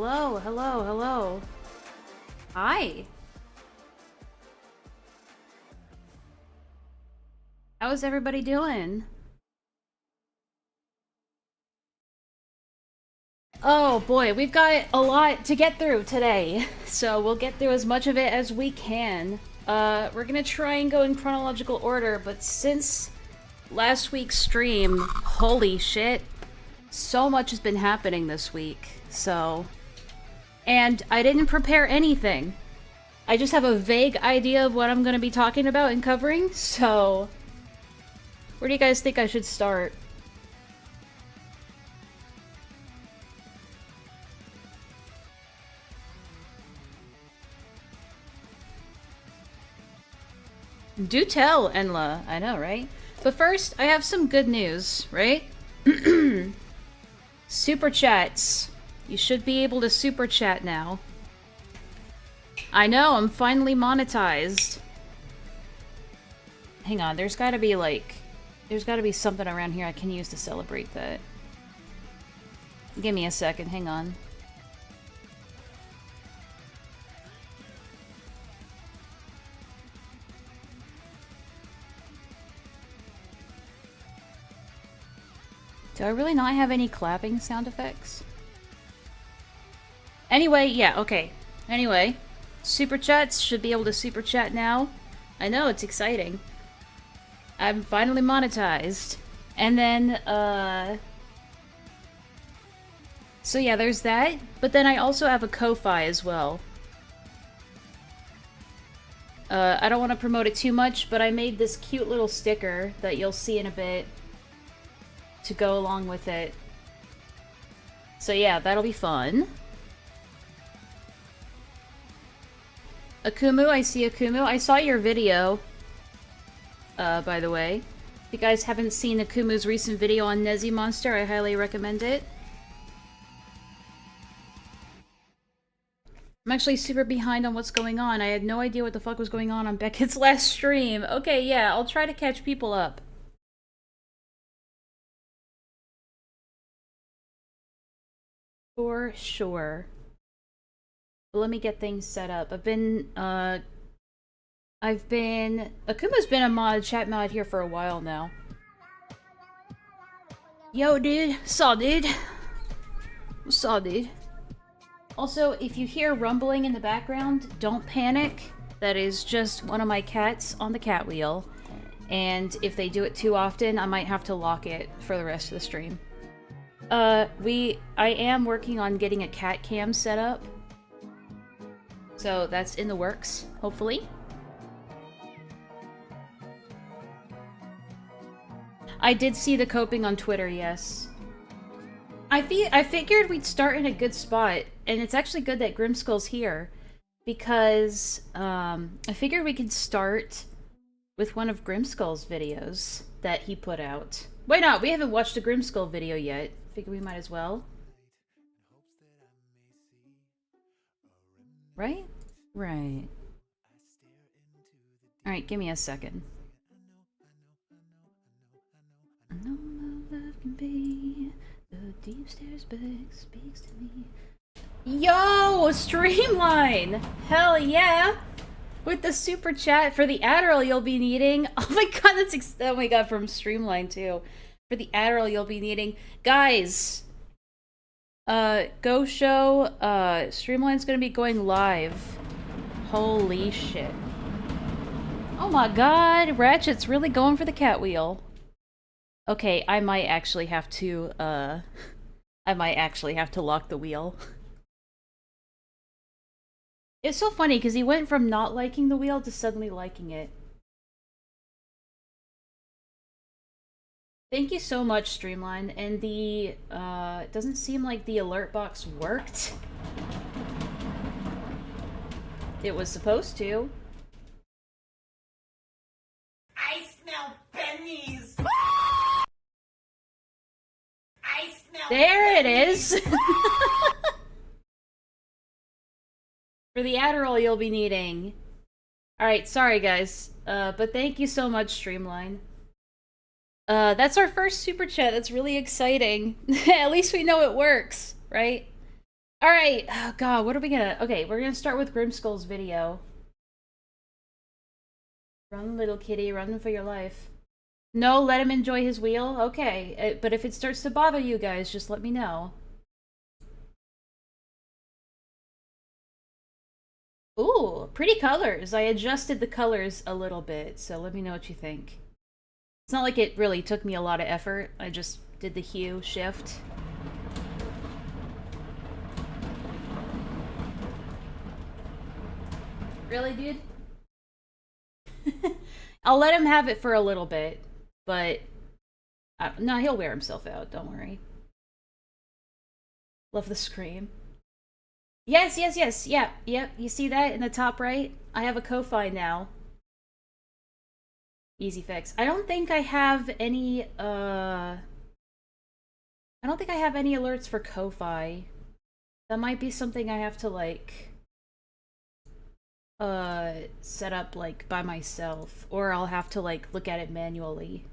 hello, hello, hello. Hi. How is everybody doing? Oh boy, we've got a lot to get through today, so we'll get through as much of it as we can. We're gonna try and go in chronological order, but since last week's stream, holy shit, so much has been happening this week, so... And I didn't prepare anything. I just have a vague idea of what I'm gonna be talking about and covering, so... Where do you guys think I should start? Do tell, Enlaa. I know, right? But first, I have some good news, right? Super chats. You should be able to super chat now. I know, I'm finally monetized. Hang on, there's gotta be like... There's gotta be something around here I can use to celebrate that. Give me a second, hang on. Do I really not have any clapping sound effects? Anyway, yeah, okay. Anyway, super chats should be able to super chat now. I know, it's exciting. I'm finally monetized. And then, so yeah, there's that. But then I also have a Ko-Fi as well. I don't want to promote it too much, but I made this cute little sticker that you'll see in a bit to go along with it. So yeah, that'll be fun. Akumu, I see Akumu. I saw your video, by the way. If you guys haven't seen Akumu's recent video on Nezzy Monster, I highly recommend it. I'm actually super behind on what's going on. I had no idea what the fuck was going on Beckett's last stream. Okay, yeah, I'll try to catch people up. For sure. But let me get things set up. Akuma's been a chat mod here for a while now. Yo, dude. Saw, dude. Saw, dude. Also, if you hear rumbling in the background, don't panic. That is just one of my cats on the cat wheel. And if they do it too often, I might have to lock it for the rest of the stream. I am working on getting a cat cam set up. So that's in the works, hopefully. I did see the coping on Twitter, yes. I figured we'd start in a good spot, and it's actually good that Grimskull's here, because I figured we could start with one of Grimskull's videos that he put out. Why not? We haven't watched a Grimskull video yet. Figure we might as well. Right? Right. Alright, give me a second. I know my love can be the deep stairs back speaks to me. Yo! Streamline! Hell yeah! With the super chat for the Adderall you'll be needing. Oh my god, that's oh my god, from Streamline too. For the Adderall you'll be needing. Guys! Go show, Streamline's gonna be going live. Holy shit. Oh my god, Ratchet's really going for the cat wheel. Okay, I might actually have to, lock the wheel. It's so funny, because he went from not liking the wheel to suddenly liking it. Thank you so much, Streamline. And the, it doesn't seem like the alert box worked. It was supposed to. I smell pennies! I smell There pennies. it is! For the Adderall you'll be needing. Alright, sorry guys. But thank you so much, Streamline. That's our first super chat. That's really exciting. At least we know it works, right? Alright, oh god, what are we gonna... Okay, we're gonna start with Grimskull's video. Run, little kitty, run for your life. No, let him enjoy his wheel? Okay, but if it starts to bother you guys, just let me know. Ooh, pretty colors. I adjusted the colors a little bit, so let me know what you think. It's not like it really took me a lot of effort. I just did the hue shift. Really, dude? I'll let him have it for a little bit, but... no, he'll wear himself out, don't worry. Love the scream. Yes, yes, yes, yeah, yep, you see that in the top right? I have a Ko-Fi now. Easy fix. I don't think I have any, I don't think I have any alerts for Ko-Fi. That might be something I have to, like, set up, like, by myself. Or I'll have to, like, look at it manually.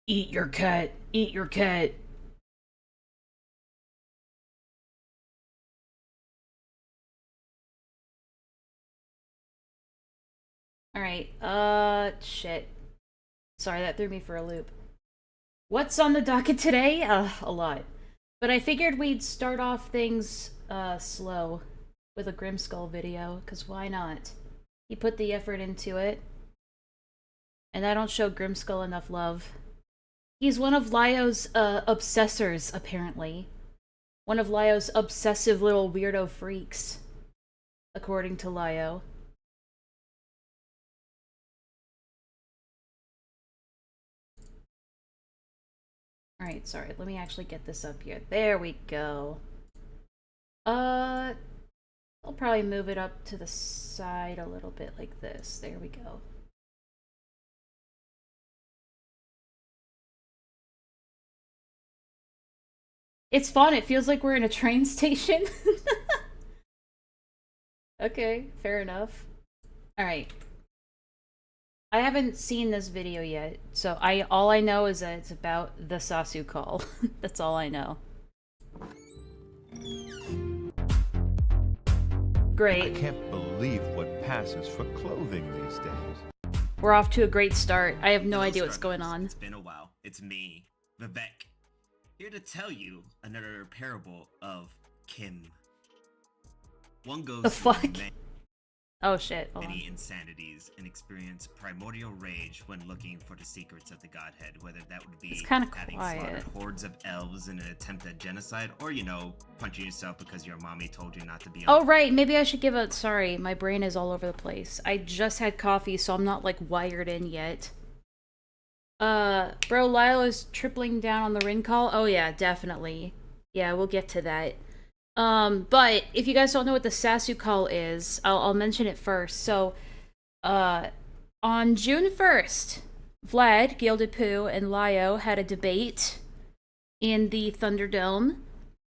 Eat your cut! Eat your cut! Alright, shit. Sorry, that threw me for a loop. What's on the docket today? A lot. But I figured we'd start off things, slow with a Grimskull video, because why not? He put the effort into it. And I don't show Grimskull enough love. He's one of Lyo's, obsessors, apparently. One of Lyo's obsessive little weirdo freaks. According to Lyo. Alright, sorry, let me actually get this up here. There we go. I'll probably move it up to the side a little bit like this. There we go. It's fun, it feels like we're in a train station. Okay, fair enough. Alright. I haven't seen this video yet, so all I know is that it's about the Sasu call. That's all I know. Great. I can't believe what passes for clothing these days. We're off to a great start. I have no idea what's going on. It's been a while. It's me, Vivek, here to tell you another parable of Kim. One goes The through fuck? Oh shit, hold on. many insanities and experience primordial rage when looking for the secrets of the Godhead, whether that would be It's kinda having quiet. slaughtered hordes of elves in an attempt at genocide, or, you know, punching yourself because your mommy told you not to be on Oh right, maybe I should give a... Sorry, my brain is all over the place. I just had coffee, so I'm not, like, wired in yet. Bro, Lyle is tripling down on the ring call? Oh yeah, definitely. Yeah, we'll get to that. But if you guys don't know what the Sasu call is, I'll mention it first. So, on June 1st, Vlad, Gilded Pooh, and Lyo had a debate in the Thunderdome,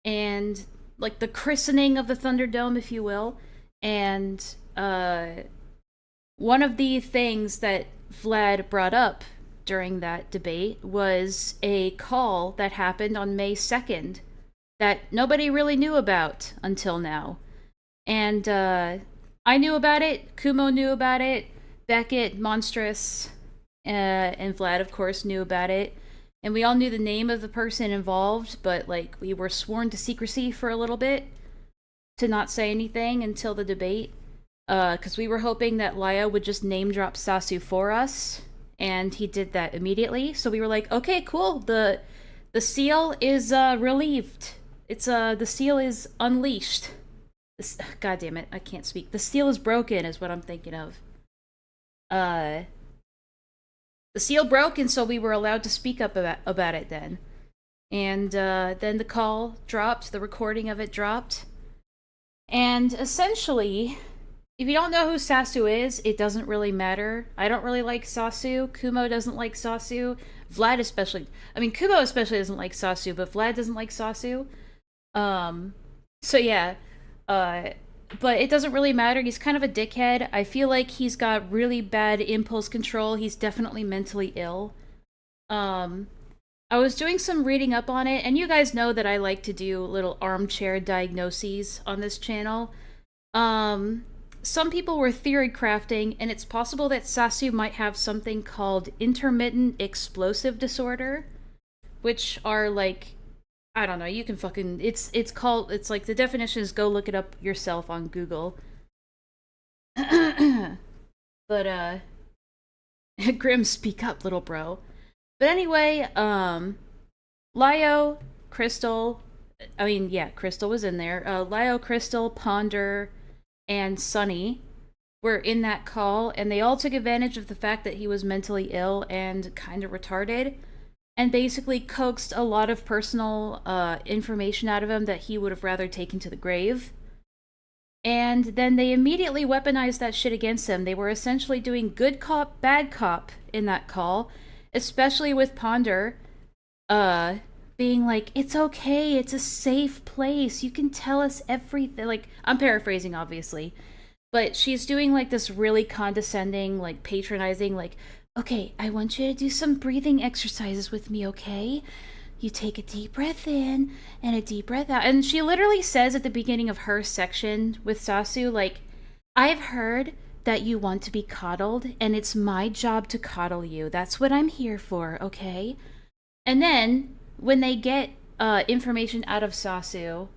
and, like, the christening of the Thunderdome, if you will. And, one of the things that Vlad brought up during that debate was a call that happened on May 2nd that nobody really knew about until now. And I knew about it, Kumo knew about it, Beckett, Monstrous, and Vlad, of course, knew about it. And we all knew the name of the person involved, but, like, we were sworn to secrecy for a little bit, to not say anything until the debate. Because we were hoping that Lyo would just name drop Sasu for us, and he did that immediately. So we were like, okay, cool, the seal is relieved. It's the seal is unleashed. God damn it, I can't speak. The seal is broken is what I'm thinking of. The seal broke, and so we were allowed to speak up about it then. And then the call dropped, the recording of it dropped. And essentially, if you don't know who Sasu is, it doesn't really matter. I don't really like Sasu. Kumo doesn't like Sasu. Vlad especially. I mean, Kumo especially doesn't like Sasu, but Vlad doesn't like Sasu. So yeah. But it doesn't really matter. He's kind of a dickhead. I feel like he's got really bad impulse control. He's definitely mentally ill. I was doing some reading up on it, and you guys know that I like to do little armchair diagnoses on this channel. Some people were theory crafting, and it's possible that Sasu might have something called intermittent explosive disorder, which are like, I don't know, you can fucking, it's like, the definition is, go look it up yourself on Google. But, Grim, speak up, little bro. But anyway, Lio, Crystal, Crystal was in there. Lio, Crystal, Ponder, and Sunny were in that call, and they all took advantage of the fact that he was mentally ill and kind of retarded, and basically coaxed a lot of personal information out of him that he would have rather taken to the grave. And then they immediately weaponized that shit against him. They were essentially doing good cop, bad cop in that call, especially with Ponder, being like, it's okay, it's a safe place, you can tell us everything. Like, I'm paraphrasing, obviously. But she's doing, like, this really condescending, like, patronizing, like, okay, I want you to do some breathing exercises with me, okay? You take a deep breath in and a deep breath out. And she literally says at the beginning of her section with Sasu, like, I've heard that you want to be coddled, and it's my job to coddle you. That's what I'm here for, okay? And then, when they get information out of Sasu,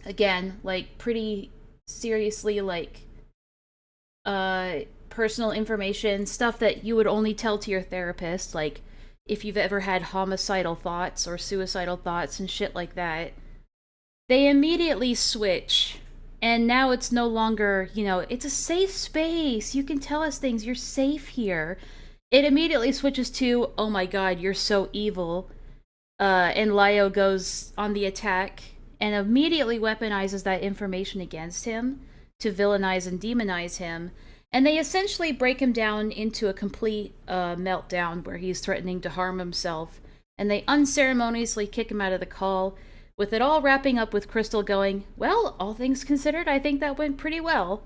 again, like, pretty seriously, like, personal information, stuff that you would only tell to your therapist, like, if you've ever had homicidal thoughts or suicidal thoughts and shit like that, they immediately switch. And now it's no longer, you know, it's a safe space, you can tell us things, you're safe here. It immediately switches to, oh my god, you're so evil. And Lio goes on the attack and immediately weaponizes that information against him to villainize and demonize him. And they essentially break him down into a complete meltdown where he's threatening to harm himself. And they unceremoniously kick him out of the call, with it all wrapping up with Crystal going, well, all things considered, I think that went pretty well.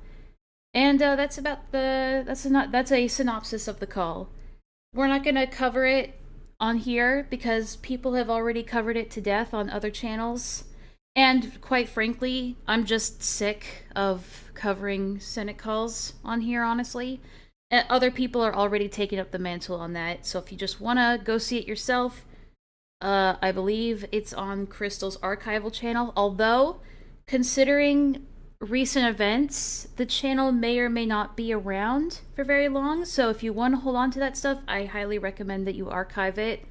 And that's a synopsis of the call. We're not going to cover it on here because people have already covered it to death on other channels. And quite frankly, I'm just sick of covering Senate calls on here, honestly. Other people are already taking up the mantle on that, so if you just want to go see it yourself, I believe it's on Crystal's archival channel, although, considering recent events, the channel may or may not be around for very long, so if you want to hold on to that stuff, I highly recommend that you archive it.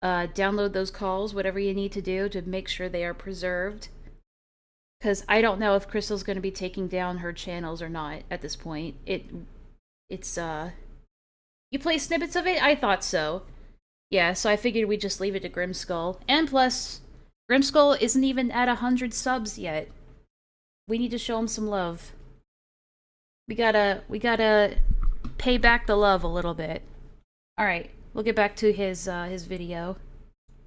Download those calls, whatever you need to do to make sure they are preserved. Because I don't know if Crystal's going to be taking down her channels or not at this point. It's You play snippets of it? I thought so. Yeah, so I figured we'd just leave it to Grimskull. And plus, Grimskull isn't even at 100 subs yet. We need to show him some love. We gotta pay back the love a little bit. Alright. We'll get back to his video.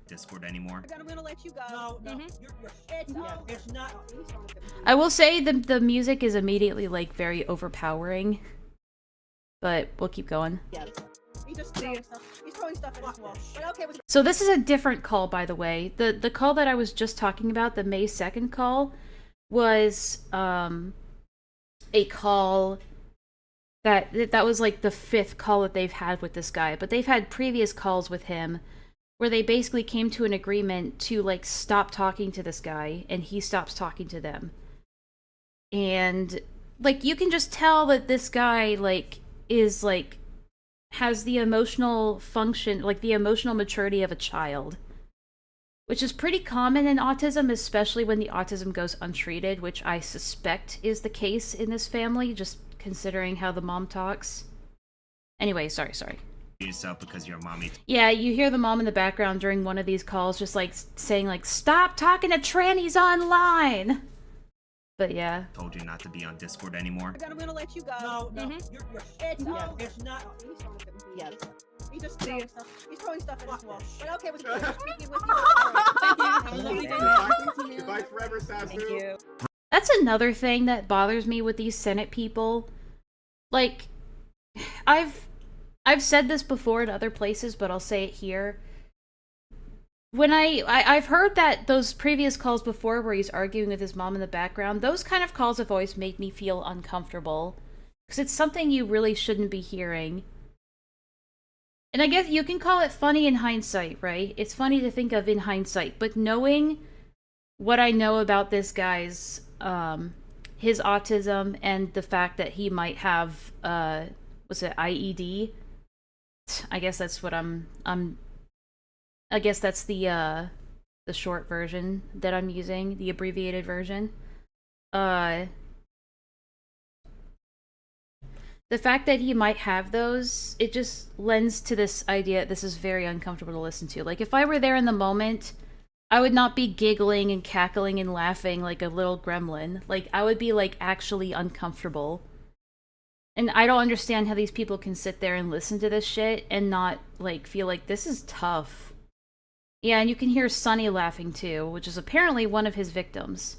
Discord anymore. I'm gonna let you go. No, it's not. I will say the music is immediately, like, very overpowering. But we'll keep going. Yeah. He's throwing stuff at his wall. But okay, so this is a different call, by the way. The call that I was just talking about, the May 2nd call, was a call that was like the 5th call that they've had with this guy, but they've had previous calls with him where they basically came to an agreement to, like, stop talking to this guy, and he stops talking to them. And, like, you can just tell that this guy, like, is, like, has the emotional function, like, the emotional maturity of a child. Which is pretty common in autism, especially when the autism goes untreated, which I suspect is the case in this family, just considering how the mom talks. Anyway, sorry. Yourself because your mommy. Yeah, you hear the mom in the background during one of these calls just, like, saying, like, stop talking to trannies online! But yeah. Told you not to be on Discord anymore. I'm gonna let you go. No, it's not. Yeah. He's throwing stuff at his wall. But okay, we're speaking with you. Thank you. Goodbye forever, Sasu. Thank you. That's another thing that bothers me with these Senate people. Like, I've said this before in other places, but I'll say it here. when I've heard that those previous calls before where he's arguing with his mom in the background, those kind of calls have always made me feel uncomfortable. Because it's something you really shouldn't be hearing. And I guess you can call it funny in hindsight, right? It's funny to think of in hindsight, but knowing what I know about this guy's, his autism and the fact that he might have, was it IED? I guess that's what I guess that's the short version that I'm using, the abbreviated version. The fact that he might have those, it just lends to this idea this is very uncomfortable to listen to. Like, if I were there in the moment, I would not be giggling and cackling and laughing like a little gremlin. Like, I would be, like, actually uncomfortable. And I don't understand how these people can sit there and listen to this shit and not, like, feel like this is tough. Yeah, and you can hear Sonny laughing too, which is apparently one of his victims.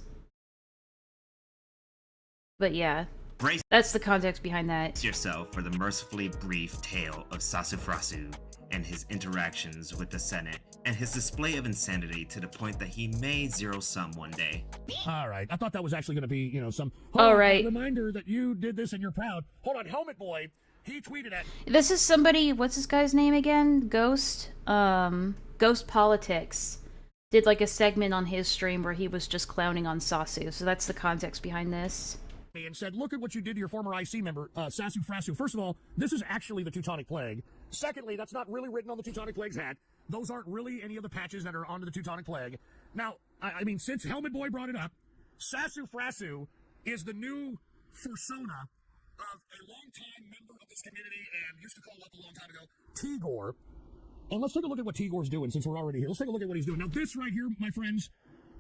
But yeah. Brace That's the context behind that. yourself for the mercifully brief tale of Sasufrasu and his interactions with the Senate and his display of insanity to the point that he may zero-sum one day. All right. I thought that was actually going to be, you know, some right. reminder that you did this and you're proud. Hold on, Helmet Boy. He tweeted at... This is somebody, what's this guy's name again? Ghost? Ghost Politics. Did like a segment on his stream where he was just clowning on Sasu, so that's the context behind this. And said, look at what you did to your former IC member, Sasufrasu. First of all, this is actually the Teutonic Plague. Secondly, that's not really written on the Teutonic Plague's hat. Those aren't really any of the patches that are onto the Teutonic Plague. Now, I mean, since Helmet Boy brought it up, Sasufrasu is the new persona of a longtime member of this community and used to call up a long time ago, Tigor. And let's take a look at what Tigor's doing since we're already here. Let's take a look at what he's doing. Now, this right here, my friends,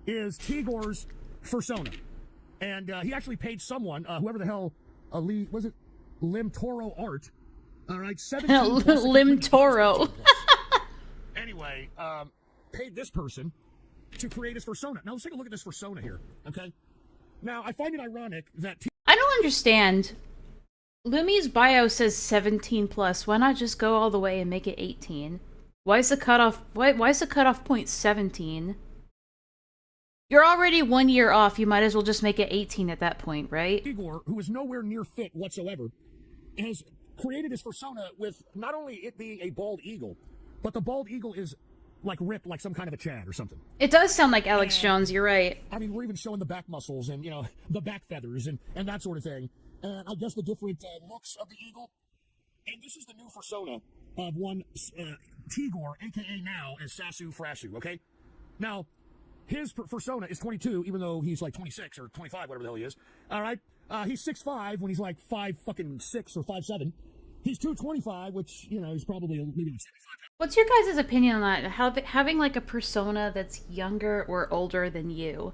is Tigor's persona. And he actually paid someone, whoever the hell, was it Lim Toro Art? All right, 17 Lim Toro. Anyway, paid this person to create his persona. Now let's take a look at this persona here, okay? Now I find it ironic that I don't understand. Lumi's bio says 17 plus. Why not just go all the way and make it 18? Why is the cutoff? Why is the cutoff point 17? You're already 1 year off. You might as well just make it 18 at that point, right? Igor, who is nowhere near fit whatsoever, has created his persona with not only it being a bald eagle, but the bald eagle is like ripped like some kind of a Chad or something. It does sound like Alex Jones, you're right. I mean, we're even showing the back muscles and, you know, the back feathers and that sort of thing. And I guess the different looks of the eagle. And this is the new persona of one Tigor, a.k.a. now as Sasufrasu, okay? Now, his persona is 22, even though he's like 26 or 25, whatever the hell he is. All right? He's 6'5", when he's like 5'6" or 5'7". He's 225, which, you know, he's probably maybe 75. What's your guys' opinion on that? Having like a persona that's younger or older than you?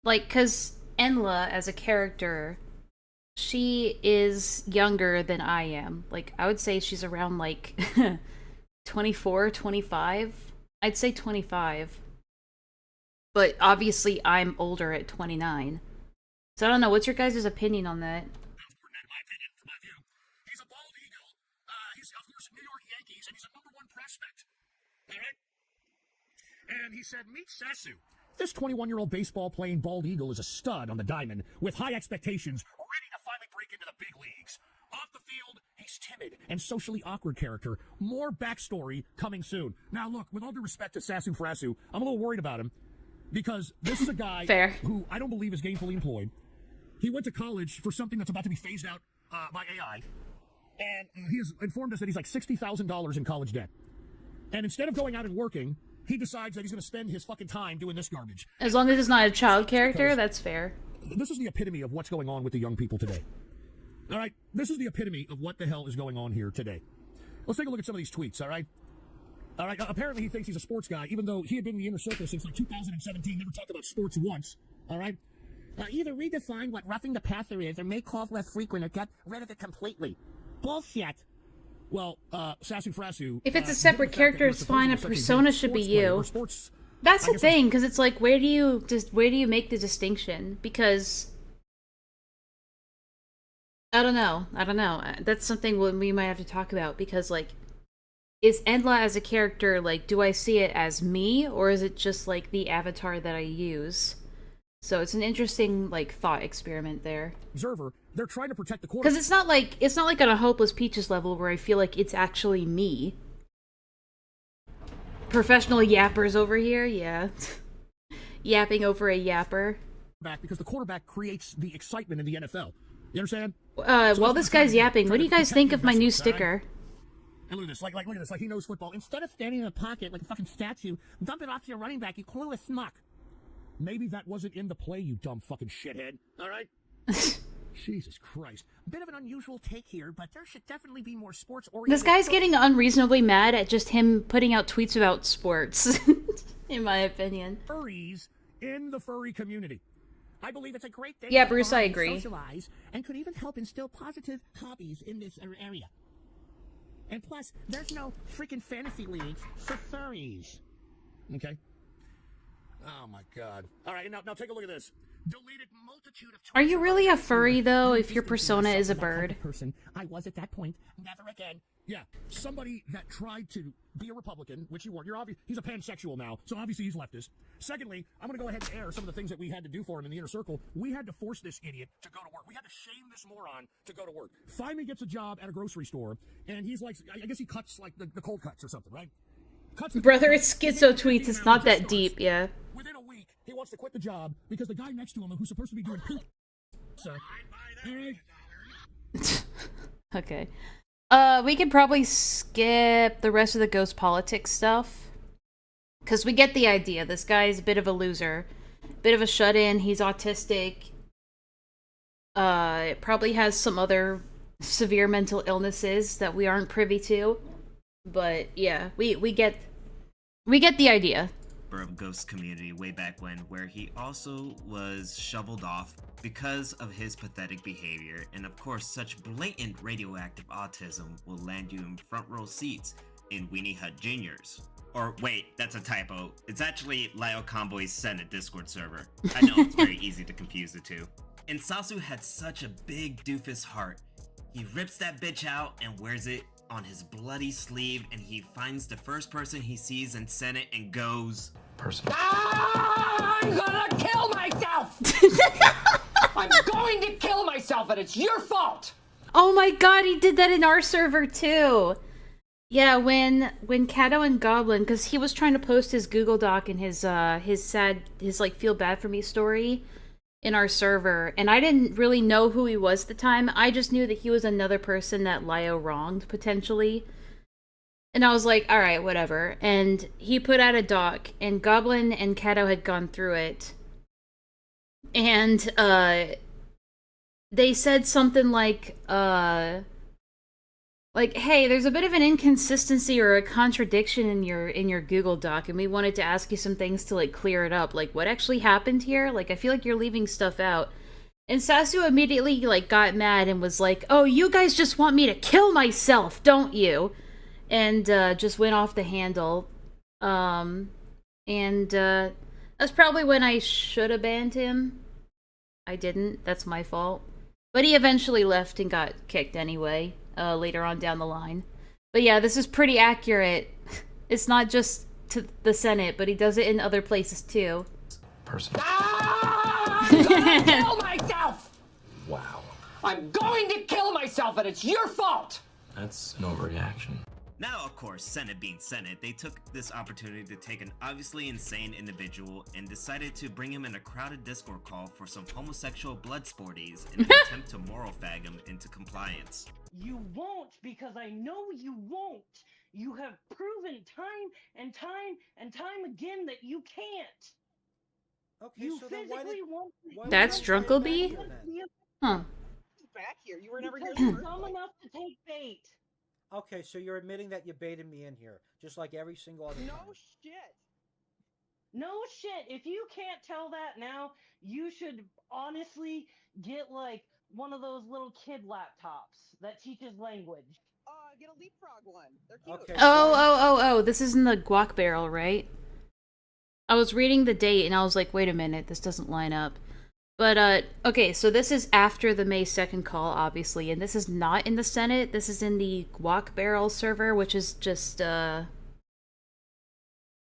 Like, cause Enlaa as a character, she is younger than I am. Like, I would say she's around like 24, 25. I'd say 25. But obviously I'm older at 29. So I don't know, what's your guys' opinion on that? He's a bald eagle. He's, of course, New York Yankees, and he's a #1 prospect. All right? And he said, meet Sasu. This 21-year-old baseball-playing bald eagle is a stud on the diamond with high expectations, ready to finally break into the big leagues. Off the field, he's timid and socially awkward character. More backstory coming soon. Now, look, with all due respect to Sasufrasu, I'm a little worried about him because this is a guy who I don't believe is gainfully employed. He went to college for something that's about to be phased out by AI. And he has informed us that he's like $60,000 in college debt. And instead of going out and working, he decides that he's going to spend his fucking time doing this garbage. As long as it's not a child character, that's fair. This is the epitome of what's going on with the young people today. All right? This is the epitome of what the hell is going on here today. Let's take a look at some of these tweets, all right? All right, apparently he thinks he's a sports guy, even though he had been in the inner circle since like 2017, never talked about sports once, all right? Either redefine what roughing the passer is or make calls less frequent or get rid of it completely. Bullshit. Well, Sasufrasu... If it's a separate character, it's fine. A persona should be you. That's the thing, because it's like, where do you make the distinction? Because... I don't know. That's something we might have to talk about, because, like... is Enlaa as a character, like, do I see it as me, or is it just, like, the avatar that I use? So it's an interesting, like, thought experiment there. Observer, they're trying to protect the quarter. Because it's not like on a Hopeless Peaches level where I feel like it's actually me. Professional yappers over here, yeah. Yapping over a yapper. Back because the quarterback creates the excitement in the NFL. You understand? While this guy's yapping, what do you guys think of my new sticker? And look at this, look at this, like he knows football. Instead of standing in a pocket like a fucking statue, dump it off to your running back, you clueless smuck. Maybe that wasn't in the play, you dumb fucking shithead. All right? Jesus Christ. Bit of an unusual take here, but there should definitely be more sports-oriented... This guy's getting unreasonably mad at just him putting out tweets about sports, in my opinion. Furries in the furry community. I believe it's a great thing. Yeah, Bruce, I agree. Socialize and could even help instill positive hobbies in this area. And plus, there's no freaking fantasy leagues for furries. Okay? Oh my god. Alright, now take a look at this. Deleted multitude of... Are you really a furry, though, if your persona is a bird? Person I was at that point. Never again. Yeah, somebody that tried to be a Republican, which you weren't. He's a pansexual now, so obviously he's leftist. Secondly, I'm going to go ahead and air some of the things that we had to do for him in the inner circle. We had to force this idiot to go to work. We had to shame this moron to go to work. Finally gets a job at a grocery store, and he's like, I guess he cuts like the cold cuts or something, right? Brother, it's schizo tweets. It's not that deep, yeah. Within a week, he wants to quit the job because the guy next to him, who's supposed to be doing poop. So, okay. We could probably skip the rest of the ghost politics stuff. Because we get the idea. This guy's a bit of a loser. Bit of a shut-in. He's autistic. Probably has some other severe mental illnesses that we aren't privy to. But, yeah, we get the idea. Of ghost community way back when, where he also was shoveled off because of his pathetic behavior, and of course such blatant radioactive autism will land you in front row seats in Weenie Hut Juniors. Or wait, that's a typo. It's actually Lyle Convoy's Senate Discord server. I know, it's very easy to confuse the two. And Sasu had such a big doofus heart. He rips that bitch out and wears it on his bloody sleeve, and he finds the first person he sees in Senate and goes... I'm gonna kill myself! I'm going to kill myself, and it's your fault! Oh my god, he did that in our server too! Yeah, when Kato and Goblin, because he was trying to post his Google Doc and his like feel bad for me story in our server, and I didn't really know who he was at the time. I just knew that he was another person that Lio wronged, potentially. And I was like, alright, whatever. And he put out a doc, and Goblin and Kato had gone through it. And, they said something like, hey, there's a bit of an inconsistency or a contradiction in your Google Doc, and we wanted to ask you some things to, like, clear it up. Like, what actually happened here? Like, I feel like you're leaving stuff out. And Sasu immediately, like, got mad and was like, oh, you guys just want me to kill myself, don't you? And just went off the handle. That's probably when I should have banned him. I didn't. That's my fault. But he eventually left and got kicked anyway, later on down the line. But yeah, this is pretty accurate. It's not just to the Senate, but he does it in other places too. I'm gonna kill myself! Wow. I'm going to kill myself, and it's your fault! That's an overreaction. Now, of course, Senate being Senate, they took this opportunity to take an obviously insane individual and decided to bring him in a crowded Discord call for some homosexual blood sporties in an attempt to moral fag him into compliance. You won't, because I know you won't. You have proven time and time and time again that you can't. Okay, You so then physically won't. That's Drunkleby? Huh. Back here, you were never Because here. you're dumb enough to take bait. Okay, so you're admitting that you baited me in here, just like every single other time. No shit. If you can't tell that now, you should honestly get like one of those little kid laptops that teaches language. Get a leapfrog one. They're cute. Okay. Oh, this is in the guac barrel, right? I was reading the date and I was like, wait a minute, this doesn't line up. But, okay, so this is after the May 2nd call, obviously, and this is not in the Senate. This is in the Guac Barrel server, which is just,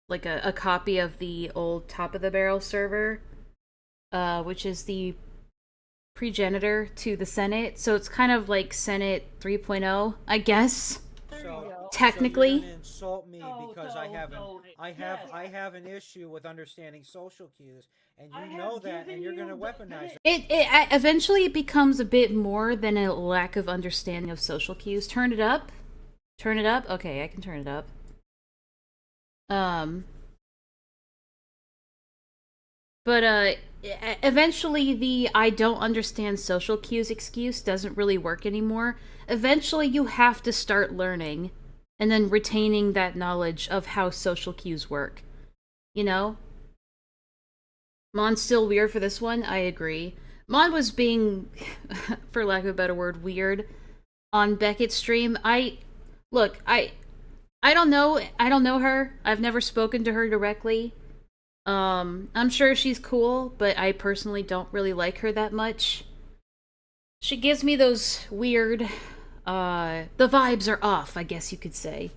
like a copy of the old Top of the Barrel server, which is the progenitor to the Senate. So it's kind of like Senate 3.0, I guess. Technically. So you're gonna insult me because I have an issue with understanding social cues, and you know that, and you're gonna weaponize it. It eventually it becomes a bit more than a lack of understanding of social cues. Turn it up. Turn it up. Okay, I can turn it up. But eventually the I don't understand social cues excuse doesn't really work anymore. Eventually you have to start learning and then retaining that knowledge of how social cues work. You know? Mon's still weird for this one, I agree. Mon was being, for lack of a better word, weird on Beckett's stream. I don't know her. I've never spoken to her directly. I'm sure she's cool, but I personally don't really like her that much. She gives me those weird, the vibes are off, I guess you could say.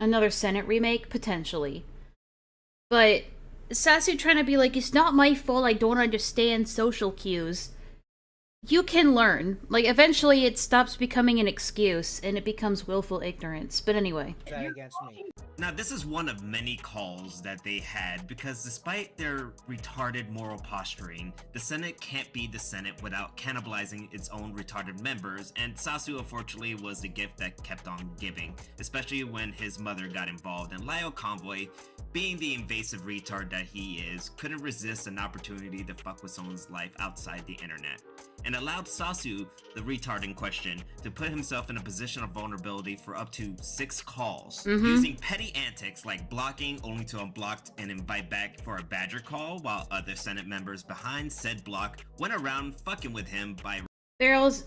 Another Senate remake? Potentially. But Sasu trying to be like, it's not my fault I don't understand social cues. You can learn. Like, eventually it stops becoming an excuse, and it becomes willful ignorance. But anyway. That against me. Now, this is one of many calls that they had, because despite their retarded moral posturing, the Senate can't be the Senate without cannibalizing its own retarded members, and Sasu unfortunately was the gift that kept on giving, especially when his mother got involved, and Lyle Convoy, being the invasive retard that he is, couldn't resist an opportunity to fuck with someone's life outside the internet, and allowed Sasu, the retard in question, to put himself in a position of vulnerability for up to 6 calls, using petty antics like blocking only to unblock and invite back for a badger call, while other Senate members behind said block went around fucking with him by Barrel's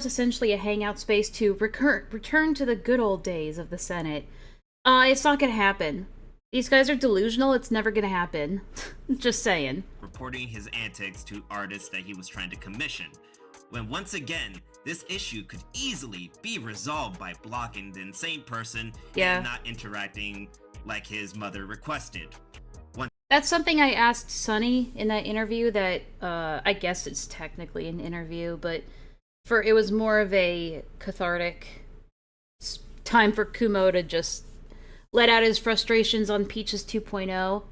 essentially a hangout space to return to the good old days of the Senate. It's not gonna happen. These guys are delusional, it's never gonna happen. Just saying. reporting his antics to artists that he was trying to commission, when once again, this issue could easily be resolved by blocking the insane person and not interacting like his mother requested. That's something I asked Sunny in that interview that, I guess it's technically an interview, but it was more of a cathartic time for Kumo to just let out his frustrations on Peaches 2.0.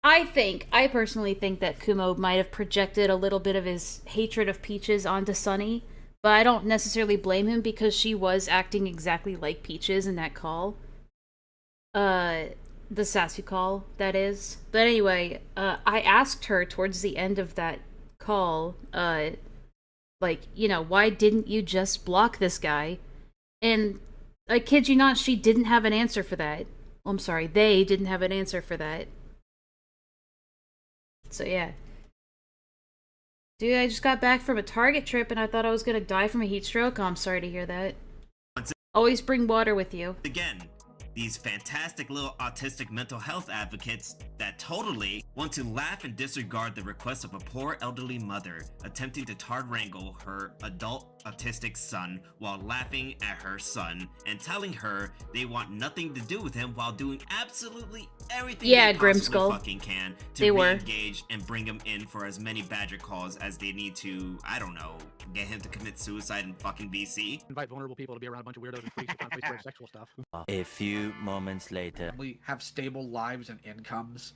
I personally think that Kumo might have projected a little bit of his hatred of Peaches onto Sunny, but I don't necessarily blame him because she was acting exactly like Peaches in that call. The Sasu call, that is. But anyway, I asked her towards the end of that call, like, you know, why didn't you just block this guy? And I kid you not, she didn't have an answer for that. Oh, I'm sorry, they didn't have an answer for that. So yeah. Dude, I just got back from a Target trip and I thought I was gonna die from a heat stroke. Oh, I'm sorry to hear that. Always bring water with you. Again, these fantastic little autistic mental health advocates that totally want to laugh and disregard the request of a poor elderly mother attempting to tard wrangle her adult autistic son while laughing at her son and telling her they want nothing to do with him while doing absolutely everything they possibly fucking can to re-engage and bring him in for as many badger calls as they need to, I don't know, get him to commit suicide in fucking BC. Invite vulnerable people to be around a bunch of weirdos and freaks who constantly swear sexual stuff. A few moments later. We have stable lives and incomes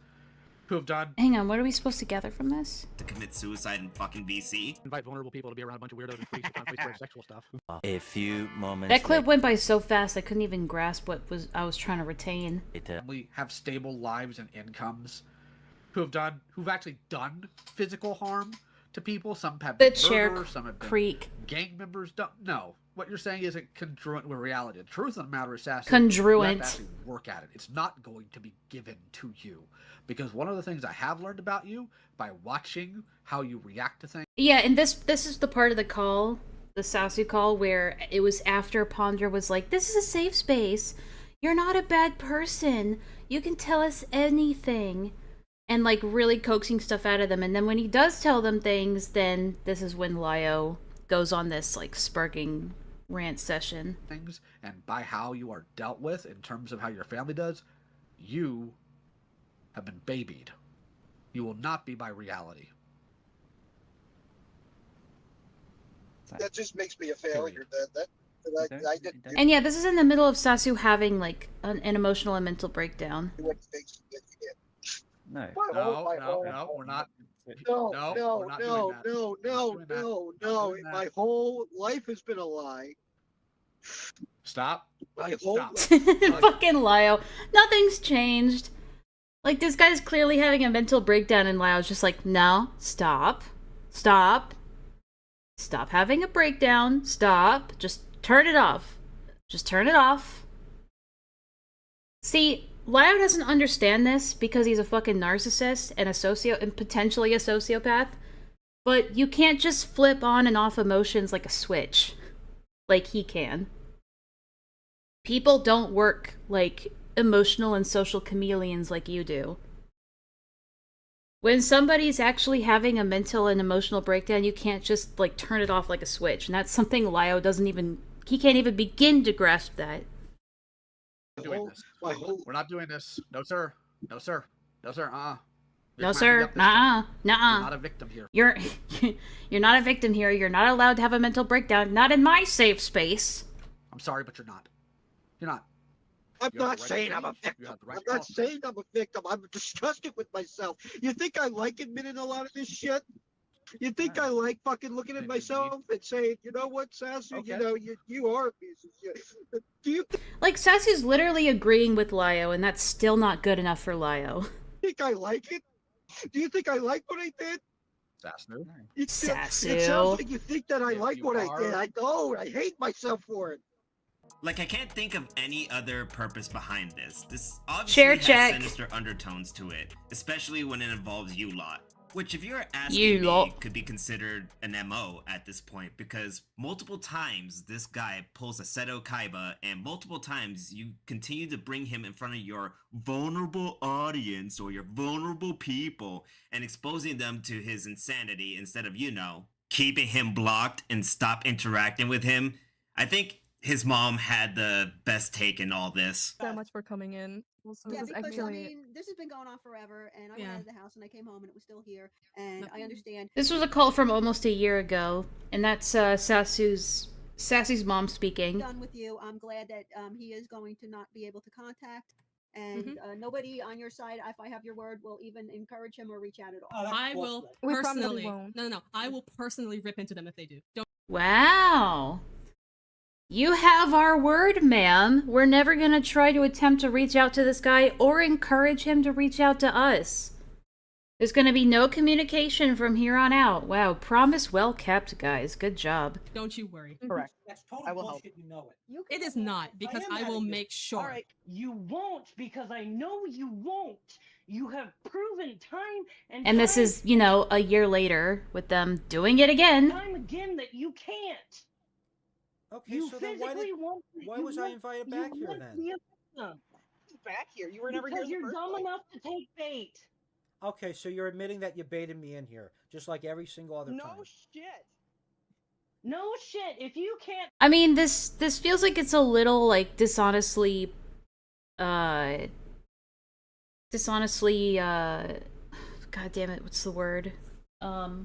who have done. Hang on, what are we supposed to gather from this? To commit suicide in fucking BC. Invite vulnerable people to be around a bunch of weirdos and freaks who constantly swear sexual stuff. A few moments That clip went by so fast I couldn't even grasp what I was trying to retain. We have stable lives and incomes who've actually done physical harm to people. Some have been murderers, some have been gang members. No, what you're saying isn't congruent with reality. The truth of the matter is, Sassy, you have to actually work at it. It's not going to be given to you. Because one of the things I have learned about you by watching how you react to things. Yeah, and this is the part of the call, the Sasu call, where it was after Ponder was like, this is a safe space. You're not a bad person. You can tell us anything. and like really coaxing stuff out of them. And then when he does tell them things, then this is when Lio goes on this like sparking rant session. Things and by how you are dealt with in terms of how your family does, you have been babied. You will not be by reality. That just makes me a failure. I didn't do And yeah, this is in the middle of Sasu having like an emotional and mental breakdown. what he thinks he did. No. No, we're not. No. My whole life has been a lie. Stop. My whole Fucking Lio. Nothing's changed. Like, this guy's clearly having a mental breakdown, and Lio's just like, no, stop. Stop. Stop having a breakdown. Stop. Just turn it off. Just turn it off. See, Lio doesn't understand this because he's a fucking narcissist and and potentially a sociopath. But you can't just flip on and off emotions like a switch. Like he can. People don't work like emotional and social chameleons like you do. When somebody's actually having a mental and emotional breakdown, you can't just like turn it off like a switch. And that's something Lio he can't even begin to grasp that. We're not doing this. No, sir. No, sir. No, sir. No, sir. Nuh-uh. Nuh-uh. You're not a victim here. You're not a victim here. You're not allowed to have a mental breakdown. Not in my safe space. I'm sorry, but you're not. You're not. I'm not saying I'm a victim. I'm not saying I'm a victim. I'm disgusted with myself. You think I like admitting a lot of this shit? You think I like fucking looking at myself and saying, you know what, Sasu, you know, you are a piece of shit. Do you Like, Sasu's literally agreeing with Lio, and that's still not good enough for Lio. think I like it? Do you think I like what I did? Sasu. It Sasu. sounds like you think that I like what I did. I don't. I hate myself for it. Like, I can't think of any other purpose behind this. This obviously Share has check. sinister undertones to it, especially when it involves you lot. Which, if you're asking You me, lot. could be considered an MO at this point, because multiple times this guy pulls a Seto Kaiba, and multiple times you continue to bring him in front of your vulnerable audience or your vulnerable people and exposing them to his insanity instead of, keeping him blocked and stop interacting with him. I think his mom had the best take in all this. So much for coming in. This Yeah, is because actually... I mean, this has been going on forever, and I went out of the house and I came home and it was still here, and I understand. This was a call from almost a year ago, and that's Sasu's mom speaking. Done with you. I'm glad that he is going to not be able to contact, and nobody on your side, if I have your word, will even encourage him or reach out at all. I will personally. No. I will personally rip into them if they do. Don't. Wow. You have our word, ma'am. We're never gonna try to attempt to reach out to this guy or encourage him to reach out to us. There's gonna be no communication from here on out. Wow, promise well kept, guys. Good job. Don't you worry. Correct. That's total bullshit. You know it. It is not, because I will make sure. All right, you won't, because I know you won't. You have proven time And this is, a year later with them doing it again. time again that you can't. Okay, You so then why was I invited back here then? Back here? You were never here. Because you're dumb enough to take bait. Okay, so you're admitting that you baited me in here, just like every single other time. No shit. No shit. If you can't. I mean, this feels like it's a little like dishonestly, god damn it, what's the word?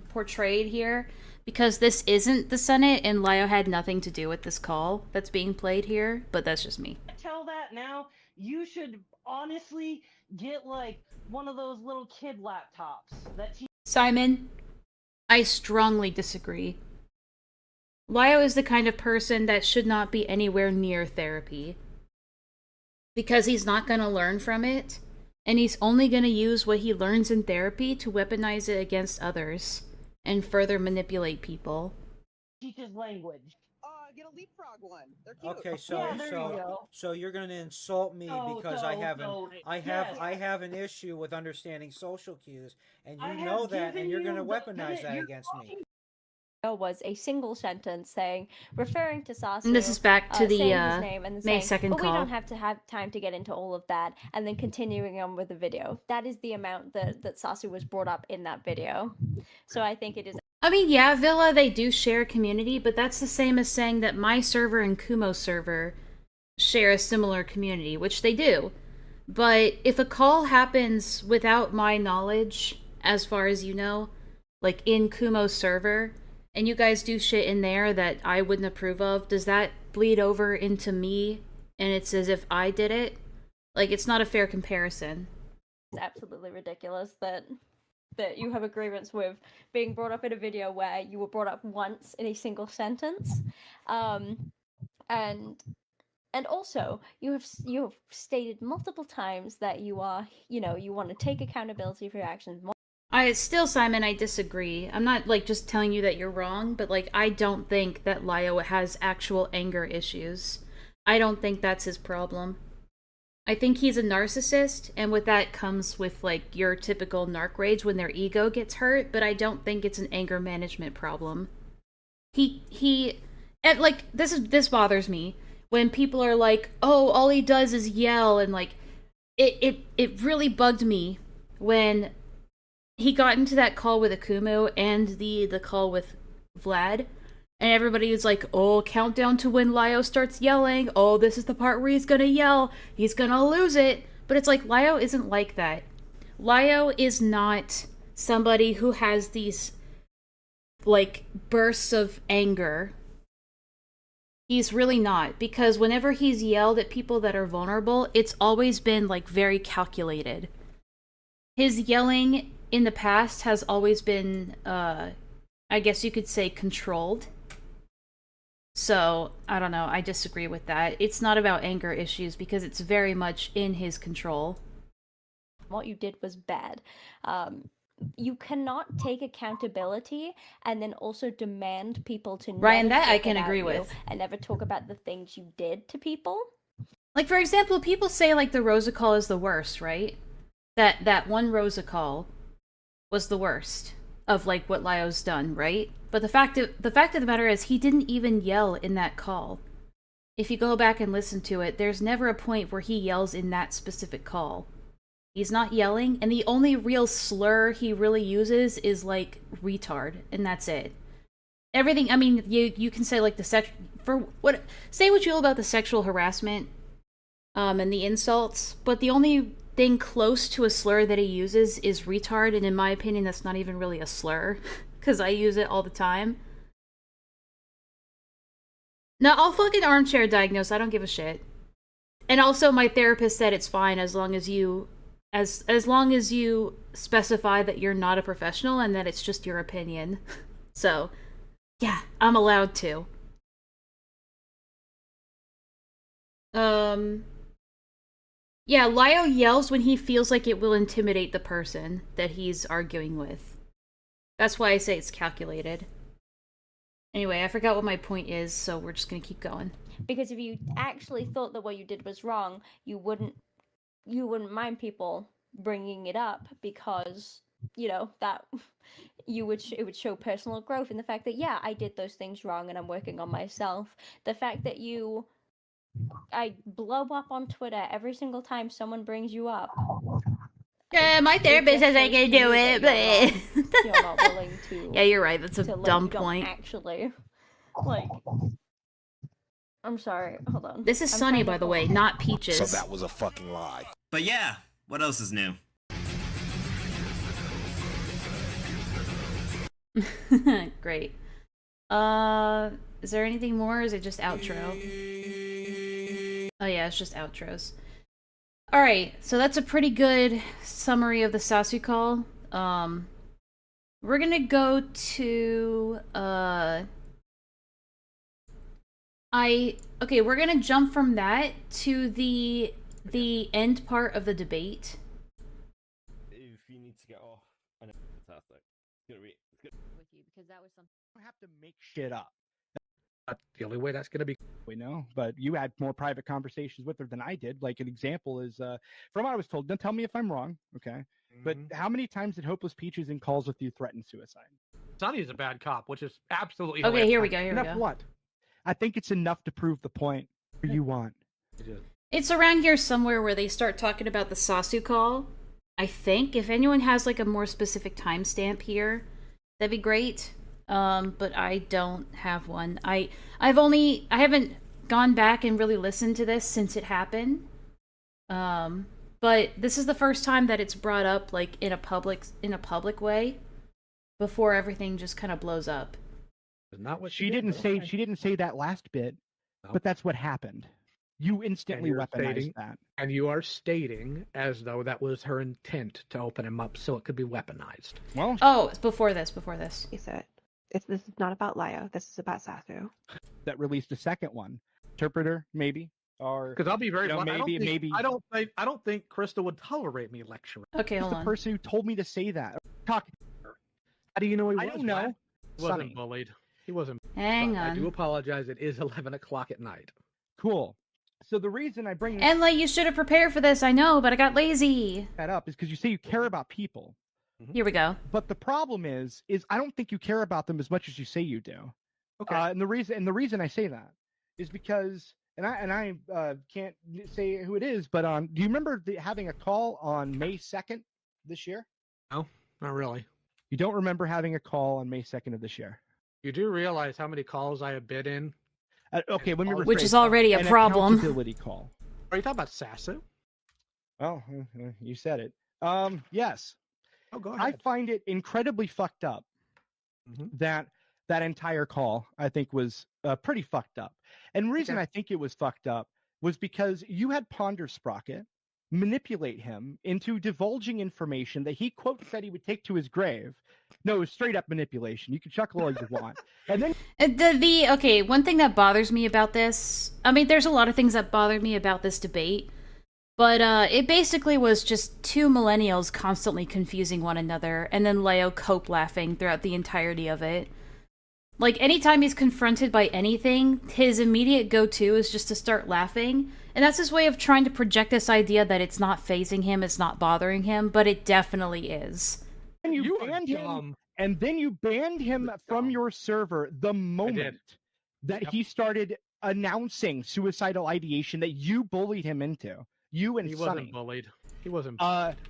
Portrayed here. Because this isn't the Senate, and Lio had nothing to do with this call that's being played here, but that's just me. Tell that now, you should honestly get like one of those little kid laptops that Simon, I strongly disagree. Lio is the kind of person that should not be anywhere near therapy. Because he's not going to learn from it, and he's only going to use what he learns in therapy to weaponize it against others and further manipulate people. teaches language. Get a leapfrog one. They're cute. Okay, Yeah, so you're going to insult me because I have an issue with understanding social cues, and you know that, and you're going to weaponize that against me. was a single sentence referring to Sasu, And this is back to the saying his name and then May saying, 2nd but we call. don't have to have time to get into all of that, and then continuing on with the video. That is the amount that Sasu was brought up in that video. So I think it is. I mean, yeah, Villa, they do share a community, but that's the same as saying that my server and Kumo's server share a similar community, which they do. But if a call happens without my knowledge, as far as you know, like in Kumo's server, and you guys do shit in there that I wouldn't approve of, does that bleed over into me and it's as if I did it? Like, it's not a fair comparison. It's absolutely ridiculous that you have a grievance with being brought up in a video where you were brought up once in a single sentence. And also, you have stated multiple times that you are, you want to take accountability for your actions. Simon, I disagree. I'm not, like, just telling you that you're wrong, but, like, I don't think that Lyo has actual anger issues. I don't think that's his problem. I think he's a narcissist, and with that comes with, like, your typical narc rage when their ego gets hurt, but I don't think it's an anger management problem. This bothers me. When people are like, oh, all he does is yell, and, like, it really bugged me when he got into that call with Akumu and the call with Vlad, and everybody was like, oh, countdown to when Lyo starts yelling, oh, this is the part where he's gonna yell, he's gonna lose it. But it's like, Lyo isn't like that. Lyo is not somebody who has these, like, bursts of anger. He's really not, because whenever he's yelled at people that are vulnerable, it's always been, like, very calculated. His yelling in the past has always been, I guess you could say, controlled. So, I don't know, I disagree with that. It's not about anger issues, because it's very much in his control. What you did was bad. You cannot take accountability and then also demand people to Ryan, never that I talk can about agree you with. and never talk about the things you did to people. Like, for example, people say, like, the Rosa call is the worst, right? That one Rosa call was the worst of, like, what Lyo's done, right? But the fact of the matter is, he didn't even yell in that call. If you go back and listen to it, there's never a point where he yells in that specific call. He's not yelling, and the only real slur he really uses is, like, retard, and that's it. Everything, I mean, you can say, like, say what you will about the sexual harassment, and the insults, but the only thing close to a slur that he uses is retard, and in my opinion, that's not even really a slur, because I use it all the time. No, I'll fucking armchair diagnose, I don't give a shit. And also, my therapist said it's fine as long as you specify that you're not a professional and that it's just your opinion. So, yeah, I'm allowed to. Yeah, Lyo yells when he feels like it will intimidate the person that he's arguing with. That's why I say it's calculated. Anyway, I forgot what my point is, so we're just gonna keep going. Because if you actually thought that what you did was wrong, you wouldn't mind people bringing it up, because that it would show personal growth in the fact that, yeah, I did those things wrong and I'm working on myself. The fact that I blow up on Twitter every single time someone brings you up. Yeah, my therapist says I can do it, but you're not willing to. Yeah, you're right. That's a dumb point. Actually, like, I'm sorry. Hold on. This is Sunny, by the way, not Peaches. So that was a fucking lie. But yeah, what else is new? Great. Is there anything more, or is it just outro? Oh yeah, it's just outros. Alright, so that's a pretty good summary of the Sasu call. We're gonna go to, we're gonna jump from that to the end part of the debate. If you need to get off, I know, fantastic. It's gonna be good. With you, because that was something. You don't have to make shit up. That's the only way that's going to be. We know, but you had more private conversations with her than I did. Like, an example is, from what I was told, don't tell me if I'm wrong, okay? But how many times did Hopeless Peaches in calls with you threaten suicide? Sonny's a bad cop, which is absolutely Okay, hilarious. here we go, here we Enough go. what? I think it's enough to prove the point you want. It's around here somewhere where they start talking about the Sasu call. I think if anyone has like a more specific timestamp here, that'd be great. But I don't have one. I haven't gone back and really listened to this since it happened. But this is the first time that it's brought up like in a public way before everything just kind of blows up. Not what She didn't say. She didn't say that last bit, but that's what happened. You instantly weaponized that. And you are stating as though that was her intent to open him up so it could be weaponized. Well, oh, it's before this. He said, this is not about Lio. This is about Sasu. That released a second one. Interpreter, maybe, or because I'll be very blunt, maybe. I don't think Krista would tolerate me lecturing. Okay, hold the on. person who told me to say that. Talking to her. How do you know he was? I don't know. He wasn't bullied. He wasn't. Hang but on. I do apologize. It is 11 o'clock at night. Cool. So the reason I bring Enlaa, you should have prepared for this. I know, but I got lazy. that up is because you say you care about people. Here we go. But the problem is I don't think you care about them as much as you say you do. Okay. And the reason I say that is because, and I can't say who it is, but do you remember having a call on May 2nd this year? No, not really. You don't remember having a call on May 2nd of this year? You do realize how many calls I have been in? Okay, let me rephrase. Which is already a problem. Accountability call. Are you talking about Sasu? Oh, you said it. Yes. Oh, go ahead. I find it incredibly fucked up that entire call, I think, was pretty fucked up. And the reason I think it was fucked up was because you had Ponder Sprocket manipulate him into divulging information that he, quote, said he would take to his grave. No, it was straight up manipulation. You can chuckle all you want. And then okay, one thing that bothers me about this, I mean, there's a lot of things that bothered me about this debate, but it basically was just two millennials constantly confusing one another, and then Leo cope laughing throughout the entirety of it. Like, anytime he's confronted by anything, his immediate go-to is just to start laughing, and that's his way of trying to project this idea that it's not fazing him, it's not bothering him, but it definitely is. And you banned him, and then you banned him from your server the moment that he started announcing suicidal ideation that you bullied him into. You and He Sonny. wasn't bullied. He wasn't.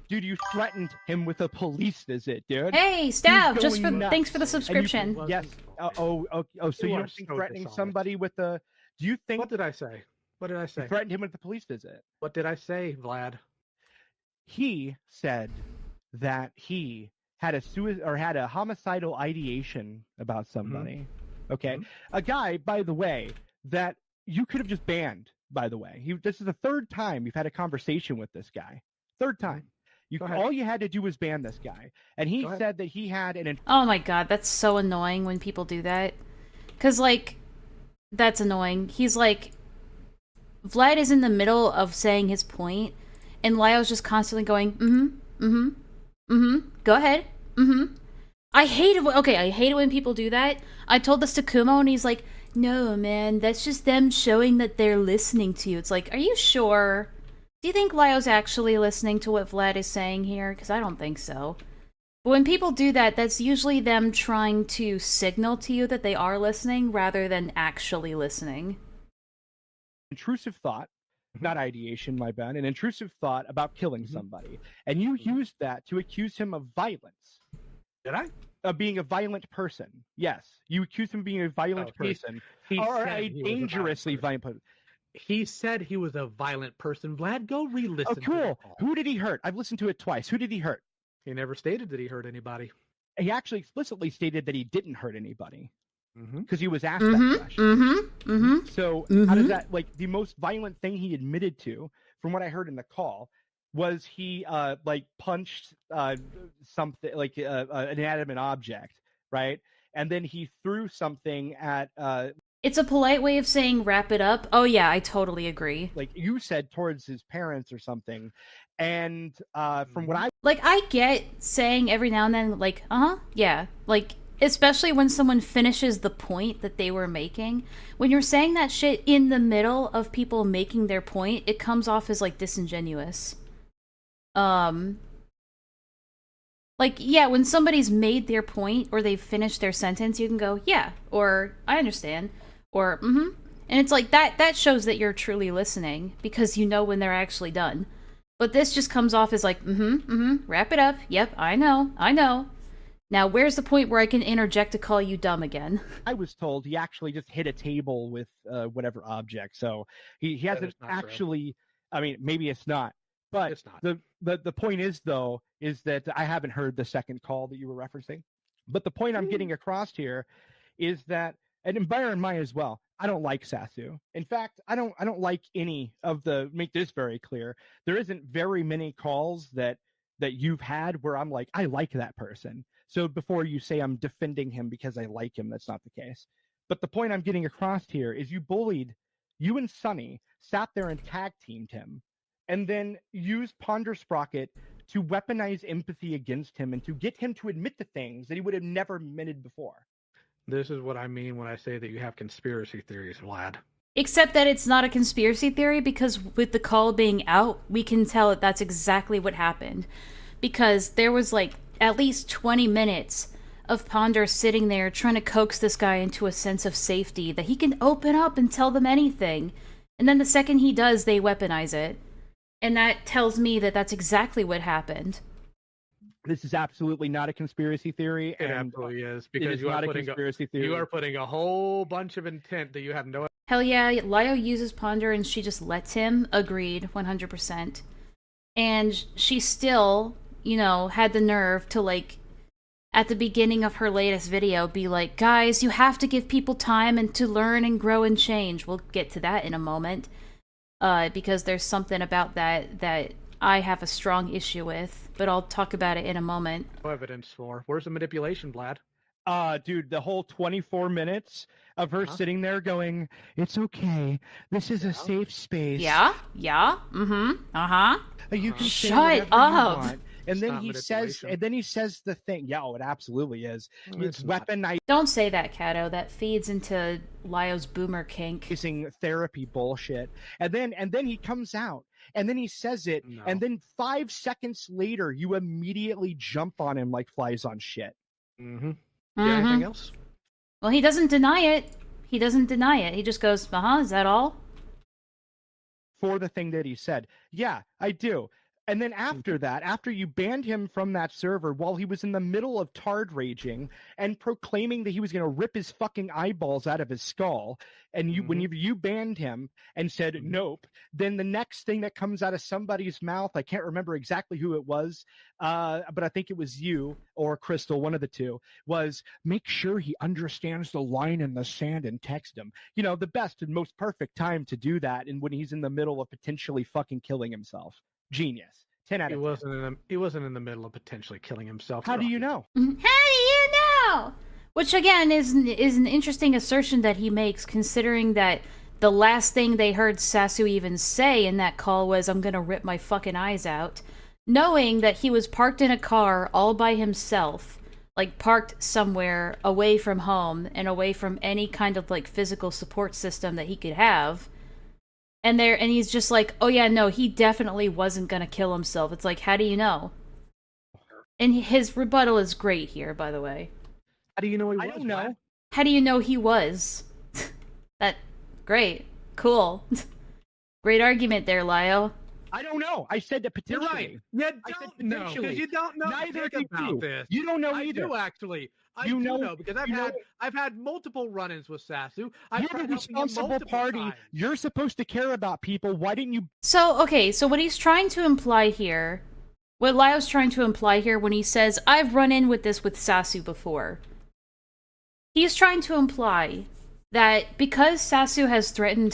Dude, you threatened him with a police visit, dude. Hey, Stav, just for thanks for the And subscription. yes. So you don't think threatening somebody with a? Do you think? What did I say? What did I say? You threatened him with the police visit. What did I say, Vlad? He said that he had a homicidal ideation about somebody. Okay, a guy, by the way, that you could have just banned. By the way, this is the third time you've had a conversation with this guy. Third time. All you had to do was ban this guy, and he said that he had an. Oh my god, that's so annoying when people do that. Cause like, that's annoying. He's like, Vlad is in the middle of saying his point, and Lyle's just constantly going, go ahead, I hate it. I hate it when people do that. I told this to Kumo, and he's like, no, man, that's just them showing that they're listening to you. It's like, are you sure? Do you think Lyle's actually listening to what Vlad is saying here? Because I don't think so. But when people do that, that's usually them trying to signal to you that they are listening rather than actually listening. Intrusive thought, not ideation, my bad, an intrusive thought about killing somebody. And you used that to accuse him of violence. Did I? Of being a violent person. Yes. You accused him of being a violent person. Or a dangerously violent person. He said he was a violent person. Vlad, go re-listen. Oh, cool. Who did he hurt? I've listened to it twice. Who did he hurt? He never stated that he hurt anybody. He actually explicitly stated that he didn't hurt anybody. Because he was asked that question. So how does that, like, the most violent thing he admitted to, from what I heard in the call, was he like punched something, like an inanimate object, right? And then he threw something at It's a polite way of saying wrap it up. Oh yeah, I totally agree. Like you said, towards his parents or something. And from what I like, I get saying every now and then, like, yeah, like, especially when someone finishes the point that they were making. When you're saying that shit in the middle of people making their point, it comes off as like disingenuous. Like, yeah, when somebody's made their point or they've finished their sentence, you can go, yeah, or I understand, or mm-hmm. And it's like that shows that you're truly listening because you know when they're actually done. But this just comes off as like, wrap it up. Yep, I know. Now, where's the point where I can interject to call you dumb again? I was told he actually just hit a table with whatever object, so he hasn't actually. I mean, maybe it's not, but it's not. The point is though is that I haven't heard the second call that you were referencing. But the point I'm getting across here is that, and bear in mind as well, I don't like Sasu. In fact, I don't like any of the. Make this very clear. There isn't very many calls that you've had where I'm like, I like that person. So before you say I'm defending him because I like him, that's not the case. But the point I'm getting across here is you and Sonny sat there and tag teamed him, and then used Ponder Sprocket to weaponize empathy against him and to get him to admit to things that he would have never admitted before. This is what I mean when I say that you have conspiracy theories, Vlad. Except that it's not a conspiracy theory because with the call being out, we can tell that that's exactly what happened. Because there was like at least 20 minutes of Ponder sitting there trying to coax this guy into a sense of safety that he can open up and tell them anything. And then the second he does, they weaponize it. And that tells me that that's exactly what happened. This is absolutely not a conspiracy theory. It absolutely is, because you are putting a whole bunch of intent that you have no. Hell yeah, Lio uses Ponder and she just lets him. Agreed, 100%. And she still, had the nerve to, like, at the beginning of her latest video, be like, guys, you have to give people time and to learn and grow and change. We'll get to that in a moment. Because there's something about that I have a strong issue with, but I'll talk about it in a moment. No evidence for. Where's the manipulation, Vlad? Dude, the whole 24 minutes of her sitting there going, it's okay. This is a safe space. Yeah, mm-hmm, uh-huh. You can say Shut whatever you up. want. And then he says the thing. Yeah, it absolutely is. It's weaponized. Don't say that, Kato. That feeds into Lio's boomer kink. Using therapy bullshit. And then he comes out. And then he says it. No. And then 5 seconds later, you immediately jump on him like flies on shit. Mm-hmm. Anything else? Well, he doesn't deny it. He just goes, is that all? For the thing that he said. Yeah, I do. And then after that, after you banned him from that server while he was in the middle of tard raging and proclaiming that he was going to rip his fucking eyeballs out of his skull, and when you banned him and said nope, then the next thing that comes out of somebody's mouth, I can't remember exactly who it was, but I think it was you or Crystal, one of the two, was make sure he understands the line in the sand and text him. The best and most perfect time to do that, and when he's in the middle of potentially fucking killing himself. Genius. 10 out of 10. He wasn't in the middle of potentially killing himself. How do you know? How do you know? Which again is an interesting assertion that he makes, considering that the last thing they heard Sasu even say in that call was, I'm gonna rip my fucking eyes out. Knowing that he was parked in a car all by himself, like parked somewhere away from home and away from any kind of like physical support system that he could have. And he's just like, oh yeah, no, he definitely wasn't gonna kill himself. It's like, how do you know? And his rebuttal is great here, by the way. How do you know he was? I don't know. How do you know he was? Great. Cool. Great argument there, Lio. I don't know. I said that potentially. You're right. You don't know. Because you don't know Neither about this. You don't know either. I do, actually. I do know because I've had multiple run-ins with Sasu. You're the responsible party. Times. You're supposed to care about people. Why didn't you? So what he's trying to imply here, what Lio's trying to imply here when he says, I've run in with this with Sasu before. He's trying to imply that because Sasu has threatened,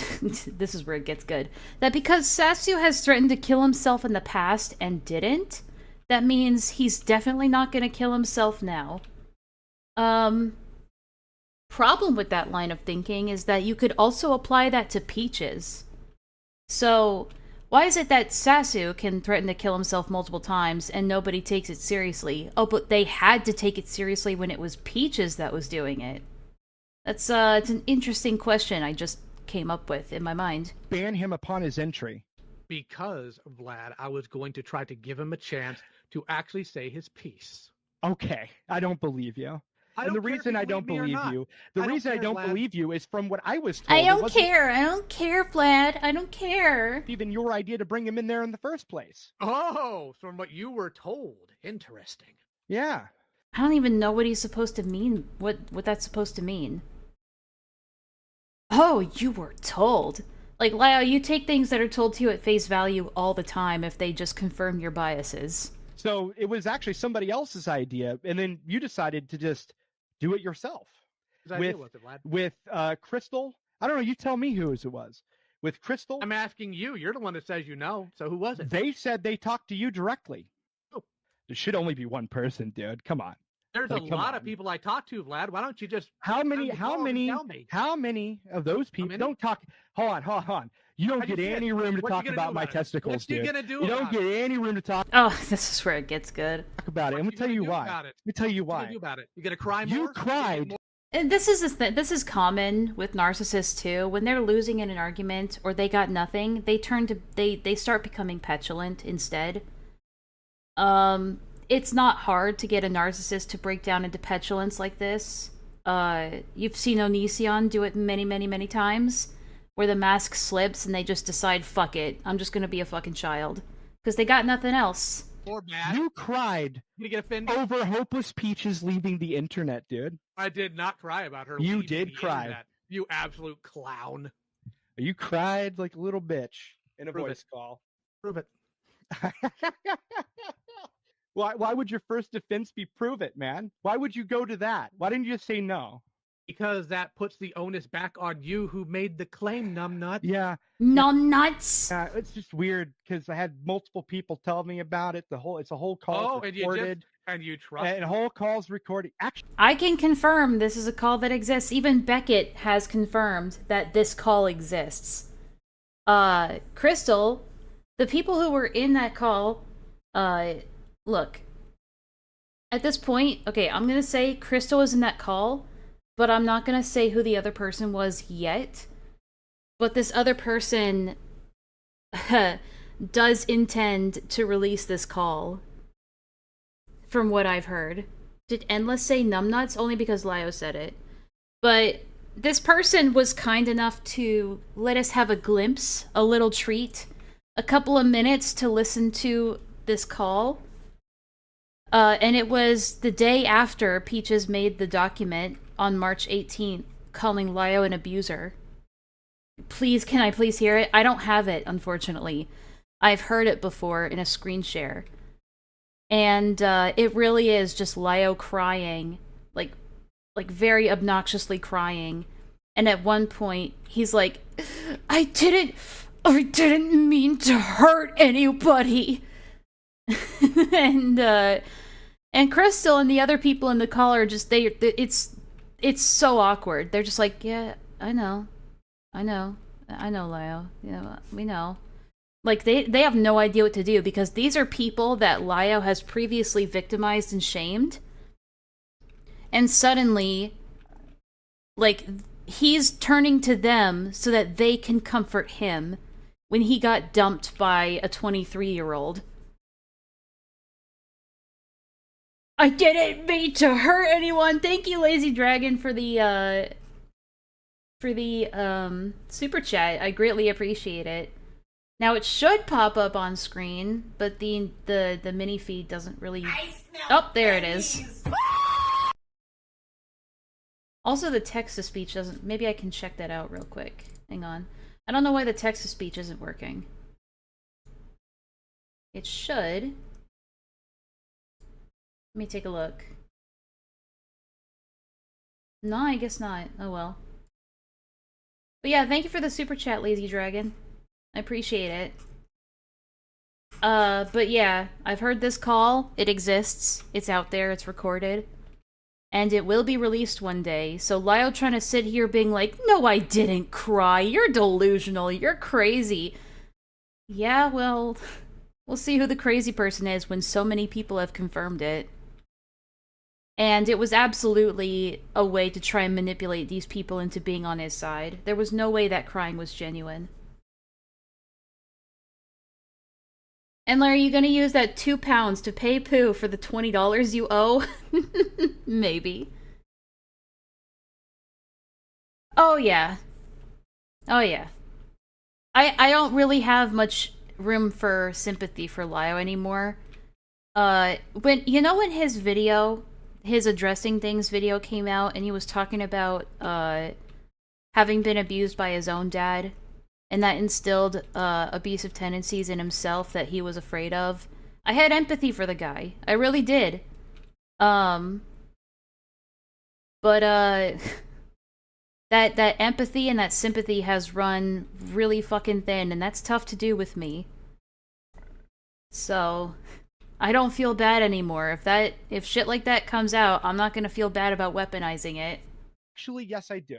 this is where it gets good, that because Sasu has threatened to kill himself in the past and didn't, that means he's definitely not going to kill himself now. Problem with that line of thinking is that you could also apply that to Peaches. So, why is it that Sasu can threaten to kill himself multiple times and nobody takes it seriously? Oh, but they had to take it seriously when it was Peaches that was doing it. That's, it's an interesting question I just came up with in my mind. Ban him upon his entry. Because, Vlad, I was going to try to give him a chance to actually say his piece. Okay, I don't believe you. I And the don't care if reason you I don't believe me or believe not. you, the I don't reason I care, don't Vlad. believe you is from what I was told. I It don't wasn't care. I don't care, Vlad. I don't care. even your idea to bring him in there in the first place. Oh, from what you were told. Interesting. Yeah. I don't even know what he's supposed to mean. What that's supposed to mean. Oh, you were told. Like, Lyle, you take things that are told to you at face value all the time if they just confirm your biases. So it was actually somebody else's idea, and then you decided to just do it yourself. Whose idea was it, Vlad? With Crystal. I don't know. You tell me whose it was. With Crystal. I'm asking you. You're the one that says you know. So who was it? They said they talked to you directly. Oh. There should only be one person, dude. Come on. There's Like, a come lot on. of people I talk to, Vlad. Why don't you just How many tell me? of those people don't talk? Hold on. You don't get any room to talk about my testicles, dude. What you gonna do You don't about get it? any room to talk Oh, this is where it gets good. about it. I'm gonna tell you why. about it? Let me tell you What why. you gonna do about it? You gonna cry more? You cried. And this is this is common with narcissists too. When they're losing in an argument or they got nothing, they start becoming petulant instead. It's not hard to get a narcissist to break down into petulance like this. You've seen Onision do it many, many, many times, where the mask slips and they just decide, fuck it, I'm just gonna be a fucking child. Because they got nothing else. Or bad. You cried You get offended? over Hopeless Peaches leaving the internet, dude. I did not cry about her. You leaving did the cry. internet. You absolute clown. You cried like a little bitch in a Prove voice it. call. Prove it. Why would your first defense be prove it, man? Why would you go to that? Why didn't you just say no? Because that puts the onus back on you who made the claim, numbnut. Yeah. Numbnuts. Yeah, it's just weird because I had multiple people tell me about it. It's a whole call recorded. And you trust And whole call's recorded. Actually, I can confirm this is a call that exists. Even Beckett has confirmed that this call exists. Crystal, the people who were in that call, look. At this point, okay, I'm gonna say Crystal was in that call, but I'm not gonna say who the other person was yet. But this other person does intend to release this call. From what I've heard. Did Enlaa say numbnuts? Only because Lio said it. But this person was kind enough to let us have a glimpse, a little treat, a couple of minutes to listen to this call. And it was the day after Peaches made the document on March 18th, calling Lio an abuser. Please, can I please hear it? I don't have it, unfortunately. I've heard it before in a screen share. And it really is just Lio crying, like very obnoxiously crying. And at one point, he's like, I didn't mean to hurt anybody. And Crystal and the other people in the call are just, it's so awkward. They're just like, yeah, I know, Lio. Yeah, we know. Like, they have no idea what to do, because these are people that Lio has previously victimized and shamed. And suddenly, like, he's turning to them so that they can comfort him when he got dumped by a 23-year-old. I didn't mean to hurt anyone! Thank you, Lazy Dragon, for the super chat. I greatly appreciate it. Now it should pop up on screen, but the mini feed doesn't really. Oh, there it is. Also, the text-to-speech doesn't. Maybe I can check that out real quick. Hang on. I don't know why the text-to-speech isn't working. It should. Let me take a look. No, I guess not. Oh well. But yeah, thank you for the super chat, Lazy Dragon. I appreciate it. But yeah, I've heard this call. It exists. It's out there. It's recorded. And it will be released one day. So Lyle trying to sit here being like, no, I didn't cry. You're delusional. You're crazy. Yeah, well, we'll see who the crazy person is when so many people have confirmed it. And it was absolutely a way to try and manipulate these people into being on his side. There was no way that crying was genuine. Enlaa, are you gonna use that £2 to pay Pooh for the $20 you owe? Maybe. Oh yeah. Oh yeah. I don't really have much room for sympathy for Lio anymore. When his video, his addressing things video came out and he was talking about having been abused by his own dad, and that instilled abusive tendencies in himself that he was afraid of. I had empathy for the guy. I really did. But that empathy and that sympathy has run really fucking thin, and that's tough to do with me. So, I don't feel bad anymore. If shit like that comes out, I'm not gonna feel bad about weaponizing it. Actually, yes, I do.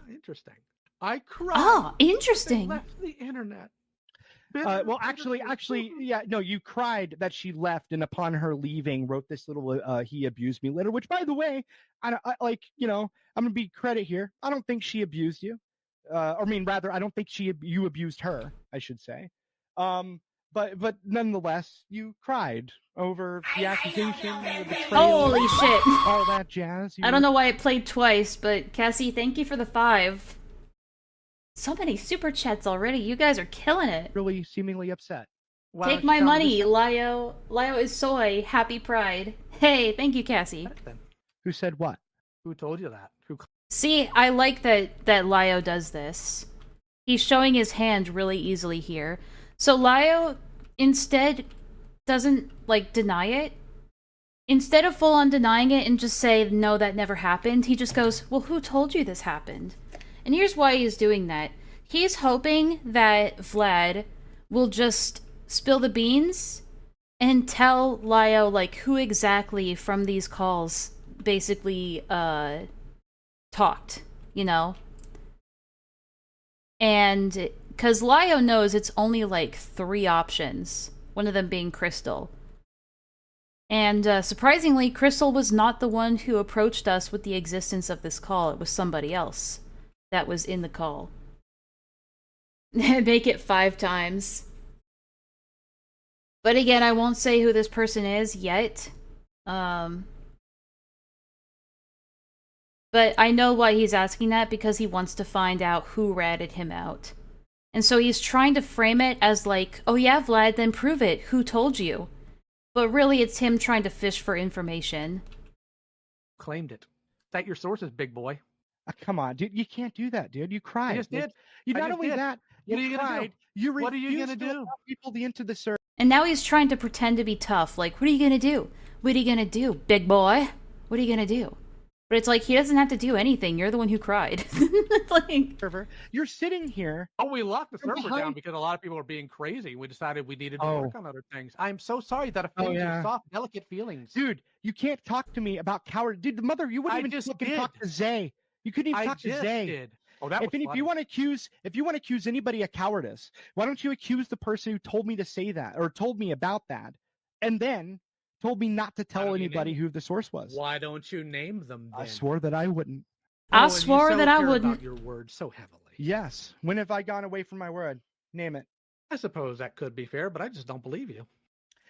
Interesting. I cried. Oh, interesting. They left the internet. Well, actually, yeah, no, you cried that she left, and upon her leaving, wrote this little "he abused me" letter. Which, by the way, I like, I'm gonna be credit here. I don't think she abused you. I mean, rather, I don't think you abused her. I should say. But nonetheless, you cried over the accusation, the betrayal, Holy shit! all that jazz. I don't know why it played twice, but Cassie, thank you for the 5. So many super chats already. You guys are killing it. Really seemingly upset. Take my money, Lio. Lio is soy. Happy Pride. Hey, thank you, Cassie. Who said what? Who told you that? See, I like that Lio does this. He's showing his hand really easily here. So Lio instead doesn't, deny it. Instead of full-on denying it and just say, no, that never happened, he just goes, well, who told you this happened? And here's why he's doing that. He's hoping that Vlad will just spill the beans and tell Lio, who exactly from these calls basically, talked, And, because Lio knows it's only, 3 options, one of them being Crystal. And, surprisingly, Crystal was not the one who approached us with the existence of this call. It was somebody else that was in the call. Make it 5 times. But again, I won't say who this person is yet. But I know why he's asking that, because he wants to find out who ratted him out. And so he's trying to frame it as oh yeah, Vlad, then prove it. Who told you? But really, it's him trying to fish for information. Claimed it. That your sources, big boy. Come on, dude. You can't do that, dude. You cried. I just did. Not only that, you cried. What are you gonna do? People into the server. And now he's trying to pretend to be tough. What are you gonna do? What are you gonna do, big boy? What are you gonna do? But it's he doesn't have to do anything. You're the one who cried. Server. You're sitting here. Oh, we locked the server down because a lot of people are being crazy. We decided we needed to work on other things. I'm so sorry that offends your soft, delicate feelings. Dude, you can't talk to me about coward. Dude, the mother, you wouldn't even fucking talk to Zay. You couldn't even talk to Zay. Did. Oh, that was if you want to accuse anybody of cowardice, why don't you accuse the person who told me to say that or told me about that, and then told me not to tell anybody who the source was? Why don't you name them? Then? I swore that I wouldn't. I swore that I wouldn't. About your word so heavily. Yes. When have I gone away from my word? Name it. I suppose that could be fair, but I just don't believe you.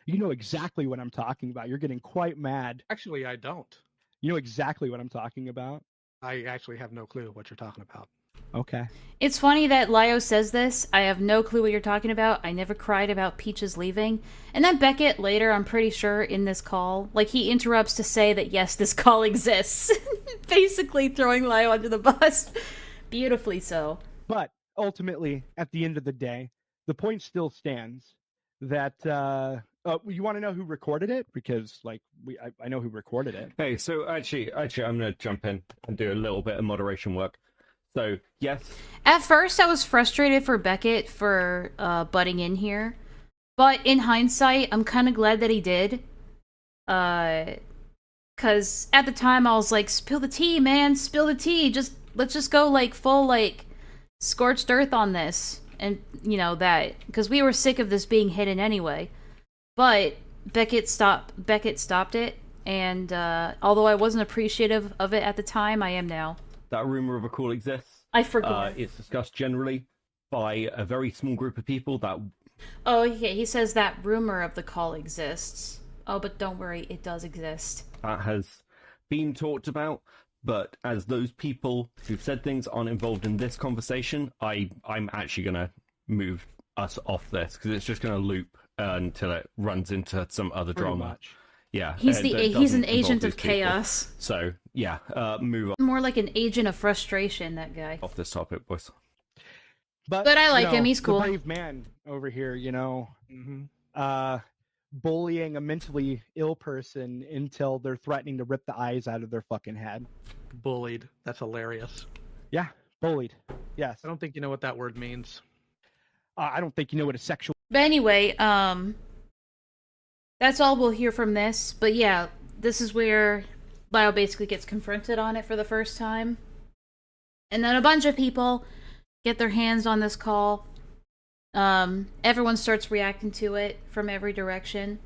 You know exactly what I'm talking about. You're getting quite mad. Actually, I don't. You know exactly what I'm talking about. I actually have no clue what you're talking about. Okay. It's funny that Lio says this. I have no clue what you're talking about. I never cried about Peaches leaving. And then Beckett later, I'm pretty sure, in this call, he interrupts to say that yes, this call exists. Basically throwing Lio under the bus. Beautifully so. But ultimately, at the end of the day, the point still stands that you want to know who recorded it? Because I know who recorded it. Hey, so actually I'm going to jump in and do a little bit of moderation work. So, yes. At first, I was frustrated for Beckett for butting in here. But in hindsight, I'm kind of glad that he did. Because at the time, I was like, spill the tea, man. Spill the tea. Let's just go, full, scorched earth on this. And, that. Because we were sick of this being hidden anyway. But Beckett stopped it. And although I wasn't appreciative of it at the time, I am now. That rumor of a call exists. I forgot. It's discussed generally by a very small group of people that Oh, yeah, he says that rumor of the call exists. Oh, but don't worry, it does exist. That has been talked about, but as those people who've said things aren't involved in this conversation, I'm actually going to move us off this, because it's just going to loop until it runs into some other Pretty drama. much. Yeah. He's that he's doesn't an involve agent these of people. chaos. So, yeah, move More like an agent of frustration, that guy. off this topic, boys. But I like him, he's cool. The brave man over here, bullying a mentally ill person until they're threatening to rip the eyes out of their fucking head. Bullied. That's hilarious. Yeah, bullied. Yes. I don't think you know what that word means. I don't think you know what a sexual... But anyway, that's all we'll hear from this. But yeah, this is where Lyle basically gets confronted on it for the first time. And then a bunch of people get their hands on this call. Everyone starts reacting to it from every direction.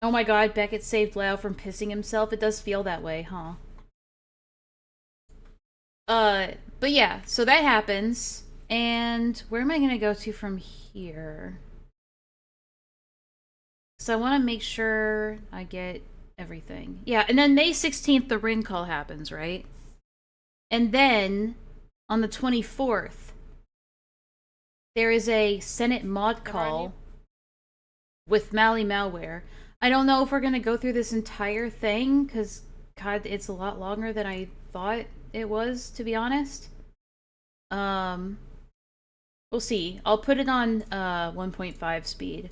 Oh my god, Beckett saved Lyle from pissing himself. It does feel that way, huh? But yeah, so that happens. And where am I gonna go to from here? So I want to make sure I get everything. Yeah, and then May 16th, the ring call happens, right? And then, on the 24th, there is a Senate mod call with Mally Malware. I don't know if we're going to go through this entire thing, because, God, it's a lot longer than I thought it was, to be honest. We'll see. I'll put it on 1.5 speed.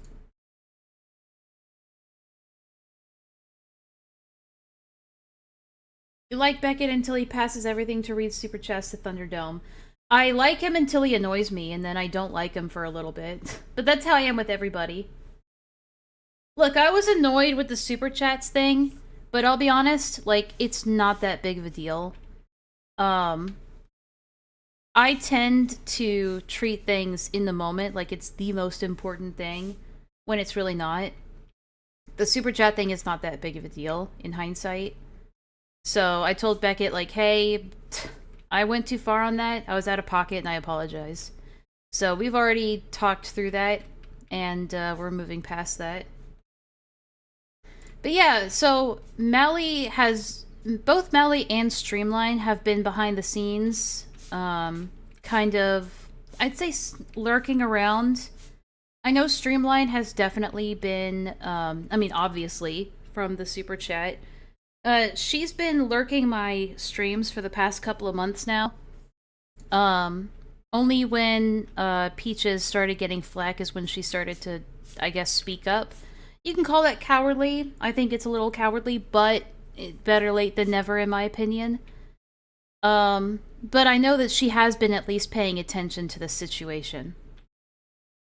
You like Beckett until he passes everything to read Super Chats to Thunderdome. I like him until he annoys me, and then I don't like him for a little bit. But that's how I am with everybody. Look, I was annoyed with the Super Chats thing, but I'll be honest, like, it's not that big of a deal. I tend to treat things in the moment like it's the most important thing, when it's really not. The Super Chat thing is not that big of a deal, in hindsight. So I told Beckett, like, hey, I went too far on that. I was out of pocket, and I apologize. So we've already talked through that, and we're moving past that. But yeah, so both Mally and Streamline have been behind the scenes, kind of, I'd say, lurking around. I know Streamline has definitely been, I mean, obviously, from the Super Chat. She's been lurking my streams for the past couple of months now. Only when Peaches started getting flack is when she started to, I guess, speak up. You can call that cowardly. I think it's a little cowardly, but better late than never, in my opinion. But I know that she has been at least paying attention to the situation.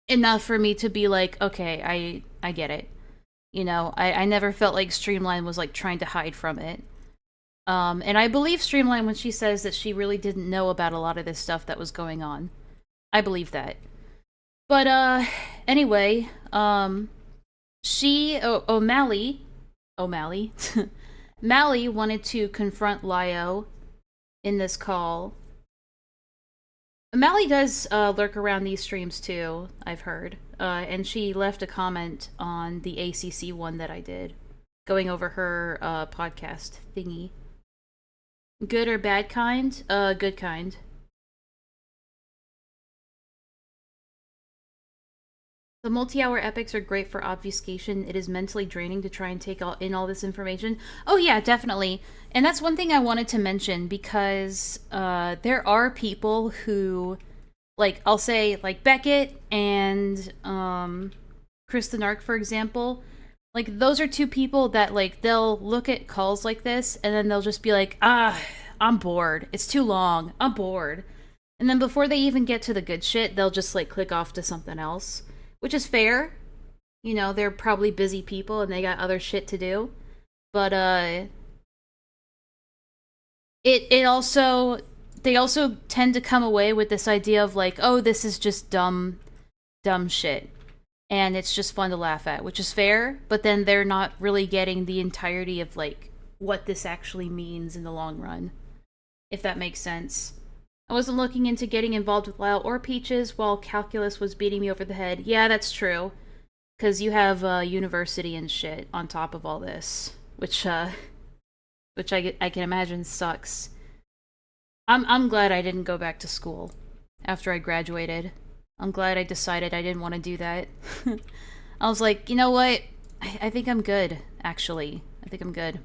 Enough for me to be like, okay, I get it. You know, I never felt like Streamline was, like, trying to hide from it. And I believe Streamline when she says that she really didn't know about a lot of this stuff that was going on. I believe that. But, anyway, O'Malley, Mally wanted to confront Lyo in this call. Mally does lurk around these streams too, I've heard. And she left a comment on the ACC one that I did, going over her podcast thingy. Good or bad kind? Good kind. The multi-hour epics are great for obfuscation. It is mentally draining to try and take in all this information. Oh yeah, definitely. And that's one thing I wanted to mention, because there are people who, like, I'll say, like, Beckett and Chris the Narc, for example. Like, those are two people that, like, they'll look at calls like this, and then they'll just be like, I'm bored. It's too long. I'm bored. And then before they even get to the good shit, they'll just, like, click off to something else. Which is fair. You know, they're probably busy people and they got other shit to do. But, they also tend to come away with this idea of, like, oh, this is just dumb shit. And it's just fun to laugh at, which is fair, but then they're not really getting the entirety of, like, what this actually means in the long run. If that makes sense. I wasn't looking into getting involved with Lyle or Peaches while calculus was beating me over the head. Yeah, that's true. Because you have university and shit on top of all this. Which I can imagine sucks. I'm glad I didn't go back to school after I graduated. I'm glad I decided I didn't want to do that. I was like, you know what? I think I'm good, actually. I think I'm good.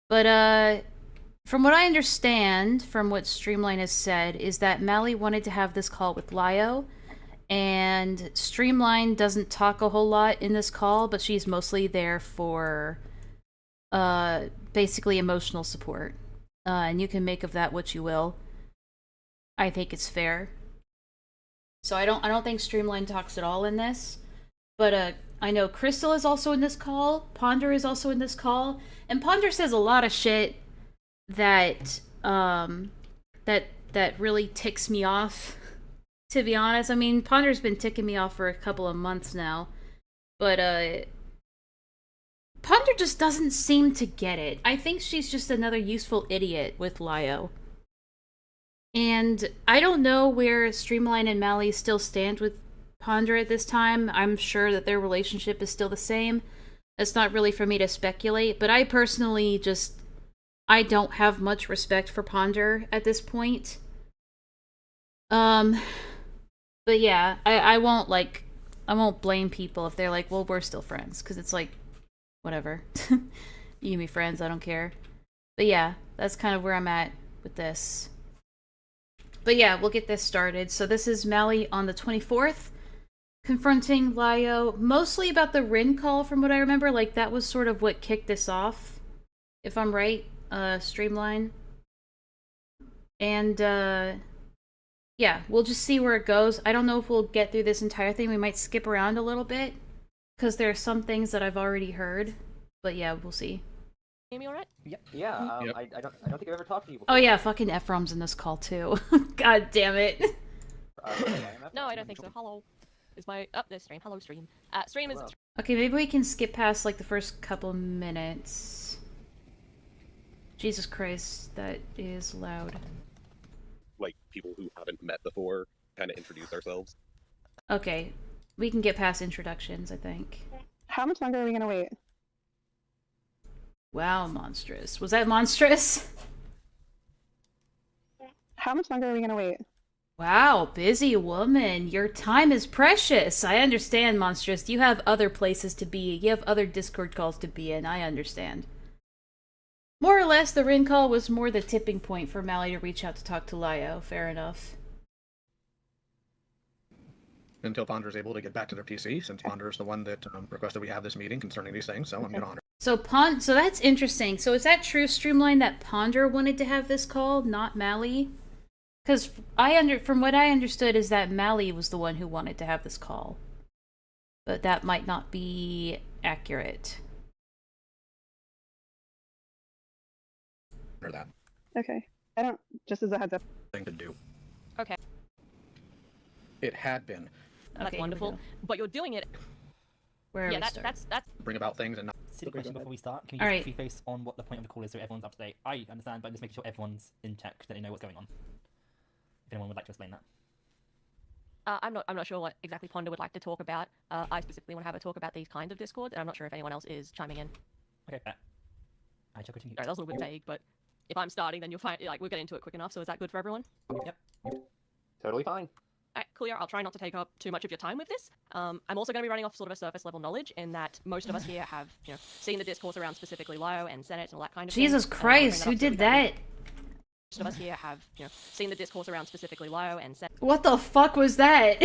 But, from what I understand, from what Streamline has said, is that Mally wanted to have this call with Lio, and Streamline doesn't talk a whole lot in this call, but she's mostly there for, basically emotional support. And you can make of that what you will. I think it's fair. So I don't think Streamline talks at all in this. But I know Crystal is also in this call, Ponder is also in this call, and Ponder says a lot of shit that that really ticks me off, to be honest. I mean, Ponder's been ticking me off for a couple of months now. But Ponder just doesn't seem to get it. I think she's just another useful idiot with Lio. And I don't know where Streamline and Mally still stand with Ponder at this time. I'm sure that their relationship is still the same. It's not really for me to speculate, but I personally I don't have much respect for Ponder at this point. But yeah, I won't blame people if they're like, well, we're still friends, because it's like, whatever. You can be friends, I don't care. But yeah, that's kind of where I'm at with this. But yeah, we'll get this started. So this is Mally on the 24th, confronting Lio, mostly about the Rin call from what I remember. Like, that was sort of what kicked this off, if I'm right, Streamline. And, yeah, we'll just see where it goes. I don't know if we'll get through this entire thing. We might skip around a little bit, because there are some things that I've already heard. But yeah, we'll see. Amy, alright? Yeah, Yep. I don't think I've ever talked to you before. Oh yeah, fucking Ephraim's in this call too. God damn it. No, I don't think so. Hello. Is my... Oh, there's Stream. Hello, Stream. Stream is... Okay, maybe we can skip past like the first couple minutes. Jesus Christ, that is loud. Like, people who haven't met before kind of introduce ourselves. Okay, we can get past introductions, I think. How much longer are we gonna wait? Wow, monstrous. Was that monstrous? How much longer are we gonna wait? Wow, busy woman. Your time is precious. I understand, monstrous. You have other places to be. You have other Discord calls to be in. I understand. More or less, the Rin call was more the tipping point for Mally to reach out to talk to Lio. Fair enough. Until Ponder is able to get back to their PC, since Ponder is the one that requested we have this meeting concerning these things, so I'm going to honor. So so that's interesting. So is that true, Streamline, that Ponder wanted to have this call, not Mally? Because from what I understood is that Mally was the one who wanted to have this call. But that might not be accurate. Or that Okay. I don't, just as a heads up. thing to do. Okay. It had been. That's wonderful. But you're doing it... Where yeah, that's... Bring about things and not... Silly question before we start. Can we All just right. preface on what the point of the call is so everyone's up to date? I understand, but just making sure everyone's in check so they know what's going on. If anyone would like to explain that. I'm not sure what exactly Ponder would like to talk about. I specifically want to have a talk about these kinds of Discords, and I'm not sure if anyone else is chiming in. Okay, I shall continue. Sorry, that was a little bit vague, but if I'm starting, then you'll find like we'll get into it quick enough. So is that good for everyone? Yep. Totally fine. Alright, clear. I'll try not to take up too much of your time with this. I'm also going to be running off sort of a surface level knowledge in that most of us here have, seen the discourse around specifically Lio and Senate and all that kind of Jesus thing. Christ, who did that? Most of us here have, seen the discourse around specifically Lio and Senate. What the fuck was that?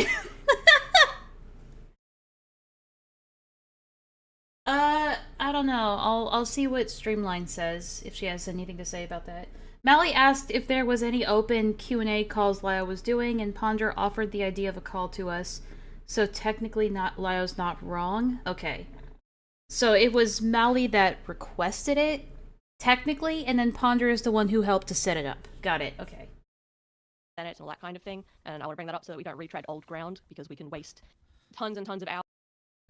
I don't know. I'll see what Streamline says, if she has anything to say about that. Mally asked if there was any open Q&A calls Lio was doing, and Ponder offered the idea of a call to us. So technically Lio's not wrong? Okay. So it was Mally that requested it, technically, and then Ponder is the one who helped to set it up. Got it, okay. Senate and all that kind of thing, and I want to bring that up so that we don't retread old ground, because we can waste tons and tons of hours.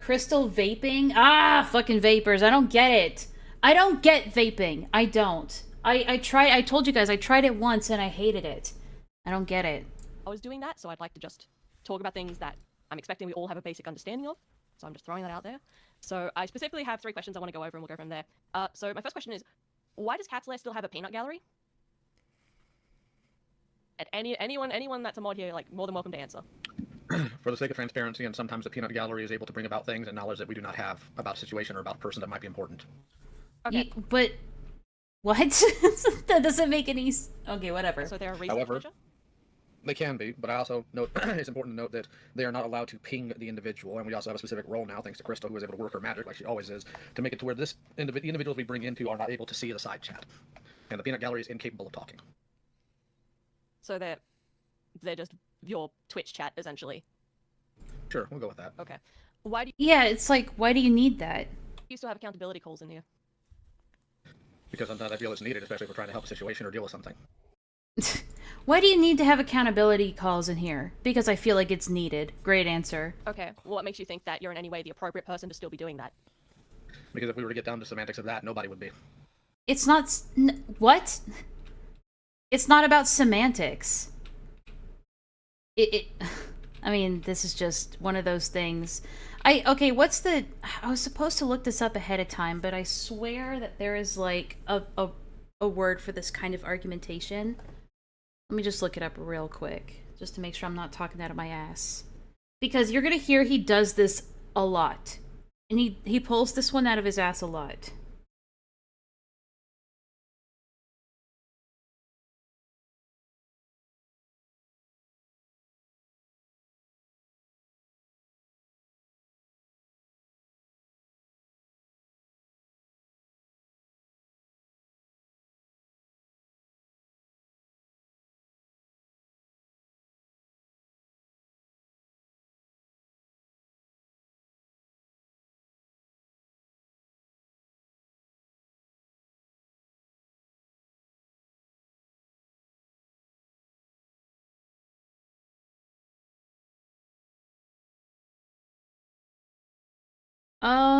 Crystal vaping? Ah, fucking vapors. I don't get it. I don't get vaping. I don't. I tried, I told you guys, I tried it once and I hated it. I don't get it. I was doing that, so I'd like to just talk about things that I'm expecting we all have a basic understanding of. So I'm just throwing that out there. So I specifically have 3 questions I want to go over, and we'll go from there. So my first question is, why does Cat's Lair still have a peanut gallery? And anyone that's a mod here, like, more than welcome to answer. For the sake of transparency, and sometimes the peanut gallery is able to bring about things and knowledge that we do not have about a situation or about a person that might be important. Okay. But what? That doesn't make any. Okay, whatever. So they're a research However, measure? they can be, but I also note it's important to note that they are not allowed to ping the individual, and we also have a specific role now, thanks to Crystal, who is able to work her magic like she always is, to make it to where the individuals we bring into are not able to see the side chat, and the peanut gallery is incapable of talking. So they're just your Twitch chat, essentially. Sure, we'll go with that. Okay. Why do Yeah, it's like, why do you need that? you still have accountability calls in here? Because sometimes I feel it's needed, especially if we're trying to help a situation or deal with something. Why do you need to have accountability calls in here? Because I feel like it's needed. Great answer. Okay. Well, what makes you think that you're in any way the appropriate person to still be doing that? Because if we were to get down to semantics of that, nobody would be. It's not. What? It's not about semantics. I mean, this is just one of those things. Okay, what's the... I was supposed to look this up ahead of time, but I swear that there is, like, a word for this kind of argumentation. Let me just look it up real quick, just to make sure I'm not talking out of my ass. Because you're gonna hear he does this a lot. And he pulls this one out of his ass a lot.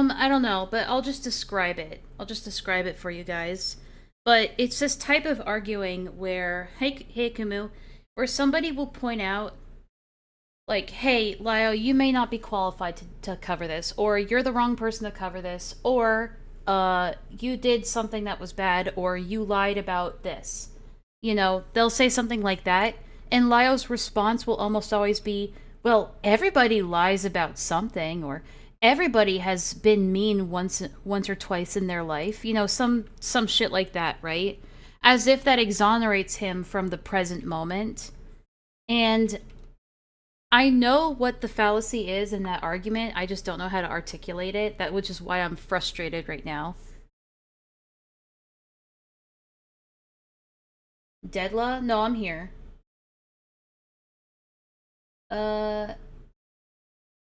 I don't know, but I'll just describe it. I'll just describe it for you guys. But it's this type of arguing where, hey Kumu, where somebody will point out, like, hey, Lio, you may not be qualified to cover this, or you're the wrong person to cover this, or, you did something that was bad, or you lied about this. You know, they'll say something like that, and Lio's response will almost always be, well, everybody lies about something, or everybody has been mean once or twice in their life. You know, some shit like that, right? As if that exonerates him from the present moment. And I know what the fallacy is in that argument, I just don't know how to articulate it, which is why I'm frustrated right now. Deadla? No, I'm here.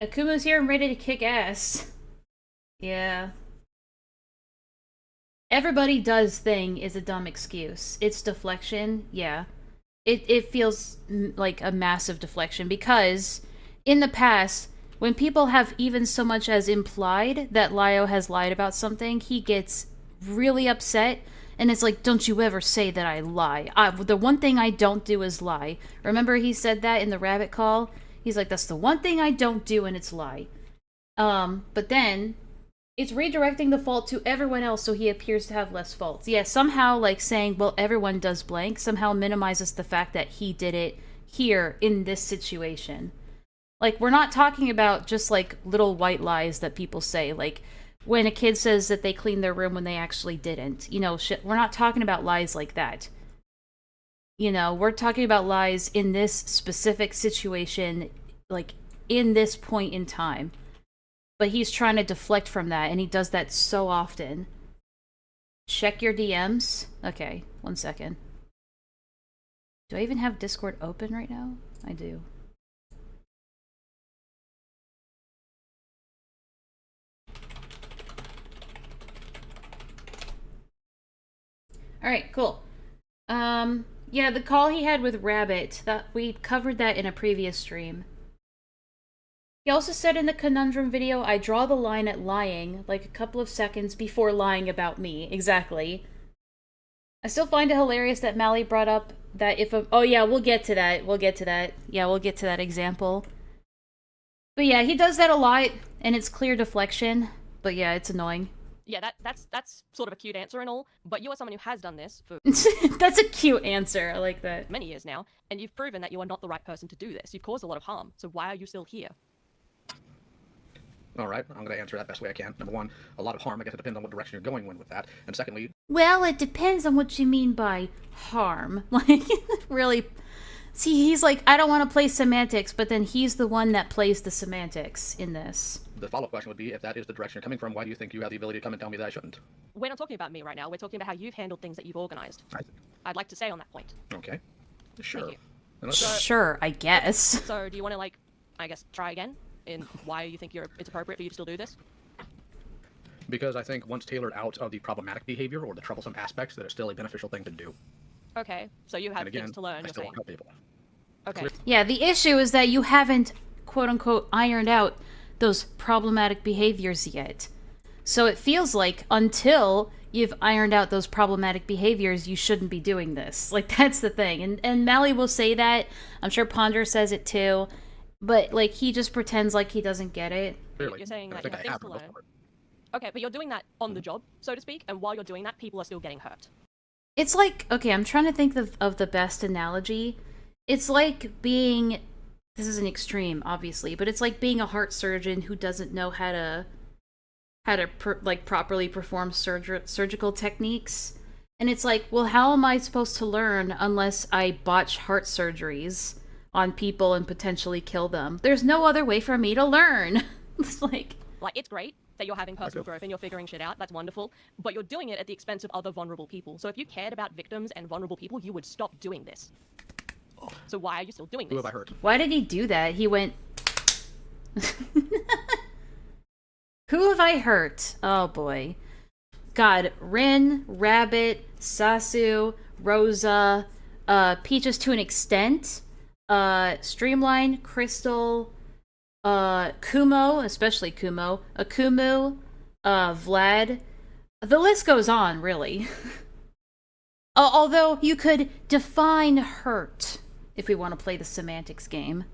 Akumu's here and ready to kick ass. Yeah. Everybody does thing is a dumb excuse. It's deflection, yeah. It feels like a massive deflection because in the past, when people have even so much as implied that Lio has lied about something, he gets really upset and it's like, don't you ever say that I lie. The one thing I don't do is lie. Remember he said that in the rabbit call? He's like, that's the one thing I don't do and it's lie. But then it's redirecting the fault to everyone else so he appears to have less faults. Yeah, somehow, like, saying, well, everyone does blank, somehow minimizes the fact that he did it here, in this situation. Like, we're not talking about just, like, little white lies that people say, like, when a kid says that they cleaned their room when they actually didn't. You know, shit, we're not talking about lies like that. You know, we're talking about lies in this specific situation, like, in this point in time. But he's trying to deflect from that, and he does that so often. Check your DMs? Okay, 1 second. Do I even have Discord open right now? I do. Alright, cool. Yeah, the call he had with Rabbit, we covered that in a previous stream. He also said in the conundrum video, I draw the line at lying, like a couple of seconds before lying about me. Exactly. I still find it hilarious that Mally brought up that if a, oh yeah, we'll get to that. We'll get to that. Yeah, we'll get to that example. But yeah, he does that a lot, and it's clear deflection. But yeah, it's annoying. Yeah, that's sort of a cute answer and all, but you are someone who has done this for That's a cute answer. I like that. many years now, and you've proven that you are not the right person to do this. You've caused a lot of harm, so why are you still here? All right, I'm going to answer that best way I can. Number one, a lot of harm. I guess it depends on what direction you're going with that. And secondly, Well, it depends on what you mean by harm. Like, really. See, he's like, I don't want to play semantics, but then he's the one that plays the semantics in this. the follow-up question would be, if that is the direction you're coming from, why do you think you have the ability to come and tell me that I shouldn't? We're not talking about me right now. We're talking about how you've handled things that you've organized. I'd like to say on that point. Okay. Sure. Thank you. Sure, I guess. So, do you want to, like, I guess, try again? In why you think it's appropriate for you to still do this? Because I think once tailored out of the problematic behavior or the troublesome aspects, that it's still a beneficial thing to do. Okay, so you have And again, things to learn, I you're still saying. want to help people. Okay. Yeah, the issue is that you haven't, quote-unquote, ironed out those problematic behaviors yet. So it feels like until you've ironed out those problematic behaviors, you shouldn't be doing this. Like, that's the thing. And Mally will say that. I'm sure Ponder says it too. But, like, he just pretends like he doesn't get it. You're saying that you have things to learn. Okay, but you're doing that on the job, so to speak, and while you're doing that, people are still getting hurt. It's like, okay, I'm trying to think of the best analogy. It's like being, this is an extreme, obviously, but it's like being a heart surgeon who doesn't know how to properly perform surgical techniques. And it's like, well, how am I supposed to learn unless I botch heart surgeries on people and potentially kill them? There's no other way for me to learn. It's like, it's great that you're having personal growth and you're figuring shit out. That's wonderful. But you're doing it at the expense of other vulnerable people. So if you cared about victims and vulnerable people, you would stop doing this. So why are you still doing this? Who have I hurt? Why did he do that? He went... Who have I hurt? Oh boy. God, Rin, Rabbit, Sasu, Rosa, Peaches to an extent, Streamline, Crystal, Kumo, especially Kumo, Akumu, Vlad. The list goes on, really. Although you could define hurt if we want to play the semantics game.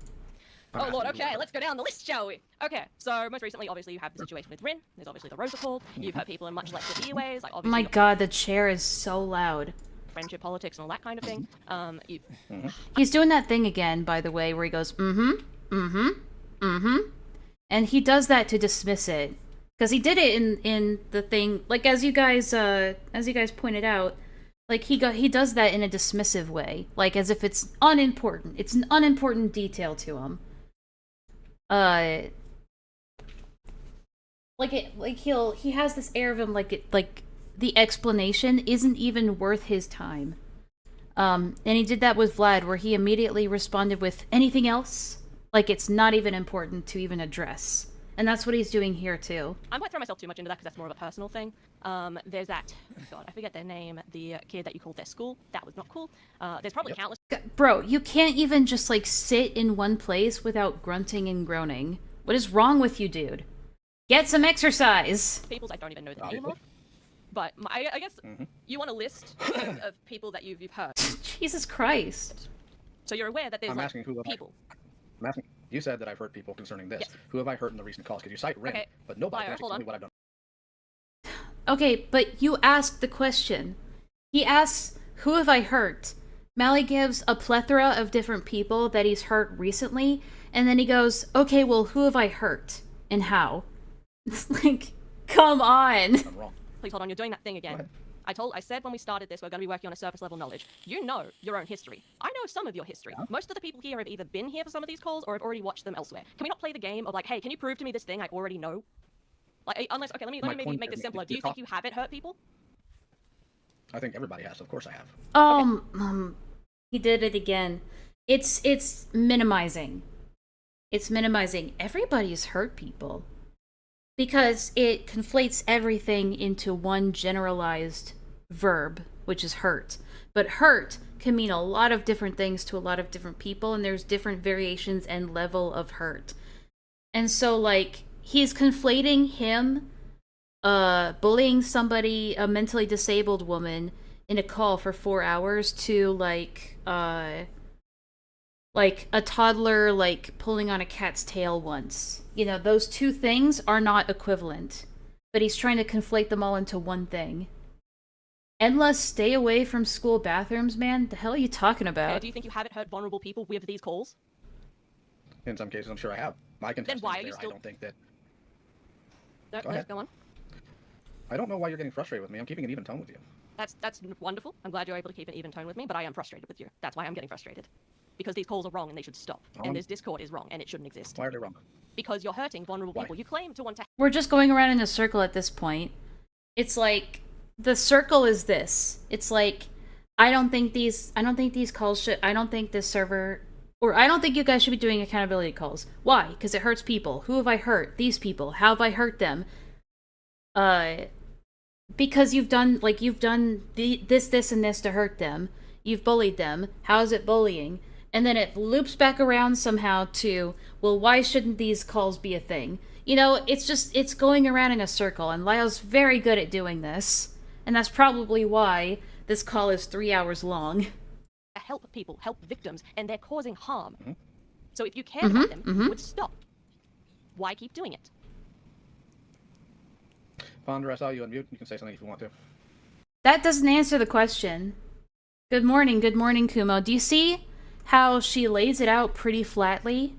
Oh lord, okay, let's go down the list, shall we? Okay, so most recently, obviously, you have the situation with Rin. There's obviously the Rosa call. You've hurt people in much less severe ways, like obviously. My god, the chair is so loud. Friendship politics and all that kind of thing. He's doing that thing again, by the way, where he goes, and he does that to dismiss it. Because he did it in the thing, like, as you guys pointed out, like, he does that in a dismissive way, like, as if it's unimportant. It's an unimportant detail to him. He has this air of him, like the explanation isn't even worth his time. And he did that with Vlad, where he immediately responded with anything else, like it's not even important to even address. And that's what he's doing here too. I won't throw myself too much into that because that's more of a personal thing. There's that, God, I forget their name, the kid that you called their school. That was not cool. There's probably countless. Bro, you can't even just, like, sit in one place without grunting and groaning. What is wrong with you, dude? Get some exercise! People I don't even know the name of. But I guess you want a list of people that you've hurt. Jesus Christ. So you're aware that there's, I'm asking who people. I'm asking. You said that I've hurt people concerning this. Yes. Who have I hurt in the recent calls? Because you cite Rin, okay. but nobody can hold tell on. me what I've done. Okay, but you asked the question. He asks, who have I hurt? Mally gives a plethora of different people that he's hurt recently, and then he goes, okay, well, who have I hurt? And how? It's like, come on. I'm wrong. Please hold on, you're doing that thing again. I said when we started this, we're going to be working on a surface level knowledge. You know your own history. I know some of your history. Yeah. Most of the people here have either been here for some of these calls or have already watched them elsewhere. Can we not play the game of like, hey, can you prove to me this thing I already know? Like, unless, okay, let me maybe make this simpler. Do you think you haven't hurt people? I think everybody has. Of course I have. He did it again. It's minimizing. It's minimizing. Everybody's hurt people. Because it conflates everything into one generalized verb, which is hurt. But hurt can mean a lot of different things to a lot of different people, and there's different variations and level of hurt. And so, like, he's conflating him bullying somebody, a mentally disabled woman, in a call for 4 hours to like a toddler like pulling on a cat's tail once. You know, those two things are not equivalent. But he's trying to conflate them all into one thing. Enlaa, stay away from school bathrooms, man. The hell are you talking about? Do you think you haven't hurt vulnerable people with these calls? In some cases, I'm sure I have. My contestant why are there, you still- I don't think that... No, Go ahead. go on. I don't know why you're getting frustrated with me. I'm keeping an even tone with you. That's wonderful. I'm glad you're able to keep an even tone with me, but I am frustrated with you. That's why I'm getting frustrated. Because these calls are wrong and they should stop. And this Discord is wrong and it shouldn't exist. Why are they wrong? Because you're hurting vulnerable Why? people. You claim to want to... We're just going around in a circle at this point. It's like the circle is this. It's like I don't think these calls should I don't think this server or I don't think you guys should be doing accountability calls. Why? Because it hurts people. Who have I hurt? These people. How have I hurt them? Because you've done this and this to hurt them. You've bullied them. How is it bullying? And then it loops back around somehow to, well, why shouldn't these calls be a thing? You know, it's going around in a circle, and Lyle's very good at doing this. And that's probably why this call is 3 hours long. Help people, help victims, and they're causing harm. So if you cared about them, you would stop. Why keep doing it? Ponder, I saw you unmute. You can say something if you want to. That doesn't answer the question. Good morning, Kumo. Do you see how she lays it out pretty flatly?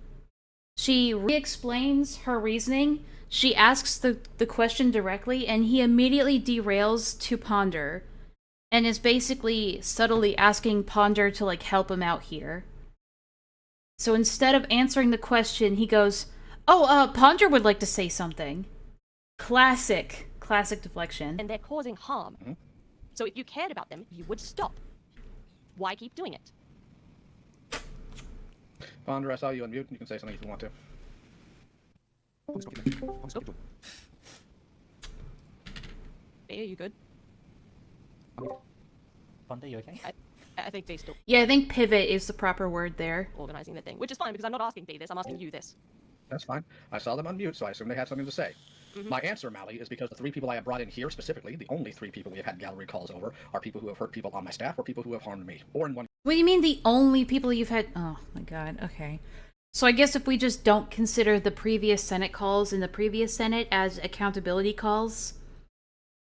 She re-explains her reasoning, she asks the question directly, and he immediately derails to Ponder, and is basically subtly asking Ponder to, like, help him out here. So instead of answering the question, he goes, oh, Ponder would like to say something. Classic deflection. And they're causing harm. So if you cared about them, you would stop. Why keep doing it? Ponder, I saw you unmute. You can say something if you want to. Hey, are you good? Ponder, you okay? I think they still... Yeah, I think pivot is the proper word there. Organizing the thing, which is fine because I'm not asking B this, I'm asking you this. That's fine. I saw them unmute, so I assume they had something to say. My answer, Mally, is because the 3 people I have brought in here specifically, the only 3 people we have had gallery calls over, are people who have hurt people on my staff or people who have harmed me. Or in one... What do you mean the only people you've had? Oh my god, okay. So I guess if we just don't consider the previous Senate calls in the previous Senate as accountability calls.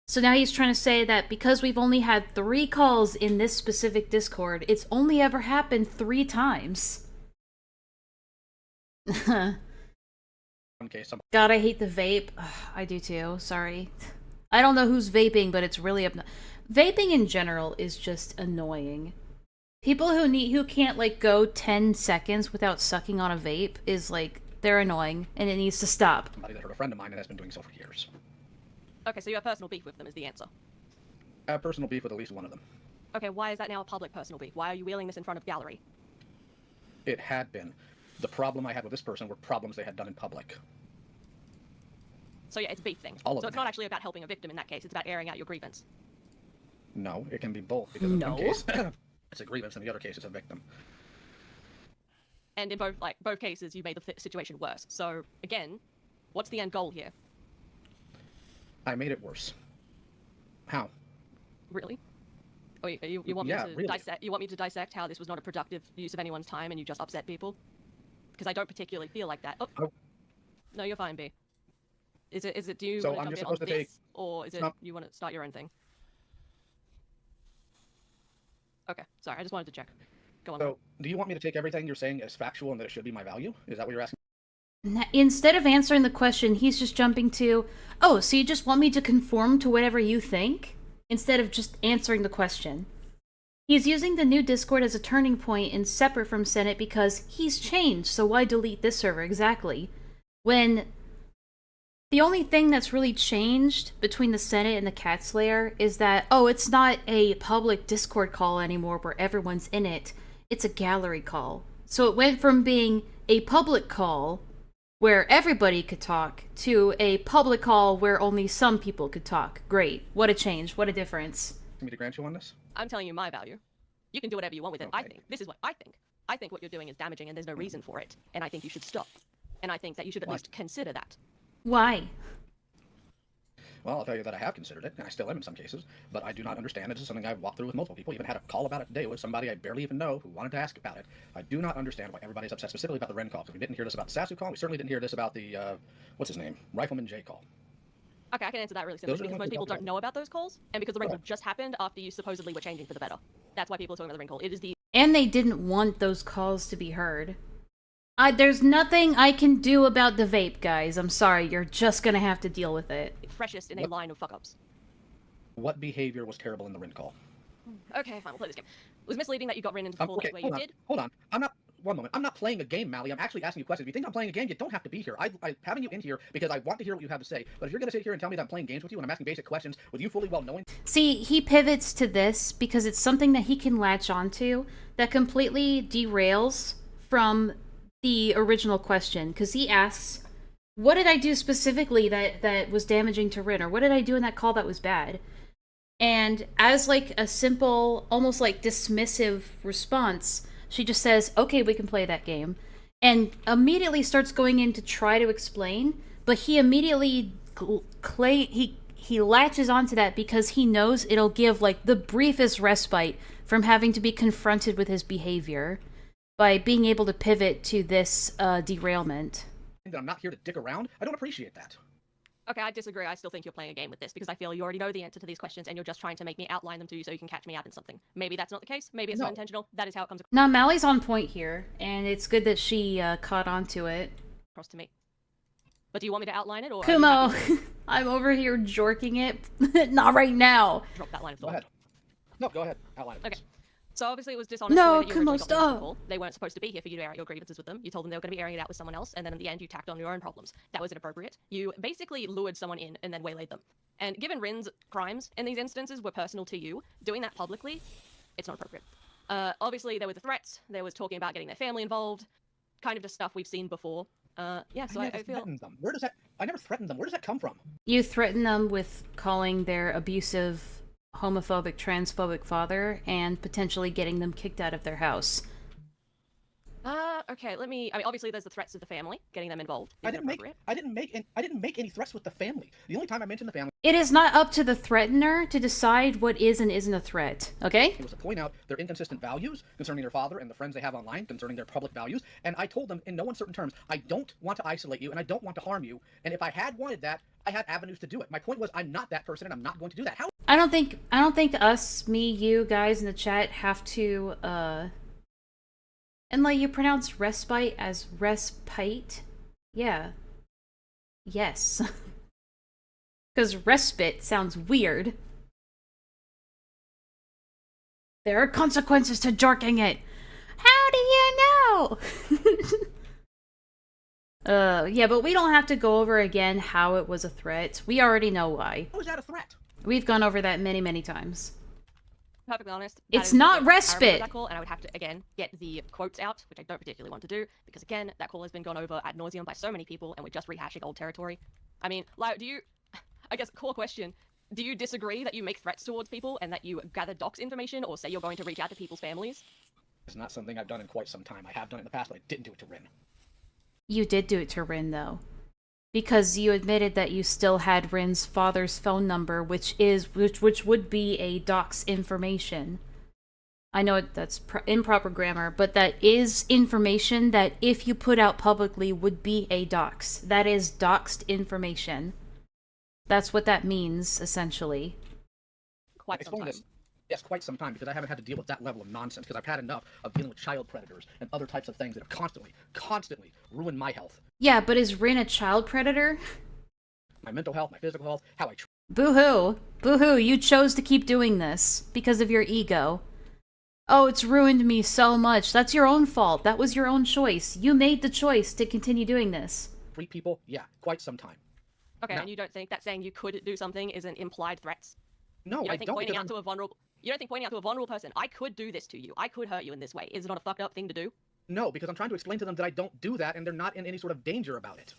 So now he's trying to say that because we've only had 3 calls in this specific Discord, it's only ever happened 3 times. God, I hate the vape. Ugh, I do too, sorry. I don't know who's vaping, but it's really vaping in general is just annoying. People who can't, like, go 10 seconds without sucking on a vape is, like, they're annoying, and it needs to stop. Somebody that hurt a friend of mine and has been doing so for years. Okay, so you have personal beef with them is the answer. I have personal beef with at least one of them. Okay, why is that now a public personal beef? Why are you wheeling this in front of gallery? It had been. The problem I had with this person were problems they had done in public. So yeah, it's a beef thing. All of so it's them. not actually about helping a victim in that case, it's about airing out your grievance. No, it can be both, because in one case, it's a grievance, and in the other case, it's a victim. And in both cases, you made the situation worse. So, again, what's the end goal here? I made it worse. How? Really? Oh, you want me to dissect? You want me to dissect how this was not a productive use of anyone's time and you just upset people? Because I don't particularly feel like that. Oh. No, you're fine, B. Is it? Do you want to jump in on this, or is it you want to start your own thing? Okay, sorry, I just wanted to check. Go on. So, do you want me to take everything you're saying as factual and that it should be my value? Is that what you're asking? Instead of answering the question, he's just jumping to, oh, so you just want me to conform to whatever you think? Instead of just answering the question. He's using the new Discord as a turning point and separate from Senate because he's changed, so why delete this server exactly? When the only thing that's really changed between the Senate and the Cat Slayer is that, oh, it's not a public Discord call anymore where everyone's in it. It's a gallery call. So it went from being a public call where everybody could talk to a public call where only some people could talk. Great. What a change. What a difference. Want me to grant you on this? I'm telling you my value. You can do whatever you want with it. I think. This is what I think. I think what you're doing is damaging and there's no reason for it. And I think you should stop. And I think that you should at least consider that. Why? Well, I'll tell you that I have considered it, and I still am in some cases, but I do not understand it. This is something I've walked through with multiple people. Even had a call about it today with somebody I barely even know who wanted to ask about it. I do not understand why everybody's upset specifically about the Ren call, because we didn't hear this about the Sasu call. We certainly didn't hear this about the, what's his name? Rifleman J call. Okay, I can answer that really simply because most people don't know about those calls, and because the ring call just happened after you supposedly were changing for the better. That's why people are talking about the ring call. It is the And they didn't want those calls to be heard. There's nothing I can do about the vape, guys. I'm sorry, you're just gonna have to deal with it. freshest in a line of fuck-ups. What behavior was terrible in the Rin call? Okay, fine, we'll play this game. It was misleading that you got Rin into the call Okay, the way you did. hold on. One moment. I'm not playing a game, Mally. I'm actually asking you questions. If you think I'm playing a game, you don't have to be here. I'm having you in here because I want to hear what you have to say. But if you're going to sit here and tell me that I'm playing games with you and I'm asking basic questions with you fully well knowing... See, he pivots to this because it's something that he can latch onto that completely derails from the original question. Because he asks, what did I do specifically that was damaging to Rin? Or what did I do in that call that was bad? And as like a simple, almost like dismissive response, she just says, okay, we can play that game. And immediately starts going in to try to explain, but he immediately he latches onto that because he knows it'll give like the briefest respite from having to be confronted with his behavior by being able to pivot to this derailment. That I'm not here to dick around. I don't appreciate that. Okay, I disagree. I still think you're playing a game with this because I feel you already know the answer to these questions and you're just trying to make me outline them to you so you can catch me out in something. Maybe that's not the case. Maybe it's not intentional. That is how it comes Now, Mally's on point here, and it's good that she caught on to it. across to me. But do you want me to outline it or... Kumo, I'm over here jorking it. Not right now. Drop that line of thought. Go ahead. No, go ahead. Outline it. Okay. So obviously it was dishonest No, the way that you Kumo, originally got them into the stop. call. They weren't supposed to be here for you to air out your grievances with them. You told them they were going to be airing it out with someone else, and then in the end you tacked on your own problems. That was inappropriate. You basically lured someone in and then waylaid them. And given Rin's crimes in these instances were personal to you, doing that publicly, it's not appropriate. Obviously there were the threats, there was talking about getting their family involved, kind of just stuff we've seen before. Yeah, so I feel... Threatened them. Where does that... I never threatened them. Where does that come from? You threaten them with calling their abusive, homophobic, transphobic father and potentially getting them kicked out of their house. Okay, I mean, obviously there's the threats of the family, getting them involved. I didn't make any threats with the family. The only time I mentioned the family... It is not up to the threatener to decide what is and isn't a threat, okay? It was to point out their inconsistent values concerning their father and the friends they have online concerning their public values, and I told them in no uncertain terms, I don't want to isolate you and I don't want to harm you, and if I had wanted that, I had avenues to do it. My point was, I'm not that person and I'm not going to do that. How? I don't think us, me, you guys in the chat have to, and like you pronounce respite as respite? Yeah. Yes. Because respite sounds weird. There are consequences to jorking it. How do you know? Yeah, but we don't have to go over again how it was a threat. We already know why. How is that a threat? We've gone over that many, many times. Perfectly honest. It's not respite. That call, and I would have to, again, get the quotes out, which I don't particularly want to do, because, again, that call has been gone over ad nauseum by so many people, and we're just rehashing old territory. I mean, Lyle, do you... I guess, core question. Do you disagree that you make threats towards people and that you gather docs information or say you're going to reach out to people's families? It's not something I've done in quite some time. I have done it in the past, but I didn't do it to Rin. You did do it to Rin, though. Because you admitted that you still had Rin's father's phone number, which would be a doc's information. I know that's improper grammar, but that is information that if you put out publicly would be a dox. That is doxed information. That's what that means, essentially. Quite some time. This. Yes, quite some time, because I haven't had to deal with that level of nonsense, because I've had enough of dealing with child predators and other types of things that have constantly ruined my health. Yeah, but is Rin a child predator? My mental health, my physical health, how I... Boo-hoo. Boo-hoo, you chose to keep doing this because of your ego. Oh, it's ruined me so much. That's your own fault. That was your own choice. You made the choice to continue doing this. Treat people? Yeah, quite some time. Okay, No. and you don't think that saying you could do something is an implied threat? No, I don't. Pointing out to a vulnerable... You don't think pointing out to a vulnerable person, I could do this to you, I could hurt you in this way, is not a fucked up thing to do? No, because I'm trying to explain to them that I don't do that, and they're not in any sort of danger about it.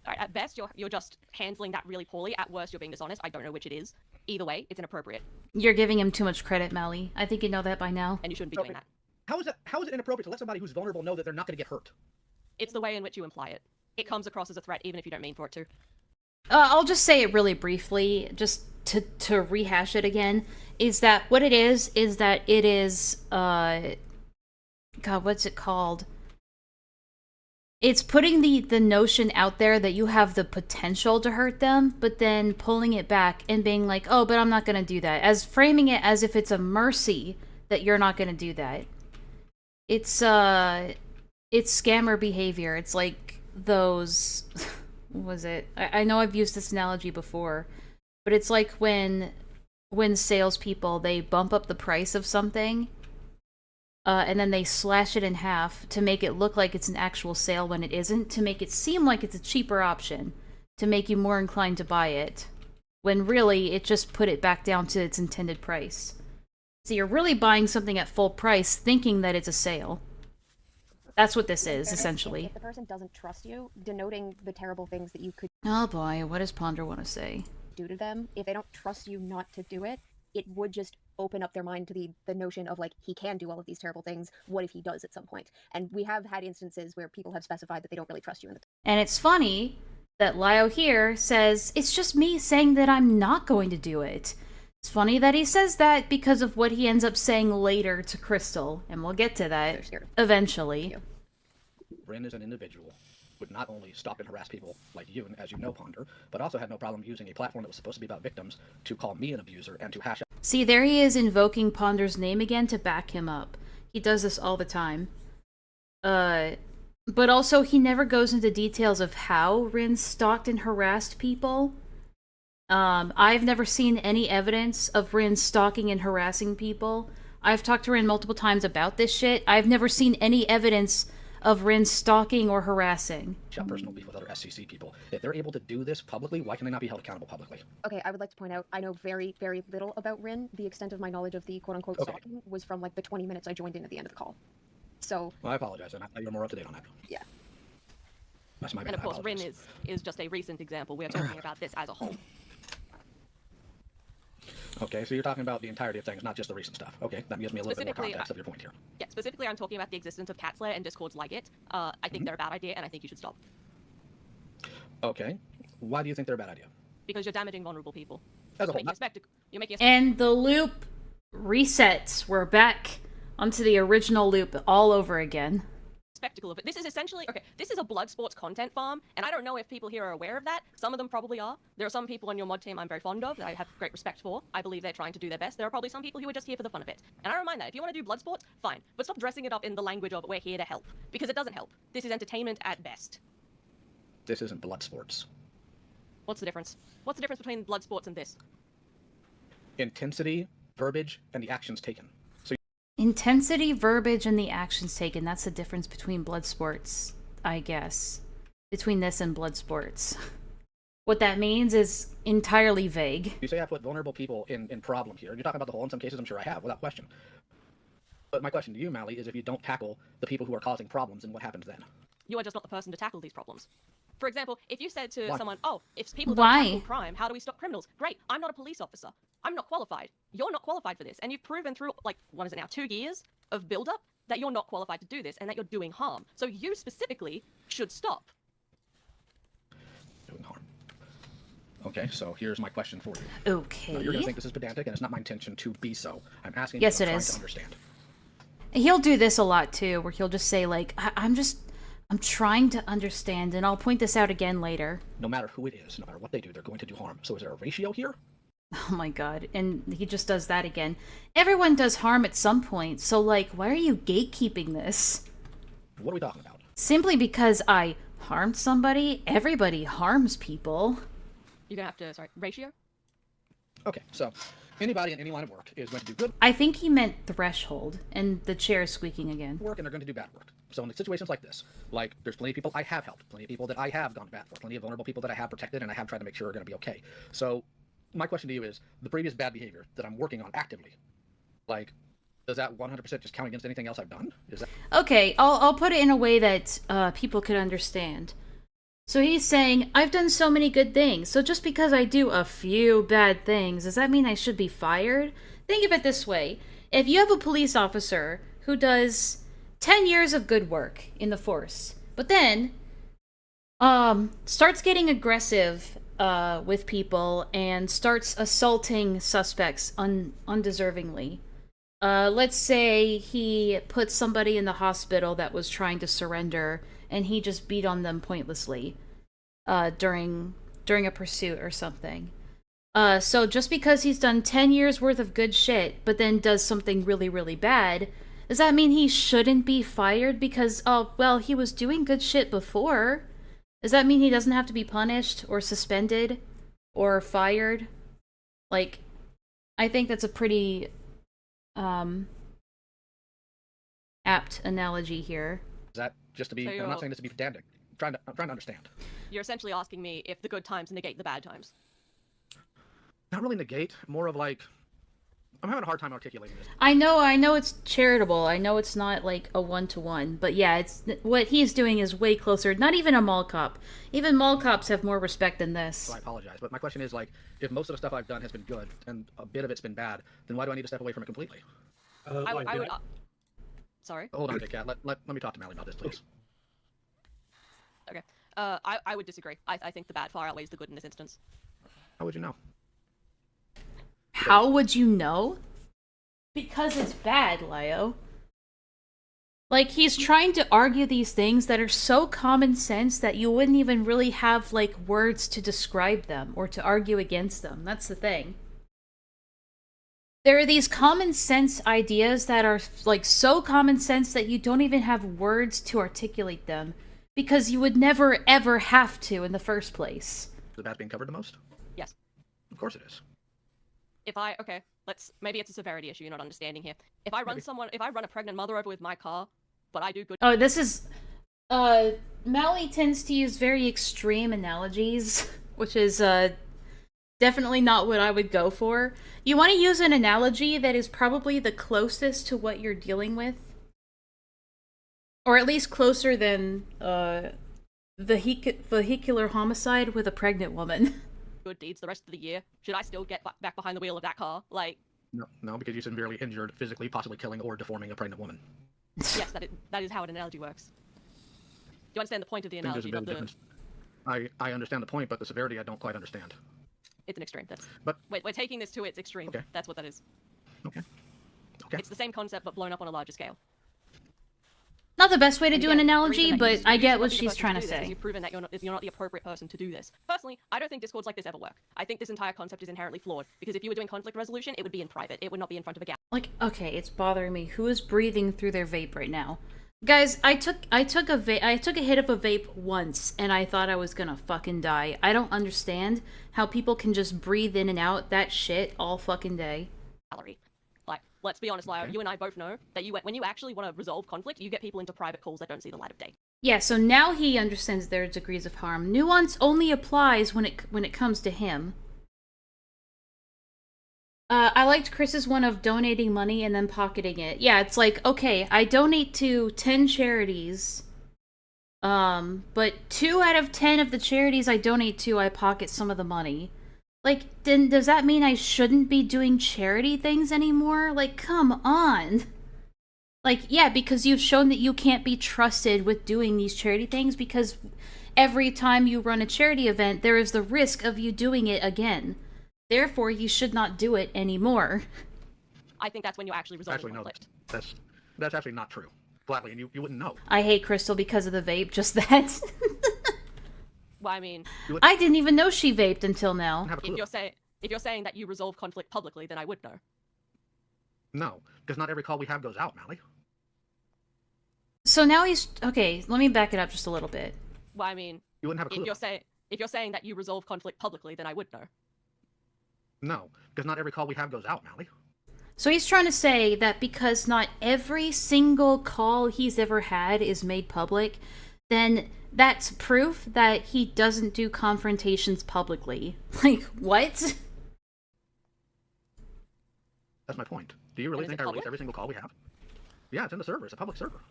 Alright, at best, you're just handling that really poorly. At worst, you're being dishonest. I don't know which it is. Either way, it's inappropriate. You're giving him too much credit, Mally. I think you know that by now. And you shouldn't be doing that. How is it inappropriate to let somebody who's vulnerable know that they're not going to get hurt? It's the way in which you imply it. It comes across as a threat, even if you don't mean for it to. I'll just say it really briefly, just to rehash it again, is that what it is that it is, God, what's it called? It's putting the notion out there that you have the potential to hurt them, but then pulling it back and being like, oh, but I'm not going to do that. As framing it as if it's a mercy that you're not going to do that. It's scammer behavior. It's like those... what was it? I know I've used this analogy before, but it's like when salespeople, they bump up the price of something, and then they slash it in half to make it look like it's an actual sale when it isn't, to make it seem like it's a cheaper option, to make you more inclined to buy it, when really it just put it back down to its intended price. So you're really buying something at full price thinking that it's a sale. That's what this is, essentially. If the person doesn't trust you, denoting the terrible things that you could Oh boy, what does Ponder want to say? do to them, if they don't trust you not to do it, it would just open up their mind to the notion of, like, he can do all of these terrible things. What if he does at some point? And we have had instances where people have specified that they don't really trust you. And it's funny that Lio here says, it's just me saying that I'm not going to do it. It's funny that he says that because of what he ends up saying later to Crystal, and we'll get to that eventually. Rin is an individual, would not only stalk and harass people like you, as you know, Ponder, but also had no problem using a platform that was supposed to be about victims to call me an abuser and to hash out. See, there he is invoking Ponder's name again to back him up. He does this all the time. But also he never goes into details of how Rin stalked and harassed people. I've never seen any evidence of Rin stalking and harassing people. I've talked to Rin multiple times about this shit. I've never seen any evidence of Rin stalking or harassing. Personal beef with other SCC people. If they're able to do this publicly, why can they not be held accountable publicly? Okay, I would like to point out, I know very, very little about Rin. The extent of my knowledge of the quote-unquote stalking was from, like, the 20 minutes I joined in at the end of the call. So... Well, I apologize, and you're more up to date on that. Yeah. That's my bad. And of course, Rin is just a recent example. We are talking about this as a whole. Okay, so you're talking about the entirety of things, not just the recent stuff. Okay, that gives me a little bit more context of your point here. Yeah, specifically I'm talking about the existence of Cat Slayer and discords like it. I think they're a bad idea, and I think you should stop. Okay, why do you think they're a bad idea? Because you're damaging vulnerable people. As a whole, you're making a And the loop resets. We're back onto the original loop all over again. spectacle of it. This is essentially, okay, this is a blood sports content farm, and I don't know if people here are aware of that. Some of them probably are. There are some people on your mod team I'm very fond of, that I have great respect for. I believe they're trying to do their best. There are probably some people who are just here for the fun of it. And I don't mind that. If you want to do blood sports, fine. But stop dressing it up in the language of, we're here to help. Because it doesn't help. This is entertainment at best. This isn't blood sports. What's the difference? What's the difference between blood sports and this? Intensity, verbiage, and the actions taken. So Intensity, verbiage, and the actions taken. That's the difference between blood sports, I guess. Between this and blood sports. What that means is entirely vague. you say I put vulnerable people in problem here. You're talking about the whole. In some cases, I'm sure I have, without question. But my question to you, Mally, is if you don't tackle the people who are causing problems, then what happens then? You are just not the person to tackle these problems. For example, if you said to Why? someone, oh, if people don't tackle crime, how do we stop criminals? Great, I'm not a police officer. I'm not qualified. You're not qualified for this. And you've proven through, like, what is it now, 2 years of build-up that you're not qualified to do this and that you're doing harm. So you specifically should stop. Doing harm. Okay, so here's my question for you. Okay. Now, you're going to think this is pedantic, and it's not my intention to be so. I'm asking Yes, you, I'm it trying is. to understand. He'll do this a lot too, where he'll just say like, I'm trying to understand, and I'll point this out again later. No matter who it is, no matter what they do, they're going to do harm. So is there a ratio here? Oh my god, and he just does that again. Everyone does harm at some point, so like, why are you gatekeeping this? What are we talking about? Simply because I harmed somebody? Everybody harms people. You're gonna have to, sorry, ratio? Okay, so anybody in any line of work is going to do good I think he meant threshold, and the chair is squeaking again. work and they're going to do bad work. So in situations like this, like there's plenty of people I have helped, plenty of people that I have gone bad for, plenty of vulnerable people that I have protected and I have tried to make sure are going to be okay. So my question to you is, the previous bad behavior that I'm working on actively, like, does that 100% just count against anything else I've done? Is that Okay, I'll put it in a way that people can understand. So he's saying, I've done so many good things, so just because I do a few bad things, does that mean I should be fired? Think of it this way. If you have a police officer who does 10 years of good work in the force, but then starts getting aggressive with people and starts assaulting suspects undeservingly. Let's say he put somebody in the hospital that was trying to surrender, and he just beat on them pointlessly during a pursuit or something. So just because he's done 10 years worth of good shit, but then does something really, really bad, does that mean he shouldn't be fired because, oh, well, he was doing good shit before? Does that mean he doesn't have to be punished or suspended or fired? Like, I think that's a pretty apt analogy here. Is that just to be? So I'm not saying this to be pedantic. I'm trying to understand. You're essentially asking me if the good times negate the bad times. Not really negate. More of like, I'm having a hard time articulating this. I know it's charitable. I know it's not like a one-to-one, but yeah, it's what he's doing is way closer. Not even a mall cop. Even mall cops have more respect than this. So I apologize, but my question is like, if most of the stuff I've done has been good and a bit of it's been bad, then why do I need to step away from it completely? I would. Sorry. Hold on, Cat. Let me talk to Mally about this, please. Okay. I would disagree. I think the bad far outweighs the good in this instance. How would you know? How would you know? Because it's bad, Leo. Like, he's trying to argue these things that are so common sense that you wouldn't even really have, like, words to describe them or to argue against them. That's the thing. There are these common sense ideas that are, like, so common sense that you don't even have words to articulate them because you would never, ever have to in the first place. Is the bad being covered the most? Yes. Of course it is. Maybe it's a severity issue you're not understanding here. If I run a pregnant mother over with my car, but I do good. Oh, this is, Mally tends to use very extreme analogies, which is, definitely not what I would go for. You want to use an analogy that is probably the closest to what you're dealing with. Or at least closer than, vehicular homicide with a pregnant woman. Good deeds the rest of the year. Should I still get back behind the wheel of that car? Like, no, because you severely injured, physically, possibly killing or deforming a pregnant woman. Yes, that is how an analogy works. Do you understand the point of the analogy? I understand the point, but the severity I don't quite understand. It's an extreme. But we're taking this to its extreme. Okay. That's what that is. Okay. It's the same concept but blown up on a larger scale. Not the best way to do an analogy, but I get what she's trying to say. You've proven that you're not the appropriate person to do this. Personally, I don't think discords like this ever work. I think this entire concept is inherently flawed, because if you were doing conflict resolution, it would be in private. It would not be in front of a gas. Like, okay, it's bothering me. Who is breathing through their vape right now? Guys, I took a hit of a vape once, and I thought I was gonna fucking die. I don't understand how people can just breathe in and out that shit all fucking day. Like, let's be honest, Lyle, you and I both know that when you actually want to resolve conflict, you get people into private calls that don't see the light of day. Yeah, so now he understands there are degrees of harm. Nuance only applies when it comes to him. I liked Chris's one of donating money and then pocketing it. Yeah, it's like, okay, I donate to 10 charities, but 2 out of 10 of the charities I donate to, I pocket some of the money. Like, then does that mean I shouldn't be doing charity things anymore? Like, come on. Like, yeah, because you've shown that you can't be trusted with doing these charity things because every time you run a charity event, there is the risk of you doing it again. Therefore, you should not do it anymore. I think that's when you actually resolve conflict. No, that's actually not true. Flatly, and you wouldn't know. I hate Crystal because of the vape, just that. Well, I mean, I didn't even know she vaped until now. If you're saying that you resolve conflict publicly, then I would know. No, because not every call we have goes out, Mally. So now he's okay. Let me back it up just a little bit. Well, I mean, you wouldn't have a clue. If you're saying that you resolve conflict publicly, then I would know. No, because not every call we have goes out, Mally. So he's trying to say that because not every single call he's ever had is made public, then that's proof that he doesn't do confrontations publicly. Like, what? That's my point. Do you really think I release every single call we have? Yeah, it's in the server. It's a public server.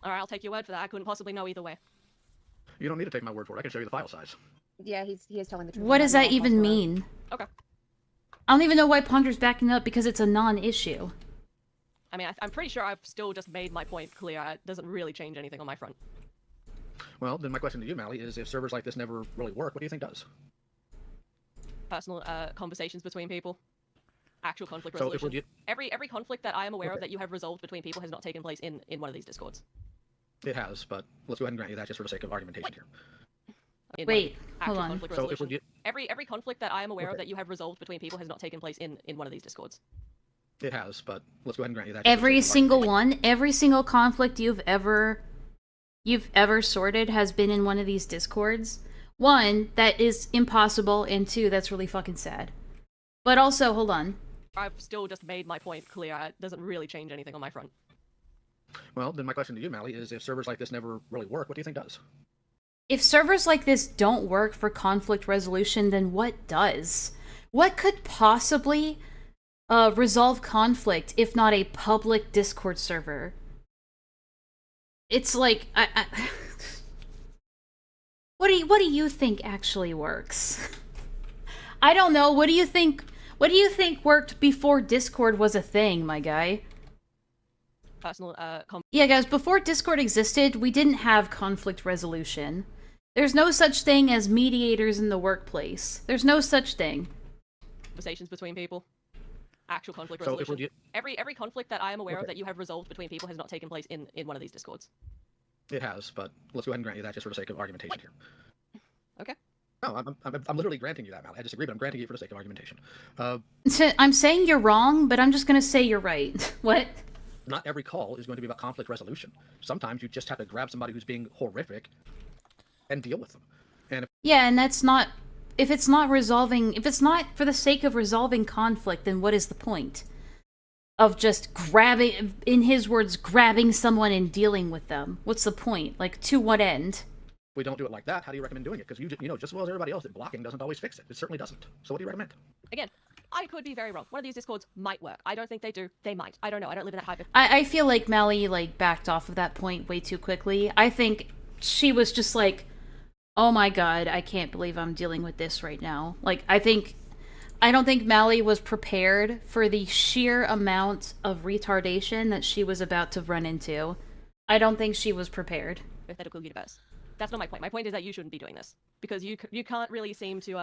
Alright, I'll take your word for that. I couldn't possibly know either way. You don't need to take my word for it. I can show you the file size. Yeah, he is telling the truth. What does that even mean? Okay. I don't even know why Ponder's backing up because it's a non-issue. I mean, I'm pretty sure I've still just made my point clear. It doesn't really change anything on my front. Well, then my question to you, Mally, is if servers like this never really work, what do you think does? Personal conversations between people. Actual conflict So if resolution. we're Every conflict that I am aware of Okay. that you have resolved between people has not taken place in one of these discords. It has, but let's go ahead and grant you that just for the sake of argumentation here. Wait, hold actual on. conflict So if resolution. we're Every conflict that I am aware of Okay. that you have resolved between people has not taken place in one of these discords. It has, but let's go ahead and grant you that. just for the Every sake of single one, every single conflict you've ever sorted has been in one of these discords. One, that is impossible, and two, that's really fucking sad. But also, hold on. I've still just made my point clear. It doesn't really change anything on my front. Well, then my question to you, Mally, is if servers like this never really work, what do you think does? If servers like this don't work for conflict resolution, then what does? What could possibly resolve conflict if not a public Discord server? It's like what do you think actually works? I don't know. What do you think? What do you think worked before Discord was a thing, my guy? Personal Yeah, guys, before Discord existed, we didn't have conflict resolution. There's no such thing as mediators in the workplace. There's no such thing. conversations between people. Actual conflict So if resolution. we're Every conflict that I am aware of Okay. that you have resolved between people has not taken place in one of these discords. It has, but let's go ahead and grant you that just for the sake of argumentation here. Okay. No, I'm literally granting you that, Mally. I disagree, but I'm granting you for the sake of argumentation. I'm saying you're wrong, but I'm just gonna say you're right. What? Not every call is going to be about conflict resolution. Sometimes you just have to grab somebody who's being horrific and deal with them. And if Yeah, and that's not... If it's not for the sake of resolving conflict, then what is the point? Of just grabbing, in his words, grabbing someone and dealing with them. What's the point? Like, to what end? we don't do it like that, how do you recommend doing it? Because you know just as well as everybody else that blocking doesn't always fix it. It certainly doesn't. So what do you recommend? Again, I could be very wrong. One of these discords might work. I don't think they do. They might. I don't know. I don't live in that hyper. I feel like Mally, like, backed off of that point way too quickly. I think she was just like, oh my god, I can't believe I'm dealing with this right now. Like, I don't think Mally was prepared for the sheer amount of retardation that she was about to run into. I don't think she was prepared. Hypothetical universe. That's not my point. My point is that you shouldn't be doing this because you can't really seem to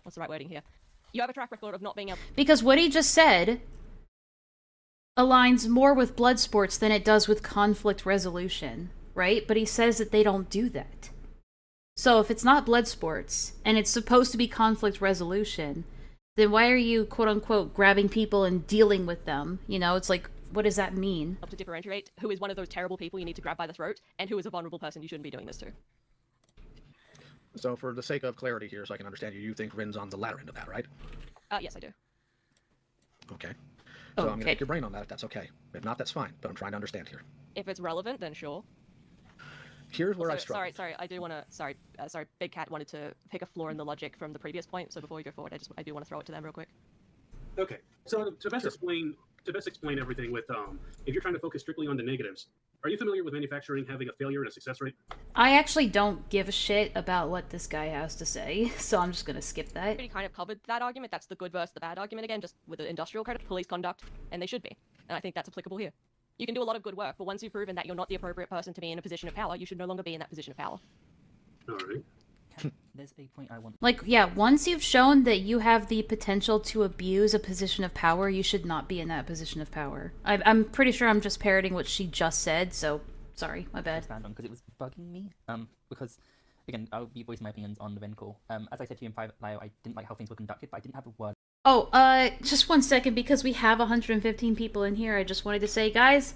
what's the right wording here? You have a track record of not being able. Because what he just said aligns more with blood sports than it does with conflict resolution, right? But he says that they don't do that. So if it's not blood sports and it's supposed to be conflict resolution, then why are you quote-unquote grabbing people and dealing with them? You know, it's like, what does that mean? To differentiate who is one of those terrible people you need to grab by the throat and who is a vulnerable person you shouldn't be doing this to. So for the sake of clarity here, so I can understand you, you think Rin's on the latter end of that, right? Yes, I do. Okay. So I'm going to Okay. pick your brain on that if that's okay. If not, that's fine, but I'm trying to understand here. If it's relevant, then sure. Here's where I Also, struggle. sorry, I do want to. Sorry, Big Cat wanted to pick a flaw in the logic from the previous point. So before we go forward, I do want to throw it to them real quick. Okay, so to best explain everything with if you're trying to focus strictly on the negatives, are you familiar with manufacturing having a failure and a success rate? I actually don't give a shit about what this guy has to say, so I'm just gonna skip that. Already kind of covered that argument. That's the good versus the bad argument again, just with the industrial credit, police conduct, and they should be. And I think that's applicable here. You can do a lot of good work, but once you've proven that you're not the appropriate person to be in a position of power, you should no longer be in that position of power. All right. There's a point I want. Like, yeah, once you've shown that you have the potential to abuse a position of power, you should not be in that position of power. I'm pretty sure I'm just parroting what she just said, so sorry, my bad. Stand on because it was bugging me. Because again, I'll be voicing my opinions on the Ren call. As I said to you in private, Lio, I didn't like how things were conducted, but I didn't have a word. Oh, just 1 second, because we have 115 people in here, I just wanted to say, guys,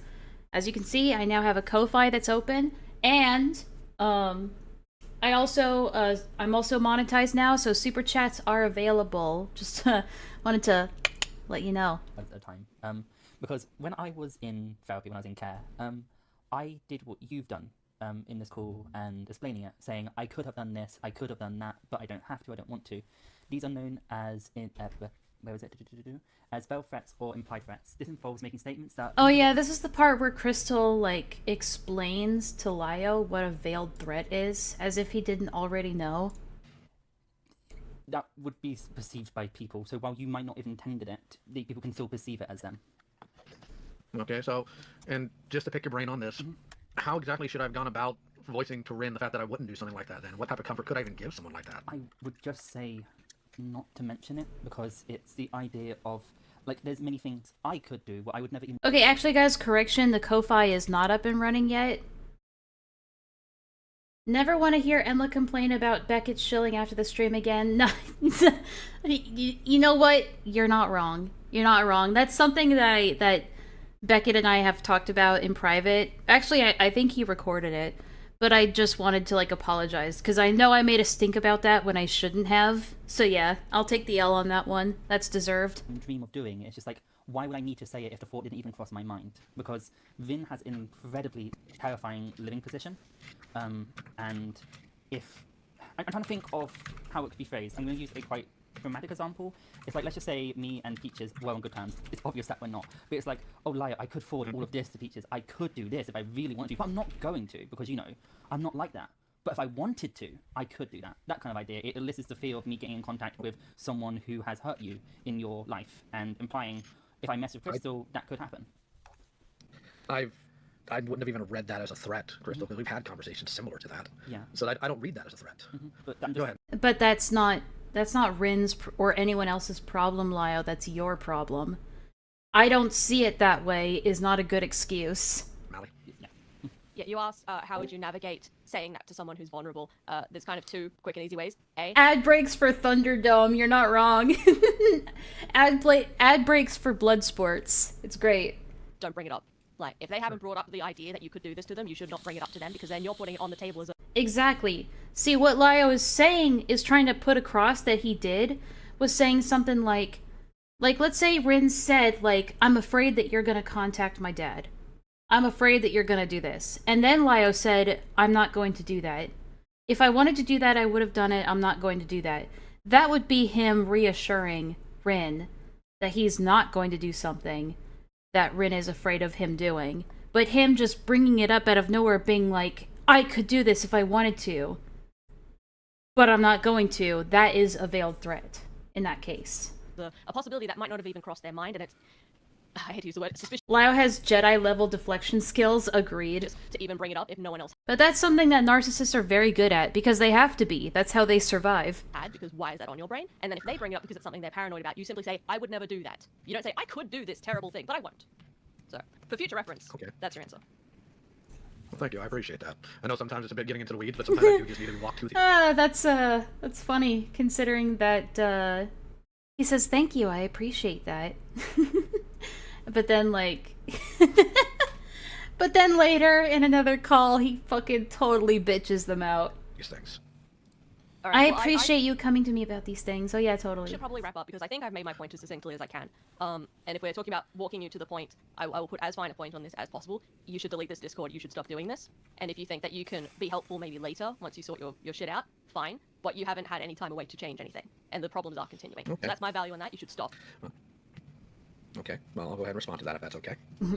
as you can see, I now have a Ko-Fi that's open, and, I'm also monetized now, so super chats are available. Just wanted to let you know. At a time. Because when I was in therapy, when I was in care, I did what you've done in this call and explaining it, saying I could have done this, I could have done that, but I don't have to, I don't want to. These are known as where is it? As veiled threats or implied threats. This involves making statements that. Oh yeah, this is the part where Crystal, like, explains to Lio what a veiled threat is, as if he didn't already know. That would be perceived by people, so while you might not have intended it, the people can still perceive it as them. Okay, so, and just to pick your brain on this, how exactly should I have gone about voicing to Rin the fact that I wouldn't do something like that, then what type of comfort could I even give someone like that? I would just say not to mention it, because it's the idea of, like, there's many things I could do, but I would never even... Okay, actually, guys, correction. The Ko-Fi is not up and running yet. Never want to hear Enlaa complain about Beckett shilling after the stream again. No, you know what? You're not wrong. You're not wrong. That's something that Beckett and I have talked about in private. Actually, I think he recorded it, but I just wanted to, like, apologize, because I know I made a stink about that when I shouldn't have. So yeah, I'll take the L on that one. That's deserved. Dream of doing. It's just like, why would I need to say it if the thought didn't even cross my mind? Because Vin has an incredibly terrifying living position, and if... I'm trying to think of how it could be phrased. I'm going to use a quite dramatic example. It's like, let's just say me and Peaches were on good terms. It's obvious that we're not. But it's like, oh, Laya, I could forward all of this to Peaches. I could do this if I really wanted to. But I'm not going to, because, you know, I'm not like that. But if I wanted to, I could do that. That kind of idea. It elicits the fear of me getting in contact with someone who has hurt you in your life, and implying if I mess with Crystal, that could happen. I wouldn't have even read that as a threat, Crystal, because we've had conversations similar to that. Yeah. So I don't read that as a threat. But Go ahead. But that's not Rin's or anyone else's problem, Lyle. That's your problem. I don't see it that way is not a good excuse. Mally? Yeah, you asked how would you navigate saying that to someone who's vulnerable. There's kind of two quick and easy ways. Ad breaks for Thunderdome. You're not wrong. Ad breaks for blood sports. It's great. Don't bring it up. Like, if they haven't brought up the idea that you could do this to them, you should not bring it up to them, because then you're putting it on the table as a... Exactly. See, what Lio is saying is trying to put across that he did was saying something like, let's say Rin said, like, I'm afraid that you're gonna contact my dad. I'm afraid that you're gonna do this. And then Lio said, I'm not going to do that. If I wanted to do that, I would have done it. I'm not going to do that. That would be him reassuring Rin that he's not going to do something that Rin is afraid of him doing. But him just bringing it up out of nowhere, being like, I could do this if I wanted to, but I'm not going to, that is a veiled threat in that case. A possibility that might not have even crossed their mind, and it's... I hate to use the word suspicious. Lio has Jedi-level deflection skills, agreed. Just to even bring it up if no one else But that's something that narcissists are very good at, because they have to be. That's how they survive. had, because why is that on your brain? And then if they bring it up because it's something they're paranoid about, you simply say, I would never do that. You don't say, I could do this terrible thing, but I won't. So, for future reference, that's your answer. Well, thank you. I appreciate that. I know sometimes it's a bit getting into the weeds, but sometimes I do just need to be walked through. That's funny, considering that, he says, thank you, I appreciate that. But then, like... but then later, in another call, he fucking totally bitches them out. These things. All right, I well, appreciate you coming to me about these things. Oh yeah, totally. I should probably wrap up, because I think I've made my point as succinctly as I can. And if we're talking about walking you to the point, I will put as fine a point on this as possible. You should delete this Discord, you should stop doing this. And if you think that you can be helpful maybe later, once you sort your shit out, fine. But you haven't had any time away to change anything. And the problems are continuing. Okay. So that's my value on that, you should stop. Okay, well, I'll go ahead and respond to that if that's okay.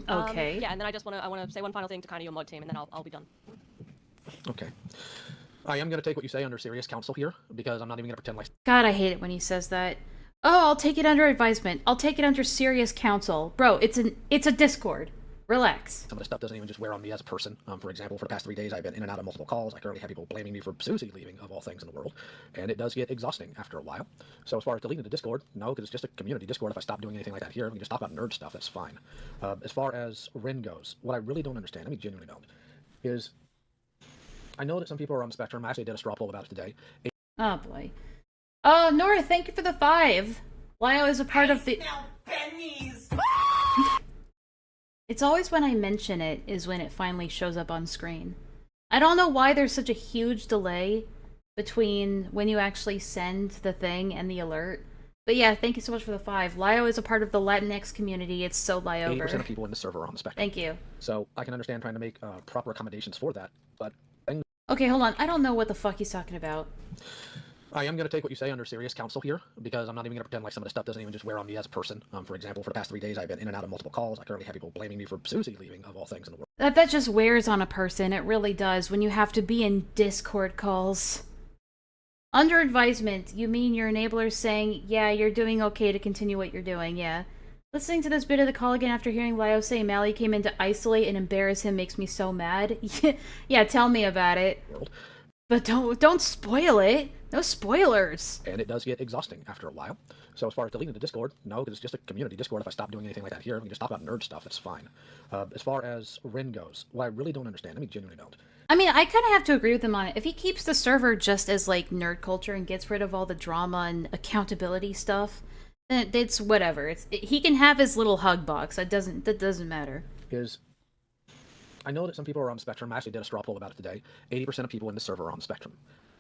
Okay. Yeah, and then I want to say one final thing to kind of your mod team, and then I'll be done. Okay. I am going to take what you say under serious counsel here, because I'm not even going to pretend like... God, I hate it when he says that. Oh, I'll take it under advisement. I'll take it under serious counsel. Bro, it's a Discord. Relax. Some of the stuff doesn't even just wear on me as a person. For example, for the past 3 days, I've been in and out of multiple calls. I currently have people blaming me for Susie leaving, of all things in the world. And it does get exhausting after a while. So as far as deleting the Discord, no, because it's just a community Discord. If I stop doing anything like that here, we can just talk about nerd stuff, that's fine. As far as Rin goes, what I really don't understand, I mean genuinely don't, is... I know that some people are on the spectrum. I actually did a straw poll about it today. Oh boy. Nora, thank you for the 5. Lio is a part of the... pennies! It's always when I mention it is when it finally shows up on screen. I don't know why there's such a huge delay between when you actually send the thing and the alert. But yeah, thank you so much for the 5. Lio is a part of the Latinx community. It's so Liover. 80% of people in the server are on the spectrum. Thank you. So I can understand trying to make proper accommodations for that, but... Okay, hold on. I don't know what the fuck he's talking about. I am going to take what you say under serious counsel here, because I'm not even going to pretend like some of the stuff doesn't even just wear on me as a person. For example, for the past 3 days, I've been in and out of multiple calls. I currently have people blaming me for Susie leaving, of all things in the world. That just wears on a person. It really does when you have to be in Discord calls. Under advisement, you mean your enabler saying, yeah, you're doing okay to continue what you're doing, yeah. Listening to this bit of the call again after hearing Lio say Mally came in to isolate and embarrass him makes me so mad. Yeah, tell me about it. But don't spoil it. No spoilers. And it does get exhausting after a while. So as far as deleting the Discord, no, because it's just a community Discord. If I stop doing anything like that here, we can just talk about nerd stuff. That's fine. As far as Rin goes, what I really don't understand, I mean, genuinely don't. I mean, I kind of have to agree with him on it. If he keeps the server just as, like, nerd culture and gets rid of all the drama and accountability stuff, then it's whatever. He can have his little hug box. That doesn't matter. I know that some people are on the spectrum. I actually did a straw poll about it today. 80% of people in the server are on the spectrum.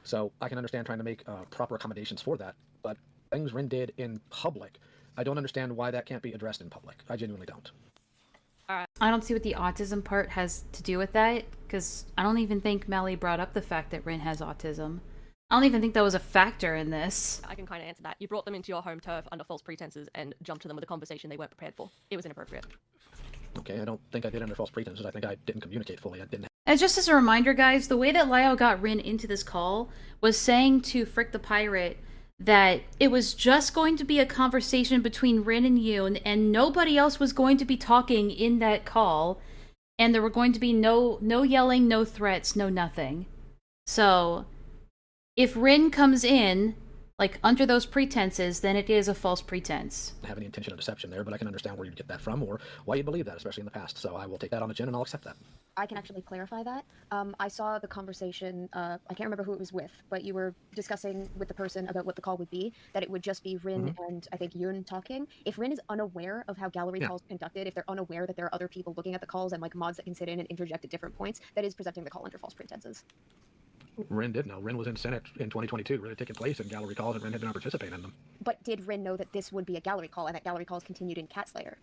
So I can understand trying to make proper accommodations for that. But things Rin did in public, I don't understand why that can't be addressed in public. I genuinely don't. I don't see what the autism part has to do with that, because I don't even think Mally brought up the fact that Rin has autism. I don't even think that was a factor in this. I can kind of answer that. You brought them into your home turf under false pretenses and jumped to them with a conversation they weren't prepared for. It was inappropriate. Okay, I don't think I did under false pretenses. I think I didn't communicate fully. I didn't. And just as a reminder, guys, the way that Lio got Rin into this call was saying to Frick the Pirate that it was just going to be a conversation between Rin and Yoon, and nobody else was going to be talking in that call, and there were going to be no yelling, no threats, no nothing. So, if Rin comes in, like, under those pretenses, then it is a false pretense. I have any intention of deception there, but I can understand where you get that from or why you believe that, especially in the past. So I will take that on the chin and I'll accept that. I can actually clarify that. I saw the conversation, I can't remember who it was with, but you were discussing with the person about what the call would be, that it would just be Rin and I think Yoon talking. If Rin is unaware of how gallery calls are conducted, if they're unaware that there are other people looking at the calls and like mods that can sit in and interject at different points, that is presenting the call under false pretenses. Rin did know. Rin was in Senate in 2022, really taking place in gallery calls, and Rin had not participated in them. But did Rin know that this would be a gallery call and that gallery calls continued in Catslayer?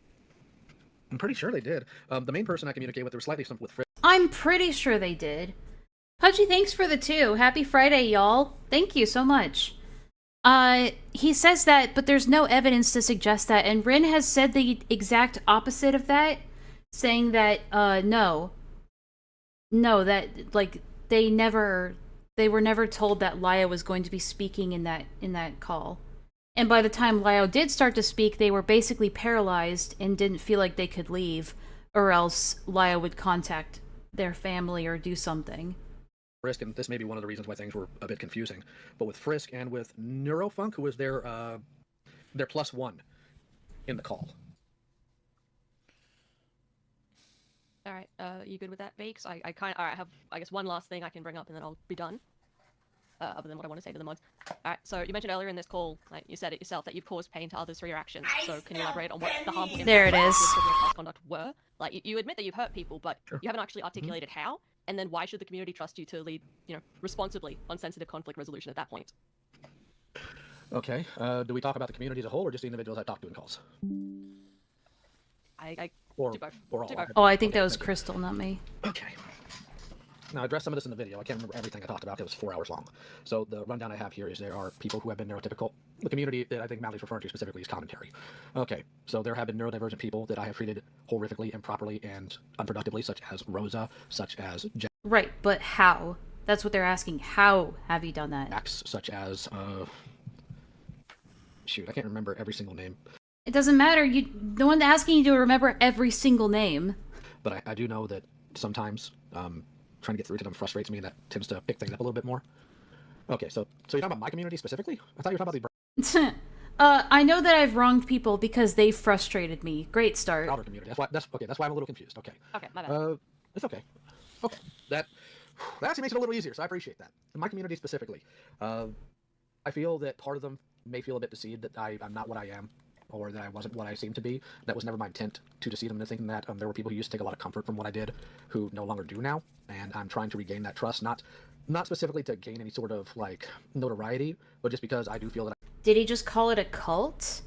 I'm pretty sure they did. The main person I communicated with, there was slightly something with Frisk. I'm pretty sure they did. Pudgy, thanks for the 2. Happy Friday, y'all. Thank you so much. He says that, but there's no evidence to suggest that, and Rin has said the exact opposite of that, saying that, no, that, like, they were never told that Lio was going to be speaking in that call. And by the time Lio did start to speak, they were basically paralyzed and didn't feel like they could leave, or else Lio would contact their family or do something. Frisk, and this may be one of the reasons why things were a bit confusing, but with Frisk and with Neurofunk, who was their +1 in the call. All right, you good with that, Bakes? I have, I guess, one last thing I can bring up and then I'll be done. Other than what I want to say to the mods. Alright, so you mentioned earlier in this call, like you said it yourself, that you've caused pain to others through your actions. So can you elaborate on what the harmful There it is. of your past conduct were? Like, you admit that you've hurt people, but you haven't actually articulated how, and then why should the community trust you to lead, responsibly on sensitive conflict resolution at that point? Okay, do we talk about the community as a whole, or just the individuals I talked to in calls? I or, do both. Or all. Do both. Oh, I think that was Crystal, not me. Okay. Now, I addressed some of this in the video. I can't remember everything I talked about. It was 4 hours long. So the rundown I have here is there are people who have been neurotypical. The community that I think Mally's referring to specifically is commentary. Okay, so there have been neurodivergent people that I have treated horrifically, improperly, and unproductively, such as Rosa, such as Jack. Right, but how? That's what they're asking. How have you done that? Acts such as, shoot, I can't remember every single name. It doesn't matter. No one's asking you to remember every single name. But I do know that sometimes, trying to get through to them frustrates me, and that tends to pick things up a little bit more. Okay, so you're talking about my community specifically? I thought you were talking about the... I know that I've wronged people because they frustrated me. Great start. Outer community. That's why I'm a little confused. Okay. Okay, my bad. It's okay. Okay. That actually makes it a little easier, so I appreciate that. In my community specifically, I feel that part of them may feel a bit deceived that I'm not what I am, or that I wasn't what I seemed to be. That was never my intent to deceive them into thinking that there were people who used to take a lot of comfort from what I did who no longer do now, and I'm trying to regain that trust, not specifically to gain any sort of, like, notoriety, but just because I do feel that Did he just call it a cult?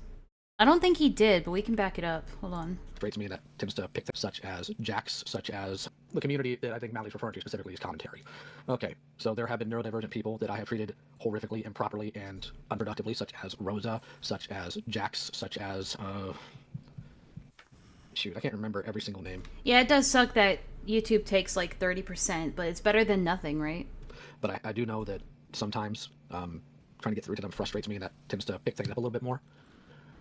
I don't think he did, but we can back it up. Hold on. Frustrates me, that tends to pick things such as Jax, such as the community that I think Mally's referring to specifically is commentary. Okay, so there have been neurodivergent people that I have treated horrifically, improperly, and unproductively, such as Rosa, such as Jax, such as, shoot, I can't remember every single name. Yeah, it does suck that YouTube takes like 30%, but it's better than nothing, right? But I do know that sometimes trying to get through to them frustrates me, and that tends to pick things up a little bit more.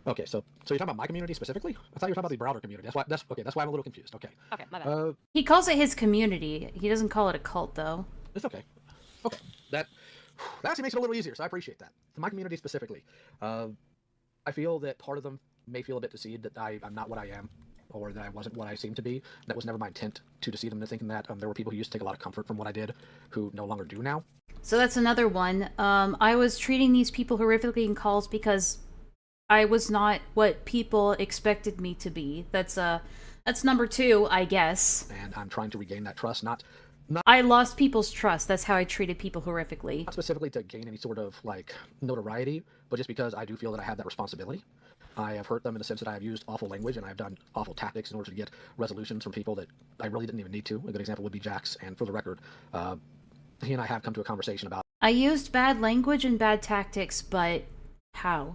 Okay, so you're talking about my community specifically? I thought you were talking about the broader community. That's why I'm a little confused. Okay. Okay, my bad. He calls it his community. He doesn't call it a cult, though. It's okay. Okay, that actually makes it a little easier, so I appreciate that. To my community specifically, I feel that part of them may feel a bit deceived that I'm not what I am, or that I wasn't what I seemed to be. That was never my intent to deceive them into thinking that. There were people who used to take a lot of comfort from what I did, who no longer do now. So that's another one. I was treating these people horrifically in calls because I was not what people expected me to be. That's number 2, I guess. And I'm trying to regain that trust, not I lost people's trust. That's how I treated people horrifically. Not specifically to gain any sort of, like, notoriety, but just because I do feel that I have that responsibility. I have hurt them in the sense that I have used awful language and I've done awful tactics in order to get resolutions from people that I really didn't even need to. A good example would be Jax, and for the record, he and I have come to a conversation about... I used bad language and bad tactics, but how?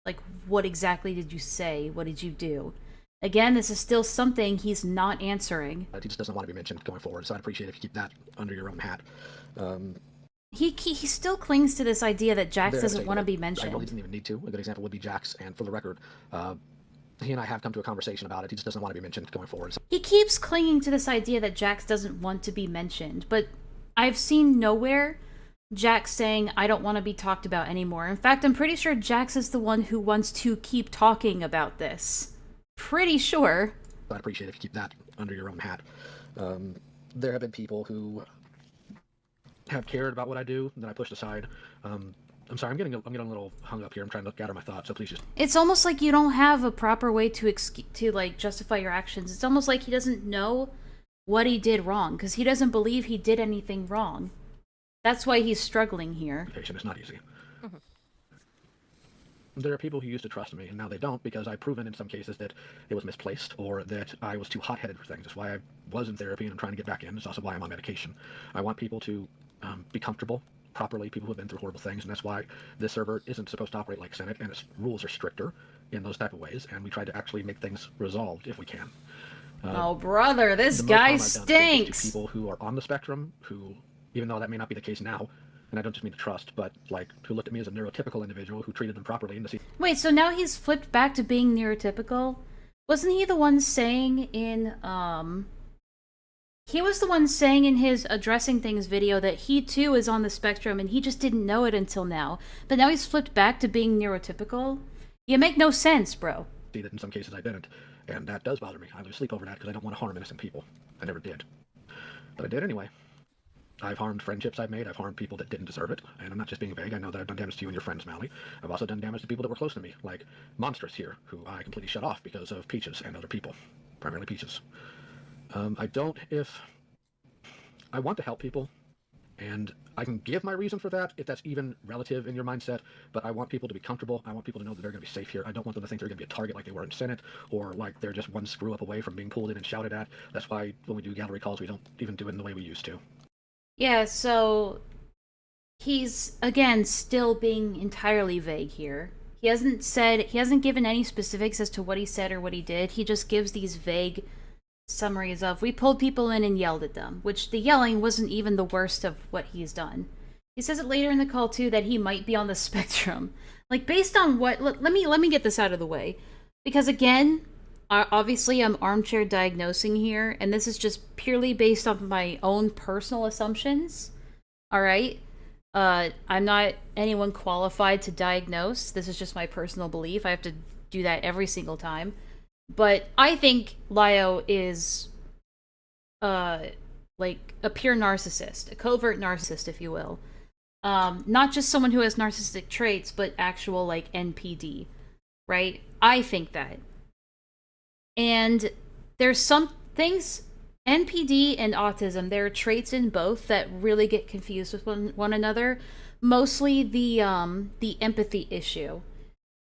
Like, what exactly did you say? What did you do? Again, this is still something he's not answering. He just doesn't want to be mentioned going forward, so I'd appreciate if you keep that under your own hat. He still clings to this idea that Jax doesn't want to be mentioned. I really didn't even need to. A good example would be Jax, and for the record, he and I have come to a conversation about it. He just doesn't want to be mentioned going forward. So. He keeps clinging to this idea that Jax doesn't want to be mentioned, but I've seen nowhere Jax saying, I don't want to be talked about anymore. In fact, I'm pretty sure Jax is the one who wants to keep talking about this. Pretty sure. I'd appreciate if you keep that under your own hat. There have been people who have cared about what I do that I pushed aside. I'm sorry, I'm getting a little hung up here. I'm trying to gather my thoughts, so please just... It's almost like you don't have a proper way to like justify your actions. It's almost like he doesn't know what he did wrong, because he doesn't believe he did anything wrong. That's why he's struggling here. It's not easy. There are people who used to trust me, and now they don't, because I've proven in some cases that it was misplaced, or that I was too hot-headed for things. That's why I was in therapy, and I'm trying to get back in. It's also why I'm on medication. I want people to be comfortable properly, people who have been through horrible things, and that's why this server isn't supposed to operate like Senate, and its rules are stricter in those type of ways, and we try to actually make things resolved if we can. Oh, brother, this guy stinks! To people who are on the spectrum, who, even though that may not be the case now, and I don't just mean to trust, but, like, who looked at me as a neurotypical individual who treated them properly and to see... Wait, so now he's flipped back to being neurotypical? Wasn't he the one saying in, He was the one saying in his Addressing Things video that he too is on the spectrum and he just didn't know it until now. But now he's flipped back to being neurotypical? You make no sense, bro. See that in some cases I didn't, and that does bother me. I lose sleep over that because I don't want to harm innocent people. I never did. But I did anyway. I've harmed friendships I've made, I've harmed people that didn't deserve it, and I'm not just being vague, I know that I've done damage to you and your friends, Mally. I've also done damage to people that were close to me, like Monstrous here, who I completely shut off because of Peaches and other people. Primarily Peaches. I want to help people, and I can give my reason for that, if that's even relative in your mindset, but I want people to be comfortable, I want people to know that they're going to be safe here. I don't want them to think they're going to be a target like they were in Senate, or like they're just one screw-up away from being pulled in and shouted at. That's why when we do gallery calls, we don't even do it in the way we used to. Yeah, so he's, again, still being entirely vague here. He hasn't given any specifics as to what he said or what he did. He just gives these vague summaries of, we pulled people in and yelled at them, which the yelling wasn't even the worst of what he's done. He says it later in the call, too, that he might be on the spectrum. Like, based on what... Let me get this out of the way. Because, again... obviously, I'm armchair diagnosing here, and this is just purely based on my own personal assumptions. Alright? I'm not anyone qualified to diagnose. This is just my personal belief. I have to do that every single time. But I think Lio is, like, a pure narcissist. A covert narcissist, if you will. Not just someone who has narcissistic traits, but actual, like, NPD. Right? I think that. And there's some things, NPD and autism, there are traits in both that really get confused with one another. Mostly the empathy issue.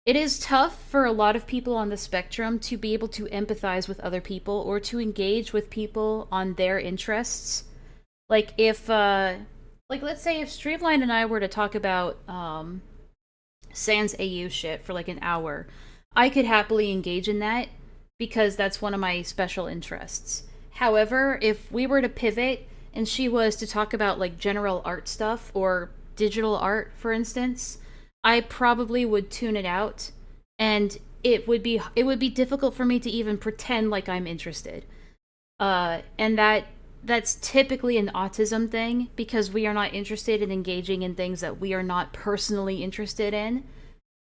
It is tough for a lot of people on the spectrum to be able to empathize with other people or to engage with people on their interests. Like if, let's say if Streamline and I were to talk about, Sans AU shit for like an hour, I could happily engage in that, because that's one of my special interests. However, if we were to pivot and she was to talk about like general art stuff or digital art, for instance, I probably would tune it out and it would be difficult for me to even pretend like I'm interested. And that's typically an autism thing, because we are not interested in engaging in things that we are not personally interested in.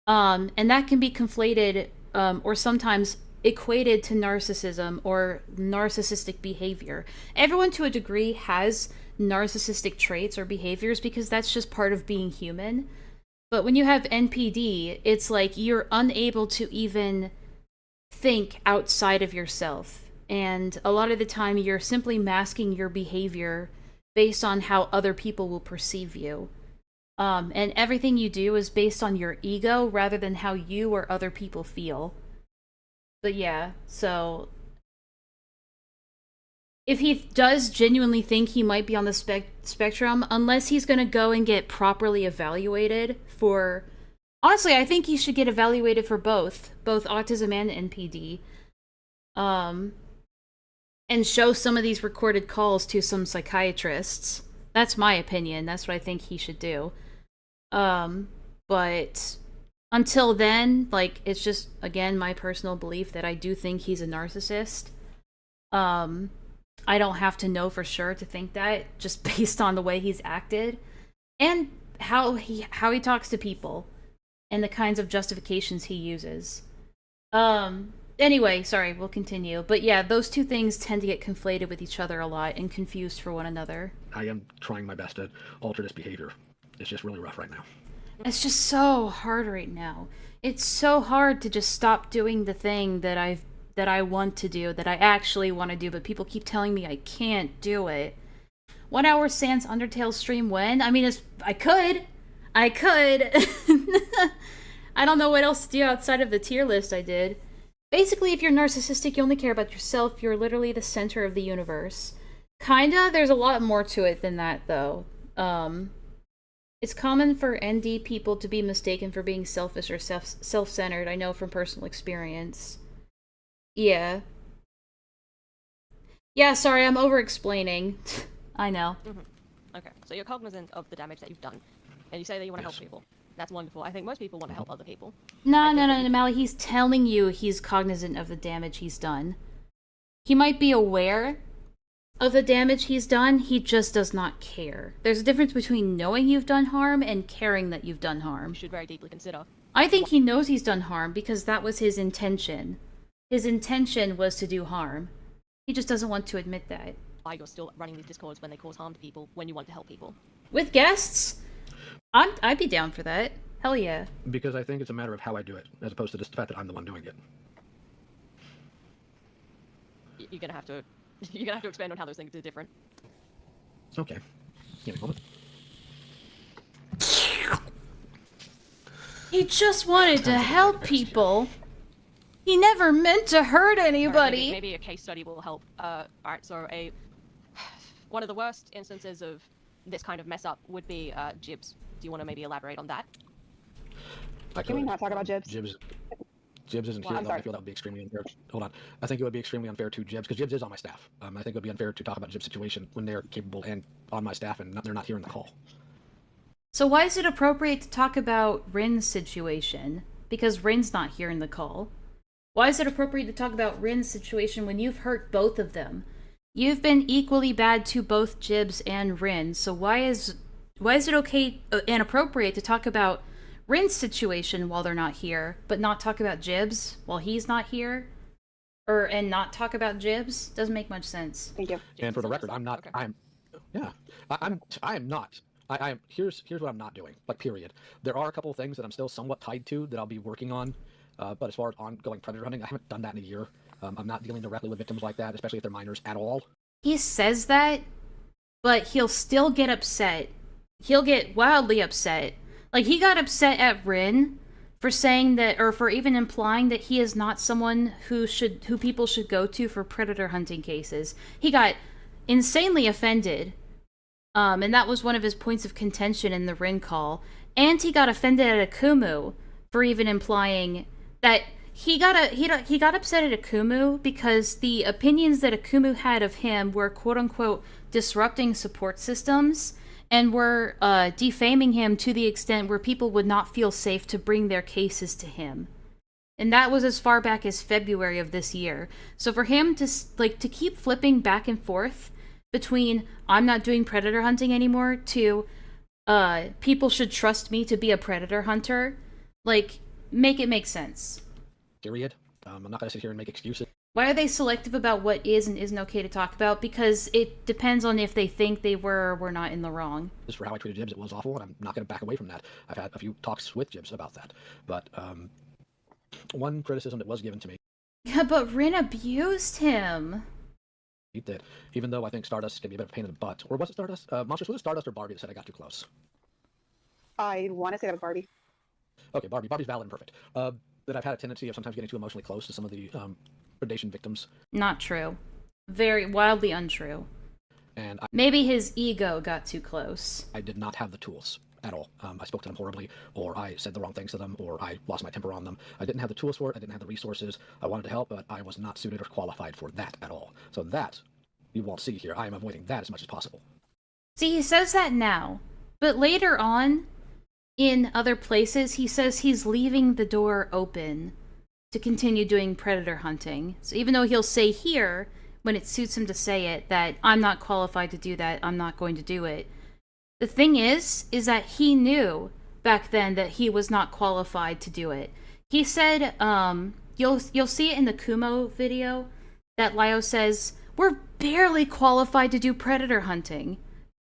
And that can be conflated, or sometimes equated to narcissism or narcissistic behavior. Everyone to a degree has narcissistic traits or behaviors, because that's just part of being human. But when you have NPD, it's like you're unable to even think outside of yourself. And a lot of the time, you're simply masking your behavior based on how other people will perceive you. And everything you do is based on your ego rather than how you or other people feel. But yeah, so if he does genuinely think he might be on the spectrum, unless he's going to go and get properly evaluated for... Honestly, I think he should get evaluated for both autism and NPD. And show some of these recorded calls to some psychiatrists. That's my opinion. That's what I think he should do. But until then, like, it's just, again, my personal belief that I do think he's a narcissist. I don't have to know for sure to think that, just based on the way he's acted and how he talks to people and the kinds of justifications he uses. Anyway, sorry, we'll continue. But yeah, those two things tend to get conflated with each other a lot and confused for one another. I am trying my best to alter this behavior. It's just really rough right now. It's just so hard right now. It's so hard to just stop doing the thing that I want to do, that I actually want to do, but people keep telling me I can't do it. 1 hour Sans Undertale stream when? I mean, I could. I don't know what else to do outside of the tier list I did. Basically, if you're narcissistic, you only care about yourself. You're literally the center of the universe. Kinda. There's a lot more to it than that, though. It's common for ND people to be mistaken for being selfish or self-centered. I know from personal experience. Yeah. Yeah, sorry, I'm over-explaining. I know. Okay, so you're cognizant of the damage that you've done, and you say that you want to help people. That's wonderful. I think most people want to help other people. No, Mally, he's telling you he's cognizant of the damage he's done. He might be aware of the damage he's done, he just does not care. There's a difference between knowing you've done harm and caring that you've done harm. You should very deeply consider. I think he knows he's done harm because that was his intention. His intention was to do harm. He just doesn't want to admit that. Why you're still running these discords when they cause harm to people, when you want to help people. With guests? I'd be down for that. Hell yeah. Because I think it's a matter of how I do it, as opposed to just the fact that I'm the one doing it. You're gonna have to expand on how those things are different. Okay. Give me a moment. He just wanted to help people. He never meant to hurt anybody. Right, maybe a case study will help. Alright, so one of the worst instances of this kind of mess up would be Jibs. Do you want to maybe elaborate on that? Can we not talk about Jibs? Jibs isn't here, though. I feel that would be extremely unfair. Hold on. I think it would be extremely unfair to Jibs, because Jibs is on my staff. I think it would be unfair to talk about Jibs' situation when they're capable and on my staff and they're not here in the call. So why is it appropriate to talk about Rin's situation? Because Rin's not here in the call. Why is it appropriate to talk about Rin's situation when you've hurt both of them? You've been equally bad to both Jibs and Rin, so why is it okay and appropriate to talk about Rin's situation while they're not here, but not talk about Jibs while he's not here? And not talk about Jibs? Doesn't make much sense. Thank you. And for the record, I'm not, okay. Here's what I'm not doing, like, period. There are a couple of things that I'm still somewhat tied to that I'll be working on, but as far as ongoing predator hunting, I haven't done that in a year. I'm not dealing directly with victims like that, especially if they're minors at all. He says that, but he'll still get upset. He'll get wildly upset. Like, he got upset at Rin for saying that, or for even implying that he is not someone who people should go to for predator hunting cases. He got insanely offended. And that was one of his points of contention in the Rin call. And he got offended at Akumu for even implying that he got upset at Akumu because the opinions that Akumu had of him were quote-unquote disrupting support systems and were defaming him to the extent where people would not feel safe to bring their cases to him. And that was as far back as February of this year. So for him to to keep flipping back and forth between I'm not doing predator hunting anymore to people should trust me to be a predator hunter, like, make it make sense. Period. I'm not going to sit here and make excuses. Why are they selective about what is and isn't okay to talk about? Because it depends on if they think they were or were not in the wrong. For how I treated Jibs, it was awful, and I'm not going to back away from that. I've had a few talks with Jibs about that. But one criticism that was given to me. Yeah, but Rin abused him. He did. Even though I think Stardust can be a bit of a pain in the butt. Or was it Stardust? Monsters, was it Stardust or Barbie that said I got too close? I want to say that was Barbie. Okay, Barbie. Barbie's valid and perfect. That I've had a tendency of sometimes getting too emotionally close to some of the predation victims. Not true. Very wildly untrue. And maybe his ego got too close. I did not have the tools at all. I spoke to them horribly, or I said the wrong things to them, or I lost my temper on them. I didn't have the tools for it. I didn't have the resources. I wanted to help, but I was not suited or qualified for that at all. So that, you won't see here. I am avoiding that as much as possible. See, he says that now, but later on, in other places, he says he's leaving the door open to continue doing predator hunting. So even though he'll say here, when it suits him to say it, that I'm not qualified to do that, I'm not going to do it. The thing is that he knew back then that he was not qualified to do it. He said, you'll see it in the Kumo video, that Lyo says, we're barely qualified to do predator hunting.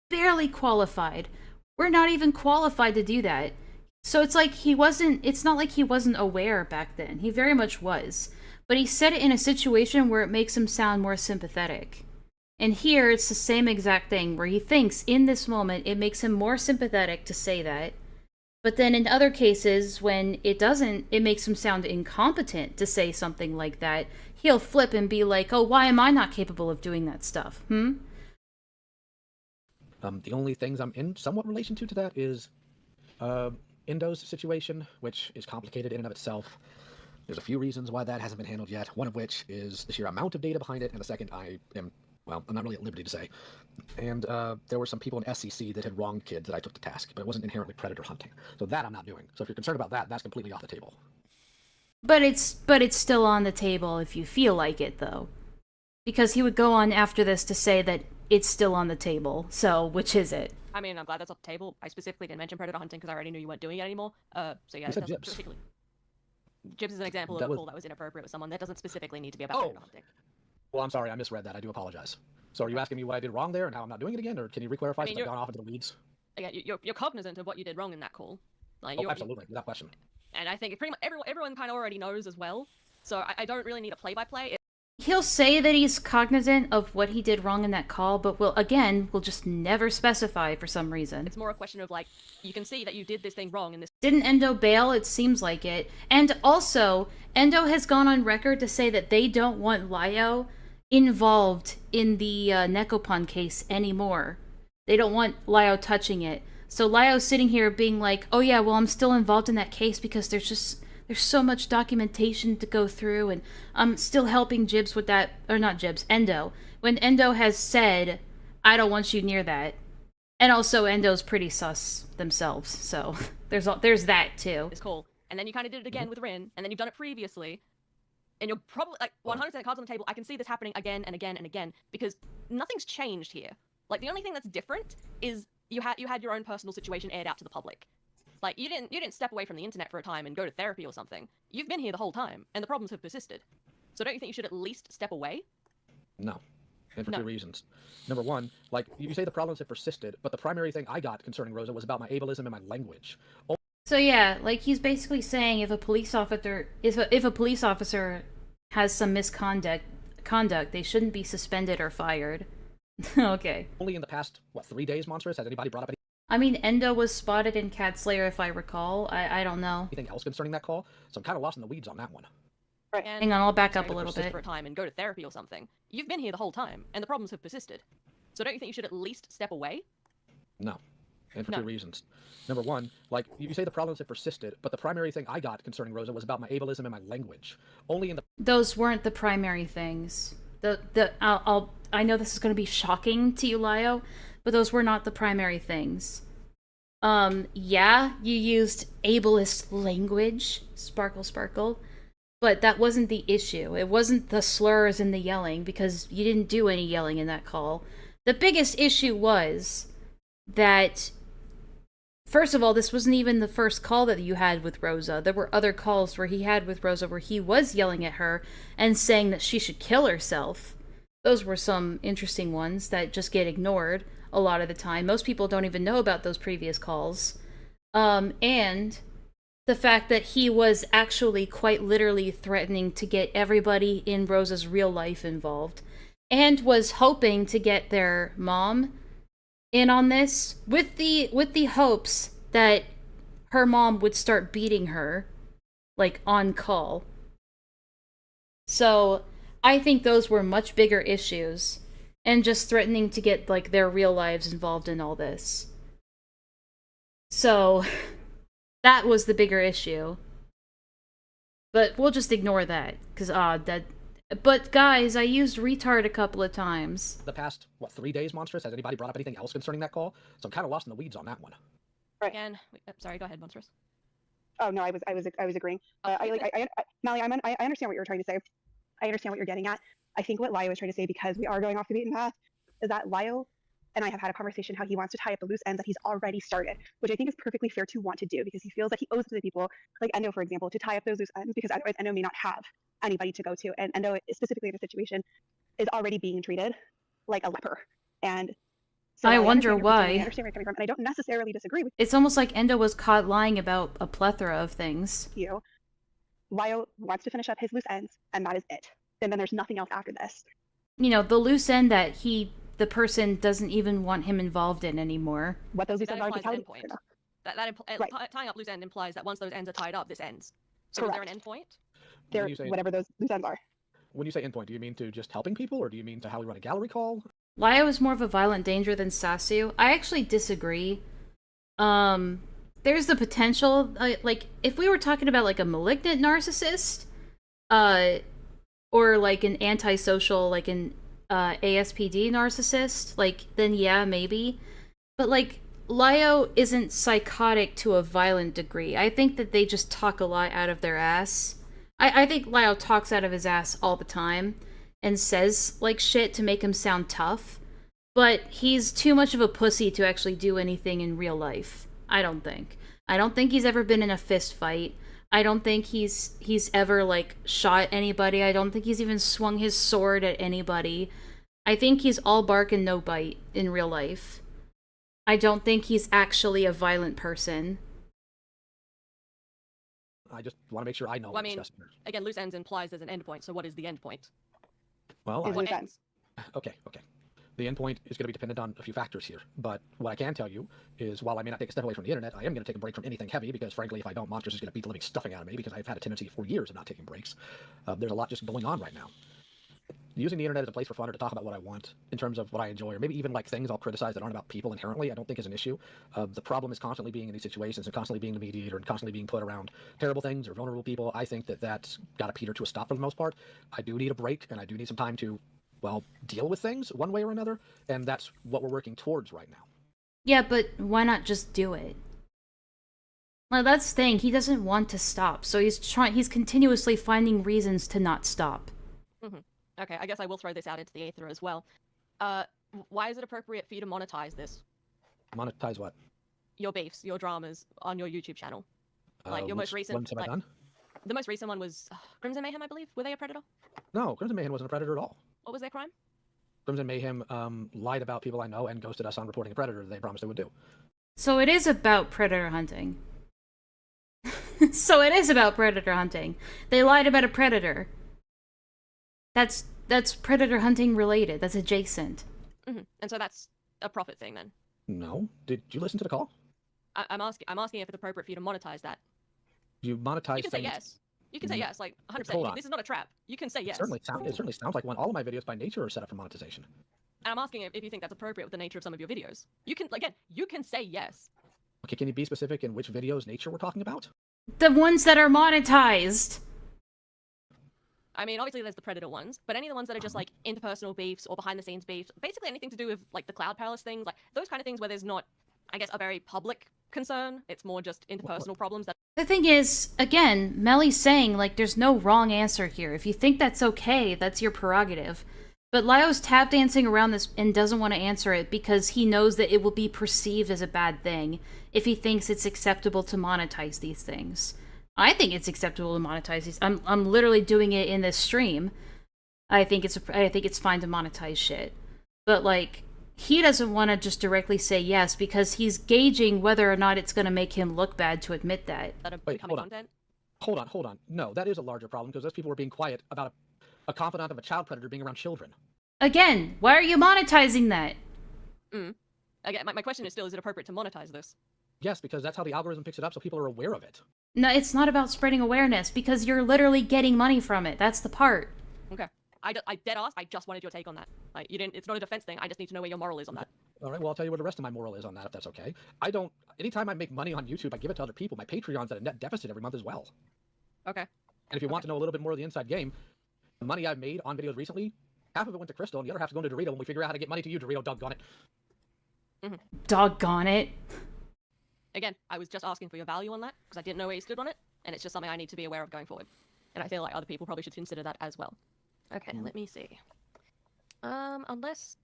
Barely qualified. We're not even qualified to do that. So it's like it's not like he wasn't aware back then. He very much was. But he said it in a situation where it makes him sound more sympathetic. And here it's the same exact thing, where he thinks in this moment it makes him more sympathetic to say that. But then in other cases, when it doesn't, it makes him sound incompetent to say something like that. He'll flip and be like, oh, why am I not capable of doing that stuff? The only things I'm in somewhat relation to that is Indo's situation, which is complicated in and of itself. There's a few reasons why that hasn't been handled yet, one of which is the sheer amount of data behind it, and the second I'm not really at liberty to say. And there were some people in SEC that had wronged kids that I took to task, but it wasn't inherently predator hunting. So that I'm not doing. So if you're concerned about that, that's completely off the table. But it's still on the table if you feel like it, though. Because he would go on after this to say that it's still on the table. So, which is it? I mean, I'm glad that's off the table. I specifically didn't mention predator hunting because I already knew you weren't doing it anymore. So yeah, it doesn't particularly... Jibs is an example of a call that was inappropriate with someone. That doesn't specifically need to be about predator hunting. Well, I'm sorry, I misread that. I do apologize. So are you asking me what I did wrong there and how I'm not doing it again, or can you re-clarify since I've gone off into the weeds? Again, you're cognizant of what you did wrong in that call. Like, absolutely, without question. And I think pretty much everyone kind of already knows as well. So I don't really need a play-by-play. He'll say that he's cognizant of what he did wrong in that call, but we'll just never specify for some reason. It's more a question of, like, you can see that you did this thing wrong in this... Didn't Endo bail? It seems like it. And also, Endo has gone on record to say that they don't want Lyo involved in the Nekopon case anymore. They don't want Lyo touching it. So Lyo's sitting here being like, oh yeah, well, I'm still involved in that case because there's so much documentation to go through, and I'm still helping Jibs with that, or not Jibs, Endo. When Endo has said, I don't want you near that. And also, Endo's pretty sus themselves, so there's that too. It's cool. And then you kind of did it again with Rin, and then you've done it previously. And you're probably, like, 100% cards on the table. I can see this happening again and again and again, because nothing's changed here. Like, the only thing that's different is you had your own personal situation aired out to the public. Like, you didn't step away from the internet for a time and go to therapy or something. You've been here the whole time, and the problems have persisted. So don't you think you should at least step away? No. And for two reasons. Number one, like, you say the problems have persisted, but the primary thing I got concerning Rosa was about my ableism and my language. So yeah, like, he's basically saying if a police officer has some misconduct, they shouldn't be suspended or fired. Okay. Only in the past, 3 days, Monstrous? Has anybody brought up I mean, Endo was spotted in Cat Slayer, if I recall. I don't know. anything else concerning that call? So I'm kind of lost in the weeds on that one. Right. Hang on, I'll back up a little bit. For a time and go to therapy or something. You've been here the whole time, and the problems have persisted. So don't you think you should at least step away? No. And for two reasons. Number one, like, you say the problems have persisted, but the primary thing I got concerning Rosa was about my ableism and my language. Only in the... Those weren't the primary things. I know this is going to be shocking to you, Lyo, but those were not the primary things. Yeah, you used ableist language, sparkle, But that wasn't the issue. It wasn't the slurs and the yelling, because you didn't do any yelling in that call. The biggest issue was that, first of all, this wasn't even the first call that you had with Rosa. There were other calls where he had with Rosa where he was yelling at her and saying that she should kill herself. Those were some interesting ones that just get ignored a lot of the time. Most people don't even know about those previous calls. And the fact that he was actually quite literally threatening to get everybody in Rosa's real life involved, and was hoping to get their mom in on this with the hopes that her mom would start beating her, like, on call. So I think those were much bigger issues, and just threatening to get, like, their real lives involved in all this. So that was the bigger issue. But we'll just ignore that, because, But guys, I used retard a couple of times. The past, 3 days, Monstrous? Has anybody brought up anything else concerning that call? So I'm kind of lost in the weeds on that one. Right. Again, sorry, go ahead, Monstrous. Oh no, I was agreeing. Molly, I understand what you're trying to say. I understand what you're getting at. I think what Lio was trying to say, because we are going off the beaten path, is that Lio and I have had a conversation how he wants to tie up the loose ends that he's already started, which I think is perfectly fair to want to do, because he feels like he owes it to the people, like Endo, for example, to tie up those loose ends, because otherwise Endo may not have anybody to go to, and Endo, specifically in a situation, is already being treated like a leper. And so I wonder understand your concern, why. I understand where you're coming from, and I don't necessarily disagree with It's almost like Endo was caught lying about a plethora of things. you. Lio wants to finish up his loose ends, and that is it. And then there's nothing else after this. You know, the loose end that the person doesn't even want him involved in anymore. What those loose That ends are, implies an endpoint. Tying up loose end implies that once those ends are tied up, this ends. So is there an endpoint? There, whatever those loose ends are. When you say endpoint, do you mean to just helping people, or do you mean to how we run a gallery call? Lio is more of a violent danger than Sasu. I actually disagree. There's the potential, like, if we were talking about, like, a malignant narcissist, or, like, an antisocial, like, an ASPD narcissist, like, then yeah, maybe. But, like, Lio isn't psychotic to a violent degree. I think that they just talk a lot out of their ass. I think Lio talks out of his ass all the time and says, like, shit to make him sound tough. But he's too much of a pussy to actually do anything in real life. I don't think. I don't think he's ever been in a fist fight. I don't think he's ever, like, shot anybody. I don't think he's even swung his sword at anybody. I think he's all bark and no bite in real life. I don't think he's actually a violent person. I just want to make sure I know Well, what I mean, I'm discussing. again, loose ends implies there's an endpoint, so what is the endpoint? Well, What ends? Okay. The endpoint is going to be dependent on a few factors here. But what I can tell you is, while I may not take a step away from the internet, I am going to take a break from anything heavy, because frankly, if I don't, Monsters is going to beat the living stuffing out of me, because I've had a tendency for years of not taking breaks. There's a lot just going on right now. Using the internet as a place for fun or to talk about what I want in terms of what I enjoy, or maybe even like things I'll criticize that aren't about people inherently, I don't think is an issue. The problem is constantly being in these situations and constantly being the mediator and constantly being put around terrible things or vulnerable people. I think that that's got to peter to a stop for the most part. I do need a break, and I do need some time to, well, deal with things one way or another, and that's what we're working towards right now. Yeah, but why not just do it? Well, that's the thing. He doesn't want to stop, so he's continuously finding reasons to not stop. Mm-hmm. Okay, I guess I will throw this out into the aether as well. Why is it appropriate for you to monetize this? Monetize what? Your beefs, your dramas on your YouTube channel. Like your most recent. Ones have I done? The most recent one was Crimson Mayhem, I believe. Were they a predator? No, Crimson Mayhem wasn't a predator at all. What was their crime? Crimson Mayhem lied about people I know and ghosted us on reporting a predator that they promised they would do. So it is about predator hunting. So it is about predator hunting. They lied about a predator. That's predator hunting related. That's adjacent. Mm-hmm. And so that's a profit thing then. No. Did you listen to the call? I'm asking if it's appropriate for you to monetize that. You monetize. You can say yes. You can say yes, like 100%. This is not a trap. You can say yes. It certainly sounds like one. All of my videos by nature are set up for monetization. And I'm asking if you think that's appropriate with the nature of some of your videos. You can, again, you can say yes. Okay, can you be specific in which videos nature we're talking about? The ones that are monetized. I mean, obviously there's the predator ones, but any of the ones that are just like interpersonal beefs or behind-the-scenes beefs, basically anything to do with like the Cloud Palace things, like those kind of things where there's not, I guess, a very public concern. It's more just interpersonal problems that. The thing is, again, Melly's saying, like, there's no wrong answer here. If you think that's okay, that's your prerogative. But Lyo's tap dancing around this and doesn't want to answer it because he knows that it will be perceived as a bad thing if he thinks it's acceptable to monetize these things. I think it's acceptable to monetize these. I'm literally doing it in this stream. I think it's fine to monetize shit. But like, he doesn't want to just directly say yes because he's gauging whether or not it's going to make him look bad to admit that. Wait, hold on. No, that is a larger problem because those people were being quiet about a confidant of a child predator being around children. Again, why are you monetizing that? Again, my question is still, is it appropriate to monetize this? Yes, because that's how the algorithm picks it up so people are aware of it. No, it's not about spreading awareness because you're literally getting money from it. That's the part. Okay. I dead ass, I just wanted your take on that. Like, you didn't, it's not a defense thing, I just need to know where your moral is on that. All right, well, I'll tell you where the rest of my moral is on that, if that's okay. Anytime I make money on YouTube, I give it to other people. My Patreon's at a net deficit every month as well. Okay. And if you want to know a little bit more of the inside game, the money I've made on videos recently, half of it went to Crystal, and the other half's going to Dorito when we figure out how to get money to you, Dorito, doggone it. Doggone it. Again, I was just asking for your value on that, because I didn't know where you stood on it, and it's just something I need to be aware of going forward. And I feel like other people probably should consider that as well. Okay, let me see. Unless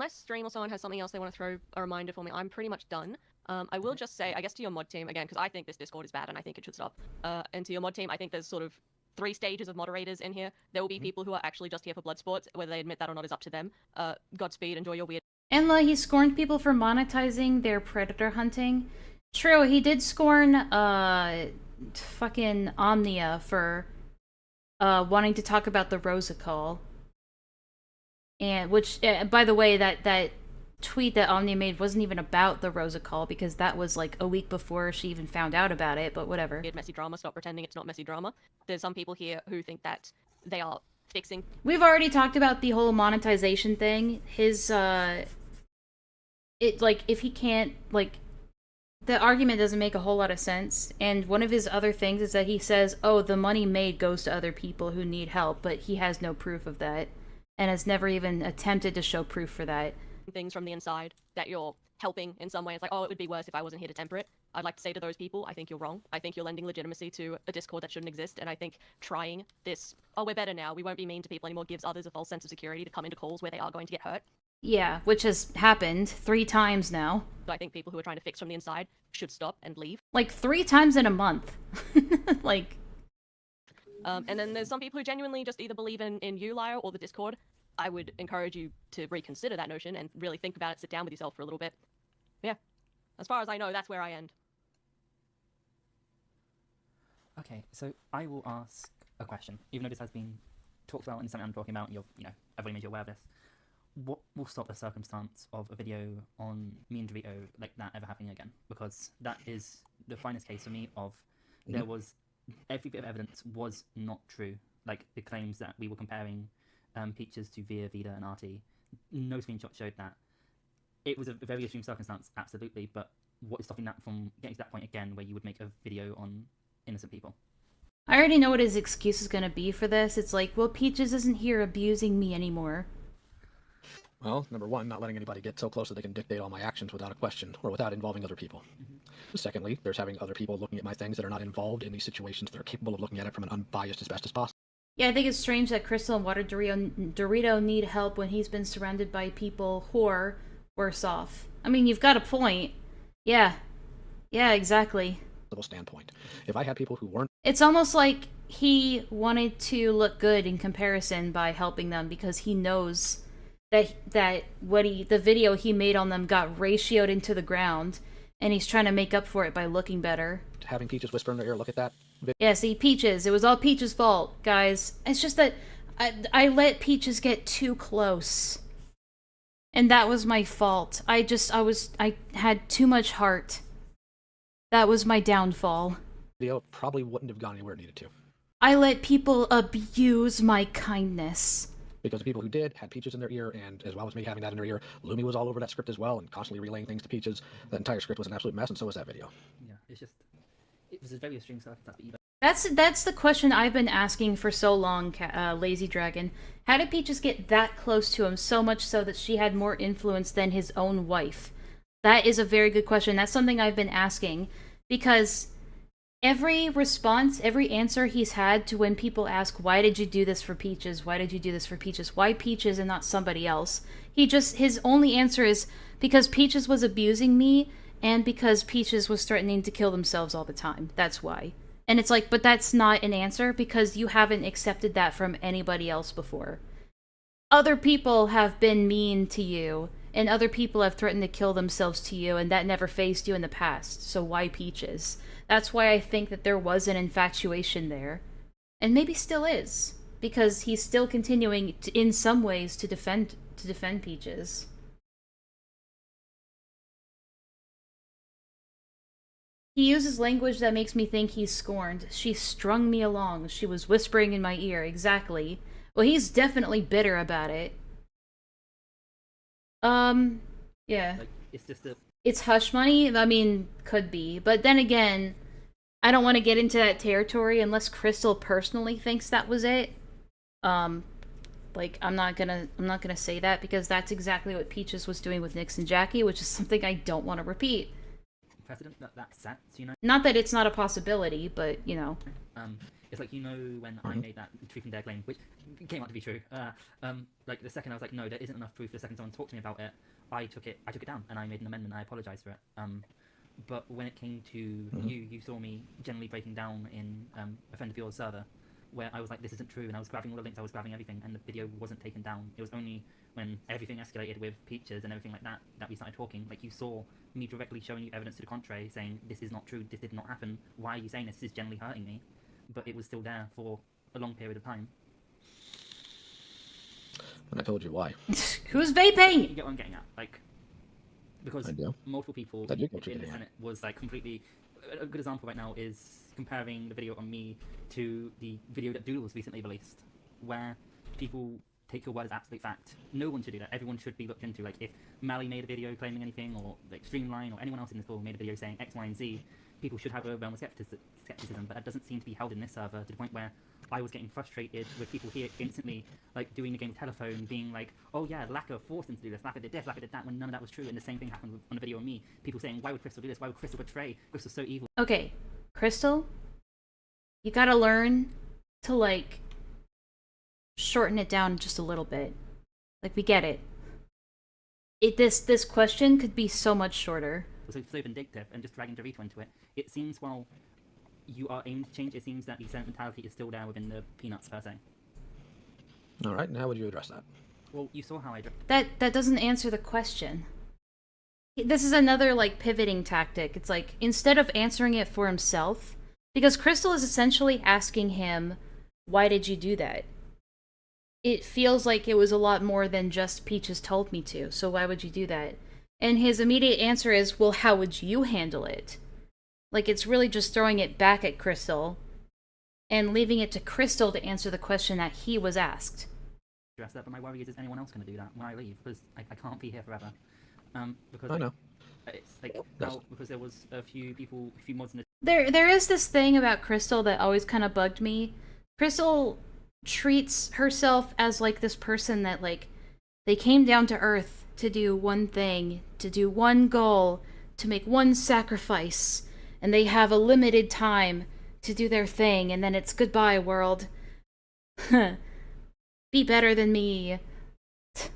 Stream or someone has something else they want to throw a reminder for me, I'm pretty much done. I will just say, I guess to your mod team, again, because I think this Discord is bad and I think it should stop. And to your mod team, I think there's sort of 3 stages of moderators in here. There will be people who are actually just here for blood sports. Whether they admit that or not is up to them. Godspeed, enjoy your weird... Enlaa, he scorned people for monetizing their predator hunting. True, he did scorn, fucking Omnia for, wanting to talk about the Rosa Call. And, which, by the way, that tweet that Omnia made wasn't even about the Rosa Call, because that was, like, a week before she even found out about it, but whatever. Messy drama, stop pretending it's not messy drama. There's some people here who think that they are fixing... We've already talked about the whole monetization thing. His, if he can't, like, the argument doesn't make a whole lot of sense, and one of his other things is that he says, oh, the money made goes to other people who need help, but he has no proof of that, and has never even attempted to show proof for that. Things from the inside that you're helping in some way. It's like, oh, it would be worse if I wasn't here to temper it. I'd like to say to those people, I think you're wrong. I think you're lending legitimacy to a Discord that shouldn't exist, and I think trying this, oh, we're better now, we won't be mean to people anymore, gives others a false sense of security to come into calls where they are going to get hurt. Yeah, which has happened 3 times now. So I think people who are trying to fix from the inside should stop and leave. Like 3 times in a month. Like... and then there's some people who genuinely just either believe in you, Lyo, or the Discord. I would encourage you to reconsider that notion and really think about it, sit down with yourself for a little bit. Yeah. As far as I know, that's where I end. Okay, so I will ask a question. Even though this has been talked about and something I'm talking about, I've already made you aware of this. What will stop the circumstance of a video on me and Dorito like that ever happening again? Because that is the finest case for me of there was... Every bit of evidence was not true. Like, the claims that we were comparing Peaches to Via, Vida, and Artie. No screenshot showed that. It was a very extreme circumstance, absolutely, but what is stopping that from getting to that point again where you would make a video on innocent people? I already know what his excuse is gonna be for this. It's like, well, Peaches isn't here abusing me anymore. Well, number 1, not letting anybody get so close that they can dictate all my actions without a question, or without involving other people. Secondly, there's having other people looking at my things that are not involved in these situations that are capable of looking at it from an unbiased as best as possible. Yeah, I think it's strange that Crystal and Water Dorito need help when he's been surrounded by people who are worse off. I mean, you've got a point. Yeah. Yeah, exactly. Standpoint. If I had people who weren't... It's almost like he wanted to look good in comparison by helping them because he knows that the video he made on them got ratioed into the ground, and he's trying to make up for it by looking better. Having Peaches whisper in their ear, look at that. Yeah, see, Peaches. It was all Peaches' fault, guys. It's just that I let Peaches get too close. And that was my fault. I had too much heart. That was my downfall. Video probably wouldn't have gone anywhere it needed to. I let people abuse my kindness. Because the people who did had Peaches in their ear, and as well as me having that in her ear, Lumi was all over that script as well, and constantly relaying things to Peaches. That entire script was an absolute mess, and so was that video. Yeah, it was a very extreme circumstance, but even... That's the question I've been asking for so long, Lazy Dragon. How did Peaches get that close to him, so much so that she had more influence than his own wife? That is a very good question. That's something I've been asking, because every response, every answer he's had to when people ask, why did you do this for Peaches? Why did you do this for Peaches? Why Peaches and not somebody else? His only answer is, because Peaches was abusing me, and because Peaches was threatening to kill themselves all the time. That's why. And it's like, but that's not an answer, because you haven't accepted that from anybody else before. Other people have been mean to you, and other people have threatened to kill themselves to you, and that never fazed you in the past. So why Peaches? That's why I think that there was an infatuation there. And maybe still is. Because he's still continuing, in some ways, to defend Peaches. He uses language that makes me think he's scorned. She strung me along. She was whispering in my ear. Exactly. Well, he's definitely bitter about it. Yeah. Like, it's just a... It's hush money? I mean, could be. But then again, I don't want to get into that territory unless Crystal personally thinks that was it. Like, I'm not gonna say that, because that's exactly what Peaches was doing with Nyx and Jackie, which is something I don't want to repeat. Precedent that sets, you know? Not that it's not a possibility, but, you know. It's like, you know, when I made that truth and dare claim, which came out to be true, like, the second I was like, no, there isn't enough proof, the second someone talked to me about it, I took it down, and I made an amendment, and I apologised for it. But when it came to you saw me generally breaking down in a friend of yours server, where I was like, this isn't true, and I was grabbing all the links, I was grabbing everything, and the video wasn't taken down. It was only when everything escalated with Peaches and everything like that, that we started talking. Like, you saw me directly showing you evidence to the contrary, saying, this is not true, this did not happen, why are you saying this? This is generally hurting me. But it was still there for a long period of time. And I told you why. Who's vaping? You get what I'm getting at? Like, because multiple people in the Senate was like completely... A good example right now is comparing the video on me to the video that Doodles recently released, where people take your word as absolute fact. No one should do that. Everyone should be looked into. Like, if Mally made a video claiming anything, or like Streamline, or anyone else in this call made a video saying X, Y, and Z, people should have a realm of skepticism, but that doesn't seem to be held in this server, to the point where I was getting frustrated with people here instantly, like, doing the game telephone, being like, oh yeah, Lacquer forced him to do this, Lacquer did this, Lacquer did that, when none of that was true, and the same thing happened on the video of me. People saying, why would Crystal do this? Why would Crystal betray? Crystal's so evil. Okay, Crystal, you gotta learn to, like, shorten it down just a little bit. Like, we get it. This question could be so much shorter. So vindictive, and just dragging Dorito into it. It seems, while you are aiming to change, it seems that the Senate mentality is still there within the Peanuts, per se. Alright, now how would you address that? Well, you saw how I... That doesn't answer the question. This is another, like, pivoting tactic. It's like, instead of answering it for himself, because Crystal is essentially asking him, why did you do that? It feels like it was a lot more than just Peaches told me to, so why would you do that? And his immediate answer is, well, how would you handle it? Like, it's really just throwing it back at Crystal, and leaving it to Crystal to answer the question that he was asked. Address that, but my worry is anyone else going to do that when I leave? Because I can't be here forever. Because I know. It's like, well, because there was a few mods in the... There is this thing about Crystal that always kind of bugged me. Crystal treats herself as, like, this person that, like, they came down to Earth to do one thing, to do one goal, to make one sacrifice, and they have a limited time to do their thing, and then it's goodbye, world. Be better than me.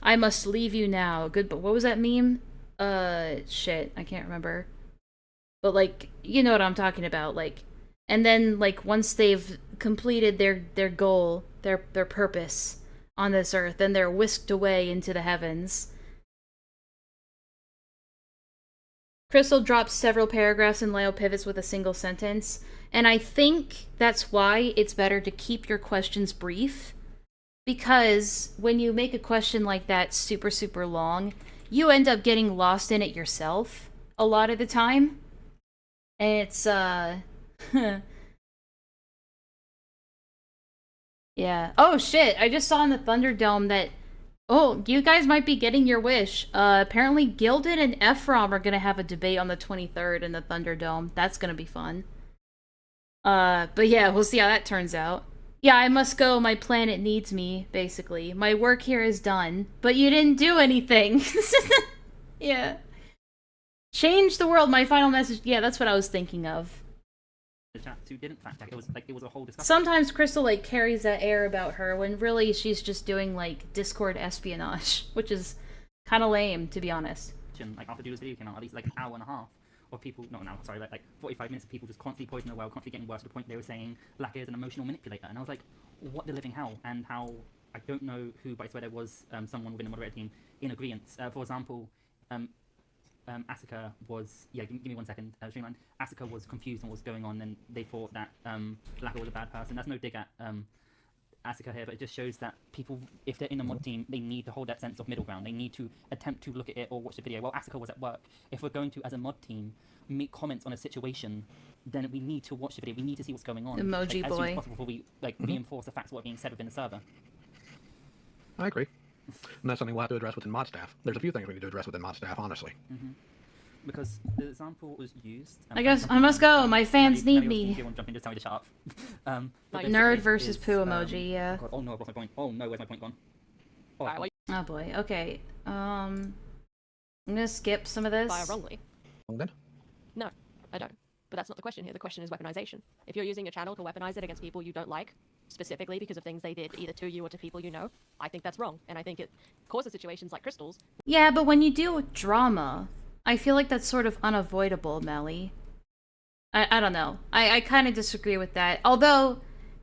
I must leave you now. Good, but what was that meme? Shit, I can't remember. But, like, you know what I'm talking about, like, and then, like, once they've completed their goal, their purpose on this earth, then they're whisked away into the heavens. Crystal drops several paragraphs and Leo pivots with a single sentence, and I think that's why it's better to keep your questions brief, because when you make a question like that super, super long, you end up getting lost in it yourself a lot of the time. And it's, yeah. Oh, shit. I just saw in the Thunderdome that, oh, you guys might be getting your wish. Apparently Gilded and Ephraim are gonna have a debate on the 23rd in the Thunderdome. That's gonna be fun. But yeah, we'll see how that turns out. Yeah, I must go. My planet needs me, basically. My work here is done. But you didn't do anything. Yeah. Change the world, my final message. Yeah, that's what I was thinking of. The chat who didn't fact check. It was a whole discussion. Sometimes Crystal, like, carries that air about her when really she's just doing, like, Discord espionage, which is kind of lame, to be honest. Like, after Doodle's video came out, at least, like, an hour and a half of people, not an hour, sorry, like 45 minutes of people just constantly poisoning the well, constantly getting worse to the point they were saying Lacquer is an emotional manipulator. And I was like, what the living hell? And how, I don't know who, but I swear there was someone within the moderator team in agreement. For example, Asuka was, give me 1 second, Streamline. Asuka was confused on what was going on, and they thought that Lacquer was a bad person. That's no dig at Asuka here, but it just shows that people, if they're in a mod team, they need to hold that sense of middle ground. They need to attempt to look at it or watch the video. Well, Asuka was at work. If we're going to, as a mod team, make comments on a situation, then we need to watch the video. We need to see what's going on. Emoji as boy. soon as possible before we reinforce the facts of what are being said within the server. I agree. And that's something we'll have to address within mod staff. There's a few things we need to address within mod staff, honestly. Because the example was used. I guess I must go. My fans need me. If you want to jump in, just tell me to shut up. Nerd versus poo emoji, yeah. Oh, God. Oh no, I've lost my point. Oh no, where's my point gone? Oh boy, okay. I'm gonna skip some of this. Fire wrongly. Then? No, I don't. But that's not the question here. The question is weaponization. If you're using your channel to weaponize it against people you don't like, specifically because of things they did either to you or to people you know, I think that's wrong. And I think it causes situations like Crystal's. Yeah, but when you deal with drama, I feel like that's sort of unavoidable, Melly. I don't know. I kind of disagree with that. Although,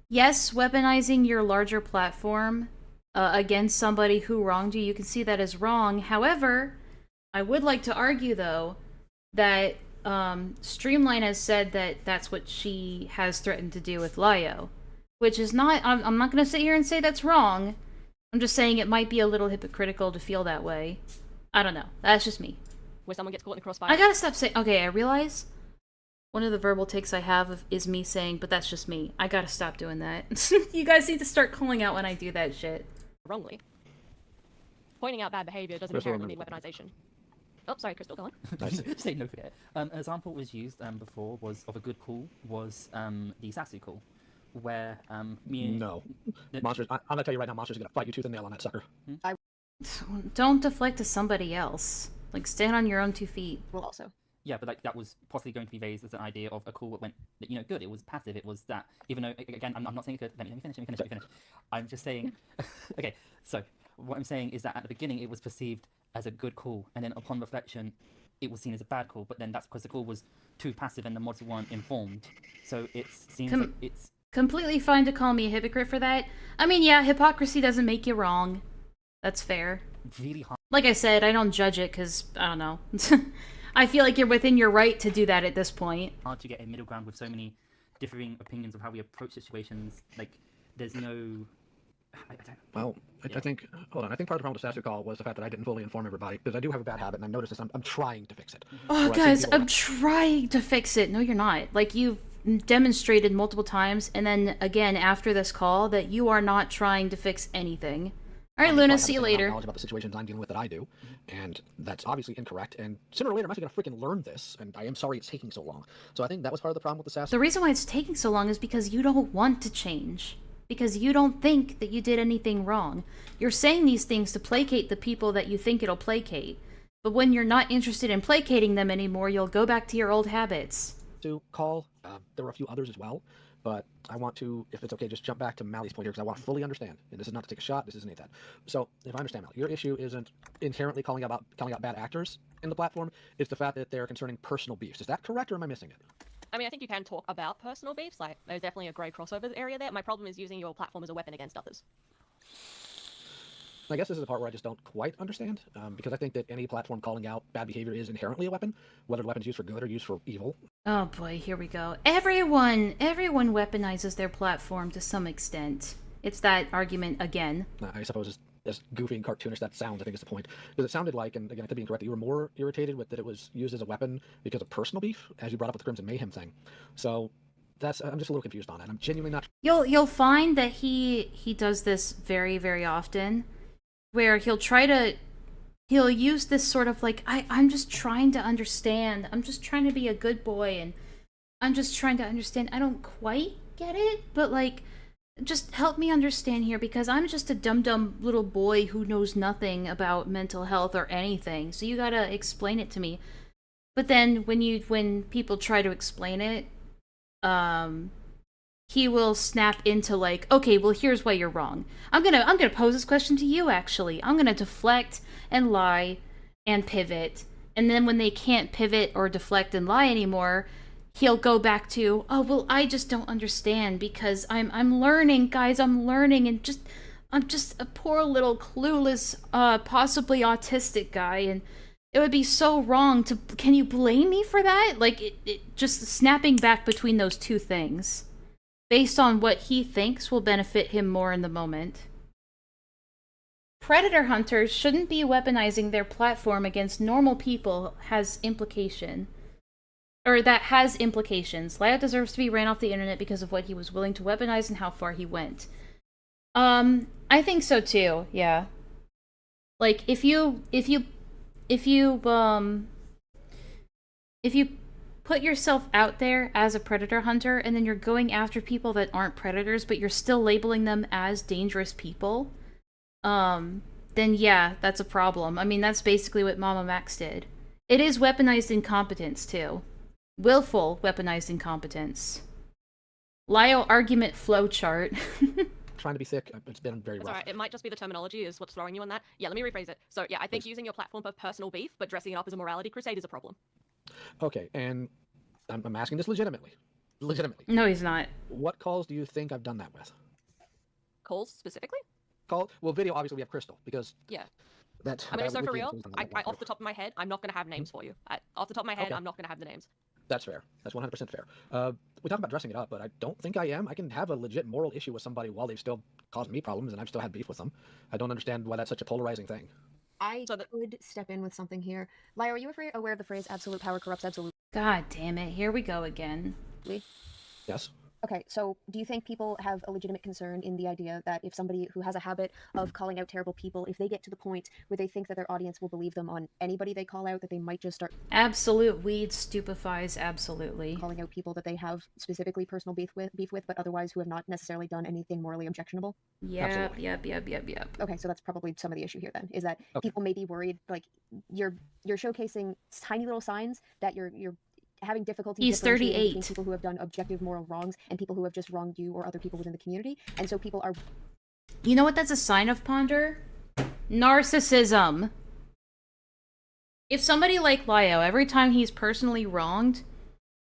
yes, weaponizing your larger platform against somebody who wronged you, you can see that as wrong. However, I would like to argue, though, that Streamline has said that that's what she has threatened to do with Lyo. Which is not... I'm not going to sit here and say that's wrong. I'm just saying it might be a little hypocritical to feel that way. I don't know. That's just me. Where someone gets caught in the crossfire. I gotta stop saying... Okay, I realize one of the verbal takes I have is me saying, but that's just me. I gotta stop doing that. You guys need to start calling out when I do that shit. Wrongly. Pointing out bad behavior doesn't inherently mean weaponization. Oh, sorry, Crystal, go on. Say no for it. An example was used before was of a good call was the Sasu call, where me and... No. Monsters, I'm gonna tell you right now, Monsters are gonna fight you tooth and nail on that sucker. Don't deflect to somebody else. Like, stand on your own 2 feet. Well, also. Yeah, but like that was possibly going to be raised as an idea of a call that went, you know, good. It was passive. It was that, even though, again, I'm not saying it could. Let me finish. I'm just saying, okay, so what I'm saying is that at the beginning it was perceived as a good call, and then upon reflection, it was seen as a bad call, but then that's because the call was too passive and the mods weren't informed. So it seems like it's... Completely fine to call me a hypocrite for that. I mean, yeah, hypocrisy doesn't make you wrong. That's fair. Really hard. Like I said, I don't judge it because, I don't know. I feel like you're within your right to do that at this point. Hard to get a middle ground with so many differing opinions of how we approach situations. Like, there's no... Well, I think, hold on, I think part of the problem with the Sasu call was the fact that I didn't fully inform everybody, because I do have a bad habit, and I've noticed this, I'm trying to fix it. Oh, guys, I'm trying to fix it. No, you're not. Like, you've demonstrated multiple times, and then again after this call, that you are not trying to fix anything. Alright, Luna, see you later. Knowledge about the situations I'm dealing with that I do, and that's obviously incorrect, and sooner or later I'm actually going to freaking learn this, and I am sorry it's taking so long. So I think that was part of the problem with the Sasu. The reason why it's taking so long is because you don't want to change. Because you don't think that you did anything wrong. You're saying these things to placate the people that you think it'll placate. But when you're not interested in placating them anymore, you'll go back to your old habits. To call, there were a few others as well, but I want to, if it's okay, just jump back to Mally's point here, because I want to fully understand. And this is not to take a shot, this isn't any of that. So, if I understand, Mally, your issue isn't inherently calling out bad actors in the platform, it's the fact that they're concerning personal beefs. Is that correct, or am I missing it? I mean, I think you can talk about personal beefs. Like, there's definitely a grey crossover area there. My problem is using your platform as a weapon against others. I guess this is the part where I just don't quite understand, because I think that any platform calling out bad behavior is inherently a weapon, whether the weapon's used for good or used for evil. Oh boy, here we go. Everyone weaponizes their platform to some extent. It's that argument again. I suppose as goofy and cartoonish that sounds, I think is the point. Because it sounded like, and again, I could be incorrect, that you were more irritated with that it was used as a weapon because of personal beef, as you brought up with the Crimson Mayhem thing. So that's, I'm just a little confused on that. I'm genuinely not... You'll find that he does this very, very often, where he'll use this sort of like, I'm just trying to understand. I'm just trying to be a good boy, and I'm just trying to understand. I don't quite get it, but like, just help me understand here, because I'm just a dumb little boy who knows nothing about mental health or anything, so you gotta explain it to me. But then when people try to explain it, he will snap into like, okay, well, here's why you're wrong. I'm gonna pose this question to you, actually. I'm gonna deflect and lie and pivot. And then when they can't pivot or deflect and lie anymore, he'll go back to, oh, well, I just don't understand because I'm learning, guys, I'm learning, and I'm just a poor little clueless, possibly autistic guy, and it would be so wrong to, can you blame me for that? Like, it just snapping back between those two things, based on what he thinks will benefit him more in the moment. Predator hunters shouldn't be weaponizing their platform against normal people has implication. Or that has implications. Lyle deserves to be ran off the internet because of what he was willing to weaponize and how far he went. I think so too, yeah. Like, if you put yourself out there as a predator hunter and then you're going after people that aren't predators but you're still labeling them as dangerous people, then yeah, that's a problem. I mean, that's basically what Mama Max did. It is weaponized incompetence too. Willful weaponized incompetence. Lyle argument flowchart. Trying to be thick. It's been very That's rough. alright. It might just be the terminology is what's throwing you on that. Yeah, let me rephrase it. So yeah, I think using your platform for personal beef, but dressing it up as a morality crusade is a problem. Okay, and I'm asking this legitimately. Legitimately. No, he's not. What calls do you think I've done that with? Calls specifically? Well, video, obviously we have Crystal, because... Yeah. That, I mean, that so we for can't real, do something like that. off the top of my head, I'm not going to have names for you. Off the top of my head, Okay. I'm not going to have the names. That's fair. That's 100% fair. We talk about dressing it up, but I don't think I am. I can have a legit moral issue with somebody while they've still caused me problems, and I've still had beef with them. I don't understand why that's such a polarizing thing. I could step in with something here. Lyra, are you aware of the phrase absolute power corrupts absolute? God damn it, here we go again. Yes. Okay, so do you think people have a legitimate concern in the idea that if somebody who has a habit of calling out terrible people, if they get to the point where they think that their audience will believe them on anybody they call out, that they might just start... Absolute weed stupefies, absolutely. ...calling out people that they have specifically personal beef with, but otherwise who have not necessarily done anything morally objectionable? Yep. Okay, so that's probably some of the issue here then, is that people may be worried, like, you're showcasing tiny little signs that you're having difficulty He's differentiating 38. between people who have done objective moral wrongs and people who have just wronged you or other people within the community, and so people are... You know what that's a sign of, Ponder? Narcissism. If somebody like Lyo, every time he's personally wronged,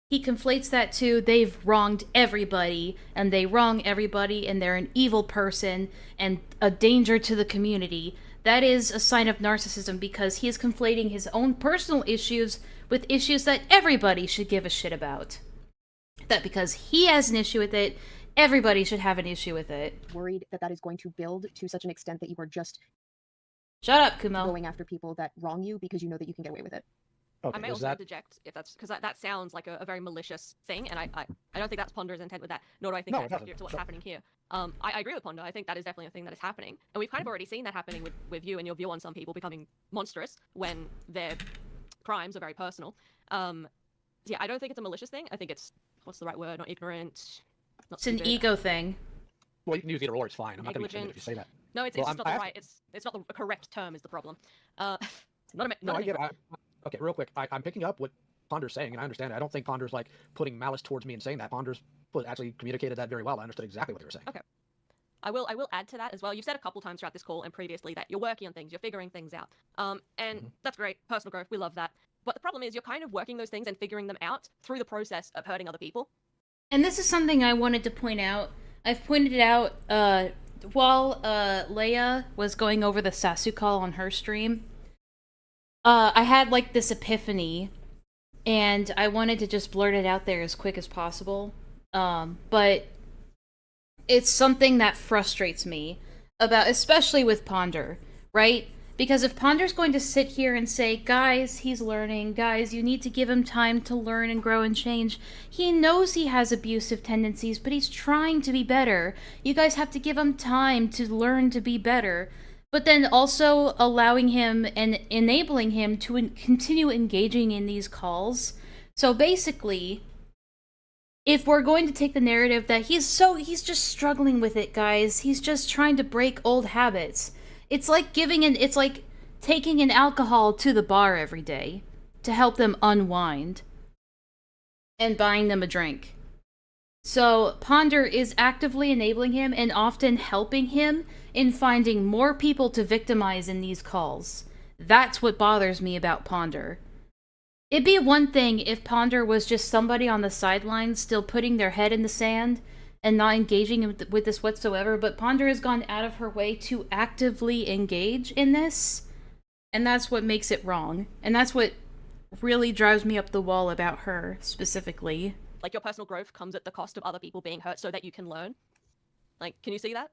he conflates that to they've wronged everybody, and they wrong everybody, and they're an evil person, and a danger to the community. That is a sign of narcissism because he is conflating his own personal issues with issues that everybody should give a shit about. That because he has an issue with it, everybody should have an issue with it. Worried that that is going to build to such an extent that you are just... Shut up, Kumo. ...going after people that wrong you because you know that you can get away with it. I may also interject if that's because that sounds like a very malicious thing, and I don't think that's Ponder's intent with that. Nor do I think that's accurate to what's happening here. I agree with Ponder. I think that is definitely a thing that is happening, and we've kind of already seen that happening with you and your view on some people becoming monstrous when their crimes are very personal. Yeah, I don't think it's a malicious thing. I think it's what's the right word? Not ignorant. Not it's an stupid. ego thing. Well, you can use either or. It's fine. I'm not going to be offended if you say that. No, it's just not the right. It's not the correct term is the problem. Not a, no, I get it. Okay, real quick. I'm picking up what Ponder's saying, and I understand it. I don't think Ponder's like putting malice towards me and saying that. Ponder's actually communicated that very well. I understood exactly what they were saying. Okay. I will add to that as well. You've said a couple times throughout this call and previously that you're working on things, you're figuring things out. And that's great. Personal growth, we love that. But the problem is you're kind of working those things and figuring them out through the process of hurting other people. And this is something I wanted to point out. I've pointed it out while Leia was going over the Sasu call on her stream. I had like this epiphany, and I wanted to just blurt it out there as quick as possible. But it's something that frustrates me about, especially with Ponder, right? Because if Ponder's going to sit here and say, guys, he's learning, guys, you need to give him time to learn and grow and change. He knows he has abusive tendencies, but he's trying to be better. You guys have to give him time to learn to be better. But then also allowing him and enabling him to continue engaging in these calls. So basically, if we're going to take the narrative that he's just struggling with it, guys. He's just trying to break old habits. It's like taking an alcohol to the bar every day. to help them unwind and buying them a drink. So Ponder is actively enabling him and often helping him in finding more people to victimize in these calls. That's what bothers me about Ponder. It'd be one thing if Ponder was just somebody on the sidelines still putting their head in the sand and not engaging with this whatsoever, but Ponder has gone out of her way to actively engage in this, and that's what makes it wrong. And that's what really drives me up the wall about her, specifically. Like, your personal growth comes at the cost of other people being hurt so that you can learn. Like, can you see that?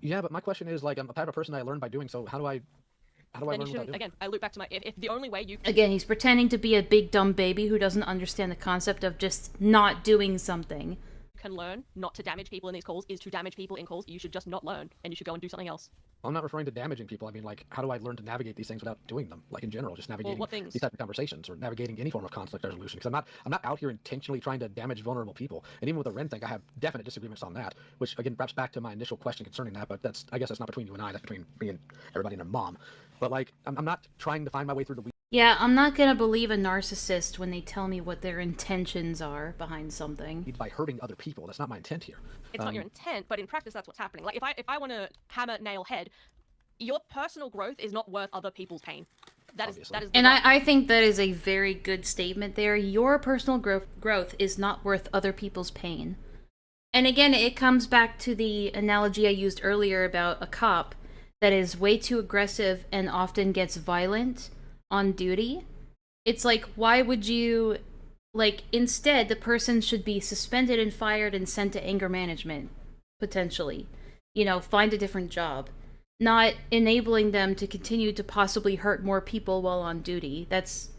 Yeah, but my question is, like, I'm a type of person I learn by doing, so how do I Then learn you without shouldn't, doing? again, I loop back to my, if the only way you Again, he's pretending to be a big dumb baby who doesn't understand the concept of just not doing something. can learn not to damage people in these calls is to damage people in calls, you should just not learn, and you should go and do something else. I'm not referring to damaging people. I mean, like, how do I learn to navigate these things without doing them? Like, in general, just navigating what things? these type of conversations or navigating any form of conflict resolution. Because I'm not out here intentionally trying to damage vulnerable people. And even with the Ren thing, I have definite disagreements on that. Which again, perhaps back to my initial question concerning that. But I guess that's not between you and I. That's between me and everybody and their mom. But like, I'm not trying to find my way through the weeds. Yeah, I'm not gonna believe a narcissist when they tell me what their intentions are behind something. By hurting other people. That's not my intent here. It's not your intent, but in practice that's what's happening. Like, if I want to hammer, nail, head, your personal growth is not worth other people's pain. That is the And wrong- I think that is a very good statement there. Your personal growth is not worth other people's pain. And again, it comes back to the analogy I used earlier about a cop that is way too aggressive and often gets violent on duty. It's like, why would you... Like, instead, the person should be suspended and fired and sent to anger management, potentially. You know, find a different job. Not enabling them to continue to possibly hurt more people while on duty. That's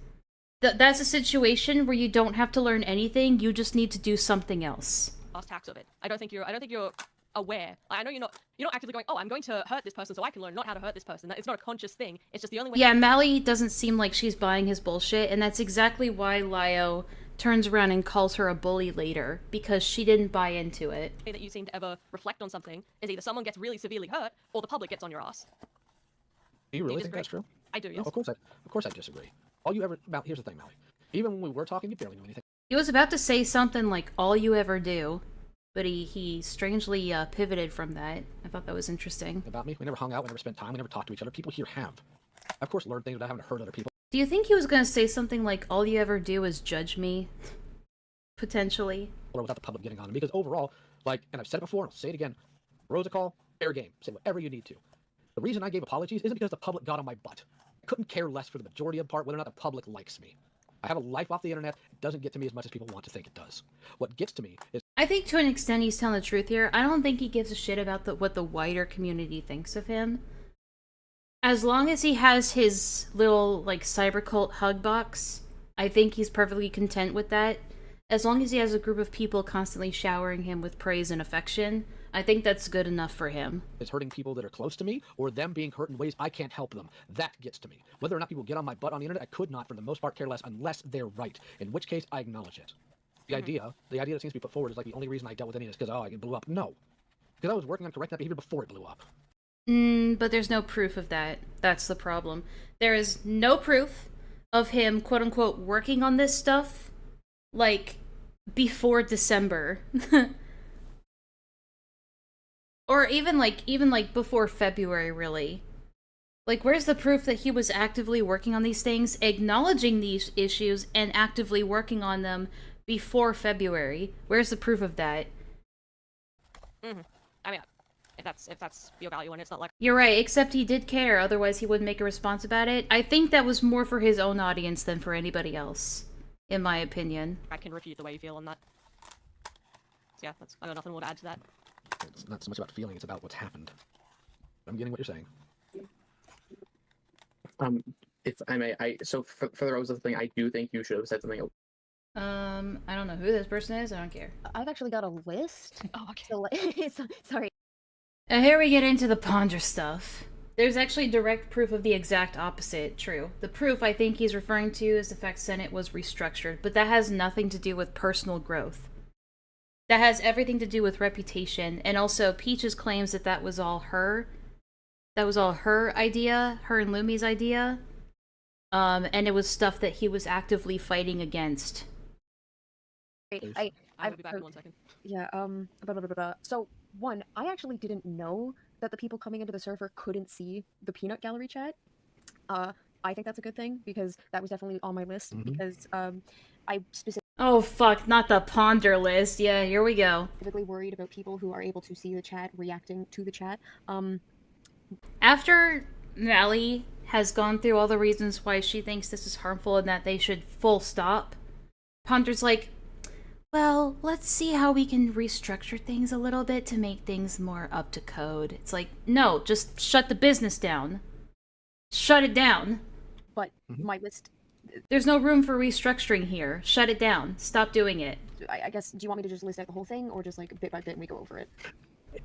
a situation where you don't have to learn anything, you just need to do something else. last tax of it. I don't think you're aware. I know you're not actively going, oh, I'm going to hurt this person so I can learn not how to hurt this person. It's not a conscious thing. It's just the only way. Yeah, Mally doesn't seem like she's buying his bullshit, and that's exactly why Lio turns around and calls her a bully later, because she didn't buy into it. That you seem to ever reflect on something is either someone gets really severely hurt or the public gets on your ass. Do you really think that's true? I do, yes. No, of course I disagree. All you ever... Here's the thing, Mally. Even when we were talking, you barely knew anything. He was about to say something like, all you ever do, but he strangely pivoted from that. I thought that was interesting. About me? We never hung out, we never spent time, we never talked to each other. People here have. I, of course, learned things without having to hurt other people. Do you think he was going to say something like, all you ever do is judge me? Potentially. Or without the public getting on him. Because overall, like, and I've said it before, and I'll say it again, Rosa call, fair game. Say whatever you need to. The reason I gave apologies isn't because the public got on my butt. I couldn't care less for the majority of the part whether or not the public likes me. I have a life off the internet. It doesn't get to me as much as people want to think it does. What gets to me is... I think to an extent he's telling the truth here. I don't think he gives a shit about what the wider community thinks of him. As long as he has his little, like, cyber cult hug box, I think he's perfectly content with that. As long as he has a group of people constantly showering him with praise and affection, I think that's good enough for him. It's hurting people that are close to me, or them being hurt in ways I can't help them. That gets to me. Whether or not people get on my butt on the internet, I could not, for the most part, care less, unless they're right. In which case, I acknowledge it. The idea that seems to be put forward is like the only reason I dealt with any of this because, it blew up. No. Because I was working on correcting that behavior before it blew up. But there's no proof of that. That's the problem. There is no proof of him, quote-unquote, working on this stuff, like, before December. Or even before February, really. Like, where's the proof that he was actively working on these things, acknowledging these issues, and actively working on them before February? Where's the proof of that? I mean, if that's your value, and it's not like... You're right, except he did care, otherwise he wouldn't make a response about it. I think that was more for his own audience than for anybody else, in my opinion. I can refute the way you feel on that. So yeah, I got nothing more to add to that. It's not so much about feeling, it's about what's happened. I'm getting what you're saying. If I may, so for the Rosa thing, I do think you should have said something. I don't know who this person is, I don't care. I've actually got a list. Oh, okay. Sorry. Here we get into the Ponder stuff. There's actually direct proof of the exact opposite true. The proof I think he's referring to is the fact Senate was restructured, but that has nothing to do with personal growth. That has everything to do with reputation, and also Peach's claims that was all her. That was all her idea, her and Lumi's idea. And it was stuff that he was actively fighting against. I will be back in 1 second. Yeah, blah, blah, blah, blah. So, one, I actually didn't know that the people coming into the server couldn't see the peanut gallery chat. I think that's a good thing, because that was definitely on my list, because, I specifically Oh fuck, not the ponder list. Yeah, here we go. worried about people who are able to see the chat, reacting to the chat. After Mally has gone through all the reasons why she thinks this is harmful and that they should full stop, Ponder's like, well, let's see how we can restructure things a little bit to make things more up to code. It's like, no, just shut the business down. Shut it down. But my list... There's no room for restructuring here. Shut it down. Stop doing it. I guess, do you want me to just list out the whole thing, or just like bit by bit and we go over it?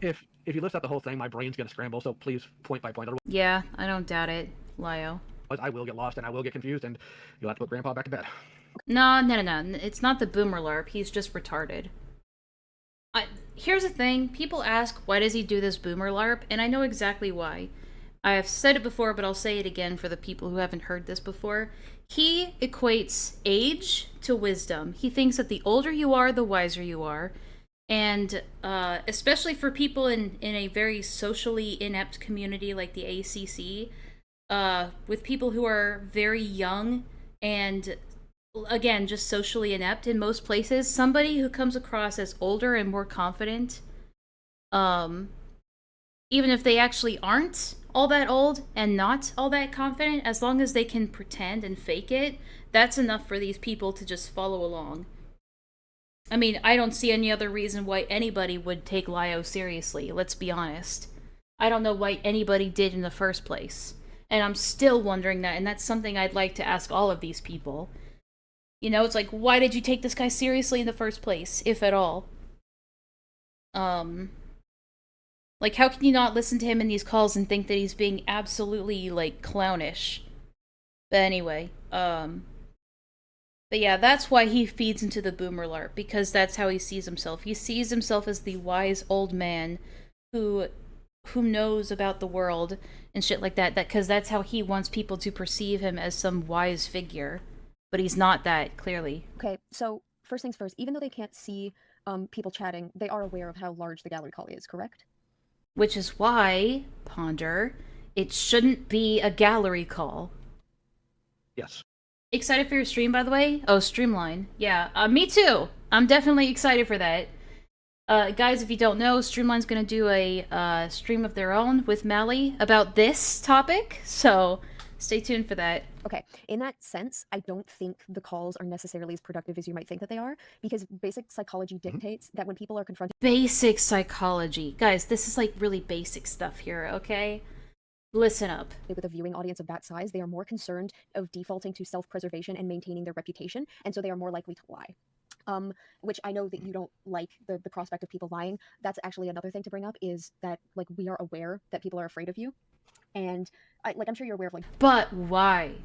If you list out the whole thing, my brain's gonna scramble. So please, point by point. Yeah, I don't doubt it, Lio. I will get lost and I will get confused, and you'll have to put Grandpa back to bed. No. It's not the boomer LARP. He's just retarded. Here's the thing. People ask, why does he do this boomer LARP? And I know exactly why. I have said it before, but I'll say it again for the people who haven't heard this before. He equates age to wisdom. He thinks that the older you are, the wiser you are. And especially for people in a very socially inept community like the ACC, with people who are very young and, again, just socially inept in most places, somebody who comes across as older and more confident, even if they actually aren't all that old and not all that confident, as long as they can pretend and fake it, that's enough for these people to just follow along. I mean, I don't see any other reason why anybody would take Lio seriously, let's be honest. I don't know why anybody did in the first place. And I'm still wondering that, and that's something I'd like to ask all of these people. You know, it's like, why did you take this guy seriously in the first place, if at all? Like, how can you not listen to him in these calls and think that he's being absolutely, like, clownish? But anyway, but yeah, that's why he feeds into the boomer LARP, because that's how he sees himself. He sees himself as the wise old man who knows about the world and shit like that, because that's how he wants people to perceive him, as some wise figure. But he's not that, clearly. Okay, so first things first, even though they can't see people chatting, they are aware of how large the gallery call is, correct? Which is why, Ponder, it shouldn't be a gallery call. Yes. Excited for your stream, by the way? Oh, Streamline. Yeah, me too! I'm definitely excited for that. Guys, if you don't know, Streamline's gonna do a stream of their own with Mally about this topic, so stay tuned for that. Okay, in that sense, I don't think the calls are necessarily as productive as you might think that they are, because basic psychology dictates that when people are confronted... Basic psychology. Guys, this is like really basic stuff here, okay? Listen up. With a viewing audience of that size, they are more concerned of defaulting to self-preservation and maintaining their reputation, and so they are more likely to lie. Which I know that you don't like the prospect of people lying. That's actually another thing to bring up, is that, like, we are aware that people are afraid of you. And, I'm sure you're aware of, like... But why?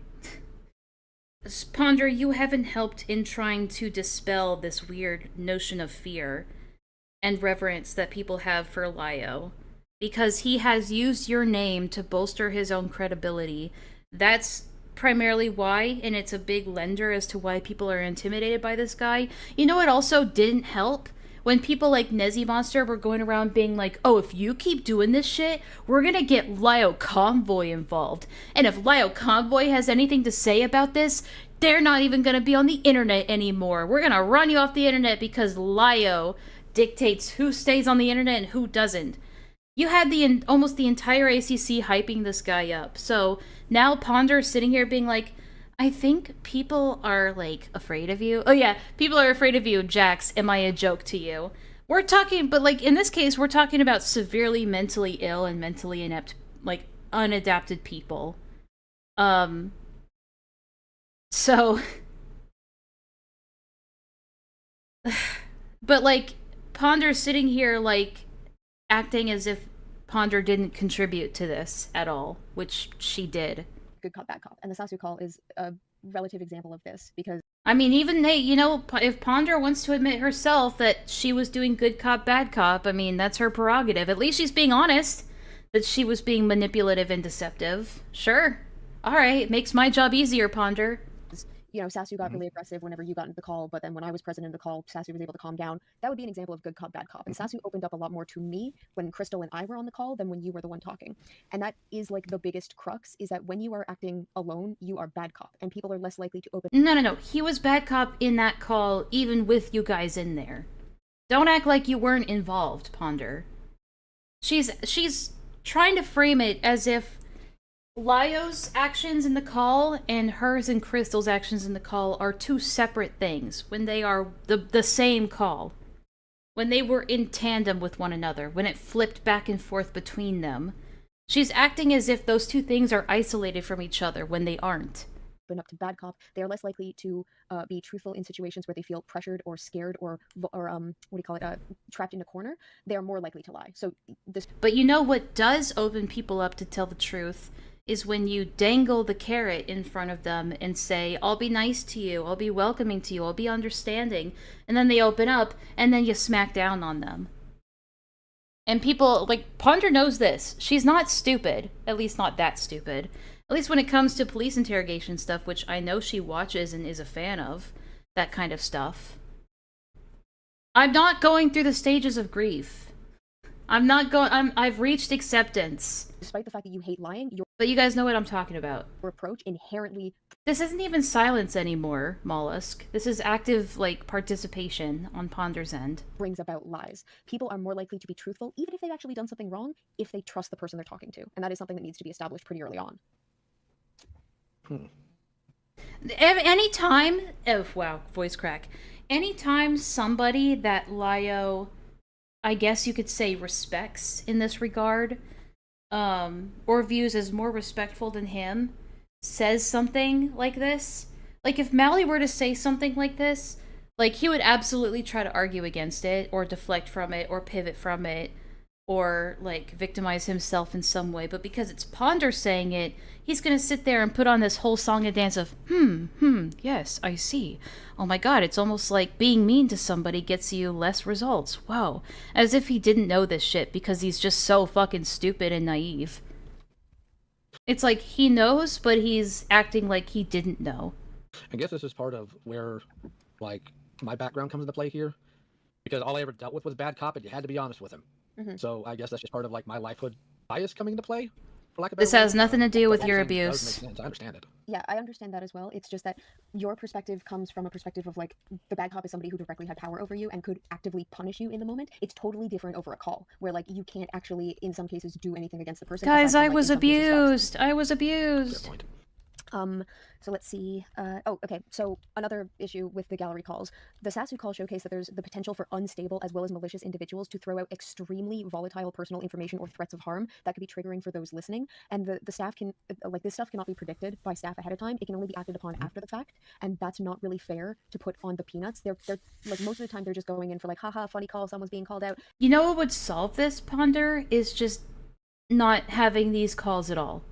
Ponder, you haven't helped in trying to dispel this weird notion of fear and reverence that people have for Lio. Because he has used your name to bolster his own credibility. That's primarily why, and it's a big lender as to why people are intimidated by this guy. You know what also didn't help? When people like Nezzy Monster were going around being like, oh, if you keep doing this shit, we're gonna get Lio Convoy involved. And if Lio Convoy has anything to say about this, they're not even gonna be on the internet anymore. We're gonna run you off the internet because Lio dictates who stays on the internet and who doesn't. You had almost the entire ACC hyping this guy up. So now Ponder's sitting here being like, I think people are, like, afraid of you. Oh yeah, people are afraid of you, Jax. Am I a joke to you? We're talking, but, like, in this case, we're talking about severely mentally ill and mentally inept, like, unadapted people. So... But, like, Ponder's sitting here, like, acting as if Ponder didn't contribute to this at all, which she did. Good cop, bad cop. And the Sasu call is a relative example of this, because... I mean, even they, you know, if Ponder wants to admit herself that she was doing good cop, bad cop, I mean, that's her prerogative. At least she's being honest that she was being manipulative and deceptive. Sure. Alright, makes my job easier, Ponder. You know, Sasu got really aggressive whenever you got into the call, but then when I was present in the call, Sasu was able to calm down. That would be an example of good cop, bad cop. And Sasu opened up a lot more to me when Crystal and I were on the call than when you were the one talking. And that is like the biggest crux, is that when you are acting alone, you are bad cop, and people are less likely to open. No. He was bad cop in that call, even with you guys in there. Don't act like you weren't involved, Ponder. She's trying to frame it as if Lyo's actions in the call and hers and Crystal's actions in the call are two separate things when they are the same call. When they were in tandem with one another, when it flipped back and forth between them. She's acting as if those two things are isolated from each other when they aren't. Up to bad cop, they are less likely to be truthful in situations where they feel pressured or scared or trapped in a corner. They are more likely to lie. So this. But you know what does open people up to tell the truth is when you dangle the carrot in front of them and say, I'll be nice to you, I'll be welcoming to you, I'll be understanding, and then they open up and then you smack down on them. And people, like, Ponder knows this. She's not stupid, at least not that stupid. At least when it comes to police interrogation stuff, which I know she watches and is a fan of, that kind of stuff. I'm not going through the stages of grief. I've reached acceptance. Despite the fact that you hate lying, but you guys know what I'm talking about. Your approach inherently. This isn't even silence anymore, Mollusk. This is active, like, participation on Ponder's end. Brings about lies. People are more likely to be truthful, even if they've actually done something wrong, if they trust the person they're talking to. And that is something that needs to be established pretty early on. Anytime, oh wow, voice crack. Anytime somebody that Lyo, I guess you could say, respects in this regard, or views as more respectful than him, says something like this, like if Mally were to say something like this, like he would absolutely try to argue against it, or deflect from it, or pivot from it, or like victimize himself in some way, but because it's Ponder saying it, he's gonna sit there and put on this whole song and dance of, yes, I see. Oh my god, it's almost like being mean to somebody gets you less results. Whoa. As if he didn't know this shit because he's just so fucking stupid and naive. It's like he knows, but he's acting like he didn't know. I guess this is part of where, like, my background comes into play here. Because all I ever dealt with was bad cop, and you had to be honest with him. So I guess that's just part of, like, my lifehood bias coming into play, for lack of a better This has word. nothing to do with But your it does abuse. make sense. I understand it. Yeah, I understand that as well. It's just that your perspective comes from a perspective of, like, the bad cop is somebody who directly had power over you and could actively punish you in the moment. It's totally different over a call, where, like, you can't actually, in some cases, do anything against the person. Guys, aside from, I like, was in some cases, abused. I was abused. So let's see. Okay. So another issue with the gallery calls, the Sasu call showcased that there's the potential for unstable as well as malicious individuals to throw out extremely volatile personal information or threats of harm that could be triggering for those listening. And the staff can, like, this stuff cannot be predicted by staff ahead of time. It can only be acted upon after the fact, and that's not really fair to put on the peanuts. They're like, most of the time they're just going in for, like, haha, funny call, someone's being called out. You know what would solve this, Ponder? Is just not having these calls at all.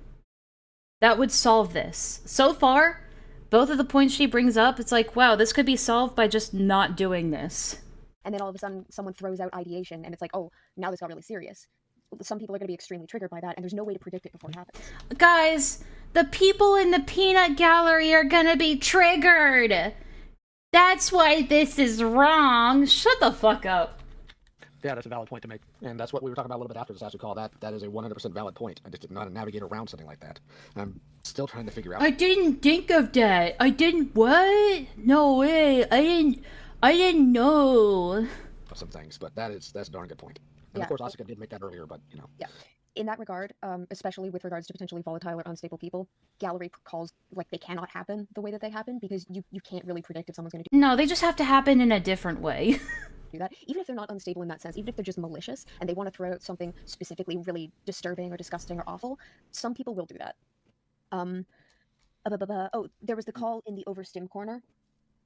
That would solve this. So far, both of the points she brings up, it's like, wow, this could be solved by just not doing this. And then all of a sudden, someone throws out ideation, and it's like, oh, now this got really serious. Some people are going to be extremely triggered by that, and there's no way to predict it before it happens. Guys, the people in the peanut gallery are gonna be triggered! That's why this is wrong! Shut the fuck up. Yeah, that's a valid point to make. And that's what we were talking about a little bit after the Sasu call. That is a 100% valid point. I just didn't know how to navigate around something like that. I'm still trying to figure out. I didn't think of that. I didn't what? No way. I didn't know. Some things, but that's a darn good point. And Yeah. of course, Asuka did make that earlier, but, you know. Yeah. In that regard, especially with regards to potentially volatile or unstable people, gallery calls, like, they cannot happen the way that they happen because you can't really predict if someone's going to do No, they just have to happen in a different way. that. Even if they're not unstable in that sense, even if they're just malicious and they want to throw out something specifically really disturbing or disgusting or awful, some people will do that. Oh, there was the call in the overstim corner.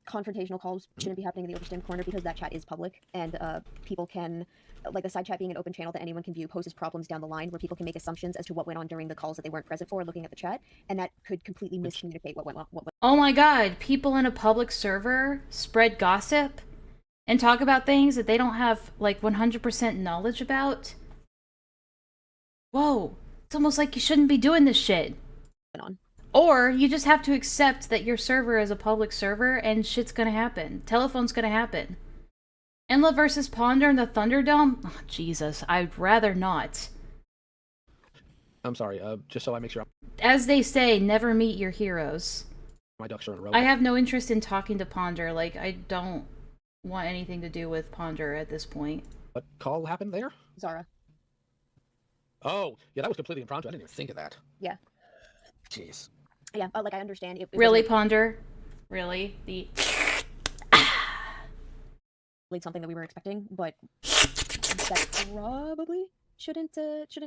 Confrontational calls shouldn't be happening in the overstim corner because that chat is public and people can, like, the side chat being an open channel that anyone can view poses problems down the line where people can make assumptions as to what went on during the calls that they weren't present for looking at the chat, and that could completely miscommunicate what went on. Oh my god, people in a public server spread gossip and talk about things that they don't have, like, 100% knowledge about? Whoa, it's almost like you shouldn't be doing this shit. Or you just have to accept that your server is a public server and shit's gonna happen. Telephone's gonna happen. Enlaa versus Ponder in the Thunderdome? Oh, Jesus, I'd rather not. I'm sorry, just so I make sure As they say, never meet your heroes. my ducks are in a row. I have no interest in talking to Ponder. Like, I don't want anything to do with Ponder at this point. What call happened there? Zara. Oh, yeah, that was completely impromptu. I didn't even think of that. Yeah. Jeez. Yeah, like I understand. It Really, wasn't Ponder? Really? The... something that we were expecting, but that probably shouldn't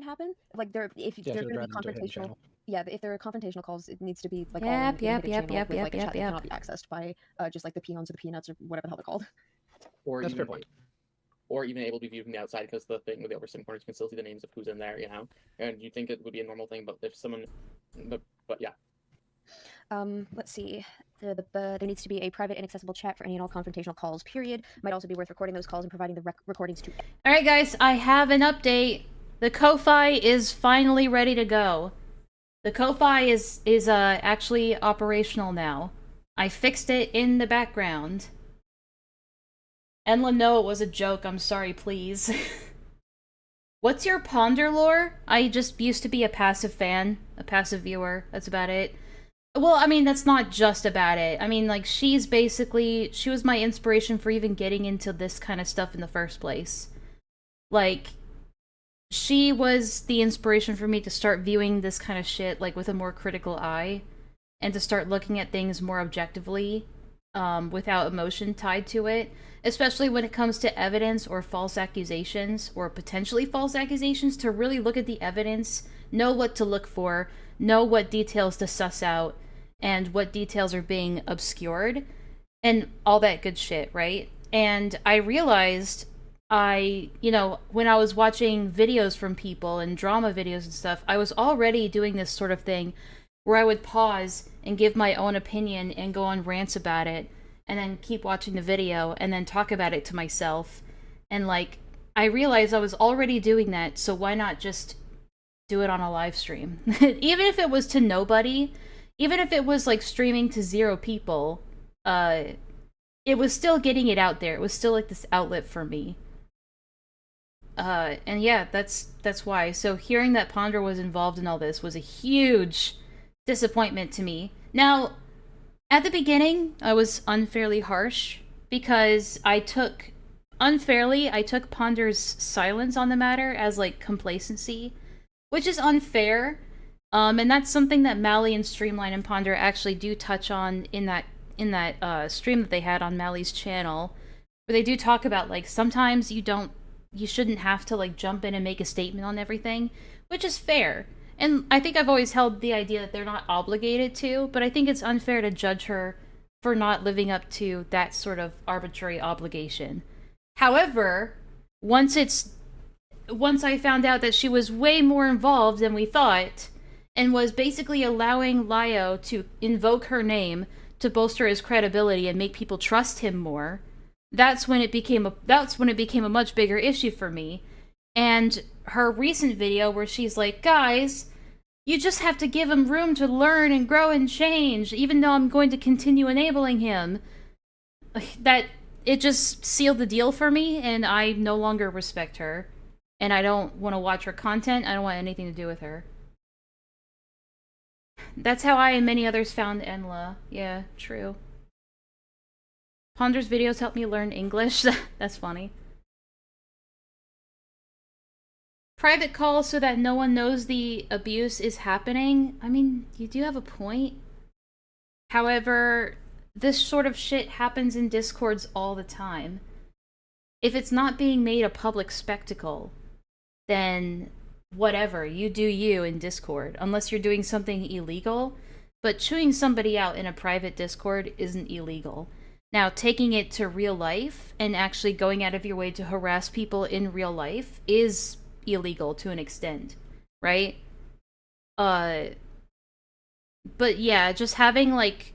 happen. Like if they're going to be confrontational, if there are confrontational calls, it needs to be like all in a hidden channel with like a chat that cannot be accessed by just like the peons or the peanuts or whatever the hell they're called. Or That's a fair even, point. or even able to be viewed from the outside, because the thing with the overstim corners, you can still see the names of who's in there, you know. And you think it would be a normal thing, but if someone, but yeah. Let's see. There needs to be a private and accessible chat for any and all confrontational calls, period. Might also be worth recording those calls and providing the recordings to... Alright guys, I have an update. The Ko-Fi is finally ready to go. The Ko-Fi is actually operational now. I fixed it in the background. Enlaa, no, it was a joke. I'm sorry, please. What's your Ponder lore? I just used to be a passive fan, a passive viewer. That's about it. Well, I mean, that's not just about it. I mean, like, she was my inspiration for even getting into this kind of stuff in the first place. Like, she was the inspiration for me to start viewing this kind of shit, like, with a more critical eye, and to start looking at things more objectively, without emotion tied to it, especially when it comes to evidence or false accusations, or potentially false accusations, to really look at the evidence, know what to look for, know what details to suss out, and what details are being obscured, and all that good shit, right? And I realized you know, when I was watching videos from people and drama videos and stuff, I was already doing this sort of thing where I would pause and give my own opinion and go on rants about it, and then keep watching the video and then talk about it to myself. And like, I realized I was already doing that, so why not just do it on a live stream? Even if it was to nobody, even if it was like streaming to 0 people, it was still getting it out there. It was still like this outlet for me. And yeah, that's why. So hearing that Ponder was involved in all this was a huge disappointment to me. Now, at the beginning, I was unfairly harsh because I took Ponder's silence on the matter as like complacency, which is unfair. And that's something that Mally and Streamline and Ponder actually do touch on in that stream that they had on Mally's channel, where they do talk about, like, sometimes you shouldn't have to, like, jump in and make a statement on everything, which is fair. And I think I've always held the idea that they're not obligated to, but I think it's unfair to judge her for not living up to that sort of arbitrary obligation. However, once I found out that she was way more involved than we thought, and was basically allowing Lio to invoke her name to bolster his credibility and make people trust him more, that's when it became a much bigger issue for me. And her recent video where she's like, guys, you just have to give him room to learn and grow and change, even though I'm going to continue enabling him, that it just sealed the deal for me, and I no longer respect her. And I don't want to watch her content. I don't want anything to do with her. That's how I and many others found Enlaa. Yeah, true. Ponder's videos helped me learn English. That's funny. Private calls so that no one knows the abuse is happening. I mean, you do have a point. However, this sort of shit happens in Discords all the time. If it's not being made a public spectacle, then whatever, you do you in Discord, unless you're doing something illegal. But chewing somebody out in a private Discord isn't illegal. Now, taking it to real life and actually going out of your way to harass people in real life is illegal to an extent, right? But yeah, just having like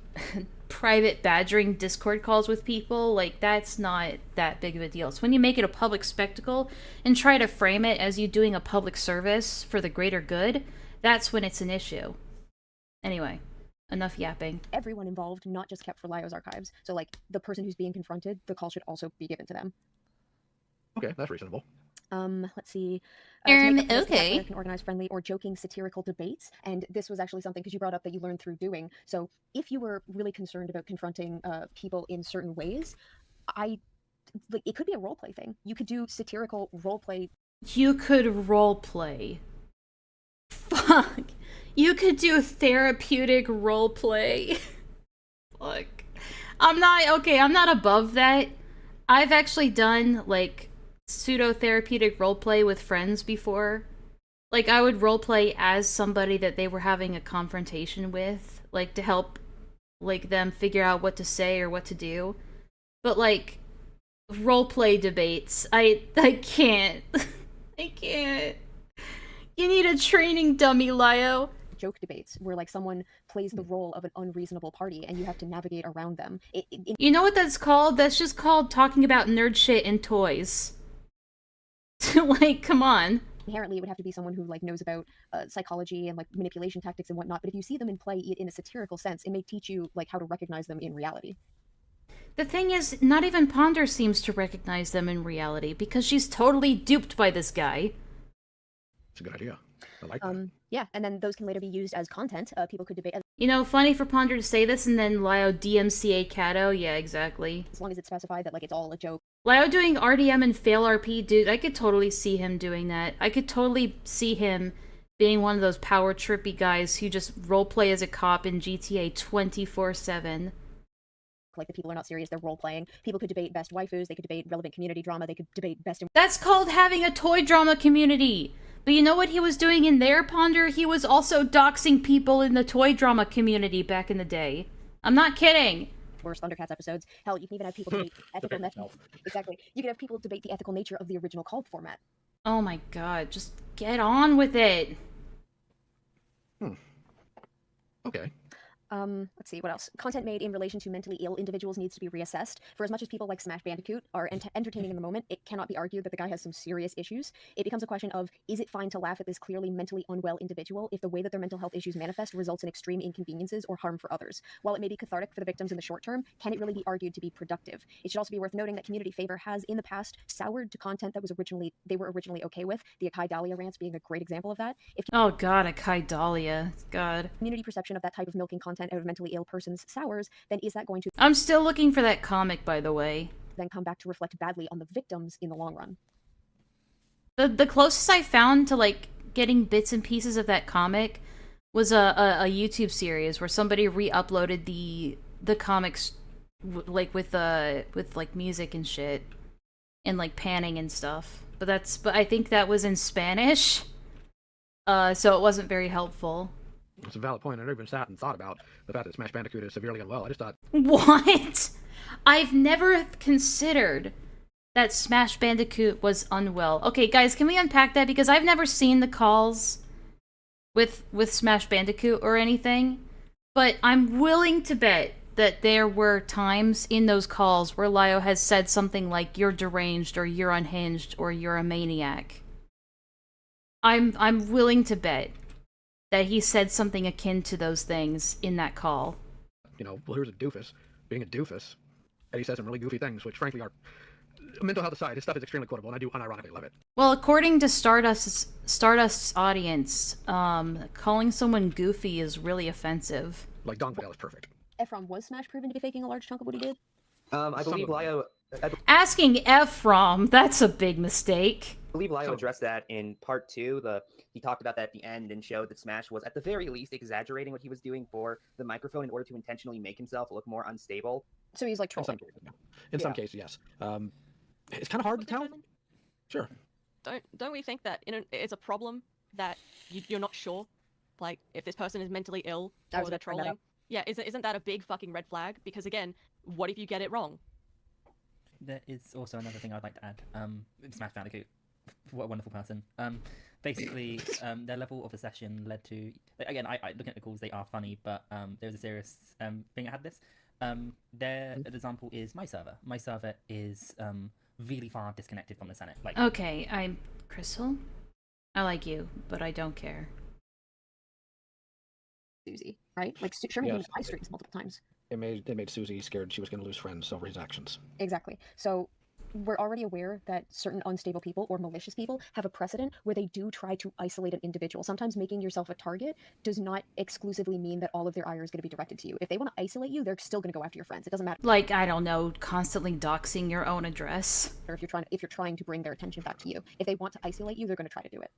private badgering Discord calls with people, like, that's not that big of a deal. It's when you make it a public spectacle and try to frame it as you doing a public service for the greater good, that's when it's an issue. Anyway. Enough yapping. Everyone involved, not just kept for Lyo's archives. So, like, the person who's being confronted, the call should also be given to them. Okay, that's reasonable. Let's see. To make up for this, the okay. Cats can organize friendly or joking satirical debates, and this was actually something, because you brought up that you learned through doing. So, if you were really concerned about confronting people in certain ways, it could be a role play thing. You could do satirical role play. You could role play. Fuck. You could do therapeutic role play. Fuck. I'm not above that. I've actually done, like, pseudo-therapeutic roleplay with friends before. Like, I would roleplay as somebody that they were having a confrontation with, like, to help, like, them figure out what to say or what to do. But, like, roleplay debates, I can't. I can't. You need a training dummy, Lyo. Joke debates where, like, someone plays the role of an unreasonable party and you have to navigate around them. You know what that's called? That's just called talking about nerd shit and toys. Like, come on. Inherently, it would have to be someone who, like, knows about psychology and, like, manipulation tactics and whatnot. But if you see them in play in a satirical sense, it may teach you, like, how to recognize them in reality. The thing is, not even Ponder seems to recognize them in reality because she's totally duped by this guy. It's a good idea. I like that. Yeah, and then those can later be used as content. People could debate. You know, funny for Ponder to say this and then Lyo DMCA Cato. Yeah, exactly. As long as it's specified that, like, it's all a joke. Lyo doing RDM and fail RP, dude, I could totally see him doing that. I could totally see him being one of those power trippy guys who just roleplay as a cop in GTA 24/7. Like, the people are not serious, they're role-playing. People could debate best waifus, they could debate relevant community drama, they could debate best... That's called having a toy drama community! But you know what he was doing in there, Ponder? He was also doxing people in the toy drama community back in the day. I'm not kidding! Worst Thundercats episodes. Hell, you can even have people debate ethical... Exactly. You can have people debate the ethical nature of the original called format. Oh my god, just get on with it! Okay. Let's see, what else? Content made in relation to mentally ill individuals needs to be reassessed. For as much as people like Smash Bandicoot are entertaining in the moment, it cannot be argued that the guy has some serious issues. It becomes a question of, is it fine to laugh at this clearly mentally unwell individual if the way that their mental health issues manifest results in extreme inconveniences or harm for others? While it may be cathartic for the victims in the short term, can it really be argued to be productive? It should also be worth noting that community favor has, in the past, soured to content that they were originally okay with, the Akai Dahlia rants being a great example of that. Oh god, Akai Dahlia. God. Community perception of that type of milking content out of mentally ill person's sours, then is that going to... I'm still looking for that comic, by the way. Then come back to reflect badly on the victims in the long run. The closest I found to, like, getting bits and pieces of that comic was a YouTube series where somebody re-uploaded the comics, like, with like, music and shit. And, like, panning and stuff. But I think that was in Spanish. So it wasn't very helpful. It's a valid point. I never even sat and thought about the fact that Smash Bandicoot is severely unwell. I just thought... What? I've never considered that Smash Bandicoot was unwell. Okay, guys, can we unpack that? Because I've never seen the calls with Smash Bandicoot or anything. But I'm willing to bet that there were times in those calls where Lyo has said something like, you're deranged, or you're unhinged, or you're a maniac. I'm willing to bet that he said something akin to those things in that call. You know, well, here's a doofus being a doofus, and he says some really goofy things, which frankly are mental health aside. His stuff is extremely quotable, and I do unironically love it. Well, according to Stardust's audience, calling someone goofy is really offensive. Like Dong Fidel is perfect. Ephraim, was Smash proven to be faking a large chunk of what he did? I believe Lyo... Asking Ephraim, that's a big mistake. I believe Lyo addressed that in part 2. He talked about that at the end and showed that Smash was at the very least exaggerating what he was doing for the microphone in order to intentionally make himself look more unstable. So he's like trolling. In some cases, yes. It's kind of hard to tell. Sure. Don't we think that it's a problem that you're not sure, like, if this person is mentally ill or they're trolling? Yeah, isn't that a big fucking red flag? Because again, what if you get it wrong? There is also another thing I'd like to add. Smash Bandicoot, what a wonderful person. Basically, their level of obsession led to... Again, I looking at the calls, they are funny, but there's a serious thing that had this. Their example is my server. My server is really far disconnected from the Senate. Like, okay, I'm Crystal. I like you, but I don't care. Susie, right? Like Sherman gave him eye streaks multiple times. It made Susie scared she was going to lose friends over his actions. Exactly. So we're already aware that certain unstable people or malicious people have a precedent where they do try to isolate an individual. Sometimes making yourself a target does not exclusively mean that all of their ire is going to be directed to you. If they want to isolate you, they're still going to go after your friends. It doesn't matter. Like, I don't know, constantly doxing your own address. Or if you're trying to bring their attention back to you. If they want to isolate you, they're going to try to do it.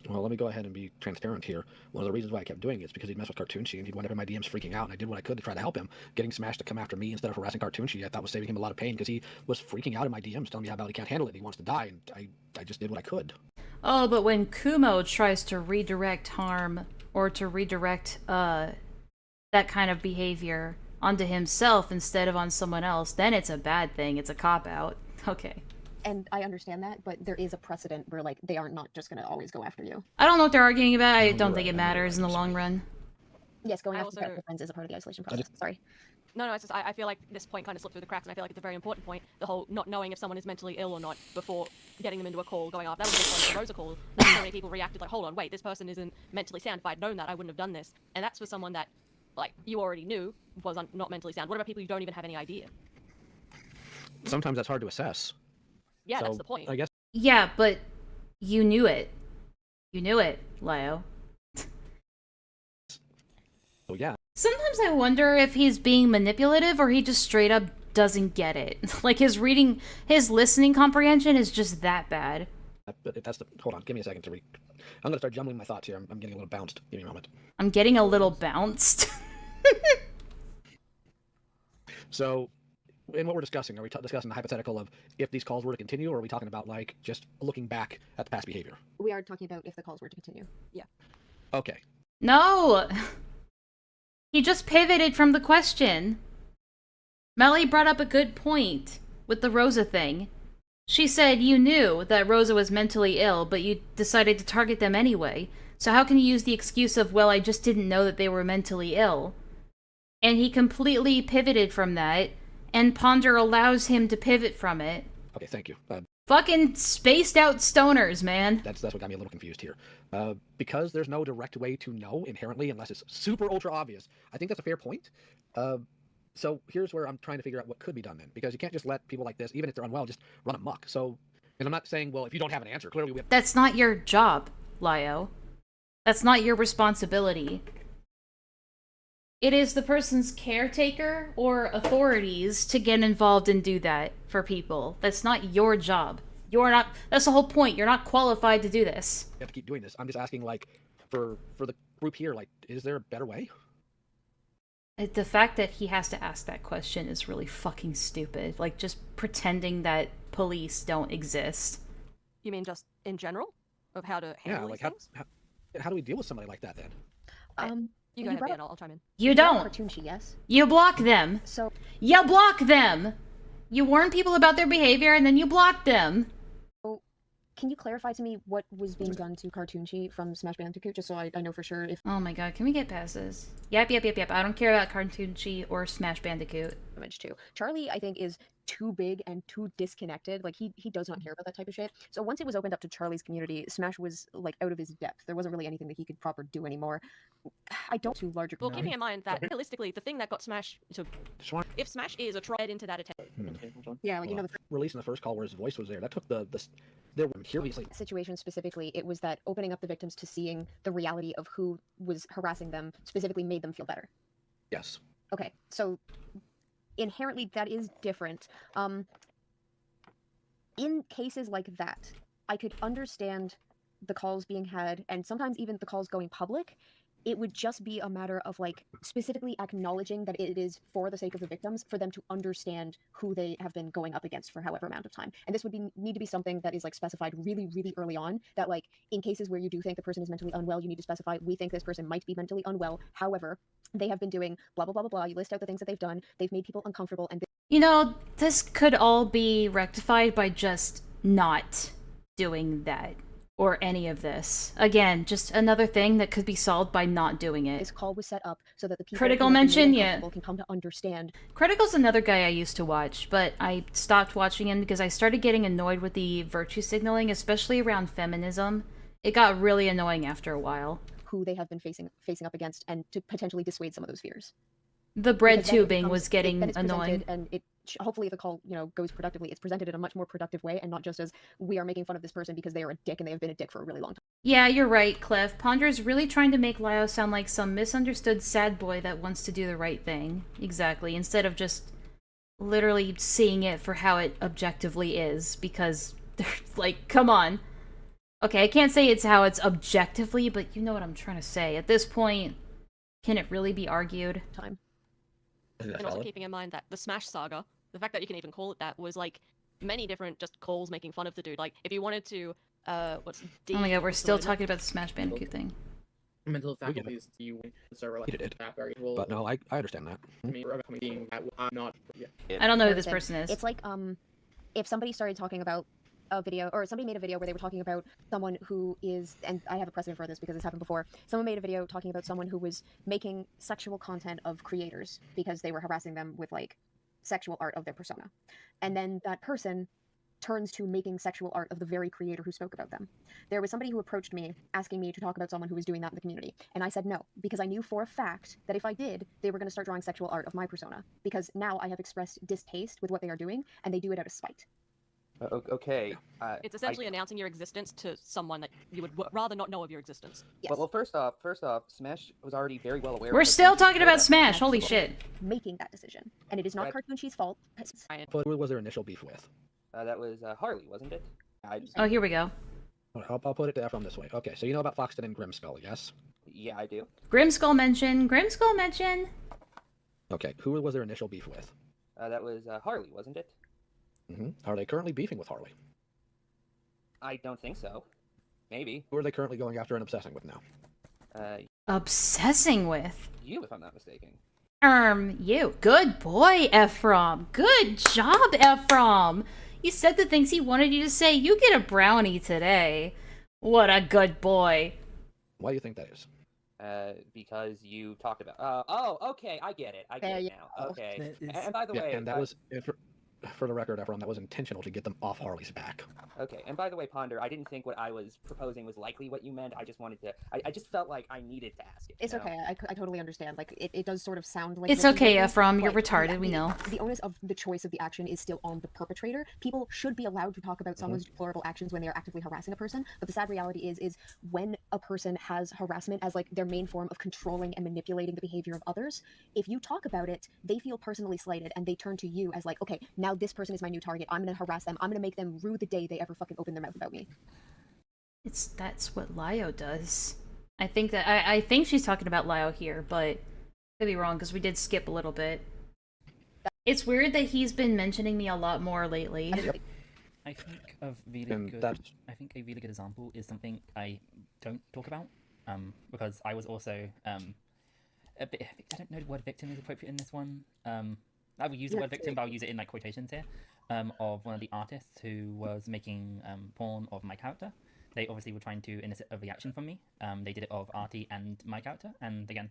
Well, let me go ahead and be transparent here. One of the reasons why I kept doing it is because he'd mess with Cartoonchi and he'd wind up in my DMs freaking out, and I did what I could to try to help him. Getting Smash to come after me instead of harassing Cartoonchi, I thought was saving him a lot of pain because he was freaking out in my DMs, telling me how badly he can't handle it and he wants to die, and I just did what I could. Oh, but when Kumo tries to redirect harm or to redirect that kind of behavior onto himself instead of on someone else, then it's a bad thing. It's a cop-out. Okay. And I understand that, but there is a precedent where, like, they are not just going to always go after you. I don't know what they're arguing about. I don't think it matters in the long run. Yes, going after your friends is a part of the isolation process. Sorry. No, it's just I feel like this point kind of slipped through the cracks, and I feel like it's a very important point. The whole not knowing if someone is mentally ill or not before getting them into a call, going off. That was the point of the Rosa call. So many people reacted like, hold on, wait, this person isn't mentally sound. If I'd known that, I wouldn't have done this. And that's for someone that, like, you already knew was not mentally sound. What about people you don't even have any idea? Sometimes that's hard to assess. Yeah, so, that's the point. I guess. Yeah, but you knew it. You knew it, Leo. Oh, yeah. Sometimes I wonder if he's being manipulative or he just straight up doesn't get it. Like, his listening comprehension is just that bad. Hold on, give me a second to read. I'm gonna start jumbling my thoughts here. I'm getting a little bounced. Give me a moment. I'm getting a little bounced. So, in what we're discussing, are we discussing the hypothetical of if these calls were to continue, or are we talking about, like, just looking back at the past behavior? We are talking about if the calls were to continue. Yeah. Okay. No! He just pivoted from the question. Melly brought up a good point with the Rosa thing. She said you knew that Rosa was mentally ill, but you decided to target them anyway. So how can you use the excuse of, well, I just didn't know that they were mentally ill? And he completely pivoted from that, and Ponder allows him to pivot from it. Okay, thank you. Fucking spaced out stoners, man. That's what got me a little confused here. Because there's no direct way to know inherently unless it's super ultra obvious. I think that's a fair point. So here's where I'm trying to figure out what could be done then, because you can't just let people like this, even if they're unwell, just run amok. So, and I'm not saying, well, if you don't have an answer, clearly we have... That's not your job, Lio. That's not your responsibility. It is the person's caretaker or authorities to get involved and do that for people. That's not your job. You're not... That's the whole point. You're not qualified to do this. You have to keep doing this. I'm just asking, like, for the group here, like, is there a better way? The fact that he has to ask that question is really fucking stupid. Like, just pretending that police don't exist. You mean just in general? Of how to handle these things? How do we deal with somebody like that, then? You go ahead, Ben, I'll chime in. You don't. Cartoonchi, yes. You block them. So you block them. You warn people about their behavior and then you block them. So, can you clarify to me what was being done to Cartoonchi from Smash Bandicoot, just so I know for sure if... Oh my god, can we get past this? Yep. I don't care about Cartoonchi or Smash Bandicoot. Image too. Charlie, I think, is too big and too disconnected. Like, he does not care about that type of shit. So once it was opened up to Charlie's community, Smash was, like, out of his depth. There wasn't really anything that he could proper do anymore. I don't too larger. Well, keeping in mind that realistically, the thing that got Smash to... If Smash is a tread into that attention... Yeah, like, you know, releasing the first call where his voice was there, that took there were obviously... situation specifically, it was that opening up the victims to seeing the reality of who was harassing them specifically made them feel better. Yes. Okay, so inherently that is different. In cases like that, I could understand the calls being had, and sometimes even the calls going public. It would just be a matter of, like, specifically acknowledging that it is for the sake of the victims, for them to understand who they have been going up against for however amount of time. And this would need to be something that is, like, specified really, really early on, that, like, in cases where you do think the person is mentally unwell, you need to specify, we think this person might be mentally unwell. However, they have been doing blah, blah, blah, blah, blah. You list out the things that they've done. They've made people uncomfortable. And you know, this could all be rectified by just not doing that. Or any of this. Again, just another thing that could be solved by not doing it. This call was set up so that the people Critical mention, yeah. Can come to understand. Critical's another guy I used to watch, but I stopped watching him because I started getting annoyed with the virtue signaling, especially around feminism. It got really annoying after a while. who they have been facing up against, and to potentially dissuade some of those fears. The bread Because then it tubing becomes- was getting then it's presented, annoying. and it hopefully if the call goes productively, it's presented in a much more productive way, and not just as we are making fun of this person because they are a dick and they have been a dick for a really long time. Yeah, you're right, Cliff. Ponder's really trying to make Lio sound like some misunderstood sad boy that wants to do the right thing. Exactly. Instead of just literally seeing it for how it objectively is, because they're like, come on. Okay, I can't say it's how it's objectively, but you know what I'm trying to say. At this point, can it really be argued? Time. And also keeping in mind that the Smash Saga, the fact that you can even call it that, was like many different just calls making fun of the dude. Like if you wanted to, what's Oh my god, we're still talking about the Smash Bandicoot thing. Mental faculties you start He relating did. that very well. But no, I understand that. Me being that I'm not. Yeah. I don't know who Or this that person is. It's like if somebody started talking about a video, or somebody made a video where they were talking about someone who is, and I have a precedent for this because it's happened before, someone made a video talking about someone who was making sexual content of creators because they were harassing them with like sexual art of their persona. And then that person turns to making sexual art of the very creator who spoke about them. There was somebody who approached me asking me to talk about someone who was doing that in the community. And I said no, because I knew for a fact that if I did, they were going to start drawing sexual art of my persona. Because now I have expressed distaste with what they are doing, and they do it out of spite. Okay. It's essentially announcing your existence to someone that you would rather not know of your existence. Well, first off, Smash was already very well aware. We're of the still things talking before about that. Smash, holy shit. Making that decision. And it is not Right. Cartoon Chee's fault. But who was their initial beef with? That was Harley, wasn't it? Oh, here we go. I'll put it to Ephraim this way. Okay, so you know about Foxton and Grimskull, yes? Yeah, I do. Grimskull mention. Grimskull mention. Okay, who was their initial beef with? That was Harley, wasn't it? Are they currently beefing with Harley? I don't think so. Maybe. Who are they currently going after and obsessing with now? Obsessing with. You, if I'm not mistaken. You. Good boy, Ephraim. Good job, Ephraim. You said the things he wanted you to say. You get a brownie today. What a good boy. Why do you think that is? Because you talked about. Oh, okay, I get it. I get it now. Okay. And by the way, and that was, for the record, Ephraim, that was intentional to get them off Harley's back. Okay, and by the way, Ponder, I didn't think what I was proposing was likely what you meant. I just wanted to. I just felt like I needed to ask it. It's you know? okay. I totally understand. Like it does sort of sound like It's okay, manipulative, Ephraim. You're but retarded. the- We know. The onus of the choice of the action is still on the perpetrator. People should be allowed to talk about someone's deplorable actions when they are actively harassing a person. But the sad reality is when a person has harassment as like their main form of controlling and manipulating the behavior of others, if you talk about it, they feel personally slighted and they turn to you as like, okay, now this person is my new target. I'm gonna harass them. I'm gonna make them rue the day they ever fucking open their mouth about me. That's what Lio does. I think that I think she's talking about Lio here, but could be wrong because we did skip a little bit. It's weird that he's been mentioning me a lot more lately. I think of really And good. that's- I think a really good example is something I don't talk about, because I was also a bit. I don't know the word victim is appropriate in this one. I will use the word victim, but I'll use it in like quotations here. Of one of the artists who was making porn of my character. They obviously were trying to elicit a reaction from me. They did it of Artie and my character, and again,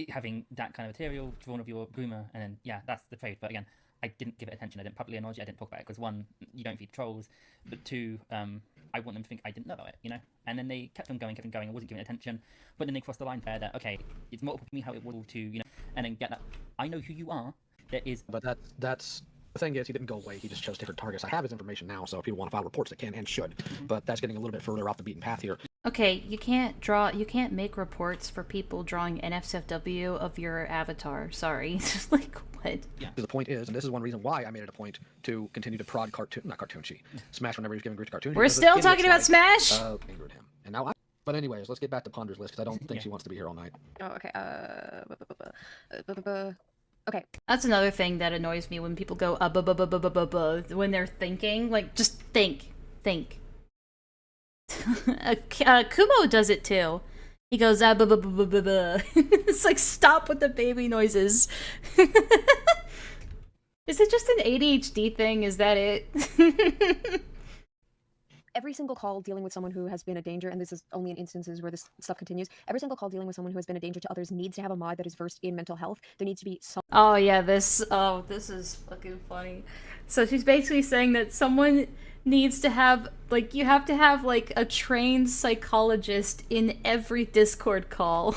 having that kind of material drawn of your groomer, and then yeah, that's the trade. But again, I didn't give it attention. I didn't publicly acknowledge it. I didn't talk about it because one, you don't feed trolls, but two, I want them to think I didn't know about it, you know. And then they kept on going. I wasn't giving it attention, but then they crossed the line there. That okay, it's multiple to me how it was to you know, and then get that. I know who you are. There is, but that's. The thing is, he didn't go away. He just chose different targets. I have his information now, so if people want to file reports, they can and should. But that's getting a little bit further off the beaten path here. Okay, you can't make reports for people drawing NSFW of your avatar. Sorry. Just like, what? Yeah. The point is, and this is one reason why I made it a point to continue to prod Smash whenever he's giving grief to Cartoon. We're still talking about Smash? Angered him. And now but anyways, let's get back to Ponder's list, because I don't think she wants to be here all night. Oh, okay. Okay. That's another thing that annoys me when people go when they're thinking. Like, just think. Kumo does it too. He goes It's like, stop with the baby noises. Is it just an ADHD thing? Is that it? Every single call dealing with someone who has been a danger, and this is only in instances where this stuff continues, every single call dealing with someone who has been a danger to others needs to have a mod that is versed in mental health. There needs to be some... Oh yeah, this is fucking funny. So she's basically saying that someone needs to have, like, you have to have, like, a trained psychologist in every Discord call.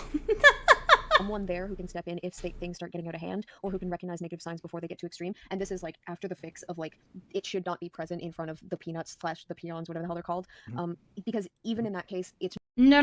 Someone there who can step in if things start getting out of hand, or who can recognize negative signs before they get too extreme. And this is like after the fix of like it should not be present in front of the peanuts / the peons, whatever the hell they're called. Because even in that case, it's No,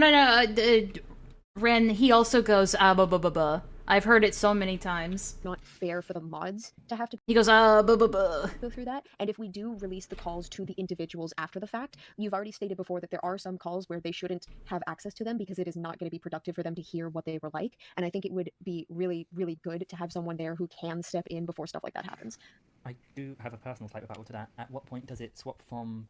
Ren, he also goes, buh, buh, buh, buh. I've heard it so many times. not fair for the mods to have to He goes, buh, buh, buh. go through that. And if we do release the calls to the individuals after the fact, you've already stated before that there are some calls where they shouldn't have access to them because it is not going to be productive for them to hear what they were like. And I think it would be really, really good to have someone there who can step in before stuff like that happens. I do have a personal slight rebuttal to that. At what point does it swap from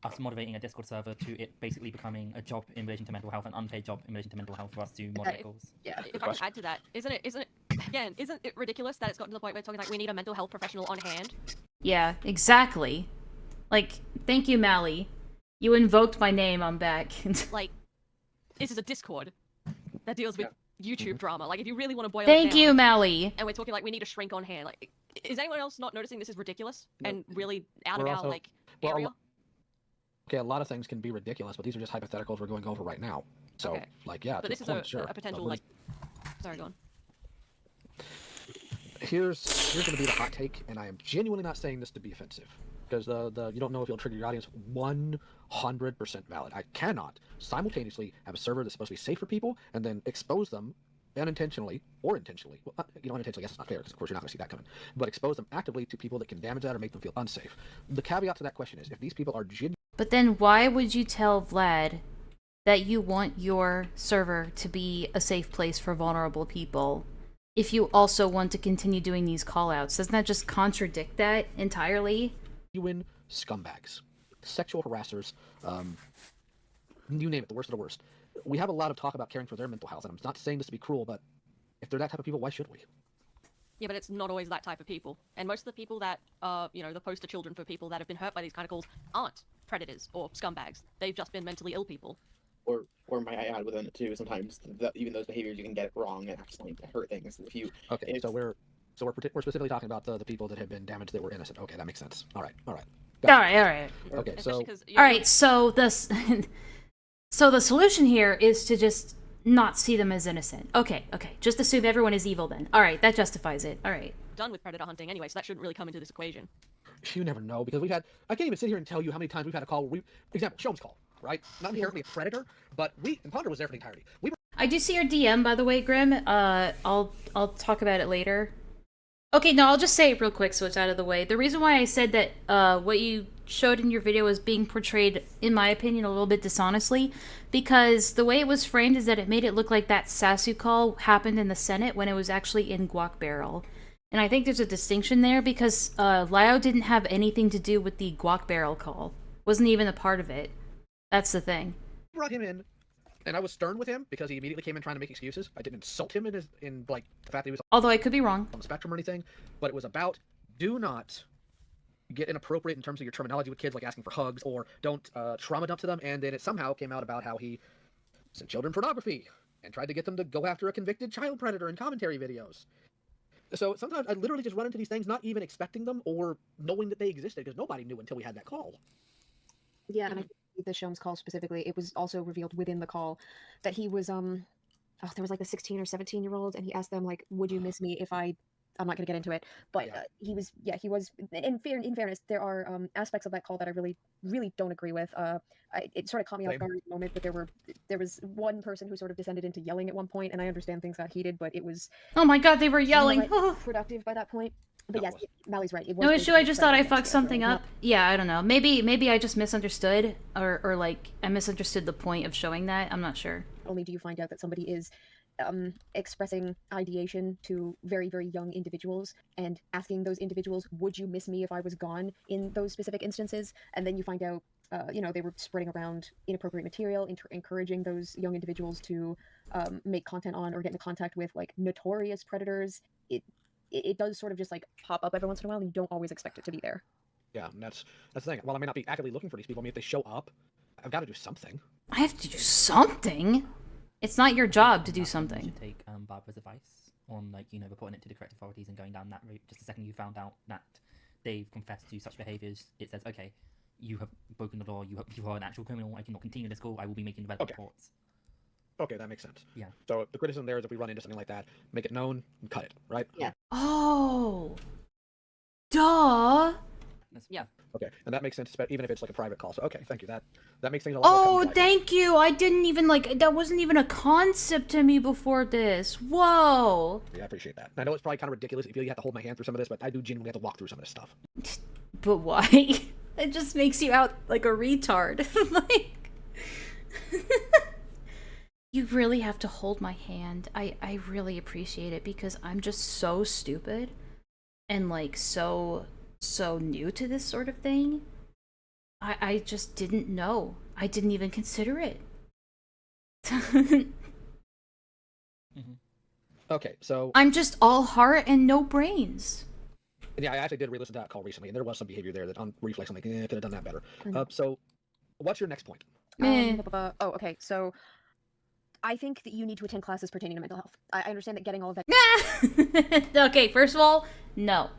us moderating a Discord server to it basically becoming a job in relation to mental health, an unpaid job in relation to mental health for us to moderate calls? Yeah, if I can add to that, isn't it ridiculous that it's gotten to the point where it's talking like we need a mental health professional on hand? Yeah, exactly. Like, thank you, Mally. You invoked my name, I'm back. Like, this is a Discord that deals with YouTube drama. Like, if you really want to boil it Thank down, you, Mally. and we're talking like we need a shrink on hand, like, is anyone else not noticing this is ridiculous No. and really out We're of our also- like well, area? Okay, a lot of things can be ridiculous, but these are just hypotheticals we're going over right now. So, Okay. like, yeah, But to this a is point, sure. a potential But like. Sorry, go on. here's going to be the hot take, and I am genuinely not saying this to be offensive, because the you don't know if you'll trigger your audience. 100% valid. I cannot simultaneously have a server that's supposed to be safe for people and then expose them unintentionally or intentionally. Well, unintentionally, yes, it's not fair because of course you're not going to see that coming. But expose them actively to people that can damage that or make them feel unsafe. The caveat to that question is if these people are genuinely. But then why would you tell Vlad that you want your server to be a safe place for vulnerable people if you also want to continue doing these callouts? Doesn't that just contradict that entirely? Genuine scumbags, sexual harassers, you name it, the worst of the worst. We have a lot of talk about caring for their mental health, and I'm not saying this to be cruel, but if they're that type of people, why should we? Yeah, but it's not always that type of people. And most of the people that are, the poster children for people that have been hurt by these kind of calls aren't predators or scumbags. They've just been mentally ill people. Or might I add within it too, sometimes even those behaviors you can get it wrong and accidentally hurt things. Okay, so we're specifically talking about the people that have been damaged that were innocent. Okay, that makes sense. All right. Alright. Okay, so Alright, so so the solution here is to just not see them as innocent. Okay. Just assume everyone is evil then. Alright, that justifies it. Alright. Done with predator hunting anyway, so that shouldn't really come into this equation. you never know, because I can't even sit here and tell you how many times we've had a call where example, Shome's call, right? Not inherently a predator, but and Ponder was there for the entirety. I do see your DM, by the way, Grim. I'll talk about it later. Okay, no, I'll just say it real quick so it's out of the way. The reason why I said that what you showed in your video was being portrayed, in my opinion, a little bit dishonestly, because the way it was framed is that it made it look like that Sasu call happened in the Senate when it was actually in Guac Barrel. And I think there's a distinction there because Lao didn't have anything to do with the Guac Barrel call. Wasn't even a part of it. That's the thing. Brought him in, and I was stern with him because he immediately came in trying to make excuses. I didn't insult him in the fact that he was Although I could be wrong on the spectrum or anything, but it was about do not get inappropriate in terms of your terminology with kids, like asking for hugs, or don't trauma dump to them. And then it somehow came out about how he sent children pornography and tried to get them to go after a convicted child predator in commentary videos. So sometimes I literally just run into these things not even expecting them or knowing that they existed because nobody knew until we had that call. Yeah, and I think the Shomes call specifically, it was also revealed within the call that he was there was like a 16 or 17-year-old, and he asked them like, would you miss me if I'm not going to get into it, but he was in fairness, there are aspects of that call that I really, really don't agree with. It sort of caught me off guard at the moment, but there was one person who sort of descended into yelling at one point, and I understand things got heated, but it was... Oh my god, they were yelling! productive by that point. But yes, Mally's right. It was no issue, I just thought I fucked something everyone. up. Yeah, I don't know. Maybe I just misunderstood, or like, I misunderstood the point of showing that. I'm not sure. Not only do you find out that somebody is expressing ideation to very, very young individuals and asking those individuals, would you miss me if I was gone in those specific instances? And then you find out, they were spreading around inappropriate material, encouraging those young individuals to make content on or get into contact with like notorious predators. It does sort of just like pop up every once in a while, and you don't always expect it to be there. Yeah, and that's the thing. While I may not be actively looking for these people, I mean, if they show up, I've got to do something. I have to do something? It's not your job to do something. You should take Barbara's advice on, like, reporting it to the correct authorities and going down that route. Just the second you found out that they've confessed to such behaviours, it says, okay, you have broken the law. You are an actual criminal. I cannot continue this call. I will be making relevant reports. Okay, that makes sense. Yeah. So the criticism there is if we run into something like that, make it known and cut it, right? Yeah. Oh. Duh. Yeah. Okay, and that makes sense, even if it's like a private call. So okay, thank you. That makes things a lot more Oh, cut and dry. thank you. I didn't even that wasn't even a concept to me before this. Whoa. Yeah, I appreciate that. And I know it's probably kind of ridiculous. I feel you have to hold my hand through some of this, but I do genuinely have to walk through some of this stuff. But why? It just makes you out like a retard. Like, you really have to hold my hand. I really appreciate it because I'm just so stupid and like so new to this sort of thing. I just didn't know. I didn't even consider it. Okay, so I'm just all heart and no brains. yeah, I actually did re-listen to that call recently, and there was some behavior there that on reflex I'm like, could have done that better. So what's your next point? Oh, okay. So I think that you need to attend classes pertaining to mental health. I understand that getting all of that. Okay, first of all, no.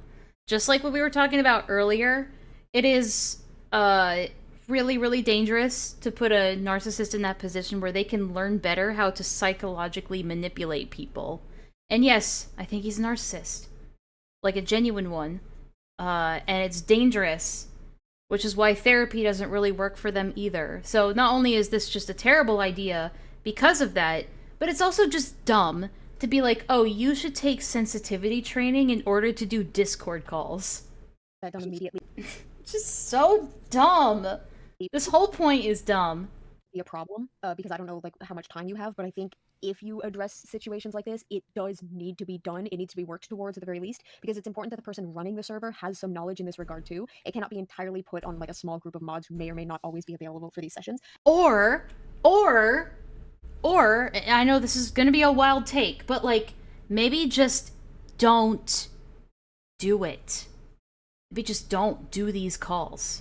Just like what we were talking about earlier, it is really, really dangerous to put a narcissist in that position where they can learn better how to psychologically manipulate people. And yes, I think he's a narcissist. Like a genuine one. And it's dangerous, which is why therapy doesn't really work for them either. So not only is this just a terrible idea because of that, but it's also just dumb to be like, oh, you should take sensitivity training in order to do Discord calls. That done immediately. Just so dumb. This whole point is dumb. Be a problem because I don't know like how much time you have, but I think if you address situations like this, it does need to be done. It needs to be worked towards at the very least, because it's important that the person running the server has some knowledge in this regard too. It cannot be entirely put on like a small group of mods who may or may not always be available for these sessions. Or, I know this is gonna be a wild take, but like, maybe just don't do it. Maybe just don't do these calls.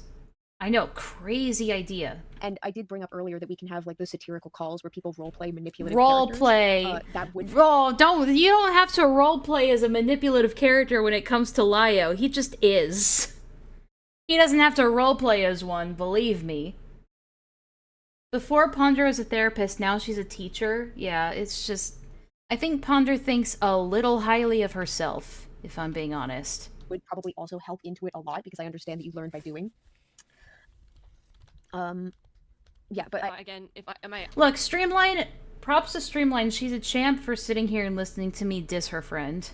I know, crazy idea. And I did bring up earlier that we can have like those satirical calls where people roleplay manipulative Roleplay. characters. That would You don't have to roleplay as a manipulative character when it comes to Lio. He just is. He doesn't have to roleplay as one, believe me. Before Ponder was a therapist, now she's a teacher. Yeah, it's just... I think Ponder thinks a little highly of herself, if I'm being honest. would probably also help into it a lot because I understand that you learn by doing. Yeah, but again, if I am I Look, Streamline, props to Streamline. She's a champ for sitting here and listening to me diss her friend.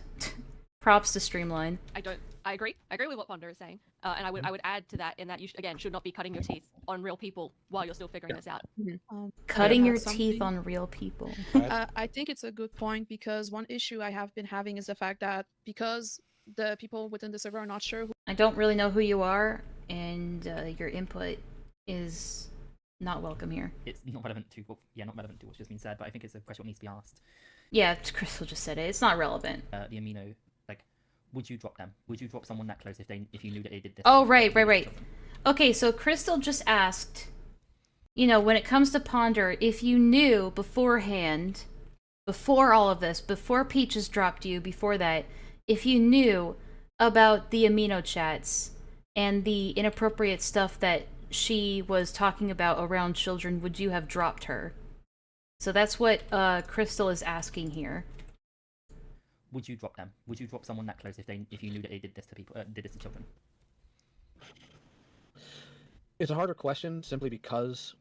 Props to Streamline. I agree with what Ponder is saying, and I would add to that in that you should not be cutting your teeth on real people while you're still figuring this out. Cutting I your have something. teeth on real people. I think it's a good point because one issue I have been having is the fact that because the people within the server are not sure who I don't really know who you are, and your input is not welcome here. It's not relevant to not relevant to what's just been said, but I think it's a question that needs to be asked. Yeah, Crystal just said it. It's not relevant. The amino, like, would you drop them? Would you drop someone that close if you knew that they did this? Oh, right. Okay, so Crystal just asked, you know, when it comes to Ponder, if you knew beforehand, before all of this, before Peaches dropped you, before that, if you knew about the amino chats and the inappropriate stuff that she was talking about around children, would you have dropped her? So that's what Crystal is asking here. Would you drop them? Would you drop someone that close if you knew that they did this to people, did this to children? It's a harder question simply because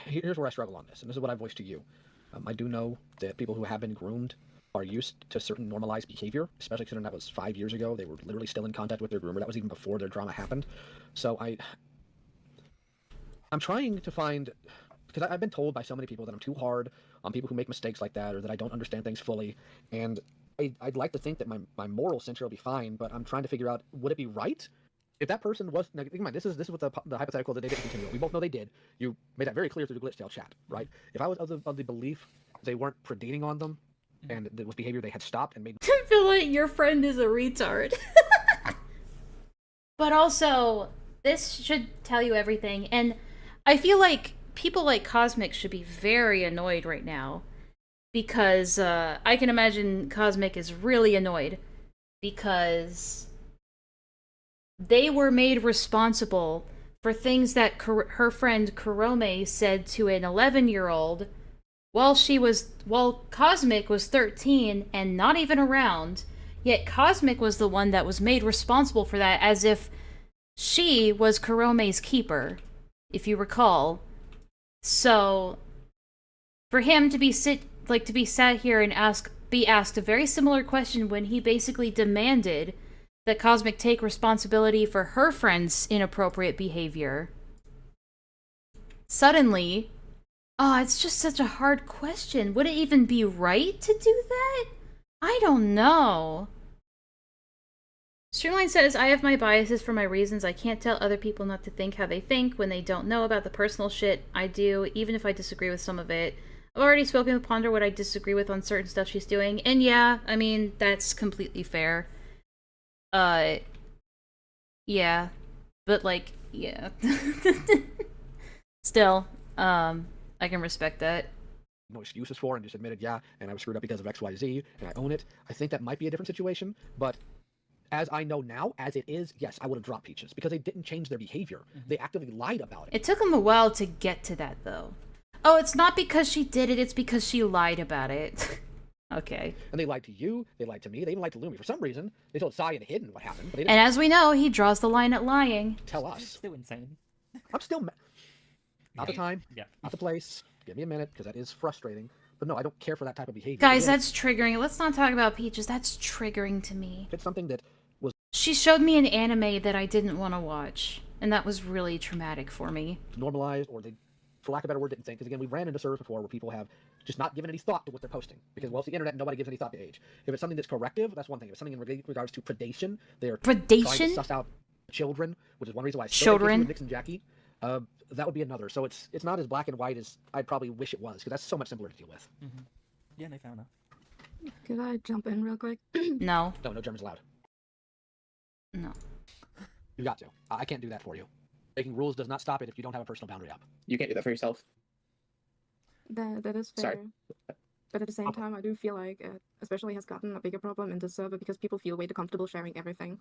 here's where I struggle on this, and this is what I voiced to you. I do know that people who have been groomed are used to certain normalized behavior, especially considering that was 5 years ago. They were literally still in contact with their groomer. That was even before their drama happened. So I'm trying to find, because I've been told by so many people that I'm too hard on people who make mistakes like that, or that I don't understand things fully, and I'd like to think that my moral censure will be fine, but I'm trying to figure out, would it be right if that person was, now, keep in mind, this is what the hypothetical that they didn't continue. We both know they did. You made that very clear through the Glitch Tail chat, right? If I was of the belief they weren't predating on them, and it was behavior they had stopped and made... I feel like your friend is a retard. But also, this should tell you everything, and I feel like people like Cosmic should be very annoyed right now, because I can imagine Cosmic is really annoyed, because they were made responsible for things that her friend Kurome said to an 11-year-old while Cosmic was 13 and not even around, yet Cosmic was the one that was made responsible for that, as if she was Kurome's keeper, if you recall. So, for him to be sat here and be asked a very similar question when he basically demanded that Cosmic take responsibility for her friend's inappropriate behavior. Suddenly, it's just such a hard question. Would it even be right to do that? I don't know. Streamline says, I have my biases for my reasons. I can't tell other people not to think how they think when they don't know about the personal shit I do, even if I disagree with some of it. I've already spoken with Ponder what I disagree with on certain stuff she's doing, and yeah, I mean, that's completely fair. Yeah. But, like, yeah. Still, I can respect that. No excuses for, and just admitted, yeah, and I was screwed up because of XYZ, and I own it. I think that might be a different situation, but as I know now, as it is, yes, I would have dropped Peaches, because they didn't change their behavior. They actively lied about it. It took them a while to get to that, though. Oh, it's not because she did it, it's because she lied about it. Okay. And they lied to you, they lied to me, they even lied to Lumi. For some reason, they told Sai and Hidden what happened, but they didn't And as we know, he draws the line at lying. tell us. Still insane. I'm still not the time, Yeah. not the place. Give me a minute, because that is frustrating. But no, I don't care for that type of behavior. Guys, Again, that's triggering. Let's not talk about Peaches. That's triggering to me. it's something that was She showed me an anime that I didn't want to watch, and that was really traumatic for me. normalized, or they, for lack of a better word, didn't think. Because again, we've ran into servers before where people have just not given any thought to what they're posting. Because, well, it's the internet, nobody gives any thought to age. If it's something that's corrective, that's one thing. If it's something in regards to predation, they are trying to suss out children, which is one reason why I still think with Nix and Jackie. That would be another. So it's not as black and white as I probably wish it was, because that's so much simpler to deal with. Yeah, no, fair enough. Could I jump in real quick? No. No Germans allowed. No. You got to. I can't do that for you. Making rules does not stop it if you don't have a personal boundary up. You can't do that for yourself. That is fair. Sorry. But at the same time, I do feel like it especially has gotten a bigger problem in this server because people feel way too comfortable sharing everything.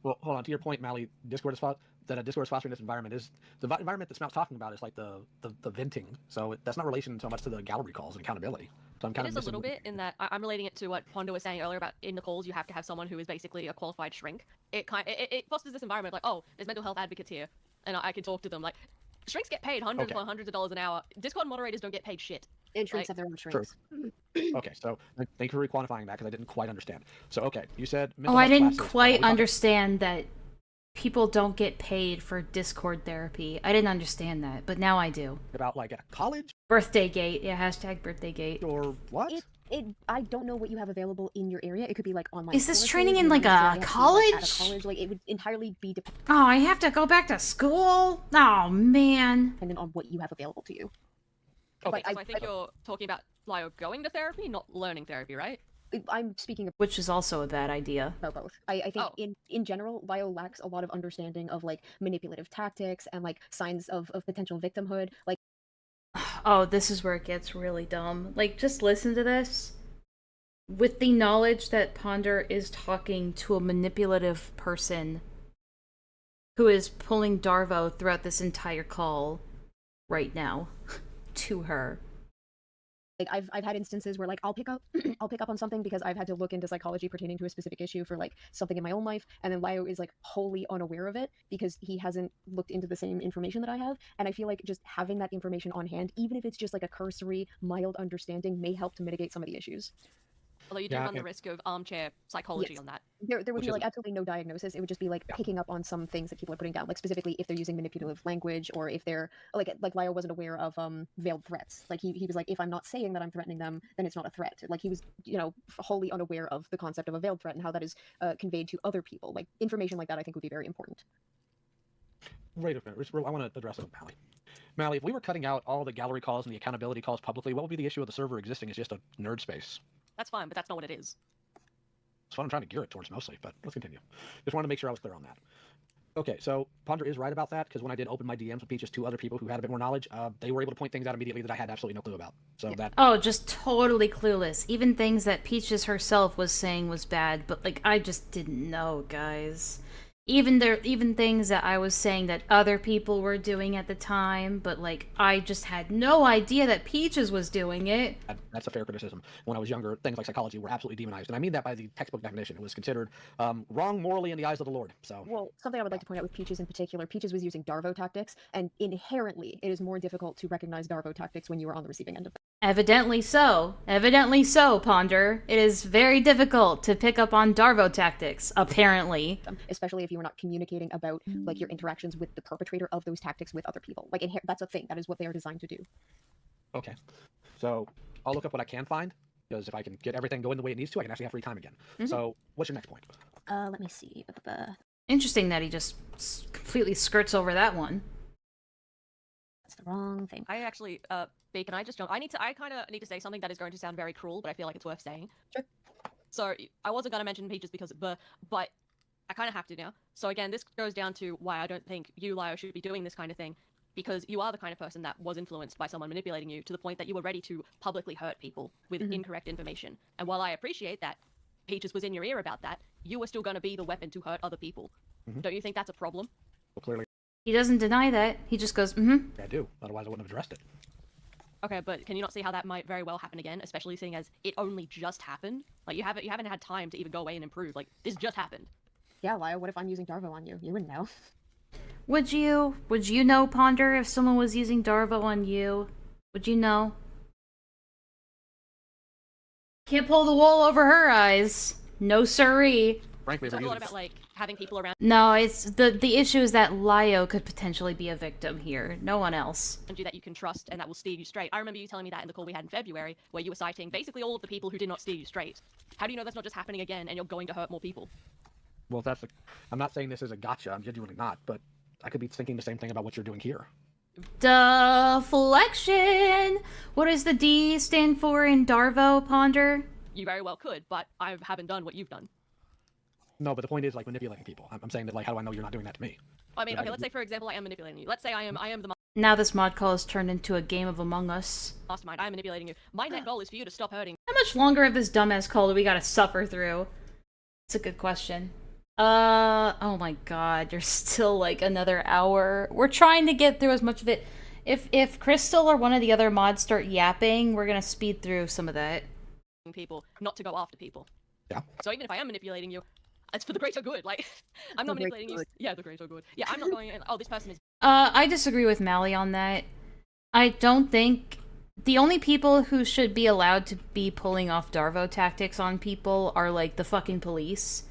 Well, hold on. To your point, Mally, Discord is fostering this environment. Is the environment that Smout's talking about is like the venting. So that's not relation so much to the gallery calls and accountability. So I'm kind It of is a little bit in that I'm relating it to what Pondo was saying earlier about in the calls you have to have someone who is basically a qualified shrink. It fosters this environment like, oh, there's mental health advocates here, and I can talk to them. Like, shrinks get paid hundreds upon hundreds of dollars an hour. Discord moderators don't get paid shit. And shrinks have their own shrinks. Okay, so thank you for requantifying that because I didn't quite understand. So okay, you said Oh, I didn't quite understand that people don't get paid for Discord therapy. I didn't understand that, but now I do. About like at a college? Birthday gate, yeah, hashtag birthday gate. Or what? I don't know what you have available in your area. It could be like online. Is this courses, training in you like don't a necessarily have to be, like, college? at a college, like it would entirely be Oh, I have to go back to school? Oh, man. dependent on what you have available to you. Okay, so I think you're talking about Lio going to therapy, not learning therapy, right? I'm speaking of Which is also a bad idea. both. I think in general, Lio lacks a lot of understanding of like manipulative tactics and like signs of potential victimhood. Like, Oh, this is where it gets really dumb. Like, just listen to this. With the knowledge that Ponder is talking to a manipulative person who is pulling Darvo throughout this entire call right now to her. Like I've had instances where like I'll pick up on something because I've had to look into psychology pertaining to a specific issue for like something in my own life, and then Lio is like wholly unaware of it because he hasn't looked into the same information that I have, and I feel like just having that information on hand, even if it's just like a cursory, mild understanding, may help to mitigate some of the issues. Although you do run the risk of armchair psychology Yes. on that. There would be like absolutely no diagnosis. It would just be like picking up on some things that people are putting down, like specifically if they're using manipulative language or if they're like Lio wasn't aware of veiled threats. Like he was like, if I'm not saying that I'm threatening them, then it's not a threat. Like he was, wholly unaware of the concept of a veiled threat and how that is conveyed to other people. Like information like that, I think would be very important. Wait a minute, I want to address it with Mally. Mally, if we were cutting out all the gallery calls and the accountability calls publicly, what would be the issue of the server existing as just a nerd space? That's fine, but that's not what it is. That's what I'm trying to gear it towards mostly, but let's continue. Just wanted to make sure I was clear on that. Okay, so Ponder is right about that, because when I did open my DMs with Peaches to other people who had a bit more knowledge, they were able to point things out immediately that I had absolutely no clue about. So that... Oh, just totally clueless. Even things that Peaches herself was saying was bad, but like I just didn't know, guys. Even things that I was saying that other people were doing at the time, but like I just had no idea that Peaches was doing it. That's a fair criticism. When I was younger, things like psychology were absolutely demonized, and I mean that by the textbook definition. It was considered wrong morally in the eyes of the Lord. So, well, something I would like to point out with Peaches in particular, Peaches was using Darvo tactics, and inherently, it is more difficult to recognize Darvo tactics when you are on the receiving end of them. Evidently so. Evidently so, Ponder. It is very difficult to pick up on Darvo tactics, apparently. Especially if you are not communicating about like your interactions with the perpetrator of those tactics with other people. Like that's a thing. That is what they are designed to do. okay. So I'll look up what I can find, because if I can get everything going the way it needs to, I can actually have free time again. So what's your next point? Let me see. Interesting that he just completely skirts over that one. That's the wrong thing. I actually, Bacon, I just don't. I kind of need to say something that is going to sound very cruel, but I feel like it's worth saying. Sure. So I wasn't going to mention Peaches because but I kind of have to now. So again, this goes down to why I don't think you, Lio, should be doing this kind of thing, because you are the kind of person that was influenced by someone manipulating you to the point that you were ready to publicly hurt people with incorrect information. And while I appreciate that Peaches was in your ear about that, you were still going to be the weapon to hurt other people. Don't you think that's a problem? Well, clearly. He doesn't deny that. He just goes, I do. Otherwise, I wouldn't have addressed it. Okay, but can you not see how that might very well happen again, especially seeing as it only just happened? Like, you haven't had time to even go away and improve. Like, this just happened. Yeah, Lio, what if I'm using Darvo on you? You wouldn't know. Would you know, Ponder, if someone was using Darvo on you? Would you know? Can't pull the wool over her eyes. No siree. Frankly, Talk a lot about, like, having people around No, it's the issue is that Lio could potentially be a victim here. No one else. you that you can trust and that will steer you straight. I remember you telling me that in the call we had in February, where you were citing basically all of the people who did not steer you straight. How do you know that's not just happening again and you're going to hurt more people? Well, I'm not saying this is a gotcha. I'm genuinely not, but I could be thinking the same thing about what you're doing here. Deflection! What does the D stand for in Darvo, Ponder? You very well could, but I haven't done what you've done. No, but the point is, like, manipulating people. I'm saying that, like, how do I know you're not doing that to me? I mean, okay, let's say, for example, I am manipulating you. Let's say I am the Now this mod call has turned into a game of Among Us. mastermind. I am manipulating you. My net goal is for you to stop hurting. How much longer of this dumbass call do we gotta suffer through? It's a good question. Oh my god, there's still like another hour. We're trying to get through as much of it. If Crystal or one of the other mods start yapping, we're gonna speed through some of that. People, not to go after people. Yeah. So even if I am manipulating you, it's for the greater good. Like, I'm not manipulating you. Yeah, the greater good. Yeah, I'm not going in, oh, this person is... I disagree with Mally on that. I don't think... The only people who should be allowed to be pulling off Darvo tactics on people are, like, the fucking police.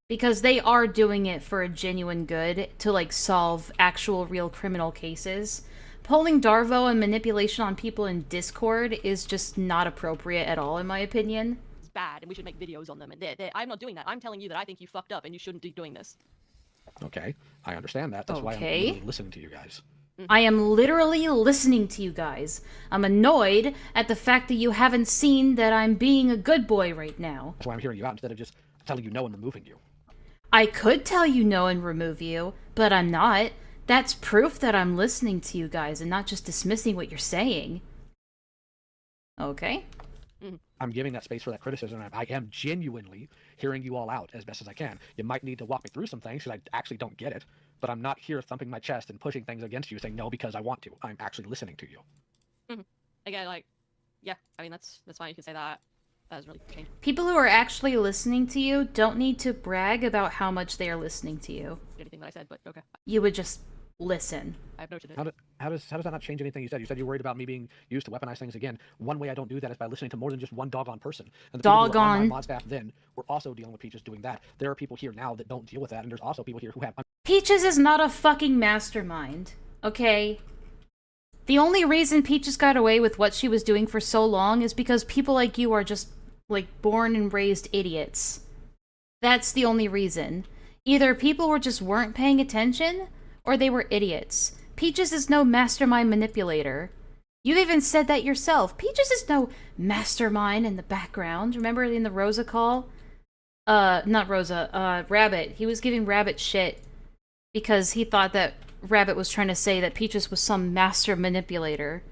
Because they are doing it for a genuine good to, like, solve actual real criminal cases. Pulling Darvo and manipulation on people in Discord is just not appropriate at all, in my opinion. It's bad, and we should make videos on them. And I'm not doing that. I'm telling you that I think you fucked up, and you shouldn't be doing this. Okay, I understand that. That's why I'm really listening to you guys. I am literally listening to you guys. I'm annoyed at the fact that you haven't seen that I'm being a good boy right now. That's why I'm hearing you out instead of just telling you no and removing you. I could tell you no and remove you, but I'm not. That's proof that I'm listening to you guys and not just dismissing what you're saying. Okay. I'm giving that space for that criticism, and I am genuinely hearing you all out as best as I can. You might need to walk me through some things because I actually don't get it, but I'm not here thumping my chest and pushing things against you saying no because I want to. I'm actually listening to you. Again, like, yeah, I mean, that's fine. You can say that. That doesn't really change. People who are actually listening to you don't need to brag about how much they are listening to you. Anything that I said, but okay. You would just listen. I've noted it. How does that not change anything you said? You said you're worried about me being used to weaponize things again. One way I don't do that is by listening to more than just one doggone person. And the people who were on my mod staff then were also dealing with Peaches doing that. There are people here now that don't deal with that, and there's also people here who have... Peaches is not a fucking mastermind, okay? The only reason Peaches got away with what she was doing for so long is because people like you are just, like, born and raised idiots. That's the only reason. Either people just weren't paying attention, or they were idiots. Peaches is no mastermind manipulator. You even said that yourself. Peaches is no mastermind in the background. Remember in the Rosa call? Not Rosa, Rabbit. He was giving Rabbit shit because he thought that Rabbit was trying to say that Peaches was some master manipulator.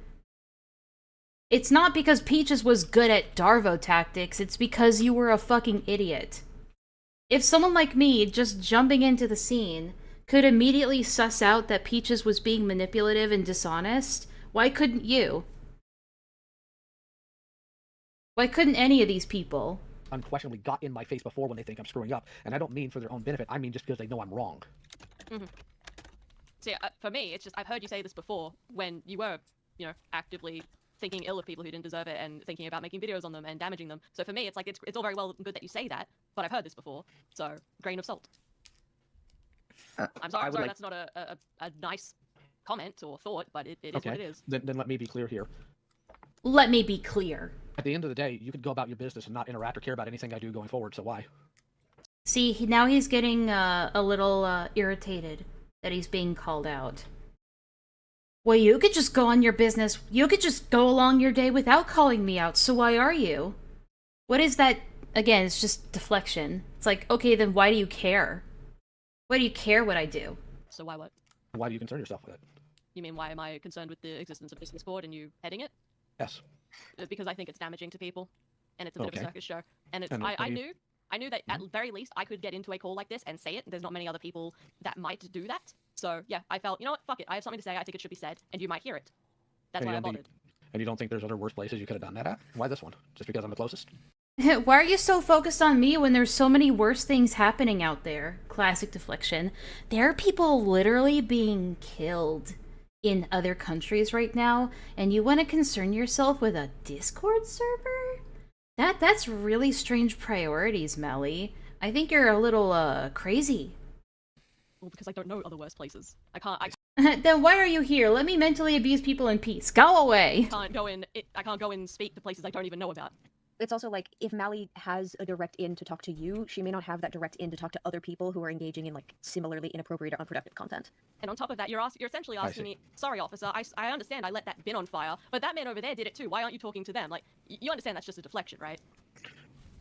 It's not because Peaches was good at Darvo tactics, it's because you were a fucking idiot. If someone like me, just jumping into the scene, could immediately suss out that Peaches was being manipulative and dishonest, why couldn't you? Why couldn't any of these people? Unquestionably got in my face before when they think I'm screwing up, and I don't mean for their own benefit. I mean just because they know I'm wrong. Mm-hmm. So yeah, for me, it's just I've heard you say this before when you were, you know, actively thinking ill of people who didn't deserve it and thinking about making videos on them and damaging them. So for me, it's like it's all very well and good that you say that, but I've heard this before. So grain of salt. I'm sorry, like... that's not a nice comment or thought, but it is what it is. Then let me be clear here. Let me be clear. At the end of the day, you could go about your business and not interact or care about anything I do going forward, so why? See, now he's getting a little irritated that he's being called out. Well, you could just go on your business. You could just go along your day without calling me out, so why are you? What is that? Again, it's just deflection. It's like, okay, then why do you care? Why do you care what I do? So why what? Why do you concern yourself with it? You mean why am I concerned with the existence of this Discord and you heading it? Yes. Because I think it's damaging to people, and it's a bit of a circus show. And it's And I knew that at very least I could get into a call like this and say it. There's not many other people that might do that. So yeah, I felt, you know what, fuck it. I have something to say. I think it should be said, and you might hear it. That's why I bothered. And you don't think there's other worse places you could have done that at? Why this one? Just because I'm the closest? Why are you so focused on me when there's so many worse things happening out there? Classic deflection. There are people literally being killed in other countries right now, and you want to concern yourself with a Discord server? That's really strange priorities, Melly. I think you're a little crazy. Well, because I don't know other worse places. I can't. Then why are you here? Let me mentally abuse people in peace. Go away. I can't go and speak to places I don't even know about. It's also like, if Mally has a direct in to talk to you, she may not have that direct in to talk to other people who are engaging in, like, similarly inappropriate or unproductive content. And on top of that, you're essentially asking me, sorry, officer, I understand I let that bin on fire, but that man over there did it too. Why aren't you talking to them? Like, you understand that's just a deflection, right?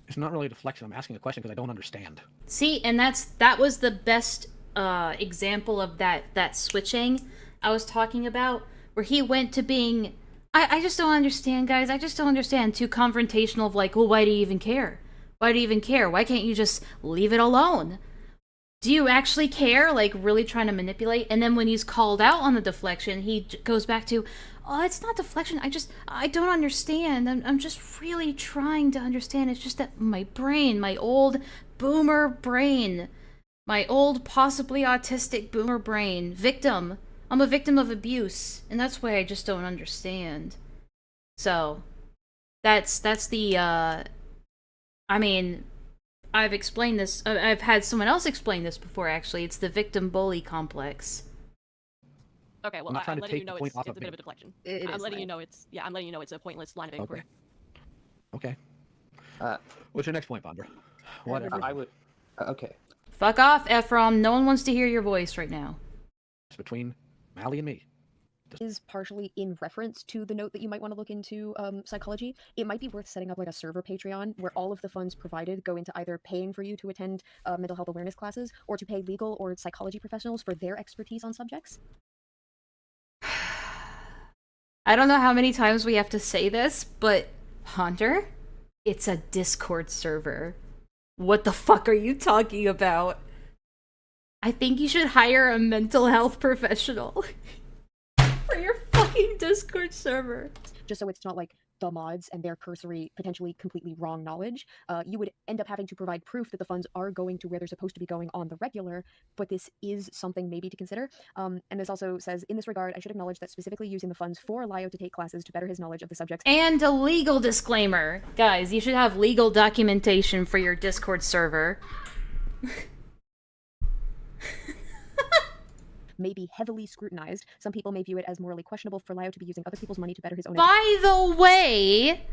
It's not really a deflection. I'm asking a question because I don't understand. See, and that was the best example of that switching I was talking about, where he went to being... I just don't understand, guys. I just don't understand. Too confrontational of like, well, why do you even care? Why do you even care? Why can't you just leave it alone? Do you actually care? Like, really trying to manipulate? And then when he's called out on the deflection, he goes back to, oh, it's not deflection. I don't understand. I'm just really trying to understand. It's just that my brain, my old boomer brain, my old possibly autistic boomer brain, victim. I'm a victim of abuse, and that's why I just don't understand. So, that's the, I mean, I've explained this, I've had someone else explain this before, actually. It's the victim-bully complex. Okay, well, I'm letting you know it's a bit of a deflection. I'm letting you know it's a pointless line of inquiry. Okay. What's your next point, Bondra? Whatever. I would... okay. Fuck off, Ephraim. No one wants to hear your voice right now. It's between Mally and me. Is partially in reference to the note that you might want to look into psychology. It might be worth setting up like a server Patreon where all of the funds provided go into either paying for you to attend mental health awareness classes or to pay legal or psychology professionals for their expertise on subjects. I don't know how many times we have to say this, but Hunter, it's a Discord server. What the fuck are you talking about? I think you should hire a mental health professional for your fucking Discord server. Just so it's not like the mods and their cursory, potentially completely wrong knowledge, you would end up having to provide proof that the funds are going to where they're supposed to be going on the regular, but this is something maybe to consider. And this also says, in this regard, I should acknowledge that specifically using the funds for Lio to take classes to better his knowledge of the subjects. And a legal disclaimer. Guys, you should have legal documentation for your Discord server. May be heavily scrutinized. Some people may view it as morally questionable for Lio to be using other people's money to better his own... By the way,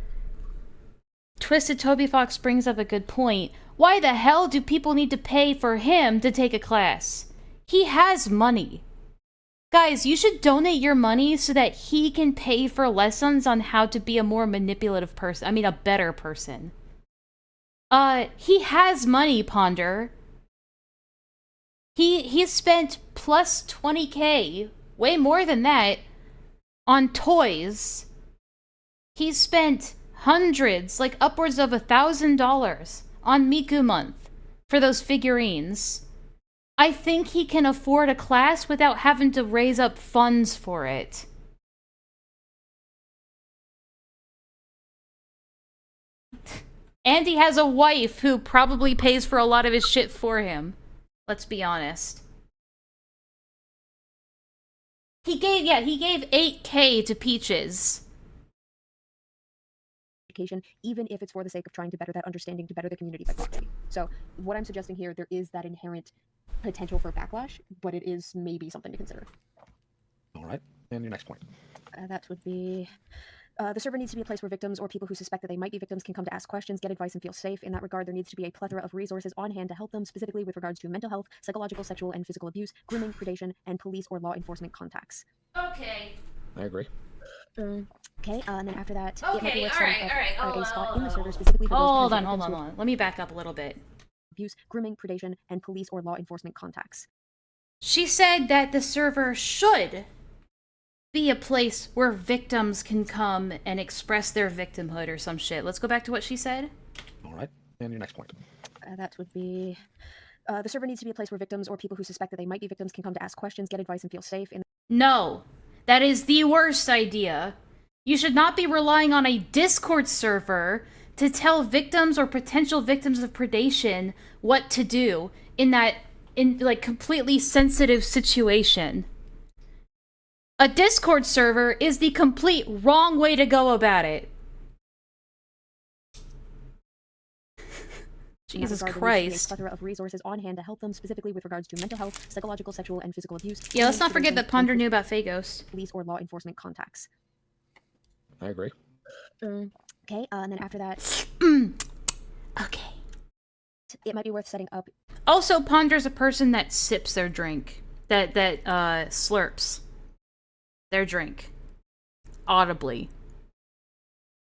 Twisted Toby Fox brings up a good point. Why the hell do people need to pay for him to take a class? He has money. Guys, you should donate your money so that he can pay for lessons on how to be a more manipulative person. I mean, a better person. He has money, Ponder. He spent plus 20k, way more than that, on toys. He spent hundreds, like upwards of $1,000 on Miku Month. for those figurines. I think he can afford a class without having to raise up funds for it. And he has a wife who probably pays for a lot of his shit for him. Let's be honest. He gave 8K to Peaches. Education, even if it's for the sake of trying to better that understanding, to better the community by proxy. So what I'm suggesting here, there is that inherent potential for backlash, but it is maybe something to consider. All right, and your next point. That would be... the server needs to be a place where victims or people who suspect that they might be victims can come to ask questions, get advice, and feel safe. In that regard, there needs to be a plethora of resources on hand to help them, specifically with regards to mental health, psychological, sexual, and physical abuse, grooming, predation, and police or law enforcement contacts. Okay. I agree. Okay, and then after that, Okay, alright. a spot in the server specifically for those Hold potential on. victims who- Let me back up a little bit. Abuse, grooming, predation, and police or law enforcement contacts. She said that the server should be a place where victims can come and express their victimhood or some shit. Let's go back to what she said. All right, and your next point. That would be... the server needs to be a place where victims or people who suspect that they might be victims can come to ask questions, get advice, and feel safe. No. That is the worst idea. You should not be relying on a Discord server to tell victims or potential victims of predation what to do in like completely sensitive situation. A Discord server is the complete wrong way to go about it. Jesus Christ. A plethora of resources on hand to help them, specifically with regards to mental health, psychological, sexual, and physical abuse. Yeah, let's not forget that Ponder knew about Fagos. Police or law enforcement contacts. I agree. Okay, and then after that... Okay. It might be worth setting up... Also, Ponder's a person that sips their drink. That slurps their drink. Audibly.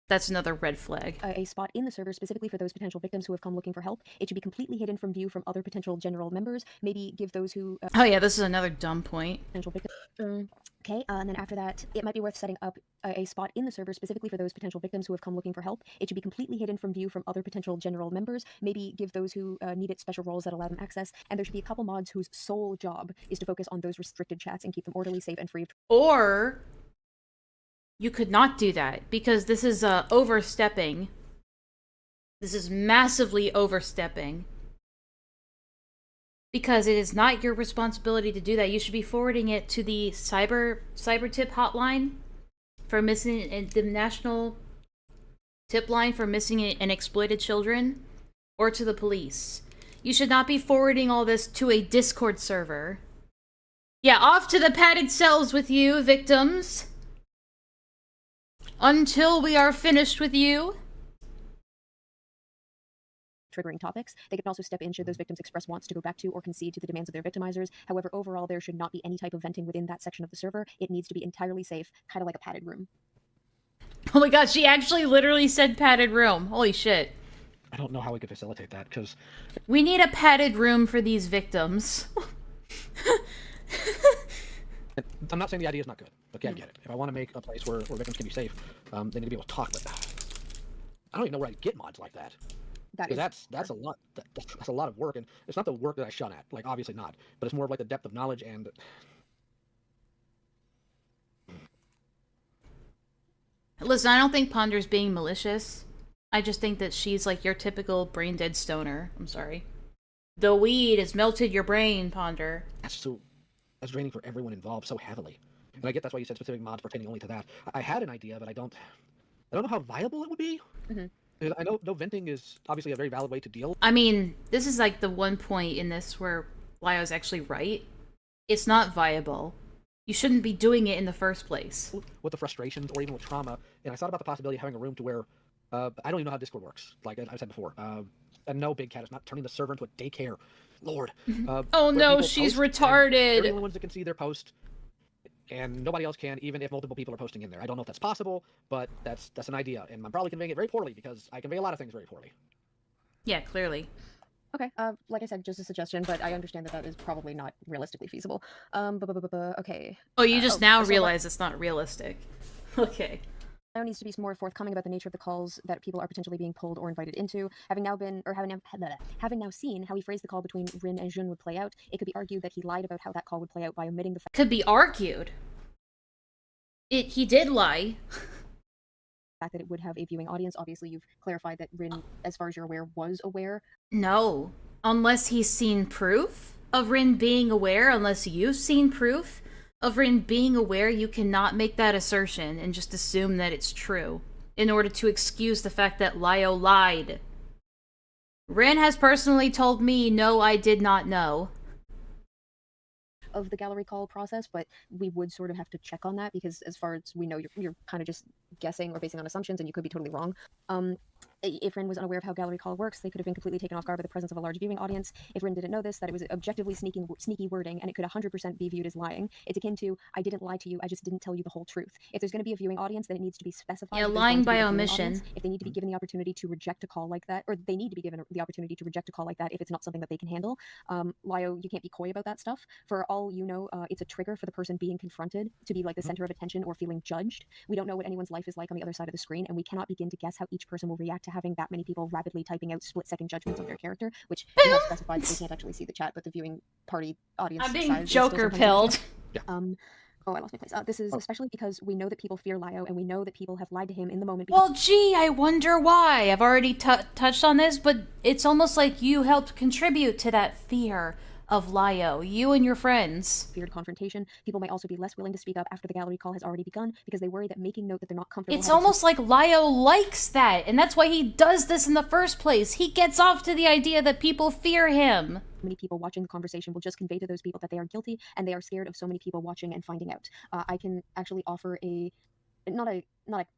That's another red flag. A spot in the server specifically for those potential victims who have come looking for help. It should be completely hidden from view from other potential general members. Maybe give those who... Oh yeah, this is another dumb point. Potential victims. Okay, and then after that, it might be worth setting up a spot in the server specifically for those potential victims who have come looking for help. It should be completely hidden from view from other potential general members. Maybe give those who need it special roles that allow them access. And there should be a couple mods whose sole job is to focus on those restricted chats and keep them orderly, safe, and free of... Or... you could not do that, because this is overstepping. This is massively overstepping. Because it is not your responsibility to do that. You should be forwarding it to the cyber tip hotline for missing, and the national tip line for missing and exploited children, or to the police. You should not be forwarding all this to a Discord server. Yeah, off to the padded cells with you, victims. Until we are finished with you. Triggering topics. They can also step in should those victims express wants to go back to or concede to the demands of their victimizers. However, overall, there should not be any type of venting within that section of the server. It needs to be entirely safe, kind of like a padded room. Oh my god, she actually literally said padded room. Holy shit. I don't know how we could facilitate that, because... we need a padded room for these victims. I'm not saying the idea is not good. Okay, I get it. If I want to make a place where victims can be safe, they need to be able to talk. But I don't even know where I get mods like that. That's a lot. That's a lot of work, and it's not the work that I shun at. Like, obviously not. But it's more of like the depth of knowledge and. Listen, I don't think Ponder's being malicious. I just think that she's like your typical brain dead stoner. I'm sorry. The weed has melted your brain, Ponder. That's draining for everyone involved so heavily. And I get that's why you said specific mods pertaining only to that. I had an idea, but I don't know how viable it would be. I know venting is obviously a very valid way to deal. I mean, this is like the one point in this where Lio's actually right. It's not viable. You shouldn't be doing it in the first place. With the frustrations or even with trauma, and I thought about the possibility of having a room to where I don't even know how Discord works. Like I said before, and no, Big Cat is not turning the server into a daycare. Lord. Oh no, she's retarded. They're the only ones that can see their post, and nobody else can, even if multiple people are posting in there. I don't know if that's possible, but that's an idea, and I'm probably conveying it very poorly because I convey a lot of things very poorly. Yeah, clearly. Okay, like I said, just a suggestion, but I understand that is probably not realistically feasible. Okay. Oh, you just now realize it's not realistic. Okay. Lio needs to be more forthcoming about the nature of the calls that people are potentially being pulled or invited into. Having now seen how he phrased the call between Rin and Jun would play out, it could be argued that he lied about how that call would play out by omitting the fact. Could be argued. He did lie. Fact that it would have a viewing audience. Obviously, you've clarified that Rin, as far as you're aware, was aware. No. Unless he's seen proof of Rin being aware, unless you've seen proof of Rin being aware, you cannot make that assertion and just assume that it's true in order to excuse the fact that Lio lied. Rin has personally told me, no, I did not know. Of the gallery call process, but we would sort of have to check on that because as far as we know, you're kind of just guessing or basing on assumptions, and you could be totally wrong. If Rin was unaware of how gallery call works, they could have been completely taken off guard by the presence of a large viewing audience. If Rin didn't know this, that it was objectively sneaky wording, and it could 100% be viewed as lying. It's akin to, I didn't lie to you, I just didn't tell you the whole truth. If there's going to be a viewing audience, then it needs to be specified. Yeah, lying by omission. If they need to be given the opportunity to reject a call like that, or they need to be given the opportunity to reject a call like that if it's not something that they can handle. Lio, you can't be coy about that stuff. For all you know, it's a trigger for the person being confronted to be like the center of attention or feeling judged. We don't know what anyone's life is like on the other side of the screen, and we cannot begin to guess how each person will react to having that many people rapidly typing out split-second judgments of their character, which we have specified that we can't actually see the chat, but the viewing party audience I'm being size is still Joker-pilled. Oh, I lost my place. This is especially because we know that people fear Lio, and we know that people have lied to him in the moment. Well, gee, I wonder why. I've already touched on this, but it's almost like you helped contribute to that fear of Lio, you and your friends. Feared confrontation. People may also be less willing to speak up after the gallery call has already begun because they worry that making note that they're not comfortable. It's almost like Lio likes that, and that's why he does this in the first place. He gets off to the idea that people fear him. Many people watching the conversation will just convey to those people that they are guilty, and they are scared of so many people watching and finding out. I can actually offer not a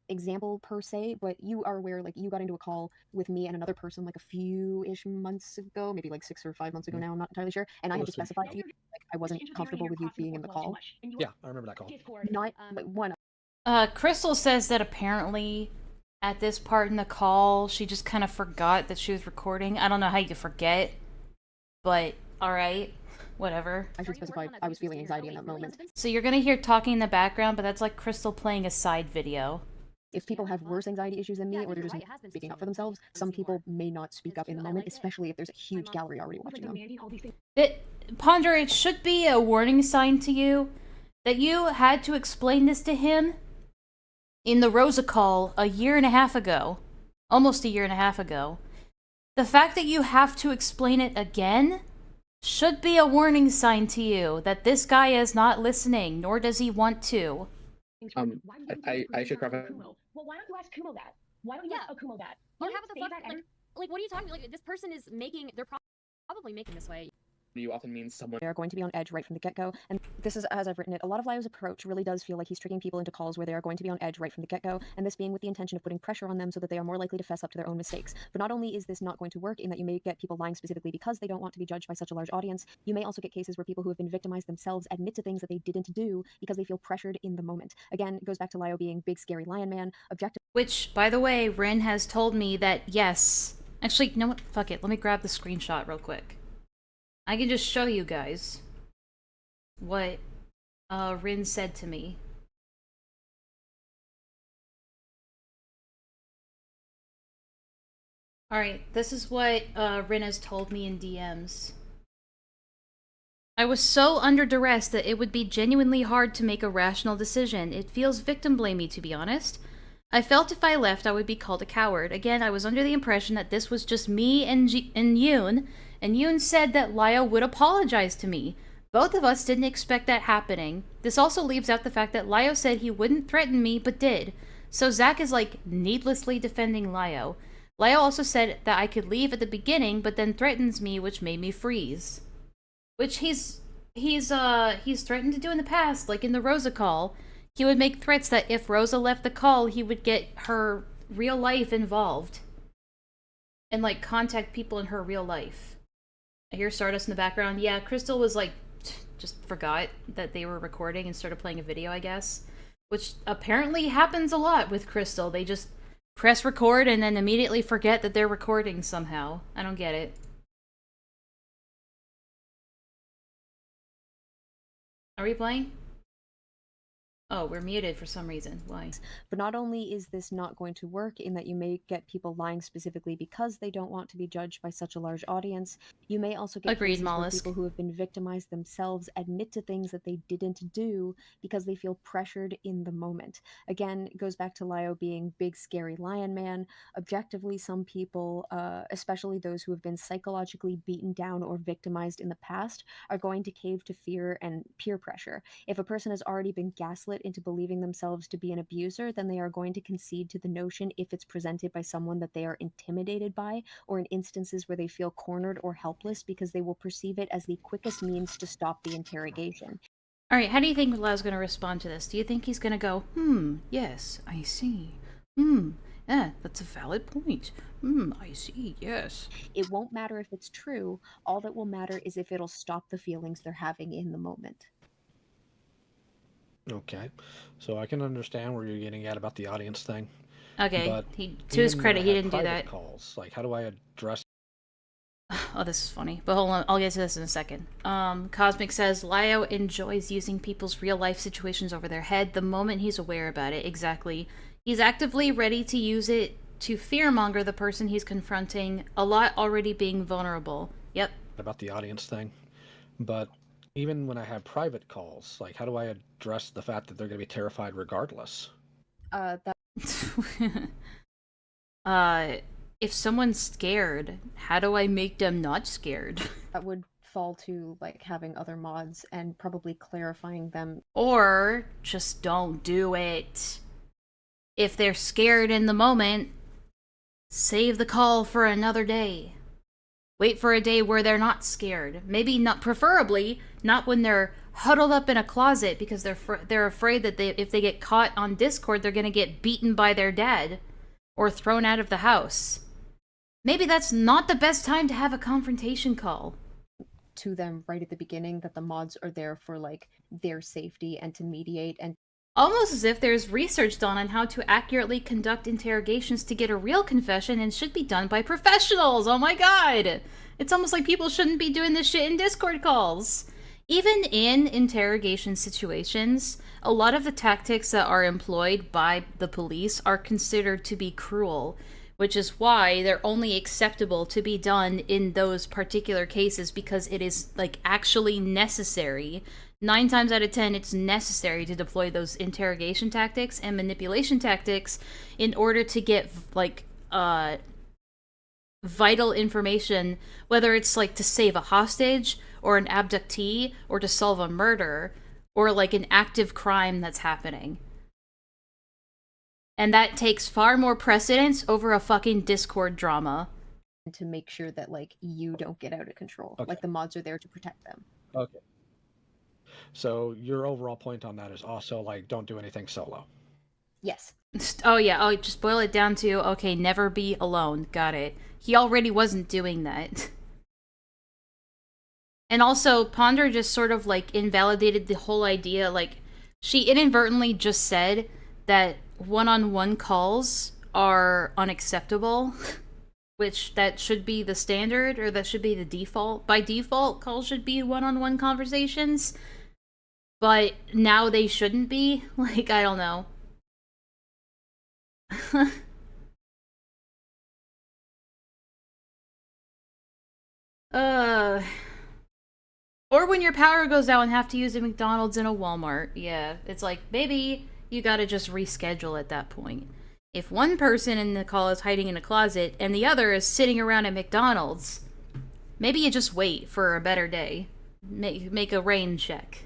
example per se, but you are aware, like, you got into a call with me and another person like a few-ish months ago, maybe like 6 or 5 months ago now, I'm not entirely sure, and I had to specify to you, like, I wasn't comfortable with you being in the call. Yeah, I remember that call. Not, but one. Crystal says that apparently at this part in the call, she just kind of forgot that she was recording. I don't know how you forget, but alright. Whatever. I should specify I was feeling anxiety in that moment. So you're gonna hear talking in the background, but that's like Crystal playing a side video. If people have worse anxiety issues than me, or they're just speaking up for themselves, some people may not speak up in the moment, especially if there's a huge gallery already watching them. Ponder, it should be a warning sign to you that you had to explain this to him in the Rosa call a year and a half ago. Almost a year and a half ago. The fact that you have to explain it again should be a warning sign to you that this guy is not listening, nor does he want to. I should cover. Well, why don't you ask Kumo that? Why don't you ask Akumo that? You have the fuck, like, what are you talking about? Like, this person is making, they're probably making this way. You often mean someone. They are going to be on edge right from the get-go, and this is, as I've written it, a lot of Lio's approach really does feel like he's tricking people into calls where they are going to be on edge right from the get-go, and this being with the intention of putting pressure on them so that they are more likely to fess up to their own mistakes. But not only is this not going to work in that you may get people lying specifically because they don't want to be judged by such a large audience, you may also get cases where people who have been victimized themselves admit to things that they didn't do because they feel pressured in the moment. Again, it goes back to Lio being big scary lion man, objective. Which, by the way, Rin has told me that yes. Actually, you know what? Fuck it. Let me grab the screenshot real quick. I can just show you guys what Rin said to me. Alright, this is what Rin has told me in DMs. I was so under duress that it would be genuinely hard to make a rational decision. It feels victim-blamey, to be honest. I felt if I left, I would be called a coward. Again, I was under the impression that this was just me and Yoon, and Yoon said that Lio would apologize to me. Both of us didn't expect that happening. This also leaves out the fact that Lio said he wouldn't threaten me, but did. So Zach is, like, needlessly defending Lio. Lio also said that I could leave at the beginning, but then threatens me, which made me freeze. Which he's threatened to do in the past, like in the Rosa call. He would make threats that if Rosa left the call, he would get her real life involved. And, like, contact people in her real life. I hear Stardust in the background. Yeah, Crystal was, like, just forgot that they were recording and started playing a video, I guess. Which apparently happens a lot with Crystal. They just press record and then immediately forget that they're recording somehow. I don't get it. Are we playing? Oh, we're muted for some reason. Why? But not only is this not going to work in that you may get people lying specifically because they don't want to be judged by such a large audience, you may also get Agreed, cases where Mollusk. people who have been victimized themselves admit to things that they didn't do because they feel pressured in the moment. Again, it goes back to Lio being big, scary lion man. Objectively, some people, especially those who have been psychologically beaten down or victimized in the past, are going to cave to fear and peer pressure. If a person has already been gaslit into believing themselves to be an abuser, then they are going to concede to the notion if it's presented by someone that they are intimidated by, or in instances where they feel cornered or helpless, because they will perceive it as the quickest means to stop the interrogation. Alright, how do you think Lau's gonna respond to this? Do you think he's gonna go, yes, I see. Yeah, that's a valid point. I see, yes. It won't matter if it's true. All that will matter is if it'll stop the feelings they're having in the moment. Okay, so I can understand where you're getting at about the audience thing. Okay, but to his even when credit, I he have didn't do private that. Calls, like, how do I address? Oh, this is funny. But hold on, I'll get to this in a second. Cosmic says, Lio enjoys using people's real-life situations over their head the moment he's aware about it. Exactly. He's actively ready to use it to fearmonger the person he's confronting, a lot already being vulnerable. Yep. About the audience thing, but even when I have private calls, like, how do I address the fact that they're going to be terrified regardless? If someone's scared, how do I make them not scared? That would fall to, like, having other mods and probably clarifying them. Or just don't do it. If they're scared in the moment, save the call for another day. Wait for a day where they're not scared. Maybe not, preferably not when they're huddled up in a closet because they're afraid that if they get caught on Discord, they're gonna get beaten by their dad or thrown out of the house. Maybe that's not the best time to have a confrontation call. To them right at the beginning that the mods are there for, like, their safety and to mediate and almost as if there's research done on how to accurately conduct interrogations to get a real confession and should be done by professionals. Oh my god! It's almost like people shouldn't be doing this shit in Discord calls. Even in interrogation situations, a lot of the tactics that are employed by the police are considered to be cruel, which is why they're only acceptable to be done in those particular cases because it is, like, actually necessary. 9 times out of 10, it's necessary to deploy those interrogation tactics and manipulation tactics in order to get, like, vital information, whether it's, like, to save a hostage, or an abductee, or to solve a murder, or, like, an active crime that's happening. And that takes far more precedence over a fucking Discord drama. to make sure that, like, you don't get out of control. Okay. Like, the mods are there to protect them. Okay. So your overall point on that is also, like, don't do anything solo. Yes. Oh yeah, oh, just boil it down to, okay, never be alone. Got it. He already wasn't doing that. And also, Ponder just sort of, like, invalidated the whole idea, like, she inadvertently just said that one-on-one calls are unacceptable, which that should be the standard, or that should be the default. By default, calls should be one-on-one conversations, but now they shouldn't be. Like, I don't know. Or when your power goes out and have to use a McDonald's and a Walmart. Yeah, it's like, maybe you gotta just reschedule at that point. If one person in the call is hiding in a closet and the other is sitting around at McDonald's, maybe you just wait for a better day. Make a rain check.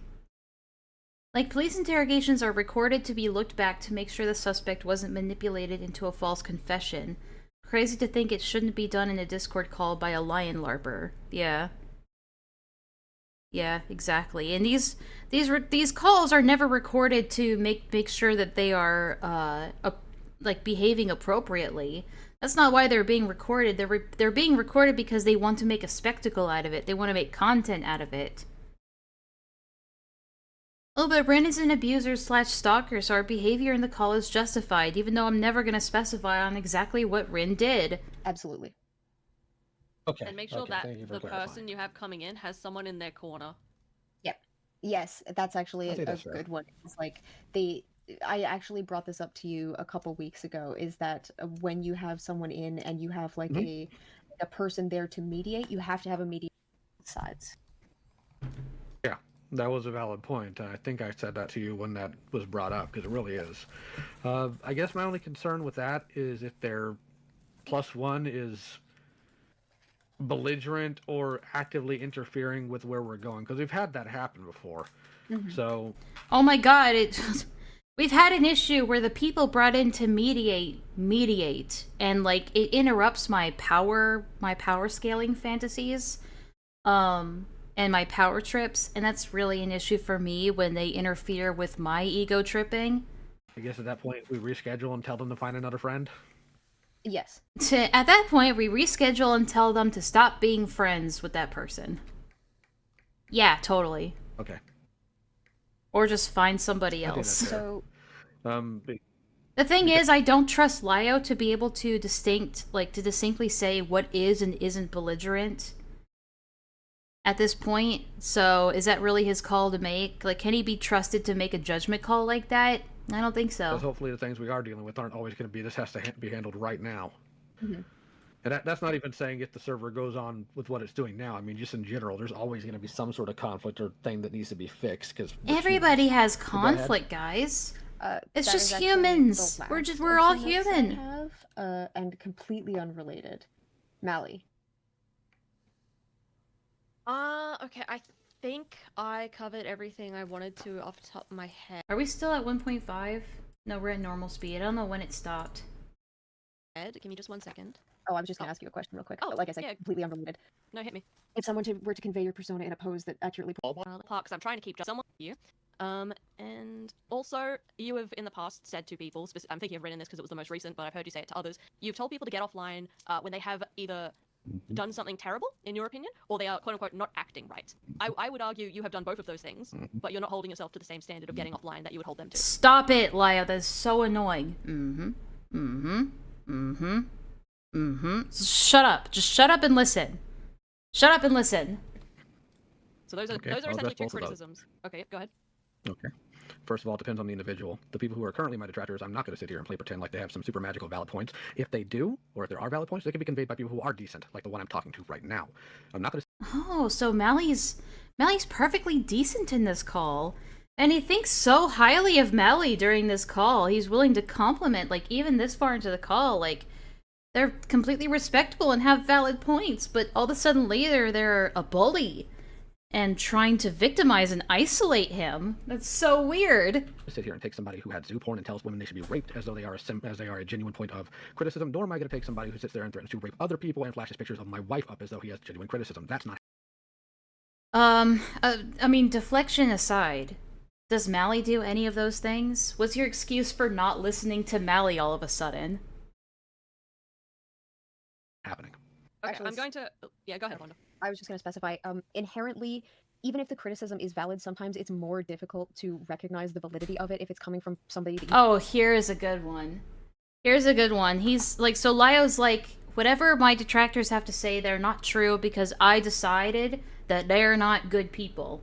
Like, police interrogations are recorded to be looked back to make sure the suspect wasn't manipulated into a false confession. Crazy to think it shouldn't be done in a Discord call by a lion larper. Yeah. Yeah, exactly. And these calls are never recorded to make sure that they are like behaving appropriately. That's not why they're being recorded. They're being recorded because they want to make a spectacle out of it. They want to make content out of it. Oh, but Ren is an abuser / stalker, so our behavior in the call is justified, even though I'm never going to specify on exactly what Rin did. Absolutely. Okay. And make sure okay, that thank you for the clarifying. person you have coming in has someone in their corner. Yep. Yes, that's actually I a, think a that's fair. good one. It's like I actually brought this up to you a couple weeks ago. Is that when you have someone in and you have like a person there to mediate, you have to have a mediator on both sides. Yeah, that was a valid point. I think I said that to you when that was brought up, because it really is. I guess my only concern with that is if their +1 is belligerent or actively interfering with where we're going, because we've had that happen before. So Oh my god, we've had an issue where the people brought in to mediate, and like it interrupts my power scaling fantasies, and my power trips, and that's really an issue for me when they interfere with my ego tripping. I guess at that point we reschedule and tell them to find another friend. Yes. At that point, we reschedule and tell them to stop being friends with that person. Yeah, totally. Okay. Or just find somebody I think else. that's fair. So, The thing is, I don't trust Lio to be able to distinctly say what is and isn't belligerent at this point. So, is that really his call to make? Like, can he be trusted to make a judgment call like that? I don't think so. Because hopefully the things we are dealing with aren't always going to be, this has to be handled right now. Mhm. And that's not even saying if the server goes on with what it's doing now. I mean, just in general, there's always going to be some sort of conflict or thing that needs to be fixed. Because Everybody has Go ahead. conflict, guys. It's that just is actually humans. the We're last all question that I human. have, and completely unrelated. Mally. Okay, I think I covered everything I wanted to off the top of my head. Are we still at 1.5? No, we're at normal speed. I don't know when it stopped. Give me just 1 second. Oh, I was just going to ask you a question real quick. Oh, But like I said, yeah. completely unrelated. No, hit me. If someone were to convey your persona in a pose that accurately... Because I'm trying to keep just someone here. And also, you have in the past said to people, I'm thinking of written this because it was the most recent, but I've heard you say it to others. You've told people to get offline when they have either done something terrible, in your opinion, or they are quote-unquote not acting right. I would argue you have done both of those things, but you're not holding yourself to the same standard of getting offline that you would hold them to. Stop it, Lio. That's so annoying. Shut up. Just shut up and listen. Shut up and listen. So those are Okay, those are I'll essentially address two both of those. criticisms. Okay, go ahead. Okay. First of all, it depends on the individual. The people who are currently my detractors, I'm not going to sit here and play pretend like they have some super magical valid points. If they do, or if there are valid points, they can be conveyed by people who are decent, like the one I'm talking to right now. I'm not going to... Oh, so Mally's perfectly decent in this call. And he thinks so highly of Mally during this call. He's willing to compliment, like, even this far into the call, like, they're completely respectable and have valid points, but all of a sudden later they're a bully and trying to victimize and isolate him. That's so weird. sit here and take somebody who had zoo porn and tells women they should be raped as though they are a genuine point of criticism, nor am I going to take somebody who sits there and threatens to rape other people and flashes pictures of my wife up as though he has genuine criticism. That's not... I mean, deflection aside, does Mally do any of those things? What's your excuse for not listening to Mally all of a sudden? Happening. Okay, Actually, I'm going to... Yeah, go ahead, Wanda. I was just going to specify, inherently, even if the criticism is valid, sometimes it's more difficult to recognize the validity of it if it's coming from somebody that you... Oh, here's a good one. Here's a good one. He's like, so Lio's like, whatever my detractors have to say, they're not true because I decided that they're not good people.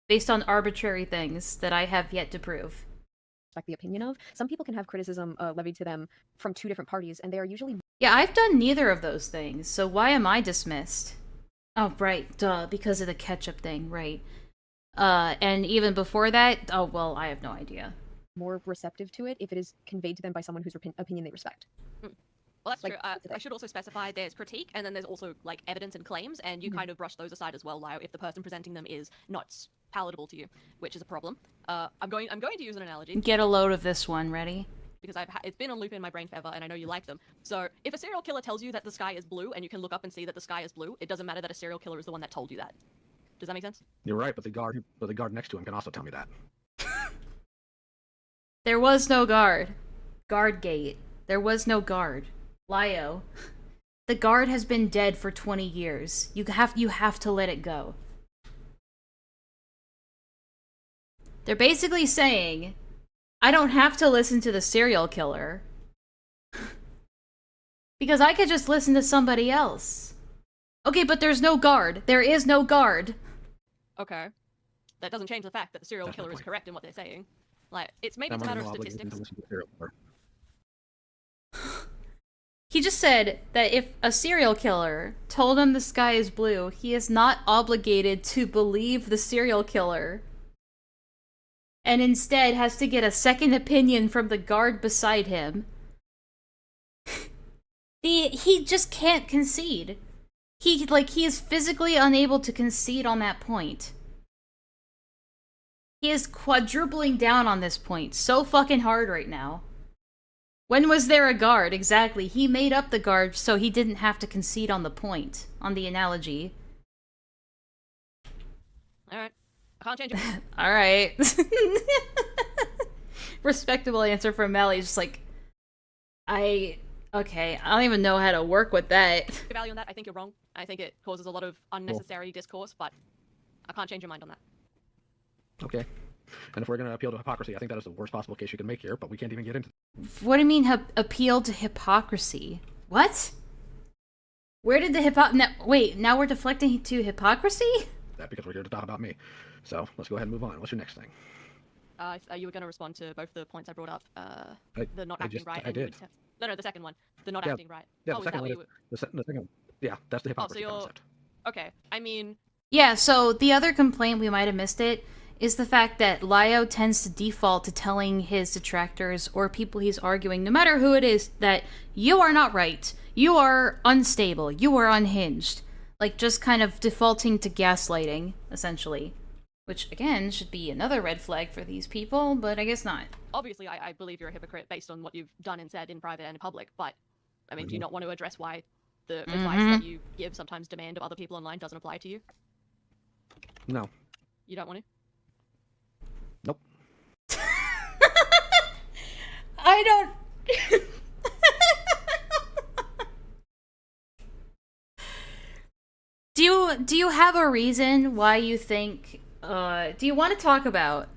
Based on arbitrary things that I have yet to prove. Respect the opinion of. Some people can have criticism levied to them from two different parties, and they are usually... Yeah, I've done neither of those things, so why am I dismissed? Oh, right, duh, because of the ketchup thing, right. And even before that, oh, well, I have no idea. More receptive to it if it is conveyed to them by someone whose opinion they respect. Well, that's Like, true. I should also specify there's critique, and then there's also like evidence and claims, and you kind of brush those aside as well, Lio, if the person presenting them is not palatable to you, which is a problem. I'm going to use an analogy. Get a load of this one, ready? Because it's been on loop in my brain forever, and I know you like them. So if a serial killer tells you that the sky is blue, and you can look up and see that the sky is blue, it doesn't matter that a serial killer is the one that told you that. Does that make sense? You're right, but the guard next to him can also tell me that. There was no guard. Guard gate. There was no guard. Lio. The guard has been dead for 20 years. You have to let it go. They're basically saying, I don't have to listen to the serial killer. Because I could just listen to somebody else. Okay, but there's no guard. There is no guard. Okay. that doesn't change the fact that the serial That's my killer is point. correct in what they're saying. Like, it's maybe I'm it's a matter under of no obligation statistics. to listen to the serial killer. He just said that if a serial killer told him the sky is blue, he is not obligated to believe the serial killer. And instead has to get a second opinion from the guard beside him. He just can't concede. He is physically unable to concede on that point. He is quadrupling down on this point so fucking hard right now. When was there a guard? Exactly. He made up the guard so he didn't have to concede on the point, on the analogy. Alright. I can't change it. Alright. Respectable answer from Melly. Just like, okay, I don't even know how to work with that. Value on that, I think you're wrong. I think it causes a lot of unnecessary discourse, but I can't change your mind on that. Okay. And if we're going to appeal to hypocrisy, I think that is the worst possible case you can make here, but we can't even get into What do you mean appeal to hypocrisy? What? Where did the wait, now we're deflecting to hypocrisy? that because we're here to talk about me. So let's go ahead and move on. What's your next thing? You were going to respond to both the points I brought up. The not I acting just- right. I and did. No, the second one. The not Yeah, acting right. Yeah, Oh, the is second that one what is, you... the second, yeah, that's the Oh, so hypocrisy you're... concept. Okay, I mean... Yeah, so the other complaint, we might have missed it, is the fact that Lyo tends to default to telling his detractors or people he's arguing, no matter who it is, that you are not right, you are unstable, you are unhinged. Like, just kind of defaulting to gaslighting, essentially. Which, again, should be another red flag for these people, but I guess not. Obviously, I believe you're a hypocrite based on what you've done and said in private and in public, but, I mean, do you not want to address why the advice that you give, sometimes demand of other people online, doesn't apply to you? No. You don't want to? Nope. I don't... Do you have a reason why you think, do you want to talk about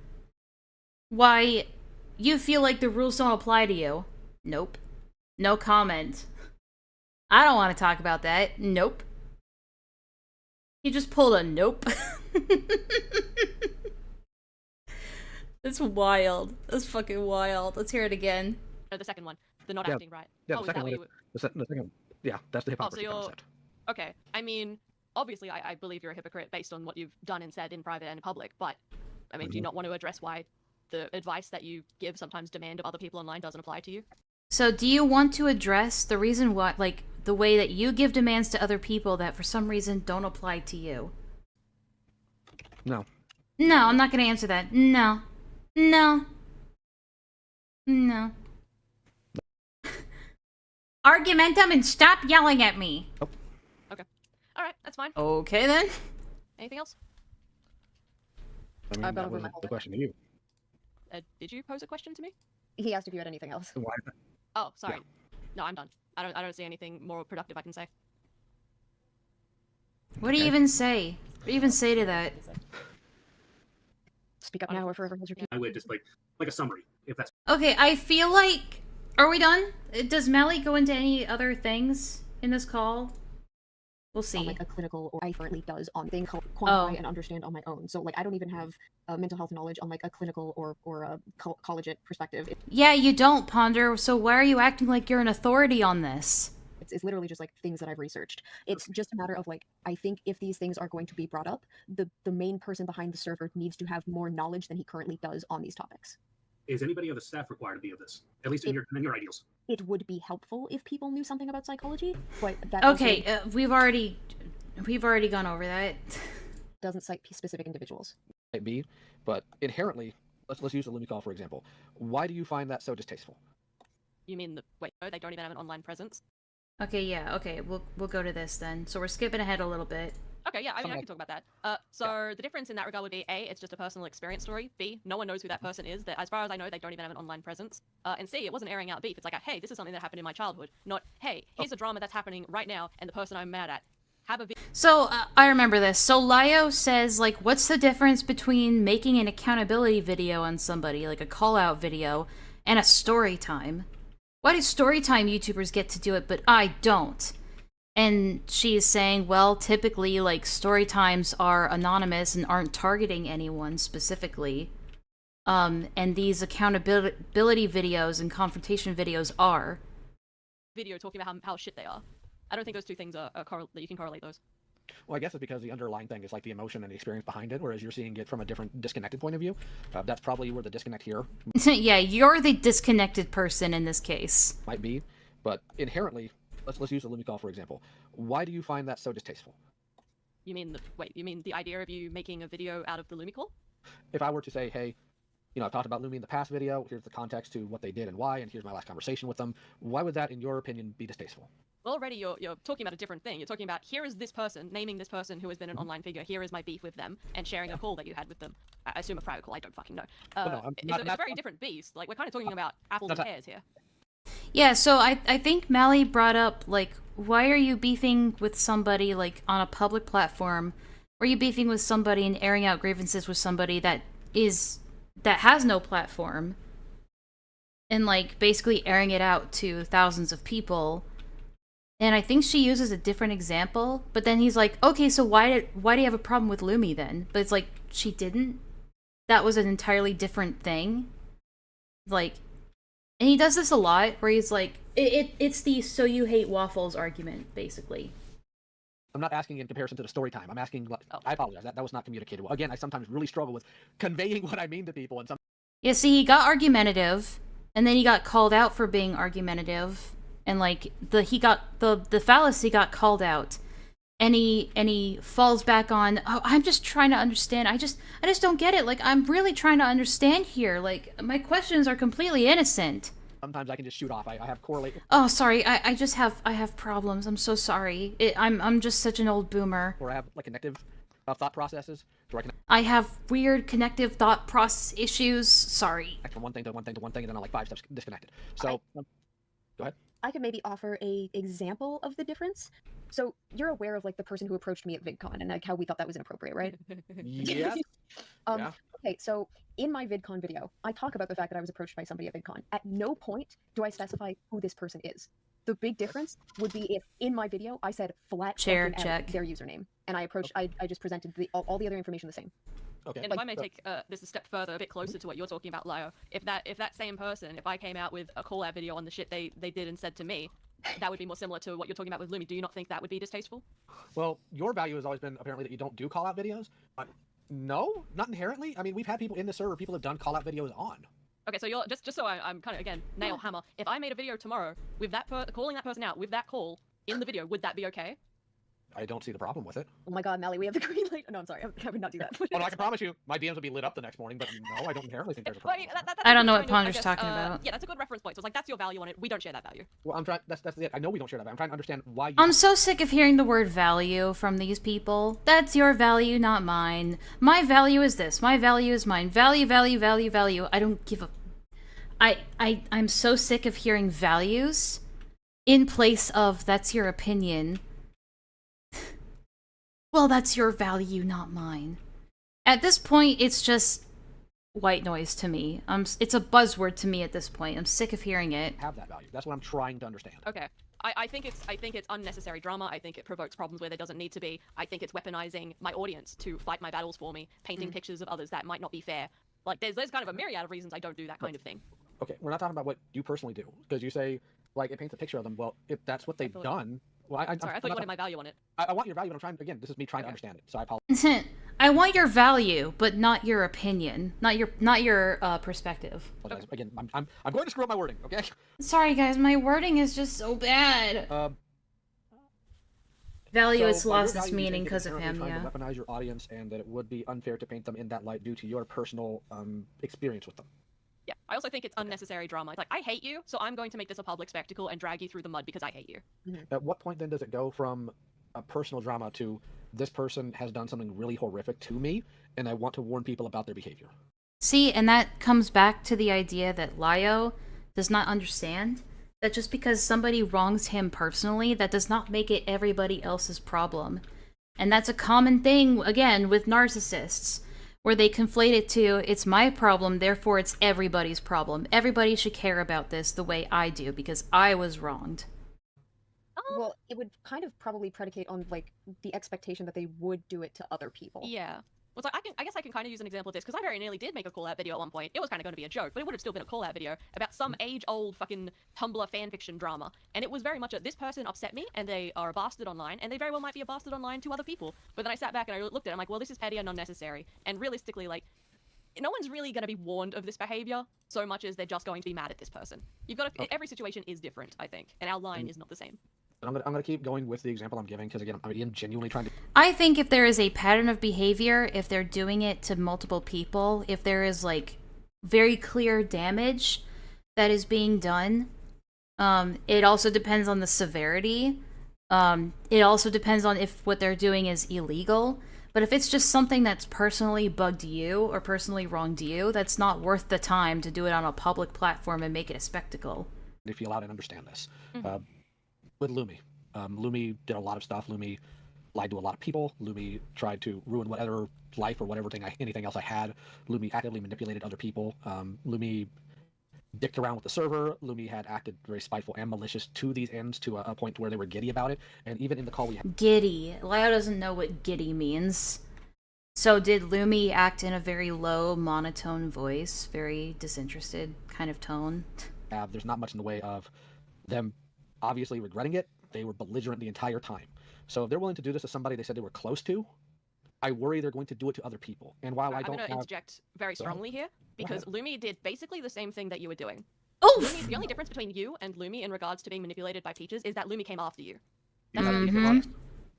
why you feel like the rules don't apply to you? Nope. No comment. I don't want to talk about that. Nope. He just pulled a nope. That's wild. That's fucking wild. Let's hear it again. No, the second one. The not Yeah. acting right. Yeah, Oh, the is second that one what is, you... the second, yeah, that's the Oh, so hypocrisy you're... concept. Okay, I mean, obviously I believe you're a hypocrite based on what you've done and said in private and in public, but, I mean, do you not want to address why the advice that you give, sometimes demand of other people online, doesn't apply to you? So do you want to address the reason why, like, the way that you give demands to other people that for some reason don't apply to you? No. No, I'm not going to answer that. No. No. No. Argumentum and stop yelling at me. Okay. Alright, that's fine. Okay then. Anything else? I mean, that was the question to you. Did you pose a question to me? He asked if you had anything else. Why? Oh, sorry. No, I'm done. I don't see anything more productive I can say. What do you even say? What do you even say to that? Speak up now or forever hold your peace. I would just like a summary, if that's Okay, I feel like... Are we done? Does Mally go into any other things in this call? We'll see. On, like a clinical, or I currently does on things quantify Oh. and understand on my own. So like I don't even have mental health knowledge on like a clinical or a collegiate perspective. Yeah, you don't, Ponder, so why are you acting like you're an authority on this? It's literally just like things that I've researched. It's just a matter of like, I think if these things are going to be brought up, the main person behind the server needs to have more knowledge than he currently does on these topics. is anybody of the staff required to be of this? At least in your ideals. It would be helpful if people knew something about psychology, but that Okay, also we've already gone over that. doesn't cite specific individuals. Might be, but inherently, let's use the Lumicall for example. Why do you find that so distasteful? You mean wait, no, they don't even have an online presence? Okay, yeah, okay, we'll go to this then. So we're skipping ahead a little bit. Okay, yeah, I mean, I can talk about that. So the difference in that regard would be A, it's just a personal experience story. B, no one knows who that person is. That, as far as I know, they don't even have an online presence. And C, it wasn't airing out beef. It's like, hey, this is something that happened in my childhood. Not, hey, here's a drama that's happening right now, and the person I'm mad at. Have a So, I remember this. So Lyo says, like, what's the difference between making an accountability video on somebody, like a call-out video, and a story time? Why do story time YouTubers get to do it, but I don't? And she's saying, well, typically, like, story times are anonymous and aren't targeting anyone specifically. And these accountability videos and confrontation videos are. Video talking about how shit they are. I don't think those two things are that you can correlate those. Well, I guess it's because the underlying thing is like the emotion and the experience behind it, whereas you're seeing it from a different disconnected point of view. That's probably where the disconnect here Yeah, you're the disconnected person in this case. might be. But inherently, let's use the Lumicall for example. Why do you find that so distasteful? You mean the idea of you making a video out of the Lumicall? If I were to say, hey, I've talked about Lumi in the past video, here's the context to what they did and why, and here's my last conversation with them, why would that, in your opinion, be distasteful? Well, already you're talking about a different thing. You're talking about, here is this person, naming this person who has been an online figure, here is my beef with them, and sharing a call that you had with them. I assume a private call, I don't fucking know. It's a very different beast. Like, we're kind of talking about apples and pears here. Yeah, so I think Mally brought up, like, why are you beefing with somebody, like, on a public platform? Or are you beefing with somebody and airing out grievances with somebody that has no platform? And, like, basically airing it out to thousands of people. And I think she uses a different example, but then he's like, okay, so why do you have a problem with Lumi then? But it's like, she didn't. That was an entirely different thing. Like, and he does this a lot, where he's like, it's the so you hate waffles argument, basically. I'm not asking in comparison to the story time. I'm asking, I apologize, that was not communicated well. Again, I sometimes really struggle with conveying what I mean to people. And Yeah, see, he got argumentative, and then he got called out for being argumentative. And, like, the fallacy got called out. And he falls back on, oh, I'm just trying to understand. I just don't get it. Like, I'm really trying to understand here. Like, my questions are completely innocent. Sometimes I can just shoot off. I have correlate. Oh, sorry. I have problems. I'm so sorry. I'm just such an old boomer. Or I have, like, connective thought processes. I have weird connective thought process issues. Sorry. From one thing to one thing to one thing, and then I'm like 5 steps disconnected. So, go ahead. I could maybe offer a example of the difference. So you're aware of like the person who approached me at VidCon and like how we thought that was inappropriate, right? Yes. Yeah. Okay, so in my VidCon video, I talk about the fact that I was approached by somebody at VidCon. At no point do I specify who this person is. The big difference would be if in my video I said flat Chair fucking out check their username, and I approached, I just presented all the other information the same. Okay. And if I may take this a step further, a bit closer to what you're talking about, Lio, if that same person, if I came out with a call-out video on the shit they did and said to me, that would be more similar to what you're talking about with Lumi. Do you not think that would be distasteful? Well, your value has always been apparently that you don't do call-out videos. No, not inherently. I mean, we've had people in the server, people have done call-out videos on. Okay, so you're just so I'm kind of again nail hammer. If I made a video tomorrow with that calling that person out with that call in the video, would that be okay? I don't see the problem with it. Oh my god, Mally, we have the green light. No, I'm sorry, I would not do that. Oh, no, I can promise you, my DMs would be lit up the next morning, but no, I don't inherently think there's a problem. I don't know what Ponder's talking about. Yeah, that's a good reference point. So it's like, that's your value on it. We don't share that value. Well, I'm trying, that's it. I know we don't share that, but I'm trying to understand why you... I'm so sick of hearing the word value from these people. That's your value, not mine. My value is this. My value is mine. Value, value, value, value. I don't give a... I'm so sick of hearing values in place of that's your opinion. Well, that's your value, not mine. At this point, it's just white noise to me. It's a buzzword to me at this point. I'm sick of hearing it. Have that value. That's what I'm trying to understand. Okay. I think it's unnecessary drama. I think it provokes problems where there doesn't need to be. I think it's weaponizing my audience to fight my battles for me, painting pictures of others that might not be fair. Like, there's kind of a myriad of reasons I don't do that kind of thing. Okay, we're not talking about what you personally do, because you say, like, it paints a picture of them. Well, if that's what they've done... Well, Sorry, I thought you wanted my value on it. I want your value, but I'm trying... Again, this is me trying to understand it, so I apologize. I want your value, but not your opinion. Not your perspective. Again, I'm going to screw up my wording, okay? Sorry, guys, my wording is just so bad. Value has lost its meaning because of him, yeah. To weaponize your audience, and that it would be unfair to paint them in that light due to your personal experience with them. Yeah, I also think it's unnecessary drama. Like, I hate you, so I'm going to make this a public spectacle and drag you through the mud because I hate you. At what point then does it go from a personal drama to this person has done something really horrific to me, and I want to warn people about their behavior? See, and that comes back to the idea that Lio does not understand that just because somebody wrongs him personally, that does not make it everybody else's problem. And that's a common thing, again, with narcissists, where they conflate it to, it's my problem, therefore it's everybody's problem. Everybody should care about this the way I do, because I was wronged. Well, it would kind of probably predicate on like the expectation that they would do it to other people. Yeah. Well, it's like I guess I can kind of use an example of this because I very nearly did make a call-out video at one point. It was kind of going to be a joke, but it would have still been a call-out video about some age-old fucking Tumblr fanfiction drama, and it was very much this person upset me, and they are a bastard online, and they very well might be a bastard online to other people. But then I sat back and I looked at it, I'm like, well, this is petty and unnecessary, and realistically, like, no one's really going to be warned of this behavior so much as they're just going to be mad at this person. You've got to, every situation is different, I think, and our line is not the same. I'm gonna keep going with the example I'm giving because again, I'm genuinely trying to. I think if there is a pattern of behavior, if they're doing it to multiple people, if there is like very clear damage that is being done, it also depends on the severity. It also depends on if what they're doing is illegal. But if it's just something that's personally bugged you or personally wronged you, that's not worth the time to do it on a public platform and make it a spectacle. If you allow and understand this. With Lumi. Lumi did a lot of stuff. Lumi lied to a lot of people. Lumi tried to ruin whatever life or whatever anything else I had. Lumi actively manipulated other people. Lumi dicked around with the server. Lumi had acted very spiteful and malicious to these ends to a point where they were giddy about it. And even in the call we had... Giddy. Leo doesn't know what giddy means. So did Lumi act in a very low, monotone voice? Very disinterested kind of tone? There's not much in the way of them obviously regretting it. They were belligerent the entire time. So if they're willing to do this to somebody they said they were close to, I worry they're going to do it to other people. And while I don't I'm going to interject very strongly here, because Lumi did basically the same thing that you were doing. Oh! The only difference between you and Lumi in regards to being manipulated by Peaches is that Lumi came after you. That's the only difference.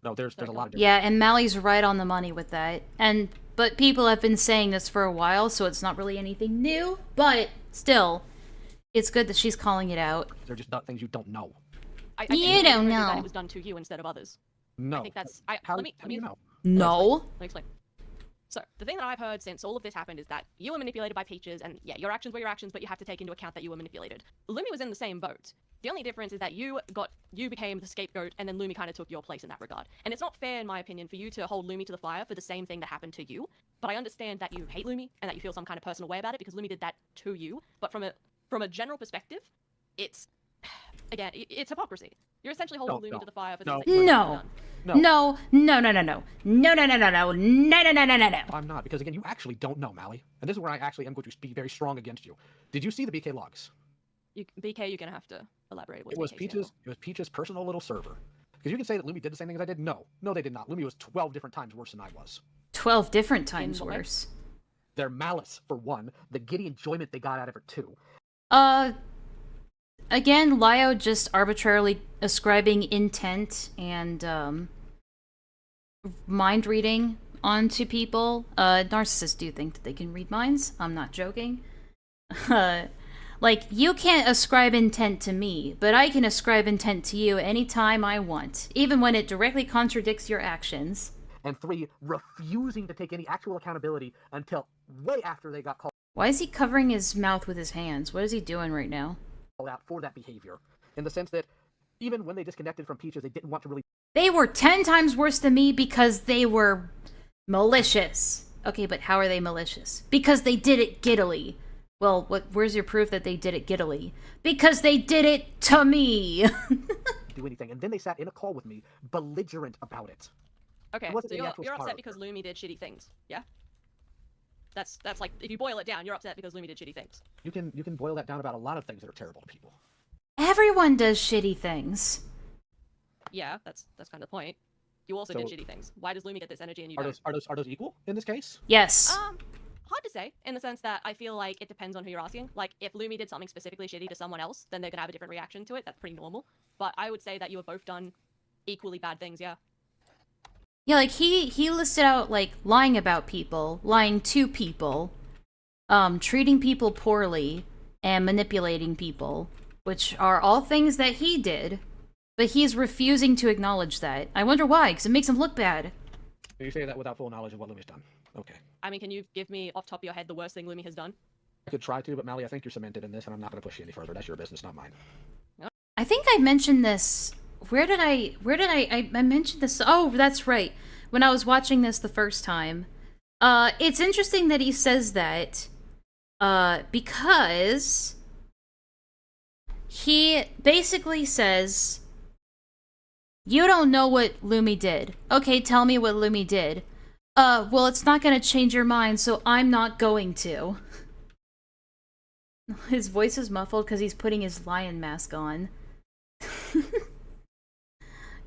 No, there's a lot of Yeah, and Mally's right on the money with that. But people have been saying this for a while, so it's not really anything new. But still, it's good that she's calling it out. They're just not things you don't know. I think You the don't difference is that know. it was done to you instead of others. No. I think that's. How Let me do you know? No. Let me explain. So, the thing that I've heard since all of this happened is that you were manipulated by Peaches, and yeah, your actions were your actions, but you have to take into account that you were manipulated. Lumi was in the same boat. The only difference is that you became the scapegoat, and then Lumi kind of took your place in that regard. And it's not fair, in my opinion, for you to hold Lumi to the fire for the same thing that happened to you. But I understand that you hate Lumi, and that you feel some kind of personal way about it, because Lumi did that to you. But from a general perspective, it's, again, it's hypocrisy. You're essentially holding Lumi to the fire for things that you have done. No. I'm not, because again, you actually don't know, Mally. And this is where I actually am going to be very strong against you. Did you see the BK logs? BK, you're gonna have to elaborate. It was Peach's personal little server. Because you can say that Lumi did the same thing as I did. No, they did not. Lumi was 12 different times worse than I was. 12 different times worse. Their malice, for one. The giddy enjoyment they got out of it, too. Again, Lio just arbitrarily ascribing intent and, mind reading onto people. Narcissists do think that they can read minds. I'm not joking. Like, you can't ascribe intent to me, but I can ascribe intent to you anytime I want, even when it directly contradicts your actions. And 3, refusing to take any actual accountability until way after they got called Why is he covering his mouth with his hands? What is he doing right now? out for that behavior. In the sense that even when they disconnected from Peaches, they didn't want to really... They were 10 times worse than me because they were malicious. Okay, but how are they malicious? Because they did it giddily. Well, where's your proof that they did it giddily? Because they did it to me! do anything. And then they sat in a call with me, belligerent about it. Okay, It so wasn't the you're actual upset start. because Lumi did shitty things, yeah? That's like, if you boil it down, you're upset because Lumi did shitty things. You can boil that down about a lot of things that are terrible to people. Everyone does shitty things. Yeah, that's kind of the point. You also did shitty things. Why does Lumi get this energy and you don't? Are those equal in this case? Yes. Hard to say, in the sense that I feel like it depends on who you're asking. Like, if Lumi did something specifically shitty to someone else, then they're gonna have a different reaction to it. That's pretty normal. But I would say that you have both done equally bad things, yeah. Yeah, like, he listed out, like, lying about people, lying to people, treating people poorly, and manipulating people, which are all things that he did, but he's refusing to acknowledge that. I wonder why, because it makes him look bad. You say that without full knowledge of what Lumi's done. Okay. I mean, can you give me, off top of your head, the worst thing Lumi has done? I could try to, but Mally, I think you're cemented in this, and I'm not going to push you any further. That's your business, not mine. I think I mentioned this. Where did I mentioned this? Oh, that's right. When I was watching this the first time. It's interesting that he says that, because he basically says You don't know what Lumi did. Okay, tell me what Lumi did. Well, it's not gonna change your mind, so I'm not going to. His voice is muffled because he's putting his lion mask on.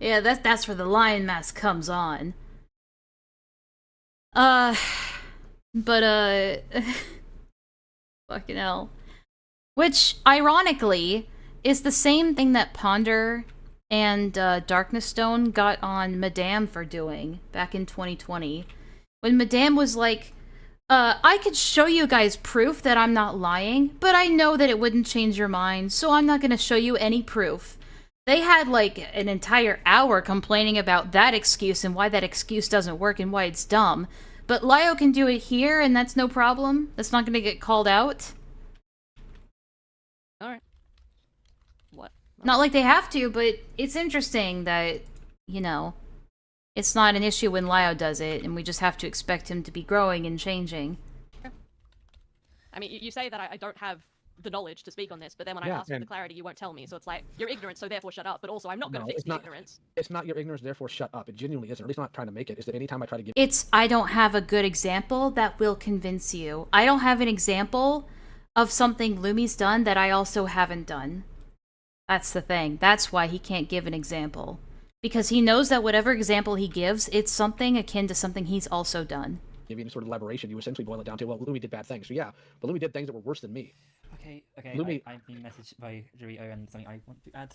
Yeah, that's where the lion mask comes on. Fucking hell. Which, ironically, is the same thing that Ponder and Darkness Stone got on Madame for doing back in 2020. When Madame was like, I could show you guys proof that I'm not lying, but I know that it wouldn't change your mind, so I'm not gonna show you any proof. They had like an entire hour complaining about that excuse and why that excuse doesn't work and why it's dumb. But Lio can do it here and that's no problem. That's not gonna get called out. Alright. What? Not like they have to, but it's interesting that, you know, it's not an issue when Lio does it, and we just have to expect him to be growing and changing. I mean, you say that I don't have the knowledge to speak on this, but then when I Yeah, ask for and- the clarity, you won't tell me. So it's like, you're ignorant, so therefore shut up. But also, I'm not going to No, fix it's the not. ignorance. It's not your ignorance, therefore shut up. It genuinely isn't. Or at least I'm not trying to make it. Is that anytime I try to give. It's, I don't have a good example that will convince you. I don't have an example of something Lumi's done that I also haven't done. That's the thing. That's why he can't give an example. Because he knows that whatever example he gives, it's something akin to something he's also done. Give you any sort of elaboration, you essentially boil it down to, well, Lumi did bad things. So yeah, but Lumi did things that were worse than me. Okay, Lumi- I've been messaged by Dorito and something I want to add.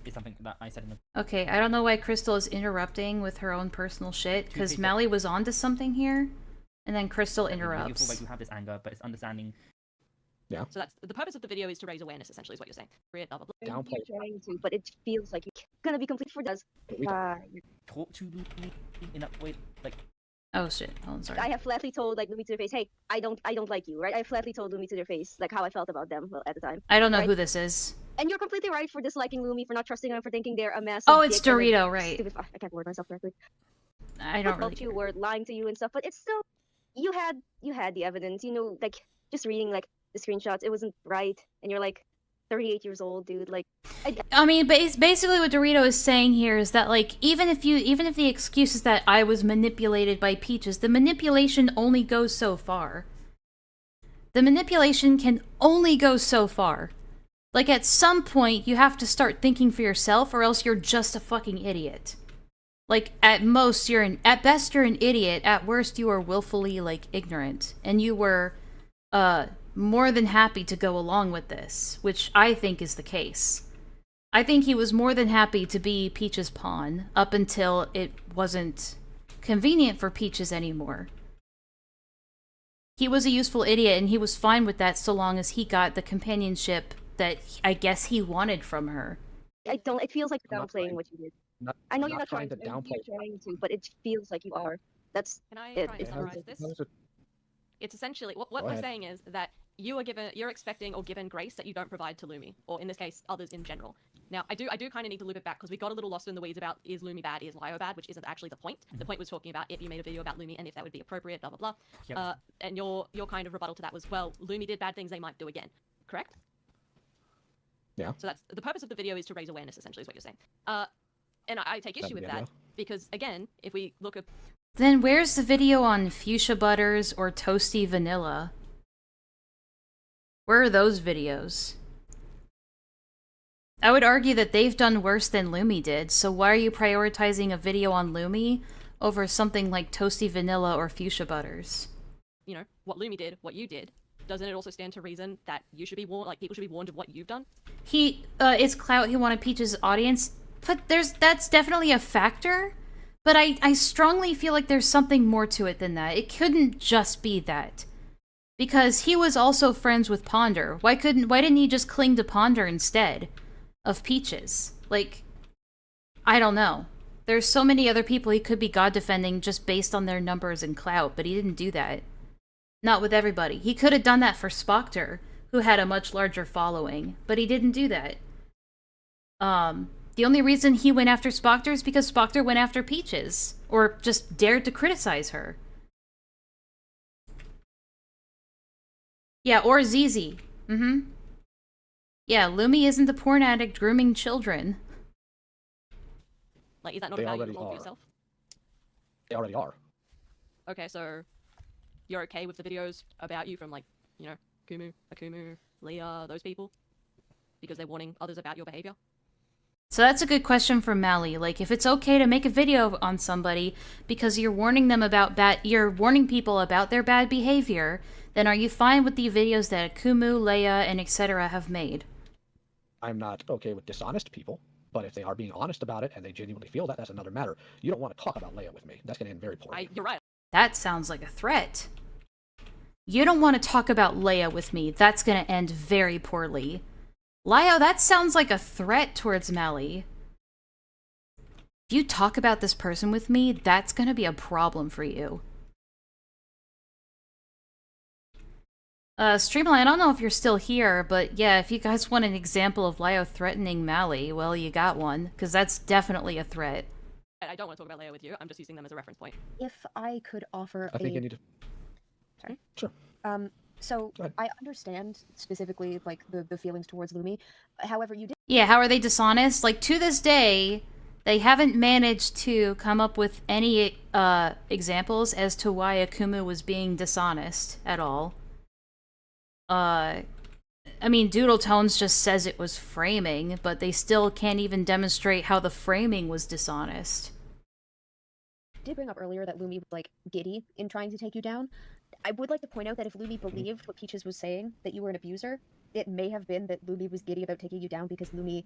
Is something that I said in the. Okay, I don't know why Crystal is interrupting with her own personal shit, because people- Mally was onto something here, and then Crystal You feel interrupts. like you have this anger, but it's understanding. Yeah. So that's the purpose of the video is to raise awareness. Essentially, is what you're saying. Blah, blah, blah. Downplay. Trying to, but it feels like you're gonna be complete for does. Talk to Lumi in a way like. Oh shit, hold on, sorry. I have flatly told like Lumi to their face, hey, I don't like you, right? I flatly told Lumi to their face like how I felt about them at the time. I don't know right? who this is. And you're completely right for disliking Lumi, for not trusting them, for thinking they're a mess. Oh, it's Dorito, right. I can't word myself correctly. I don't really you were lying to you and stuff, but it's still you had the evidence. You know, like just reading like the screenshots, it wasn't right, and you're like 38 years old, dude. Like, I mean, basically what Dorito is saying here is that, like, even if the excuse is that I was manipulated by Peaches, the manipulation only goes so far. The manipulation can only go so far. Like, at some point, you have to start thinking for yourself, or else you're just a fucking idiot. Like, at best, you're an idiot. At worst, you are willfully, like, ignorant. And you were, more than happy to go along with this, which I think is the case. I think he was more than happy to be Peach's pawn up until it wasn't convenient for Peaches anymore. He was a useful idiot, and he was fine with that so long as he got the companionship that I guess he wanted from her. it feels like you're I'm not downplaying trying- what you did. Not, I know I'm you're not trying to downplay. You're trying to, but it feels like you are. That's Can I it. try and summarize this? It's essentially what Go we're ahead. saying is that you're expecting or given grace that you don't provide to Lumi, or in this case, others in general. Now, I do kind of need to loop it back because we got a little lost in the weeds about is Lumi bad, is Lio bad, which isn't actually the point. The point was talking about if you made a video about Lumi and if that would be appropriate, blah blah blah. Yep. And your kind of rebuttal to that was, well, Lumi did bad things, they might do again, correct? Yeah. So that's the purpose of the video is to raise awareness, essentially, is what you're saying. And I take issue That'd with be that ideal. because again, if we look at Then where's the video on Fuchsia Butters or Toasty Vanilla? Where are those videos? I would argue that they've done worse than Lumi did, so why are you prioritizing a video on Lumi over something like Toasty Vanilla or Fuchsia Butters? you know what Lumi did, what you did. Doesn't it also stand to reason that you should be warned, like people should be warned of what you've done? It's clout, he wanted Peach's audience, but that's definitely a factor, but I strongly feel like there's something more to it than that. It couldn't just be that. Because he was also friends with Ponder. Why didn't he just cling to Ponder instead of Peaches? Like, I don't know. There's so many other people he could be God defending just based on their numbers and clout, but he didn't do that. Not with everybody. He could have done that for Spocter, who had a much larger following, but he didn't do that. The only reason he went after Spocter is because Spocter went after Peaches, or just dared to criticize her. Yeah, or ZZ. Yeah, Lumi isn't a porn addict grooming children. Like, is that not They a value already you hold for are. yourself? They already are. Okay, so you're okay with the videos about you from, like, you know, Akumu, Leah, those people? Because they're warning others about your behavior? So that's a good question for Mally. Like, if it's okay to make a video on somebody because you're warning them about you're warning people about their bad behavior, then are you fine with the videos that Akumu, Leia, and etc. have made? I'm not okay with dishonest people, but if they are being honest about it and they genuinely feel that, that's another matter. You don't want to talk about Leia with me. That's going to end very poorly. You're right. That sounds like a threat. You don't want to talk about Leia with me. That's going to end very poorly. Lio, that sounds like a threat towards Mally. If you talk about this person with me, that's going to be a problem for you. Streamline, I don't know if you're still here, but yeah, if you guys want an example of Lio threatening Mally, well, you got one, because that's definitely a threat. I don't want to talk about Leia with you. I'm just using them as a reference point. If I could offer I think you need to... Sorry? Sure. So I understand specifically, like, the feelings towards Lumi. However, you did... Yeah, how are they dishonest? Like, to this day, they haven't managed to come up with any examples as to why Akumu was being dishonest at all. I mean, Doodle Tones just says it was framing, but they still can't even demonstrate how the framing was dishonest. did bring up earlier that Lumi was, like, giddy in trying to take you down. I would like to point out that if Lumi believed what Peaches was saying, that you were an abuser, it may have been that Lumi was giddy about taking you down because Lumi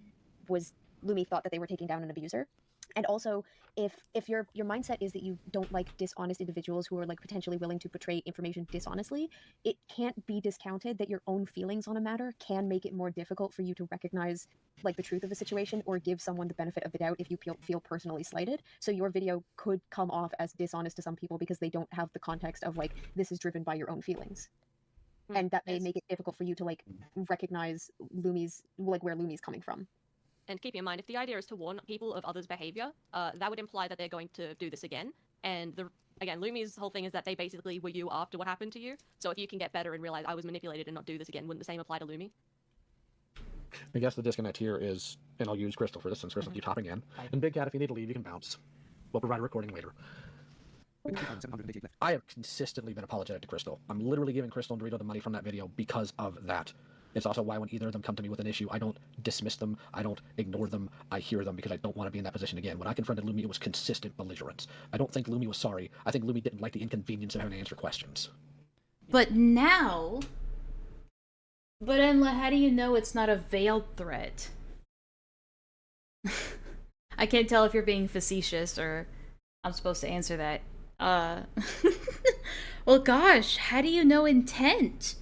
thought that they were taking down an abuser. And also, if your mindset is that you don't like dishonest individuals who are, like, potentially willing to portray information dishonestly, it can't be discounted that your own feelings on a matter can make it more difficult for you to recognize, like, the truth of the situation or give someone the benefit of the doubt if you feel personally slighted. So your video could come off as dishonest to some people because they don't have the context of, like, this is driven by your own feelings. And that may make it difficult for you to, like, recognize Lumi's, like, where Lumi's coming from. And keep in mind, if the idea is to warn people of others' behavior, that would imply that they're going to do this again. And again, Lumi's whole thing is that they basically were you after what happened to you. So if you can get better and realize I was manipulated and not do this again, wouldn't the same apply to Lumi? I guess the disconnect here is, and I'll use Crystal for this since Crystal keeps hopping in. And Big Cat, if you need to leave, you can bounce. We'll provide a recording later. I have consistently been apologetic to Crystal. I'm literally giving Crystal and Dorito the money from that video because of that. It's also why when either of them come to me with an issue, I don't dismiss them, I don't ignore them, I hear them because I don't want to be in that position again. When I confronted Lumi, it was consistent belligerence. I don't think Lumi was sorry. I think Lumi didn't like the inconvenience of having to answer questions. But now... But Enlaa, how do you know it's not a veiled threat? I can't tell if you're being facetious or I'm supposed to answer that. Well, gosh, how do you know intent?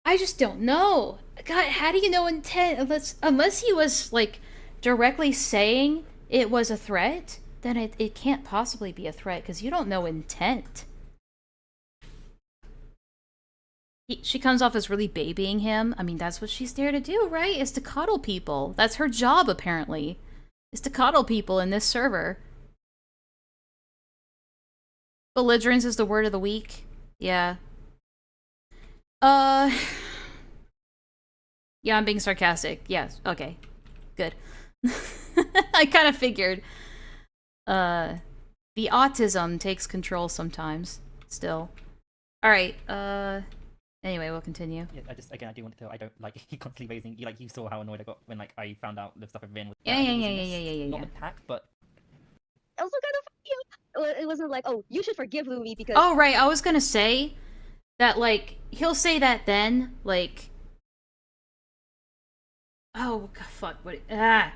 I just don't know. God, how do you know intent? Unless he was, like, directly saying it was a threat, then it can't possibly be a threat, because you don't know intent. She comes off as really babying him. I mean, that's what she's there to do, right? Is to coddle people. That's her job, apparently. Is to coddle people in this server. Belligerence is the word of the week. Yeah. Yeah, I'm being sarcastic. Yes, okay. Good. I kind of figured. The autism takes control sometimes. Still. Alright, anyway, we'll continue. Yeah, I do want to tell, I don't like constantly raising, you saw how annoyed I got when, like, I found out the stuff with Vin was Yeah. Not attack, but... Also kind of it wasn't like, oh, you should forgive Lumi because... Oh, right, I was gonna say that, like, he'll say that then, like... Oh, God, fuck, what... I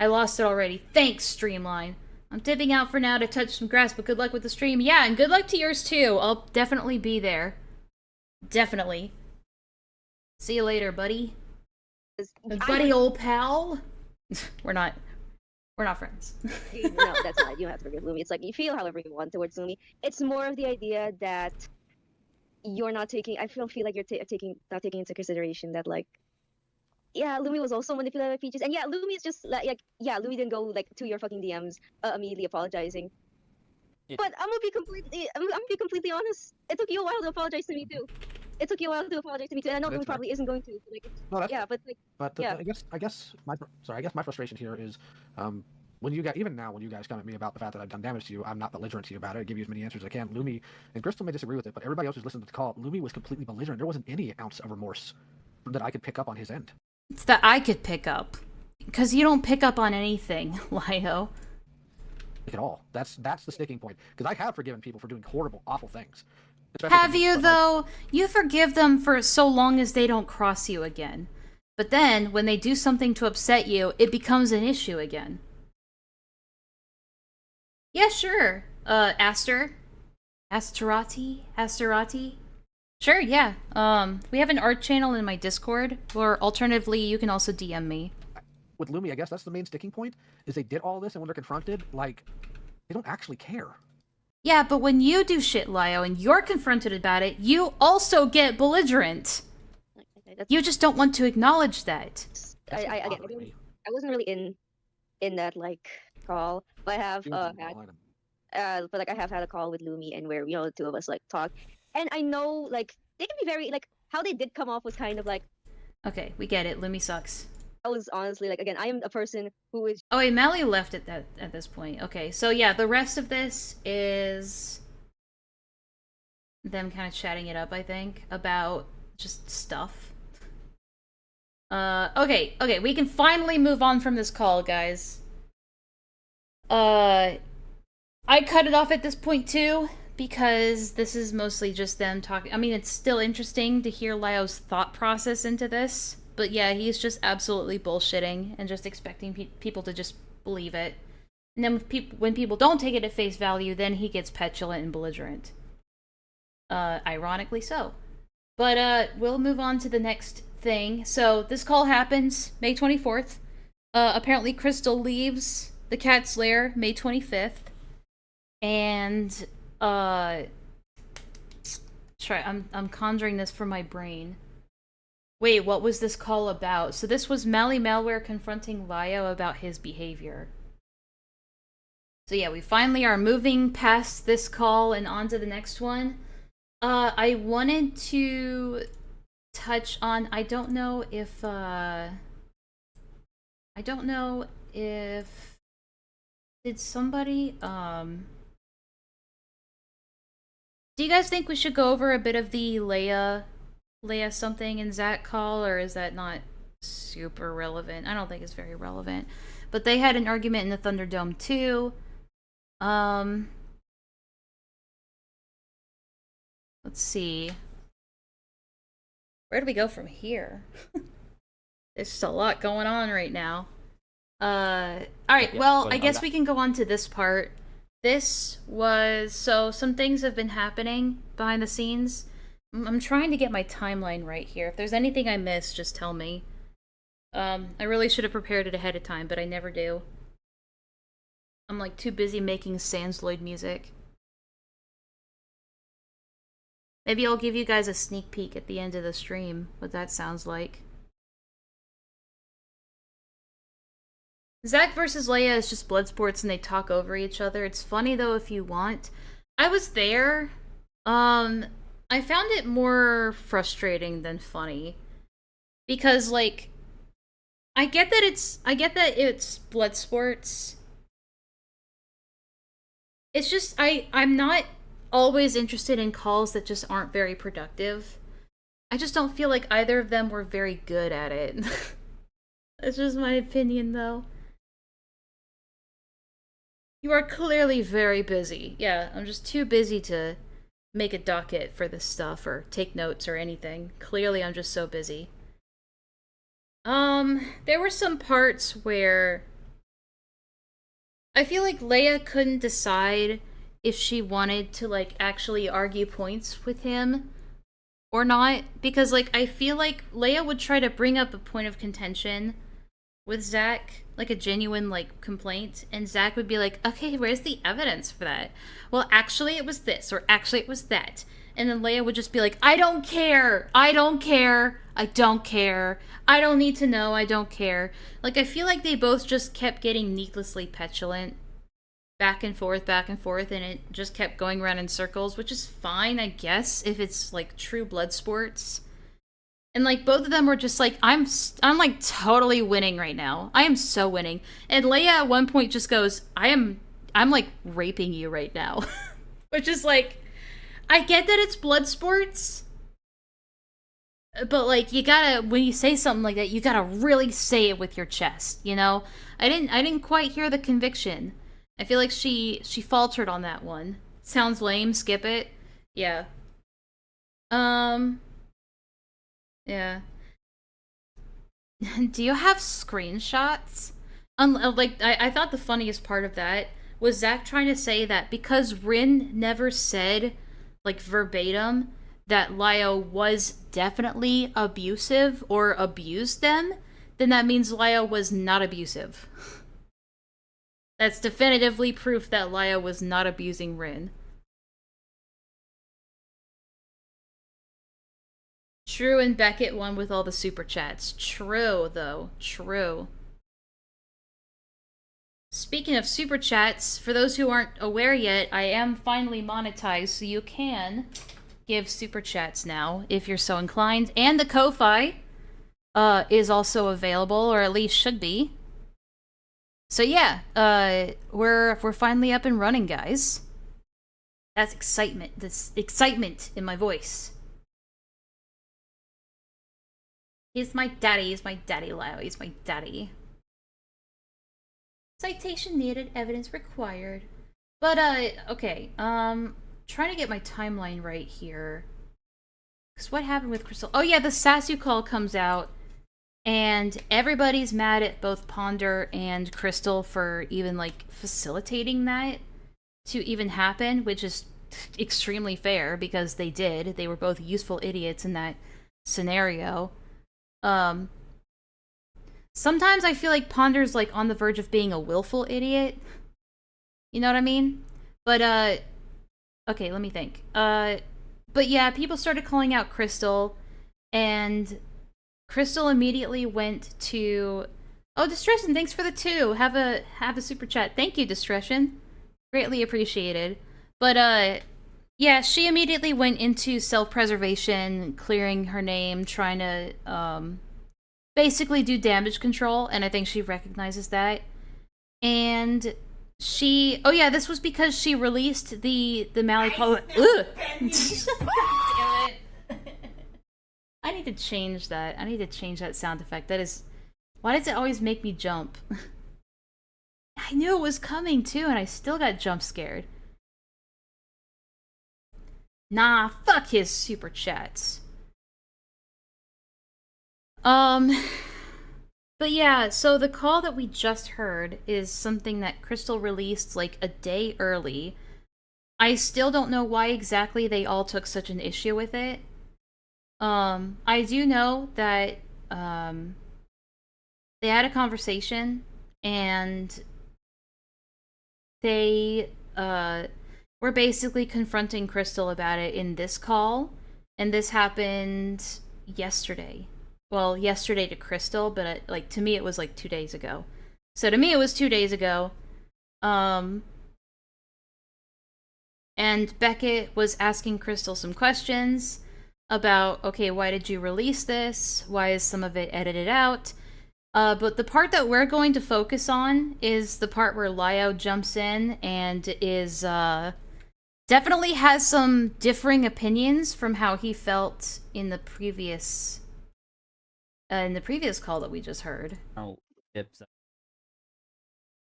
lost it already. Thanks, Streamline. I'm dipping out for now to touch some grass, but good luck with the stream. Yeah, and good luck to yours, too. I'll definitely be there. Definitely. See you later, buddy. Buddy, old pal. We're not friends. No, that's not. You don't have to forgive Lumi. It's like you feel however you want towards Lumi. It's more of the idea that you're not taking. I feel like you're not taking into consideration that, like, yeah, Lumi was also manipulated by Peaches, and yeah, Lumi is just like yeah, Lumi didn't go like to your fucking DMs immediately apologizing. But I'm gonna be completely honest. It took you a while to apologize to me too. And I know Lumi probably isn't going to. Like, No, that's yeah, but like, But yeah. I guess my frustration here is, when you guys, even now, when you guys come at me about the fact that I've done damage to you, I'm not belligerent to you about it. I give you as many answers as I can. Lumi and Crystal may disagree with it, but everybody else who's listened to the call, Lumi was completely belligerent. There wasn't any ounce of remorse that I could pick up on his end. It's that I could pick up. Because you don't pick up on anything, Lio. At all. That's the sticking point. Because I have forgiven people for doing horrible, awful things. Especially Have you, though? You forgive them for so long as they don't cross you again. But then, when they do something to upset you, it becomes an issue again. Yeah, sure. Asterati? Sure, yeah. We have an art channel in my Discord, or alternatively, you can also DM me. With Lumi, I guess that's the main sticking point, is they did all this, and when they're confronted, like, they don't actually care. Yeah, but when you do shit, Lio, and you're confronted about it, you also get belligerent. You just don't want to acknowledge that. I wasn't really in that like call, but I have but like I have had a call with Lumi, and where the two of us like talk, and I know like they can be very like how they did come off was kind of like. Okay, we get it. Lumi sucks. I was honestly like, again, I am a person who is. Oh wait, Mally left at this point. Okay, so yeah, the rest of this is them kind of chatting it up, I think, about just stuff. Okay, we can finally move on from this call, guys. I cut it off at this point too, because this is mostly just them talking. I mean, it's still interesting to hear Lio's thought process into this, but yeah, he's just absolutely bullshitting and just expecting people to just believe it. And then when people don't take it at face value, then he gets petulant and belligerent. Ironically so. But we'll move on to the next thing. So this call happens May 24th. Apparently Crystal leaves the cat's lair May 25th. And I'm conjuring this from my brain. Wait, what was this call about? So this was Mally Malware confronting Lio about his behavior. So yeah, we finally are moving past this call and on to the next one. I wanted to touch on, I don't know if did somebody, do you guys think we should go over a bit of the Leia something and Zach call, or is that not super relevant? I don't think it's very relevant. But they had an argument in the Thunderdome too. Let's see. Where do we go from here? There's just a lot going on right now. Alright, well, I guess we can go on to this part. This was... So, some things have been happening behind the scenes. I'm trying to get my timeline right here. If there's anything I missed, just tell me. I really should have prepared it ahead of time, but I never do. I'm like too busy making Sansloid music. Maybe I'll give you guys a sneak peek at the end of the stream, what that sounds like. Zack versus Leia is just blood sports and they talk over each other. It's funny though if you want. I was there. I found it more frustrating than funny. Because like I get that it's blood sports. It's just I'm not always interested in calls that just aren't very productive. I just don't feel like either of them were very good at it. That's just my opinion though. You are clearly very busy. Yeah, I'm just too busy to make a docket for this stuff or take notes or anything. Clearly I'm just so busy. There were some parts where I feel like Leia couldn't decide if she wanted to like actually argue points with him or not, because like I feel like Leia would try to bring up a point of contention with Zack, like a genuine like complaint, and Zack would be like, okay, where's the evidence for that? Well, actually it was this, or actually it was that. And then Leia would just be like, I don't care, I don't care, I don't care, I don't need to know, I don't care. Like, I feel like they both just kept getting needlessly petulant. Back and forth, and it just kept going around in circles, which is fine, I guess, if it's like true blood sports. And like both of them were just like, I'm like totally winning right now. I am so winning. And Leia at one point just goes, I'm like raping you right now. Which is like, I get that it's blood sports, but like you gotta, when you say something like that, you gotta really say it with your chest, you know? I didn't quite hear the conviction. I feel like she faltered on that one. Sounds lame, skip it. Yeah. Yeah. Do you have screenshots? Like, I thought the funniest part of that was Zach trying to say that because Rin never said, like, verbatim, that Lio was definitely abusive or abused them, then that means Lio was not abusive. That's definitively proof that Lio was not abusing Rin. True, and Beckett won with all the super chats. True, though. True. Speaking of super chats, for those who aren't aware yet, I am finally monetized, so you can give super chats now, if you're so inclined. And the Ko-Fi is also available, or at least should be. So yeah, we're finally up and running, guys. That's excitement. That's excitement in my voice. He's my daddy. He's my daddy, Lio. He's my daddy. Citation needed. Evidence required. But, okay. Trying to get my timeline right here. Because what happened with Crystal? Oh, yeah, the Sasu call comes out. And everybody's mad at both Ponder and Crystal for even, like, facilitating that to even happen, which is extremely fair because they did. They were both useful idiots in that scenario. Sometimes I feel like Ponder's like on the verge of being a willful idiot. You know what I mean? But okay, let me think. But yeah, people started calling out Crystal, and Crystal immediately went to, oh, Distression, thanks for the 2. Have a super chat. Thank you, Distression. Greatly appreciated. But yeah, she immediately went into self-preservation, clearing her name, trying to basically do damage control, and I think she recognizes that. And she, oh yeah, this was because she released the Mally Ugh! God damn it. I need to change that. I need to change that sound effect. That is, why does it always make me jump? I knew it was coming too, and I still got jump scared. Nah, fuck his super chats. But yeah, so the call that we just heard is something that Crystal released like a day early. I still don't know why exactly they all took such an issue with it. I do know that, they had a conversation, and they, were basically confronting Crystal about it in this call, and this happened yesterday. Well, yesterday to Crystal, but like to me it was like 2 days ago. So to me it was 2 days ago. And Beckett was asking Crystal some questions about, okay, why did you release this? Why is some of it edited out? But the part that we're going to focus on is the part where Lio jumps in and is, definitely has some differing opinions from how he felt in the previous call that we just heard. Oh, it's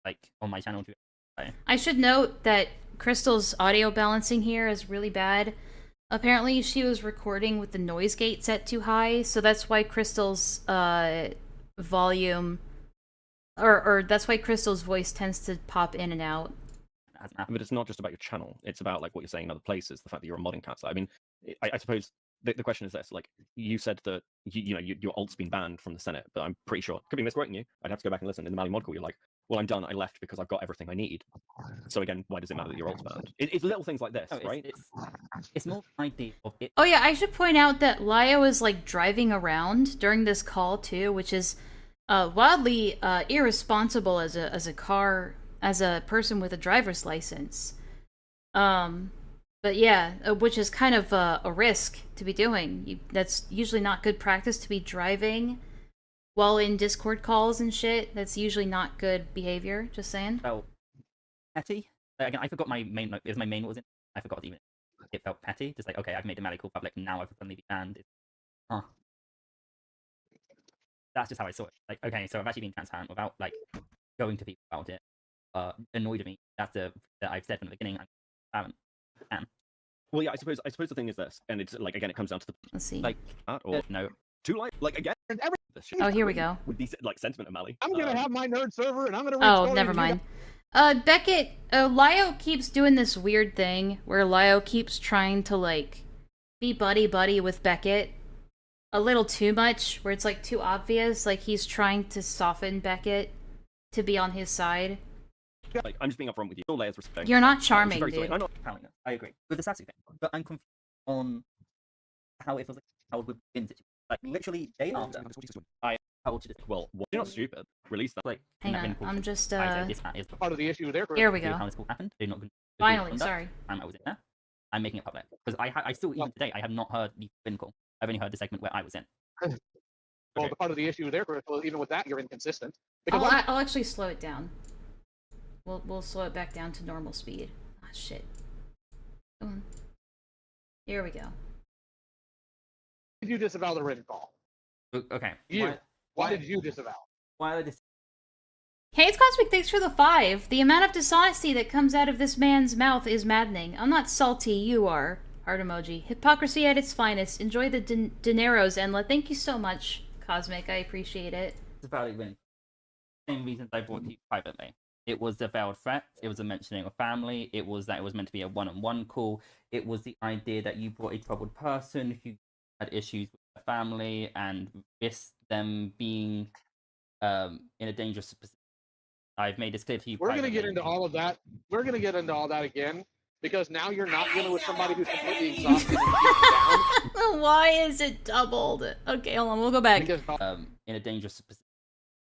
like on my channel too. I should note that Crystal's audio balancing here is really bad. Apparently she was recording with the noise gate set too high, so that's why Crystal's volume or that's why Crystal's voice tends to pop in and out. But it's not just about your channel. It's about like what you're saying in other places. The fact that you're a modding cat. I mean, I suppose the question is this: like, you said that your alt's been banned from the Senate, but I'm pretty sure, could be misquoting you. I'd have to go back and listen. In the Mally mod call, you're like, "Well, I'm done. I left because I've got everything I need." So again, why does it matter that your alt's banned? It's little things like this, right? It's more idea of it. Oh yeah, I should point out that Lio is like driving around during this call too, which is wildly irresponsible as a person with a driver's license. But yeah, which is kind of a risk to be doing. That's usually not good practice to be driving while in Discord calls and shit. That's usually not good behavior. Just saying. Felt petty. Again, I forgot my main. It was my main was in. I forgot even. It felt petty. Just like, okay, I've made the Malicool public. Now I've suddenly be banned. Huh. That's just how I saw it. Like, okay, so I've actually been transparent without like going to people about it. Annoyed me. That's that I've said from the beginning. I haven't. Well, yeah, I suppose the thing is this, and it's like again, it comes down to the Let's see. like that or no. Too light. Like again, Oh, here we go. With these like sentiment of Mali. I'm gonna have my nerd server, and I'm gonna. Oh, never mind. Beckett, Lio keeps doing this weird thing where Lio keeps trying to like be buddy with Beckett a little too much, where it's like too obvious. Like he's trying to soften Beckett to be on his side. Like, I'm just being upfront with you. All layers of respect. You're not charming, very dude. sorry. I'm not. I agree with the Sasu thing, but I'm confused on how it was like how it would begin. Like literally day after, I told you this. Well, you're not stupid. Release that. Like, Hang on, I'm just I said this is part of the issue there. Here we go. How this all happened. They're not Finally, sorry. I was in there. I'm making it public because I still even today I have not heard the spin call. I've only heard the segment where I was in. Well, the part of the issue there, Crystal, even with that, you're inconsistent. I'll actually slow it down. We'll slow it back down to normal speed. Ah, shit. Come on. Here we go. Did you disavow the written call? Okay. Why did you disavow? Why did this? Hey, it's Cosmic, thanks for the 5. The amount of dishonesty that comes out of this man's mouth is maddening. I'm not salty, you are. Heart emoji. Hypocrisy at its finest. Enjoy the dineros, Enlaa. Thank you so much, Cosmic. I appreciate it. It's about even same reasons I brought to you privately. It was the veiled threat. It was the mentioning of family. It was that it was meant to be a one-on-one call. It was the idea that you brought a troubled person who had issues with their family and risked them being in a dangerous position. I've made this clear to you. We're going to get into all of that. We're going to get into all that again because now you're not dealing with somebody who's completely exhausted and beaten down. Why is it doubled? Okay, hold on. We'll go back. Because, in a dangerous position.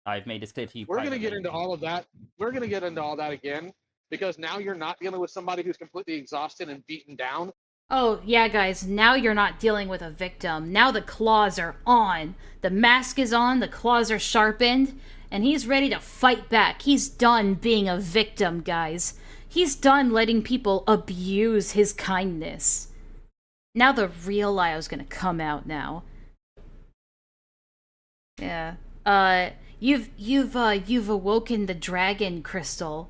I've made this clear to you. We're going to get into all of that. We're going to get into all that again because now you're not dealing with somebody who's completely exhausted and beaten down. Oh, yeah, guys, now you're not dealing with a victim. Now the claws are on. The mask is on, the claws are sharpened, and he's ready to fight back. He's done being a victim, guys. He's done letting people abuse his kindness. Now the real Lio's gonna come out now. Yeah. You've awoken the dragon, Crystal.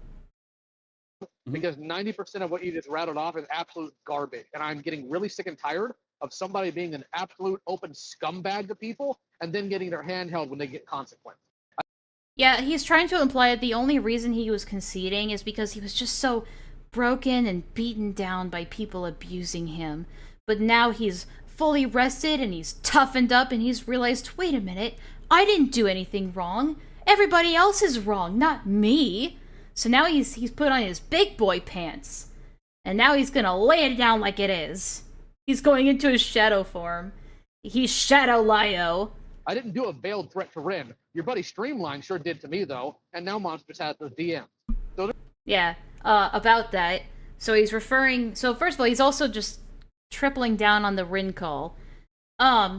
Because 90% of what you just rattled off is absolute garbage. And I'm getting really sick and tired of somebody being an absolute open scumbag to people and then getting their hand held when they get consequence. Yeah, he's trying to imply that the only reason he was conceding is because he was just so broken and beaten down by people abusing him. But now he's fully rested and he's toughened up and he's realized, wait a minute, I didn't do anything wrong. Everybody else is wrong, not me. So now he's put on his big boy pants. And now he's gonna lay it down like it is. He's going into his shadow form. He's Shadow Lio. I didn't do a veiled threat to Ren. Your buddy Streamline sure did to me, though. And now Monsters has the DM. So yeah, about that. So he's referring... So first of all, he's also just tripling down on the Rin call.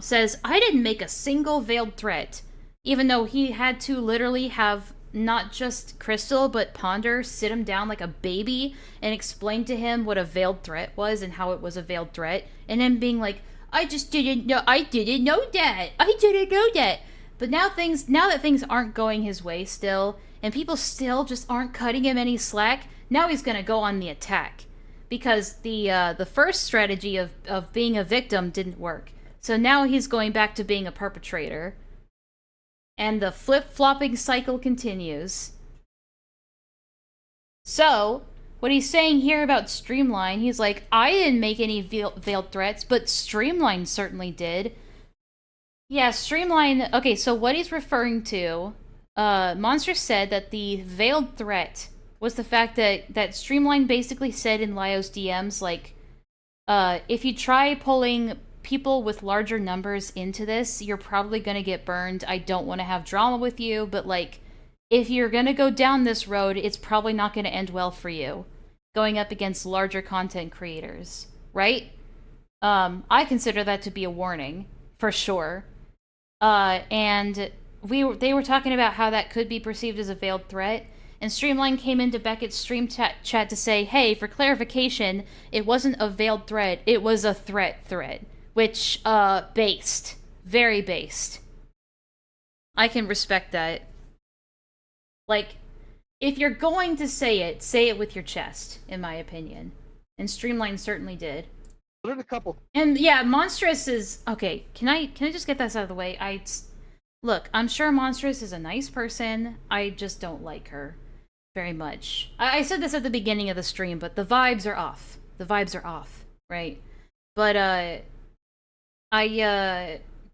Says, I didn't make a single veiled threat. Even though he had to literally have not just Crystal, but Ponder sit him down like a baby and explain to him what a veiled threat was and how it was a veiled threat. And him being like, I didn't know that. But now that things aren't going his way still, and people still just aren't cutting him any slack, now he's gonna go on the attack. Because the first strategy of being a victim didn't work. So now he's going back to being a perpetrator. And the flip-flopping cycle continues. So, what he's saying here about Streamline, he's like, I didn't make any veiled threats, but Streamline certainly did. Yeah, Streamline... Okay, so what he's referring to... Monster said that the veiled threat was the fact that Streamline basically said in Lio's DMs, like, if you try pulling people with larger numbers into this, you're probably gonna get burned. I don't want to have drama with you, but, like, if you're gonna go down this road, it's probably not gonna end well for you. going up against larger content creators, right? I consider that to be a warning, for sure. And they were talking about how that could be perceived as a veiled threat, and Streamline came into Beckett's stream chat to say, hey, for clarification, it wasn't a veiled threat, it was a threat, which, based. Very based. I can respect that. Like, if you're going to say it with your chest, in my opinion. And Streamline certainly did. There's a couple. And yeah, Monstrous is okay. Can I just get this out of the way? Look, I'm sure Monstrous is a nice person. I just don't like her very much. I said this at the beginning of the stream, but the vibes are off. The vibes are off, right? But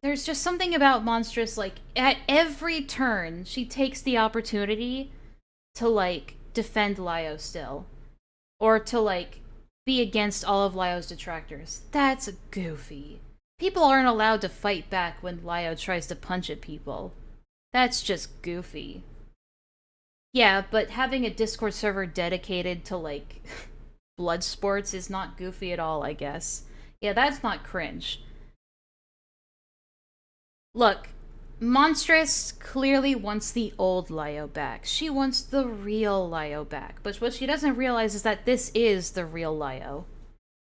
there's just something about Monstrous, like, at every turn, she takes the opportunity to, like, defend Lyo still. Or to, like, be against all of Lyo's detractors. That's goofy. People aren't allowed to fight back when Lyo tries to punch at people. That's just goofy. Yeah, but having a Discord server dedicated to, like, blood sports is not goofy at all, I guess. Yeah, that's not cringe. Look, Monstrous clearly wants the old Lyo back. She wants the real Lyo back. But what she doesn't realize is that this is the real Lyo.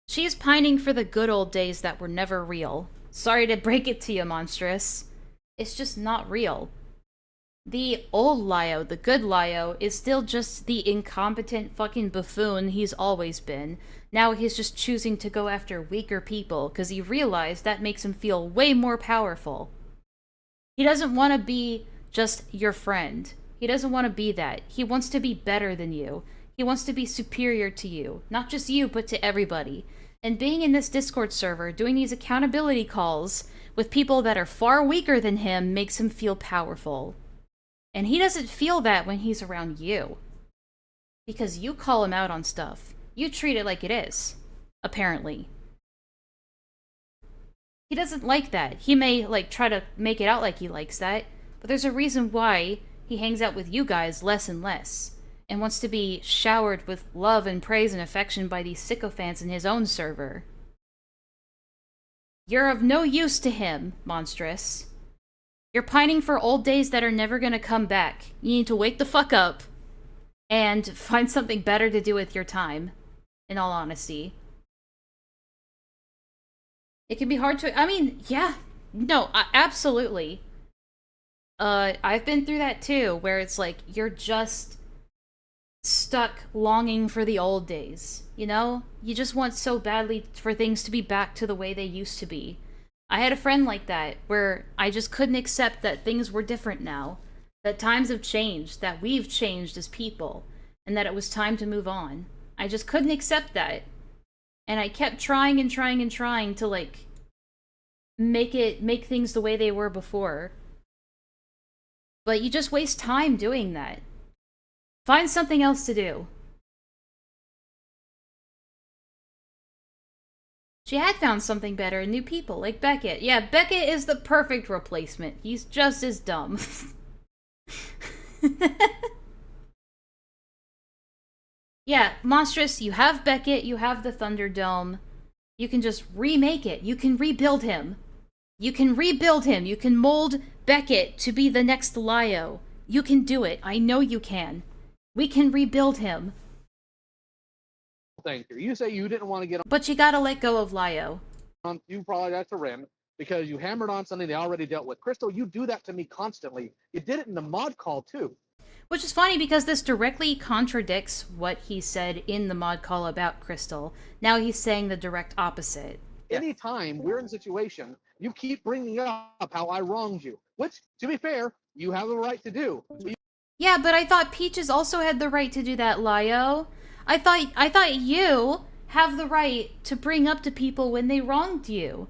She's pining for the good old days that were never real. Sorry to break it to you, Monstrous. It's just not real. The old Lyo, the good Lyo, is still just the incompetent fucking buffoon he's always been. Now he's just choosing to go after weaker people because he realized that makes him feel way more powerful. He doesn't want to be just your friend. He doesn't want to be that. He wants to be better than you. He wants to be superior to you. Not just you, but to everybody. And being in this Discord server, doing these accountability calls with people that are far weaker than him makes him feel powerful. And he doesn't feel that when he's around you. Because you call him out on stuff. You treat it like it is. Apparently. He doesn't like that. He may, like, try to make it out like he likes that, but there's a reason why he hangs out with you guys less and less, and wants to be showered with love and praise and affection by these sycophants in his own server. You're of no use to him, Monstrous. You're pining for old days that are never gonna come back. You need to wake the fuck up, and find something better to do with your time, in all honesty. It can be hard to, I mean, yeah, no, absolutely. I've been through that too, where it's like, you're just stuck longing for the old days, you know? You just want so badly for things to be back to the way they used to be. I had a friend like that, where I just couldn't accept that things were different now, that times have changed, that we've changed as people, and that it was time to move on. I just couldn't accept that. And I kept trying and trying and trying to, like, make things the way they were before. But you just waste time doing that. Find something else to do. She had found something better and new people, like Beckett. Yeah, Beckett is the perfect replacement. He's just as dumb. Yeah, Monstrous, you have Beckett, you have the Thunderdome. You can just remake it. You can rebuild him. You can rebuild him. You can mold Beckett to be the next Lyo. You can do it. I know you can. We can rebuild him. Thank you. You say you didn't want to get on. But you gotta let go of Lyo. You probably got to Rim because you hammered on something they already dealt with. Crystal, you do that to me constantly. You did it in the mod call too. Which is funny because this directly contradicts what he said in the mod call about Crystal. Now he's saying the direct opposite. Anytime we're in a situation, you keep bringing up how I wronged you, which, to be fair, you have the right to do. Yeah, but I thought Peaches also had the right to do that, Lyo. I thought you have the right to bring up to people when they wronged you.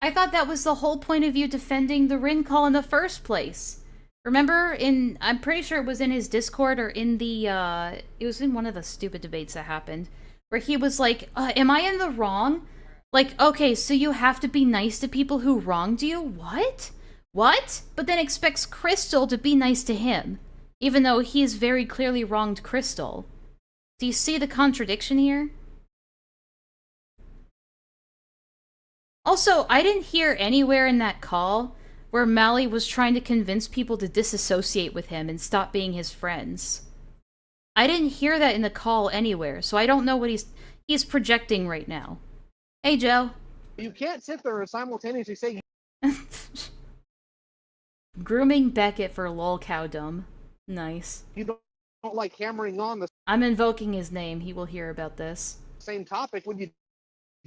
I thought that was the whole point of you defending the Rin call in the first place. Remember, I'm pretty sure it was in his Discord or in the, it was in one of the stupid debates that happened, where he was like, am I in the wrong? Like, okay, so you have to be nice to people who wronged you? What? What? But then expects Crystal to be nice to him, even though he's very clearly wronged Crystal. Do you see the contradiction here? Also, I didn't hear anywhere in that call where Mally was trying to convince people to disassociate with him and stop being his friends. I didn't hear that in the call anywhere, so I don't know what he's projecting right now. Hey, Joe. You can't sit there and simultaneously say Grooming Beckett for lol cowdom. Nice. you don't like hammering on the I'm invoking his name. He will hear about this. same topic when you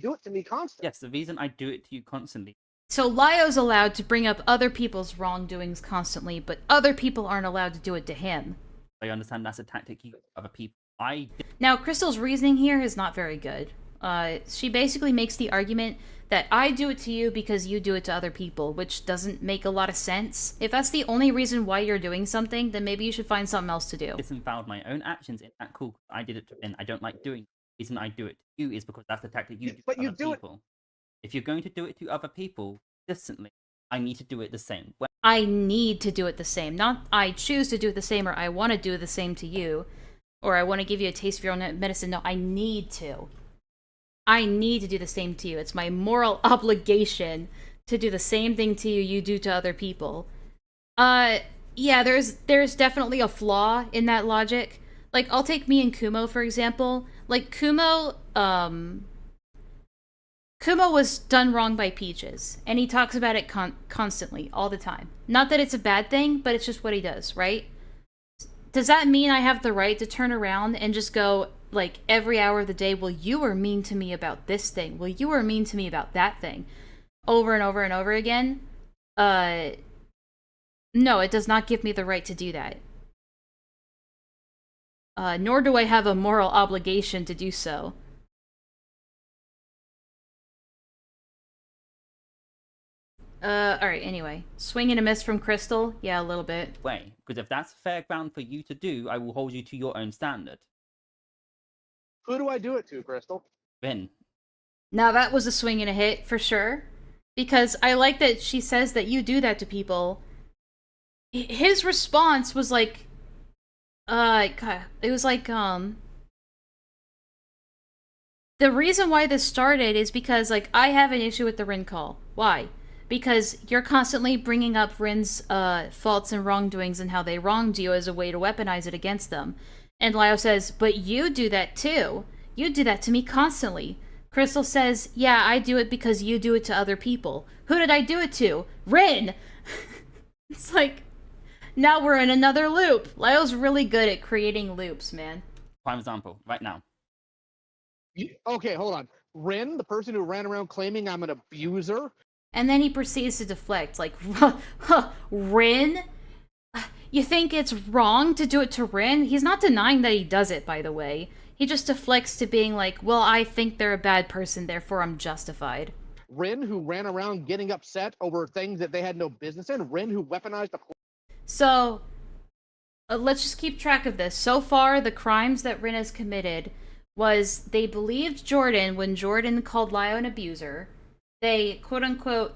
do it to me constantly. Yes, the reason I do it to you constantly. So Lyo's allowed to bring up other people's wrongdoings constantly, but other people aren't allowed to do it to him. I understand that's a tactic you use with other people. Now, Crystal's reasoning here is not very good. She basically makes the argument that I do it to you because you do it to other people, which doesn't make a lot of sense. If that's the only reason why you're doing something, then maybe you should find something else to do. Disavowed my own actions in that call. I did it to Finn. I don't like doing it. The reason I do it to you is because that's the tactic you do but to you other do people. If you're going to do it to other people consistently, I need to do it the same. I need to do it the same. Not I choose to do it the same, or I want to do the same to you, or I want to give you a taste of your own medicine. No, I need to. I need to do the same to you. It's my moral obligation to do the same thing to you you do to other people. Yeah, there's definitely a flaw in that logic. Like, I'll take me and Kumo, for example. Like, Kumo was done wrong by Peaches, and he talks about it constantly, all the time. Not that it's a bad thing, but it's just what he does, right? Does that mean I have the right to turn around and just go, like, every hour of the day, well, you were mean to me about this thing, well, you were mean to me about that thing, over and over and over again? No, it does not give me the right to do that. Nor do I have a moral obligation to do so. Alright, anyway. Swing and a miss from Crystal? Yeah, a little bit. Way, because if that's fair ground for you to do, I will hold you to your own standard. Who do I do it to, Crystal? Finn. Now that was a swing and a hit, for sure. Because I like that she says that you do that to people. His response was like... God, it was like, the reason why this started is because, like, I have an issue with the Rin call. Why? Because you're constantly bringing up Rin's faults and wrongdoings and how they wronged you as a way to weaponize it against them. And Lyo says, but you do that too. You do that to me constantly. Crystal says, yeah, I do it because you do it to other people. Who did I do it to? Rin! It's like, now we're in another loop. Lyo's really good at creating loops, man. Prime example, right now. Okay, hold on. Rin, the person who ran around claiming I'm an abuser? And then he proceeds to deflect, like, Rin? You think it's wrong to do it to Rin? He's not denying that he does it, by the way. He just deflects to being like, well, I think they're a bad person, therefore I'm justified. Rin, who ran around getting upset over things that they had no business in? Rin, who weaponized the... So, let's just keep track of this. So far, the crimes that Rin has committed was they believed Jordan when Jordan called Lyo an abuser. They, quote-unquote,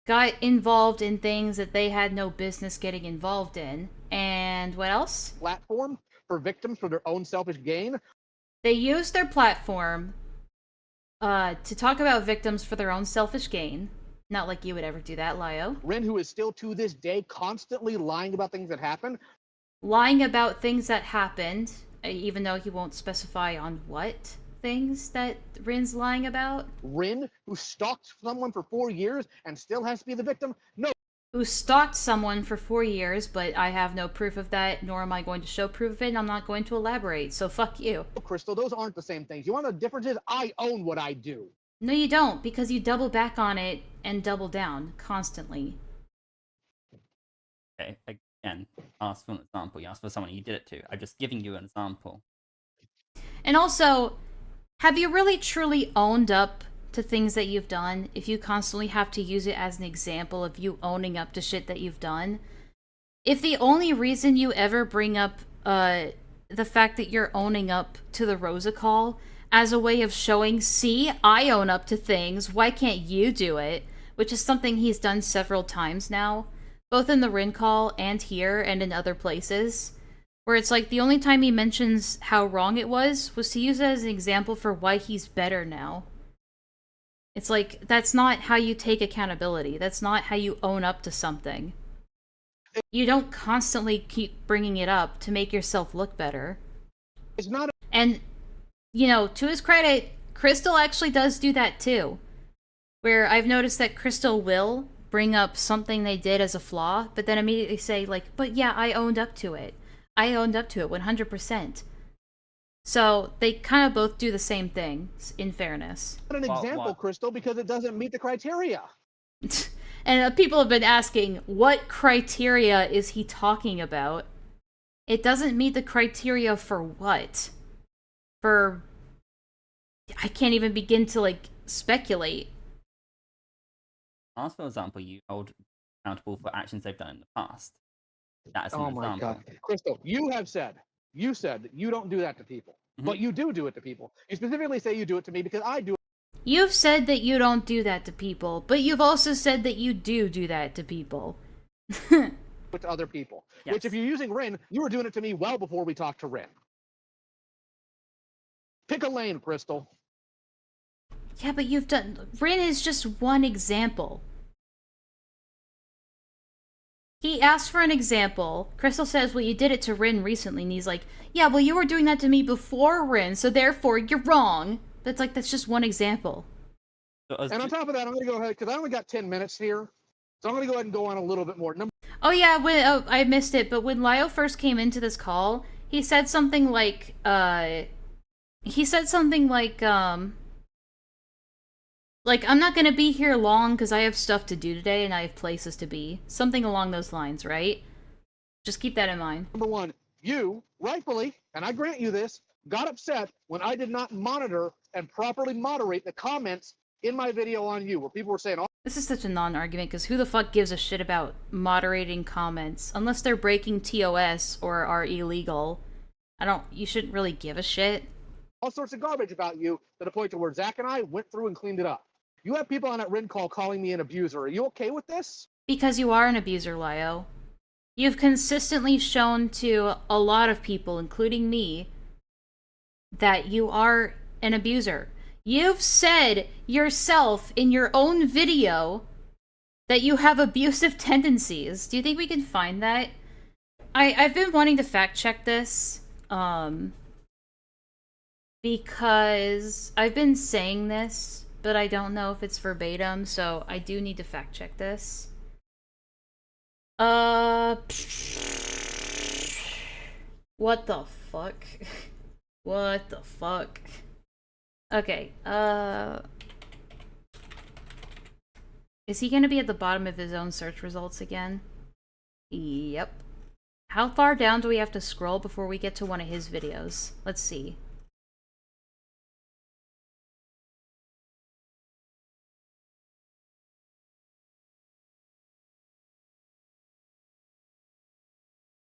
got involved in things that they had no business getting involved in. And what else? Platform for victims for their own selfish gain. They used their platform to talk about victims for their own selfish gain. Not like you would ever do that, Lyo. Rin, who is still to this day constantly lying about things that happened. Lying about things that happened, even though he won't specify on what things that Rin's lying about. Rin, who stalked someone for 4 years and still has to be the victim? No. Who stalked someone for 4 years, but I have no proof of that, nor am I going to show proof of it, and I'm not going to elaborate, so fuck you. Crystal, those aren't the same things. You want the difference is I own what I do. No, you don't, because you double back on it and double down constantly. Okay, again, ask for an example. You asked for someone you did it to. I'm just giving you an example. And also, have you really truly owned up to things that you've done if you constantly have to use it as an example of you owning up to shit that you've done? If the only reason you ever bring up the fact that you're owning up to the Rosa call as a way of showing, see, I own up to things, why can't you do it? Which is something he's done several times now, both in the Rin call and here and in other places. Where it's like the only time he mentions how wrong it was to use it as an example for why he's better now. It's like, that's not how you take accountability. That's not how you own up to something. You don't constantly keep bringing it up to make yourself look better. It's not. And, you know, to his credit, Crystal actually does do that too. Where I've noticed that Crystal will bring up something they did as a flaw, but then immediately say, like, but yeah, I owned up to it. I owned up to it 100%. So they kind of both do the same thing, in fairness. Not an example, Crystal, because it doesn't meet the criteria. And people have been asking, what criteria is he talking about? It doesn't meet the criteria for what? For... I can't even begin to, like, speculate. As for example, you hold accountable for actions they've done in the past. That's an Oh my example. God, Crystal, you said that you don't do that to people, but you do it to people. You specifically say you do it to me because I do it. You've said that you don't do that to people, but you've also said that you do that to people. To other people. Yes. Which, if you're using Rin, you were doing it to me well before we talked to Rin. Pick a lane, Crystal. Yeah, but you've done... Rin is just one example. He asked for an example. Crystal says, well, you did it to Rin recently. And he's like, yeah, well, you were doing that to me before Rin, so therefore you're wrong. That's like, that's just one example. And on top of that, I'm going to go ahead, because I only got 10 minutes here. So I'm going to go ahead and go on a little bit more. Oh, yeah, I missed it, but when Lyle first came into this call, he said something like, I'm not gonna be here long because I have stuff to do today and I have places to be. Something along those lines, right? Just keep that in mind. Number one, you, rightfully, and I grant you this, got upset when I did not monitor and properly moderate the comments in my video on you, where people were saying, oh, this is such a non-argument, because who the fuck gives a shit about moderating comments? Unless they're breaking TOS or are illegal. You shouldn't really give a shit. All sorts of garbage about you to the point to where Zach and I went through and cleaned it up. You have people on that Rin call calling me an abuser. Are you okay with this? Because you are an abuser, Lyo. You've consistently shown to a lot of people, including me, that you are an abuser. You've said yourself in your own video that you have abusive tendencies. Do you think we can find that? I've been wanting to fact check this, because I've been saying this, but I don't know if it's verbatim, so I do need to fact check this. What the fuck? What the fuck? Okay, is he gonna be at the bottom of his own search results again? Yep. How far down do we have to scroll before we get to one of his videos? Let's see.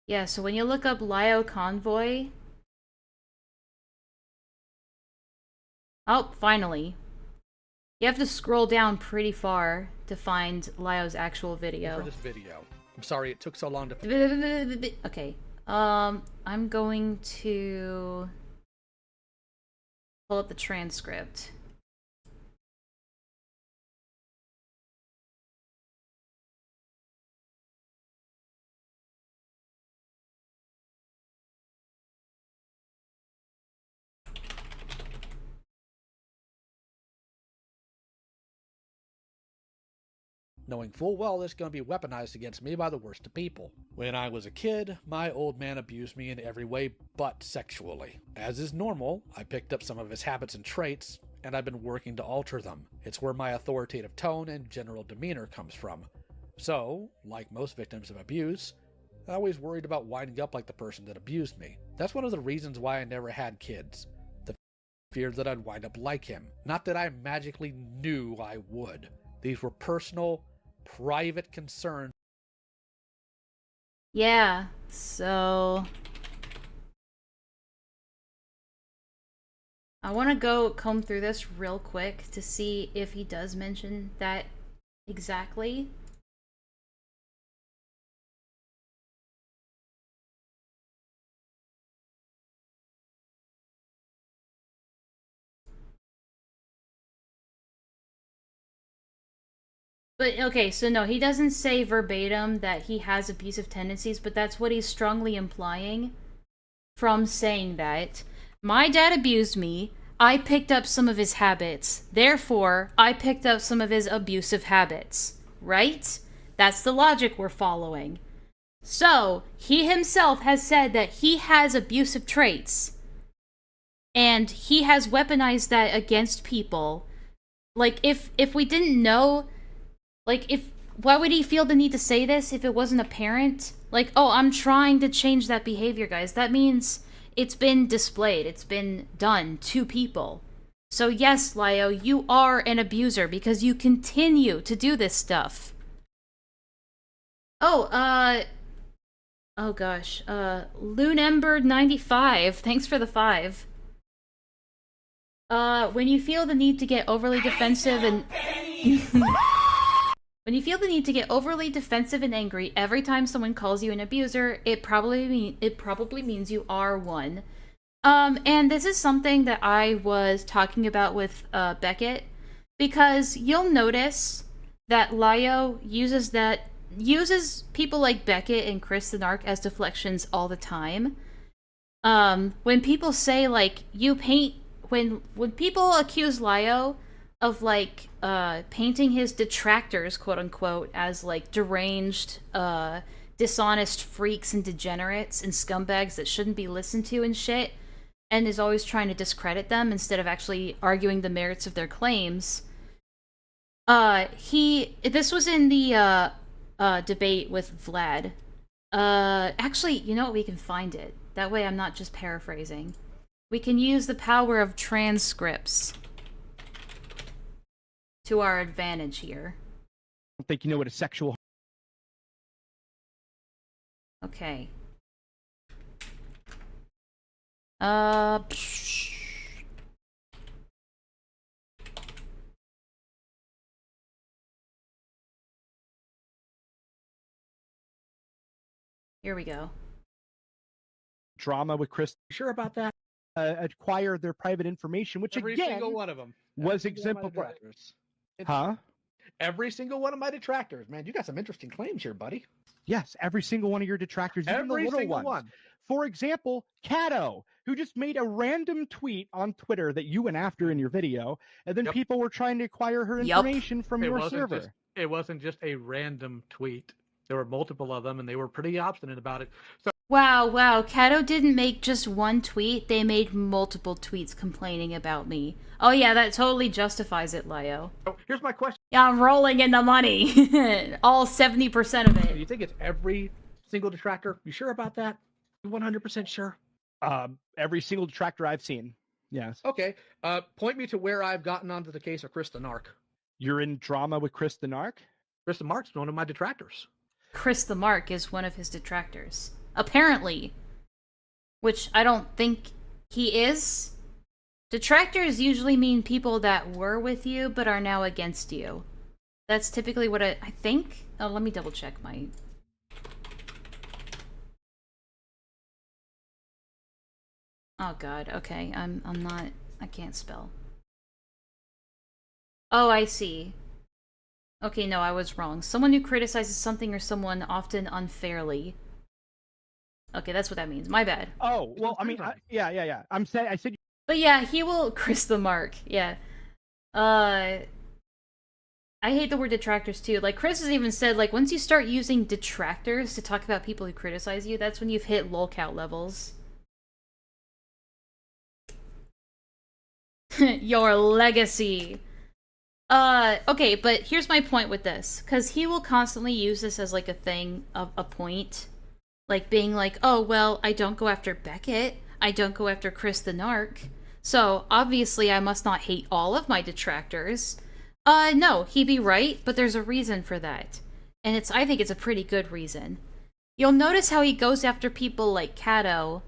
Yeah, so when you look up Lyo Convoy... Oh, finally. You have to scroll down pretty far to find Lyo's actual video. For this video. I'm sorry it took so long to... Okay. I'm going to... pull up the transcript. knowing full well this is going to be weaponized against me by the worst of people. When I was a kid, my old man abused me in every way but sexually. As is normal, I picked up some of his habits and traits, and I've been working to alter them. It's where my authoritative tone and general demeanor comes from. So, like most victims of abuse, I always worried about winding up like the person that abused me. That's one of the reasons why I never had kids. The fear that I'd wind up like him. Not that I magically knew I would. These were personal, private concerns. Yeah, so... I want to go comb through this real quick to see if he does mention that exactly. But okay, so no, he doesn't say verbatim that he has abusive tendencies, but that's what he's strongly implying from saying that. My dad abused me. I picked up some of his habits. Therefore, I picked up some of his abusive habits. Right? That's the logic we're following. So, he himself has said that he has abusive traits. And he has weaponized that against people. Like, if we didn't know... Like, why would he feel the need to say this if it wasn't apparent? Like, oh, I'm trying to change that behavior, guys. That means it's been displayed. It's been done to people. So yes, Lio, you are an abuser because you continue to do this stuff. Oh, oh gosh. Lunember95, thanks for the 5. When you feel the need to get overly defensive and... When you feel the need to get overly defensive and angry every time someone calls you an abuser, it probably means you are one. And this is something that I was talking about with Beckett, because you'll notice that Lio uses people like Beckett and Chris the Narc as deflections all the time. When people say like when people accuse Lio of like painting his detractors, quote unquote, as like deranged, dishonest freaks and degenerates and scumbags that shouldn't be listened to and shit, and is always trying to discredit them instead of actually arguing the merits of their claims. This was in the debate with Vlad. Actually, you know what? We can find it. That way I'm not just paraphrasing. We can use the power of transcripts to our advantage here. I don't think you know what a sexual... Okay. Here we go. Drama with Chris. Sure about that? Acquire their private information, which Every again single one of them was exemplified. Huh? Every single one of my detractors, man. You got some interesting claims here, buddy. Yes, every single one of your detractors, even the Every little single ones. one. For example, Kato, who just made a random tweet on Twitter that you went after in your video, and then people were trying to acquire her information from your server. It wasn't just a random tweet. There were multiple of them, and they were pretty obstinate about it. So Wow, Kato didn't make just one tweet, they made multiple tweets complaining about me. Oh yeah, that totally justifies it, Lio. here's my question. Yeah, I'm rolling in the money. All 70% of Do it. you think it's every single detractor? You sure about that? You 100% sure? Every single detractor I've seen, yes. Okay, point me to where I've gotten onto the case of Chris the Narc. You're in drama with Chris the Narc? Chris the Narc's one of my detractors. Chris the Mark is one of his detractors. Apparently. Which I don't think he is. Detractors usually mean people that were with you but are now against you. That's typically what I think. Oh, let me double check my... Oh god, okay. I'm not... I can't spell. Oh, I see. Okay, no, I was wrong. Someone who criticizes something or someone often unfairly. Okay, that's what that means. My bad. Oh, well, I mean, yeah. I said... But yeah, he will... Chris the Mark, yeah. I hate the word detractors too. Like, Chris has even said, like, once you start using detractors to talk about people who criticize you, that's when you've hit lolcout levels. Your legacy. Okay, but here's my point with this. Because he will constantly use this as, like, a thing, a point. Like, being like, oh, well, I don't go after Beckett. I don't go after Chris the Narc. So, obviously, I must not hate all of my detractors. No, he'd be right, but there's a reason for that. And I think it's a pretty good reason. You'll notice how he goes after people like Kato,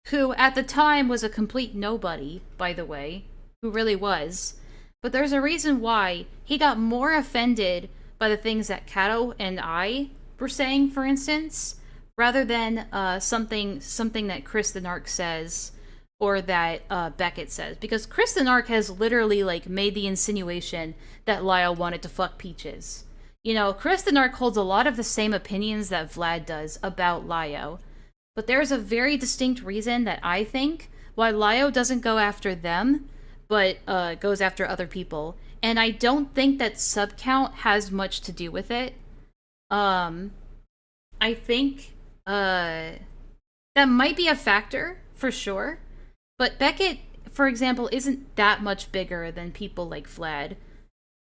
who at the time was a complete nobody, by the way, who really was. But there's a reason why he got more offended by the things that Kato and I were saying, for instance, rather than something that Chris the Narc says or that Beckett says. Because Chris the Narc has literally, like, made the insinuation that Lyle wanted to fuck Peaches. You know, Chris the Narc holds a lot of the same opinions that Vlad does about Lyo. But there's a very distinct reason that I think why Lyo doesn't go after them, but goes after other people. And I don't think that subcount has much to do with it. I think that might be a factor, for sure. But Beckett, for example, isn't that much bigger than people like Vlad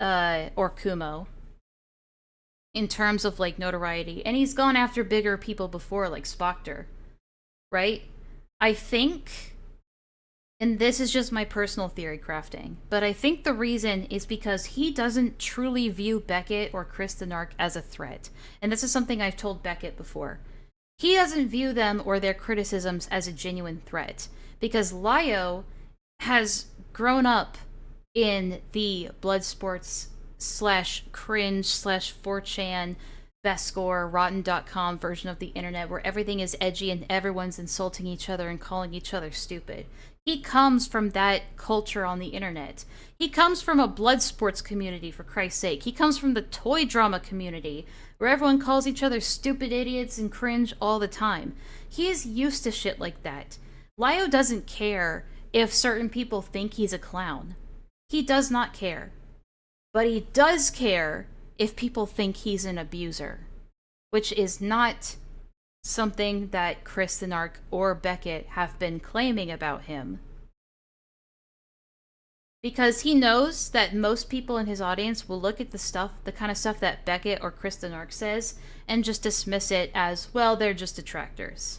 or Kumo in terms of, like, notoriety. And he's gone after bigger people before, like Spoctor, right? I think, and this is just my personal theory crafting, but I think the reason is because he doesn't truly view Beckett or Chris the Narc as a threat. And this is something I've told Beckett before. He doesn't view them or their criticisms as a genuine threat, because Lyo has grown up in the Bloodsports / cringe / 4chan best score rotten.com version of the internet, where everything is edgy and everyone's insulting each other and calling each other stupid. He comes from that culture on the internet. He comes from a blood sports community, for Christ's sake. He comes from the toy drama community, where everyone calls each other stupid idiots and cringe all the time. He is used to shit like that. Lyo doesn't care if certain people think he's a clown. He does not care. But he does care if people think he's an abuser, which is not something that Chris the Narc or Beckett have been claiming about him. Because he knows that most people in his audience will look at the kind of stuff that Beckett or Chris the Narc says, and just dismiss it as, well, they're just detractors.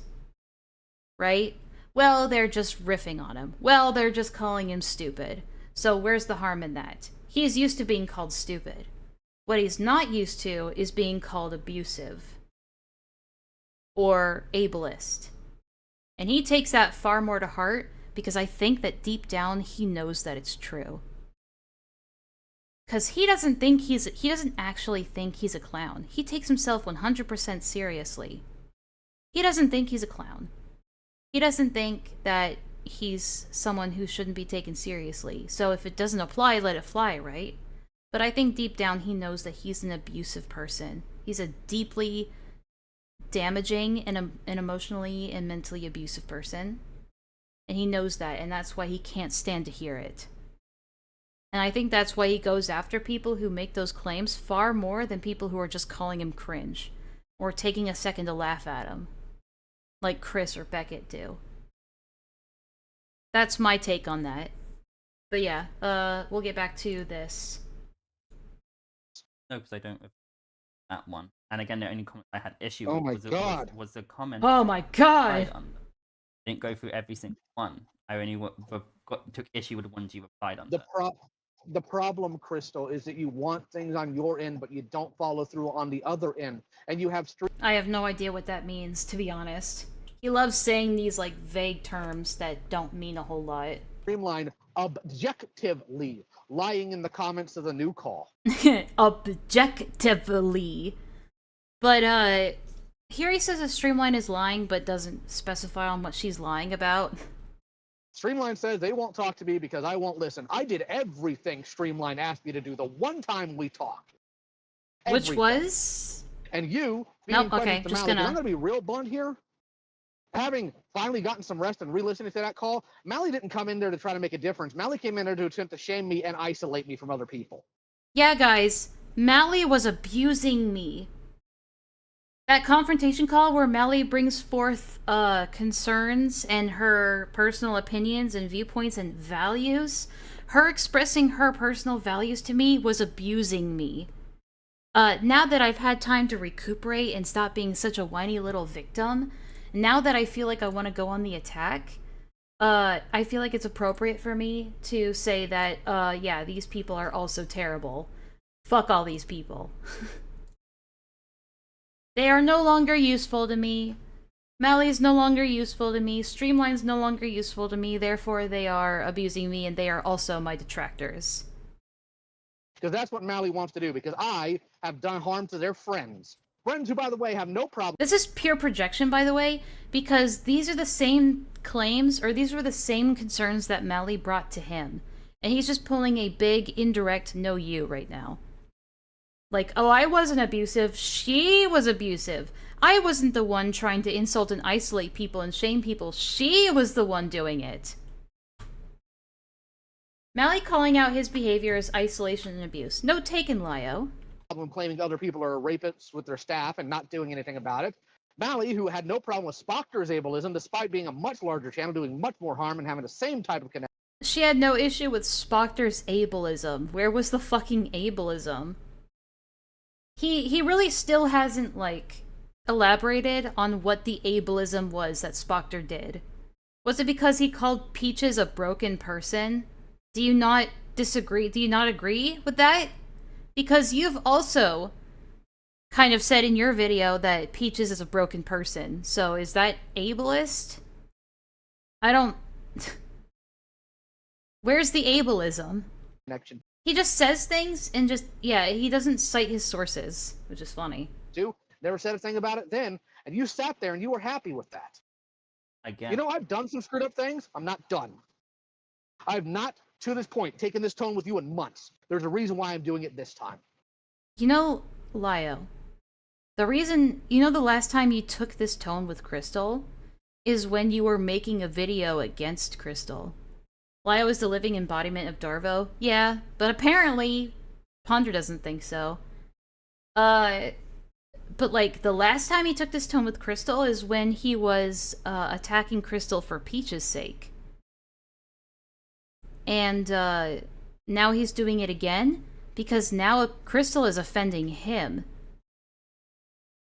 Right? Well, they're just riffing on him. Well, they're just calling him stupid. So where's the harm in that? He's used to being called stupid. What he's not used to is being called abusive or ableist. And he takes that far more to heart, because I think that deep down he knows that it's true. Because he doesn't actually think he's a clown. He takes himself 100% seriously. He doesn't think he's a clown. He doesn't think that he's someone who shouldn't be taken seriously. So if it doesn't apply, let it fly, right? But I think deep down he knows that he's an abusive person. He's a deeply damaging and an emotionally and mentally abusive person. And he knows that, and that's why he can't stand to hear it. And I think that's why he goes after people who make those claims far more than people who are just calling him cringe or taking a second to laugh at him, like Chris or Beckett do. That's my take on that. But yeah, we'll get back to this. No, because I don't have that one. And again, the only comment I had issue Oh with my God. was the comment. Oh my God! I didn't go through every single one. I only took issue with the ones you replied on. The problem, Crystal, is that you want things on your end, but you don't follow through on the other end, and you have I have no idea what that means, to be honest. He loves saying these, like, vague terms that don't mean a whole lot. Streamline objectively lying in the comments of the new call. Objectively. But, here he says that Streamline is lying, but doesn't specify on what she's lying about. Streamline says they won't talk to me because I won't listen. I did everything Streamline asked me to do the one time we talked. Which was? And you, nope, okay, just Mally, gonna... I'm gonna be real blunt here. Having finally gotten some rest and re-listening to that call, Mally didn't come in there to try to make a difference. Mally came in there to attempt to shame me and isolate me from other people. Yeah, guys, Mally was abusing me. That confrontation call where Mally brings forth concerns and her personal opinions and viewpoints and values, her expressing her personal values to me was abusing me. Now that I've had time to recuperate and stop being such a whiny little victim, now that I feel like I want to go on the attack, I feel like it's appropriate for me to say that, yeah, these people are also terrible. Fuck all these people. They are no longer useful to me. Mally's no longer useful to me. Streamline's no longer useful to me. Therefore, they are abusing me, and they are also my detractors. Because that's what Mally wants to do, because I have done harm to their friends. Friends who, by the way, have no problem. This is pure projection, by the way, because these are the same claims, or these were the same concerns that Mally brought to him. And he's just pulling a big, indirect no you right now. Like, oh, I wasn't abusive, she was abusive. I wasn't the one trying to insult and isolate people and shame people, she was the one doing it. Mally calling out his behavior as isolation and abuse. Note taken, Lio. Problem claiming other people are rapists with their staff and not doing anything about it. Mally, who had no problem with Spocter's ableism, despite being a much larger channel, doing much more harm and having the same type of connection. She had no issue with Spocter's ableism. Where was the fucking ableism? He really still hasn't, like, elaborated on what the ableism was that Spocter did. Was it because he called Peaches a broken person? Do you not disagree? Do you not agree with that? Because you've also kind of said in your video that Peaches is a broken person. So is that ableist? I don't... Where's the ableism? Connection. He just says things and just, yeah, he doesn't cite his sources, which is funny. Never said a thing about it then, and you sat there and you were happy with that. Again. You know, I've done some screwed up things. I'm not done. I've not, to this point, taken this tone with you in months. There's a reason why I'm doing it this time. You know, Lio, the reason, you know the last time you took this tone with Crystal is when you were making a video against Crystal. Lio is the living embodiment of Darvo. Yeah, but apparently Ponder doesn't think so. But like the last time he took this tone with Crystal is when he was attacking Crystal for Peach's sake. And now he's doing it again because now Crystal is offending him.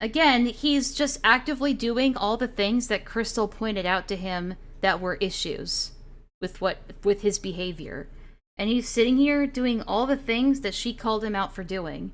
Again, he's just actively doing all the things that Crystal pointed out to him that were issues with his behavior. And he's sitting here doing all the things that she called him out for doing.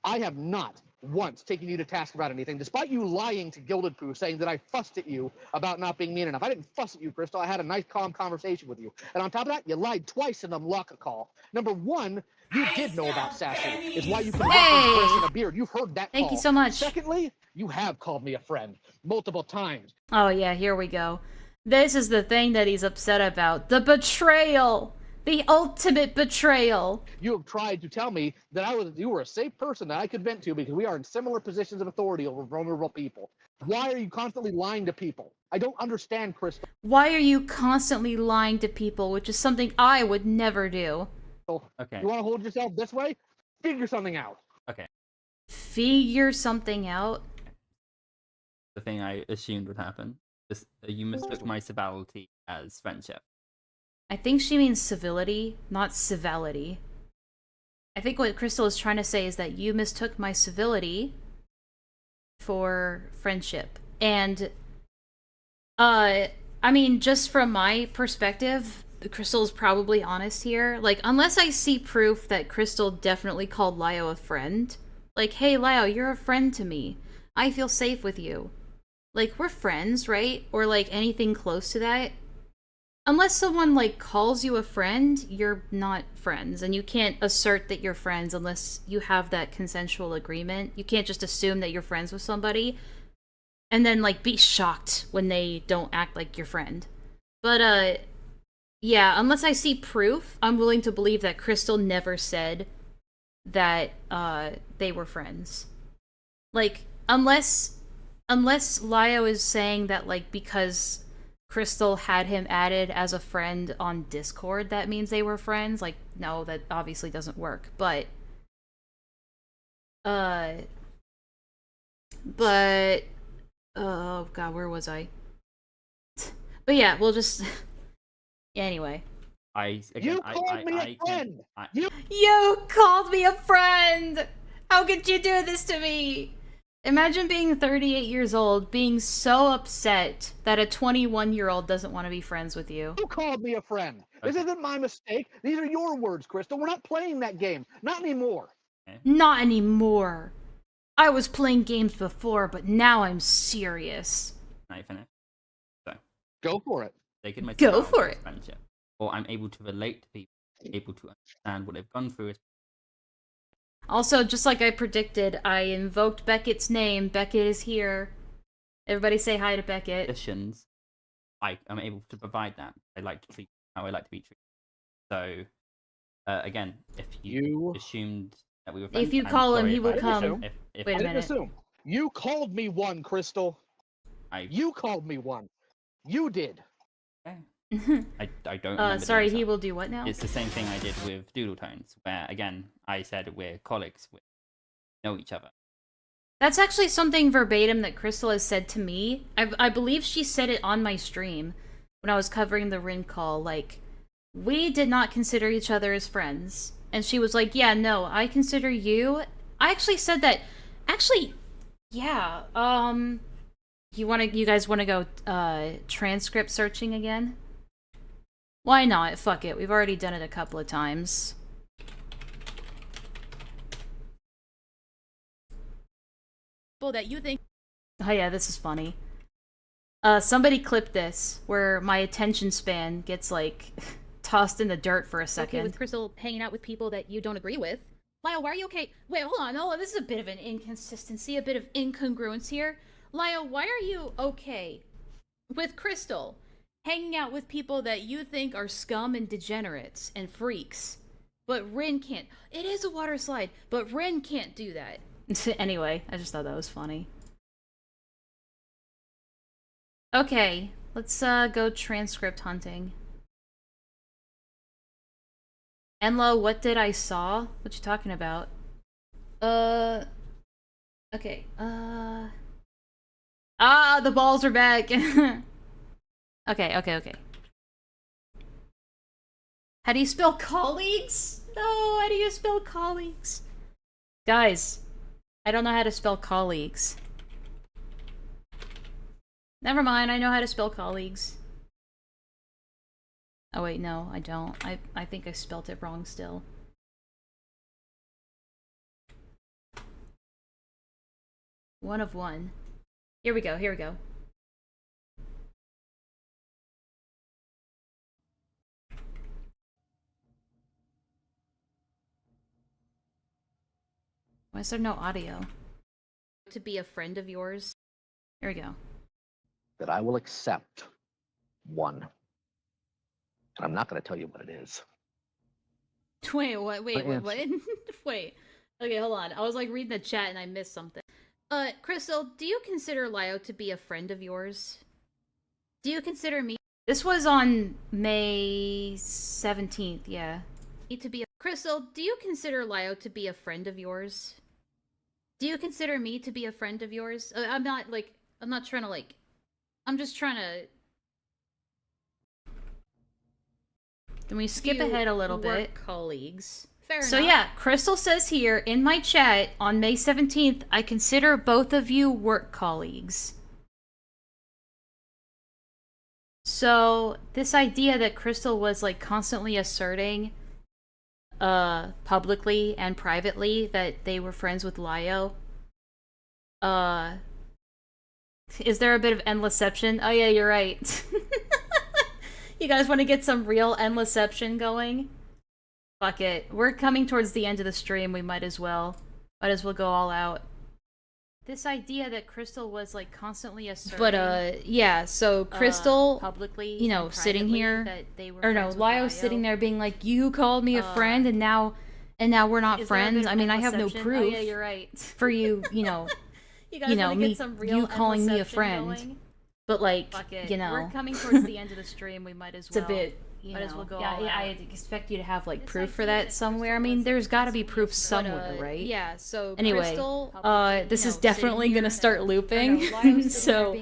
I have not once taken you to task about anything, despite you lying to Gilded Pooh, saying that I fussed at you about not being mean enough. I didn't fuss at you, Crystal. I had a nice, calm conversation with you. And on top of that, you lied twice in the Mlaka call. Number one, you did know about Sassy. It's why you can Chris in a beard. You've heard that Thank call. you so much. Secondly, you have called me a friend multiple times. Oh yeah, here we go. This is the thing that he's upset about. The betrayal! The ultimate betrayal! You have tried to tell me that you were a safe person that I could vent to because we are in similar positions of authority over vulnerable people. Why are you constantly lying to people? I don't understand, Crystal. Why are you constantly lying to people, which is something I would never do? Okay. You want to hold yourself this way? Figure something out. Okay. Figure something out? The thing I assumed would happen. Just, you mistook my civility as friendship. I think she means civility, not civility. I think what Crystal is trying to say is that you mistook my civility for friendship. And, I mean, just from my perspective, Crystal's probably honest here. Like, unless I see proof that Crystal definitely called Lio a friend. Like, hey, Lio, you're a friend to me. I feel safe with you. Like, we're friends, right? Or, like, anything close to that. Unless someone, like, calls you a friend, you're not friends. And you can't assert that you're friends unless you have that consensual agreement. You can't just assume that you're friends with somebody and then, like, be shocked when they don't act like your friend. But, yeah, unless I see proof, I'm willing to believe that Crystal never said that, they were friends. Like, unless Lio is saying that, like, because Crystal had him added as a friend on Discord, that means they were friends. Like, no, that obviously doesn't work. But, oh god, where was I? But yeah, we'll just, anyway. You called me a friend! You called me a friend! How could you do this to me? Imagine being 38 years old, being so upset that a 21-year-old doesn't want to be friends with you. You called me a friend. This isn't my mistake. These are your words, Crystal. We're not playing that game. Not anymore. Not anymore. I was playing games before, but now I'm serious. Now you finish. So. Go for it. Taking my Go for it. Friendship. Or I'm able to relate to people, able to understand what they've gone through. Also, just like I predicted, I invoked Beckett's name. Beckett is here. Everybody say hi to Beckett. Conditions, I am able to provide that. I like to treat how I like to be treated. So, again, if you assumed that we were friends. If you I'm call him, sorry he if will I- come. if Wait a I- I didn't minute. assume. You called me one, Crystal. You called me one. You did. I don't remember Sorry, doing he so. will do what now? It's the same thing I did with Doodle Tones, where again I said we're colleagues, we know each other. That's actually something verbatim that Crystal has said to me. I believe she said it on my stream when I was covering the Rin call. Like, we did not consider each other as friends. And she was like, yeah, no, I consider you... I actually said that... Actually, yeah, you guys wanna go, transcript searching again? Why not? Fuck it, we've already done it a couple of times. That you think... Oh yeah, this is funny. Somebody clipped this, where my attention span gets, like, tossed in the dirt for a second. Okay with Crystal hanging out with people that you don't agree with. Lyle, why are you okay? Wait, hold on. Oh, this is a bit of an inconsistency, a bit of incongruence here. Lyle, why are you okay with Crystal hanging out with people that you think are scum and degenerates and freaks? But Rin can't. It is a water slide, but Rin can't do that. Anyway, I just thought that was funny. Okay, let's go transcript hunting. Enlaa, what did I saw? What you talking about? Okay, Ah, the balls are back! Okay. How do you spell colleagues? No, how do you spell colleagues? Guys, I don't know how to spell colleagues. Never mind, I know how to spell colleagues. Oh wait, no, I don't. I think I spelt it wrong still. One of one. Here we go. Why is there no audio? To be a friend of yours? Here we go. That I will accept one. And I'm not going to tell you what it is. Wait, what? Wait, My what? Wait. Okay, hold on. I was like reading the chat and I missed something. Crystal, do you consider Lyo to be a friend of yours? Do you consider me? This was on May 17th, yeah. To be a Crystal, do you consider Lyo to be a friend of yours? Do you consider me to be a friend of yours? I'm not trying to like, I'm just trying to... Can we skip ahead a little bit? Colleagues. Fair enough. So yeah, Crystal says here in my chat on May 17th, I consider both of you work colleagues. So this idea that Crystal was like constantly asserting publicly and privately that they were friends with Lyo. Is there a bit of endlessception? Oh yeah, you're right. You guys want to get some real endlessception going? Fuck it. We're coming towards the end of the stream, we might as well go all out. This idea that Crystal was like constantly asserting... But yeah, so Crystal, publicly, you know, sitting here, that they were Lyo sitting there being like, you called me a friend and now we're not friends. I mean, I have no proof. Oh yeah, you're right. For you, you know, you calling me a friend. Going? But like, you know, we're coming towards the end of the stream. We might as well. It's a bit. Might as well go. Yeah, I expect you to have like proof for that somewhere. I mean, there's got to be proof somewhere, right? Yeah. So anyway, Crystal, this is definitely gonna start looping. So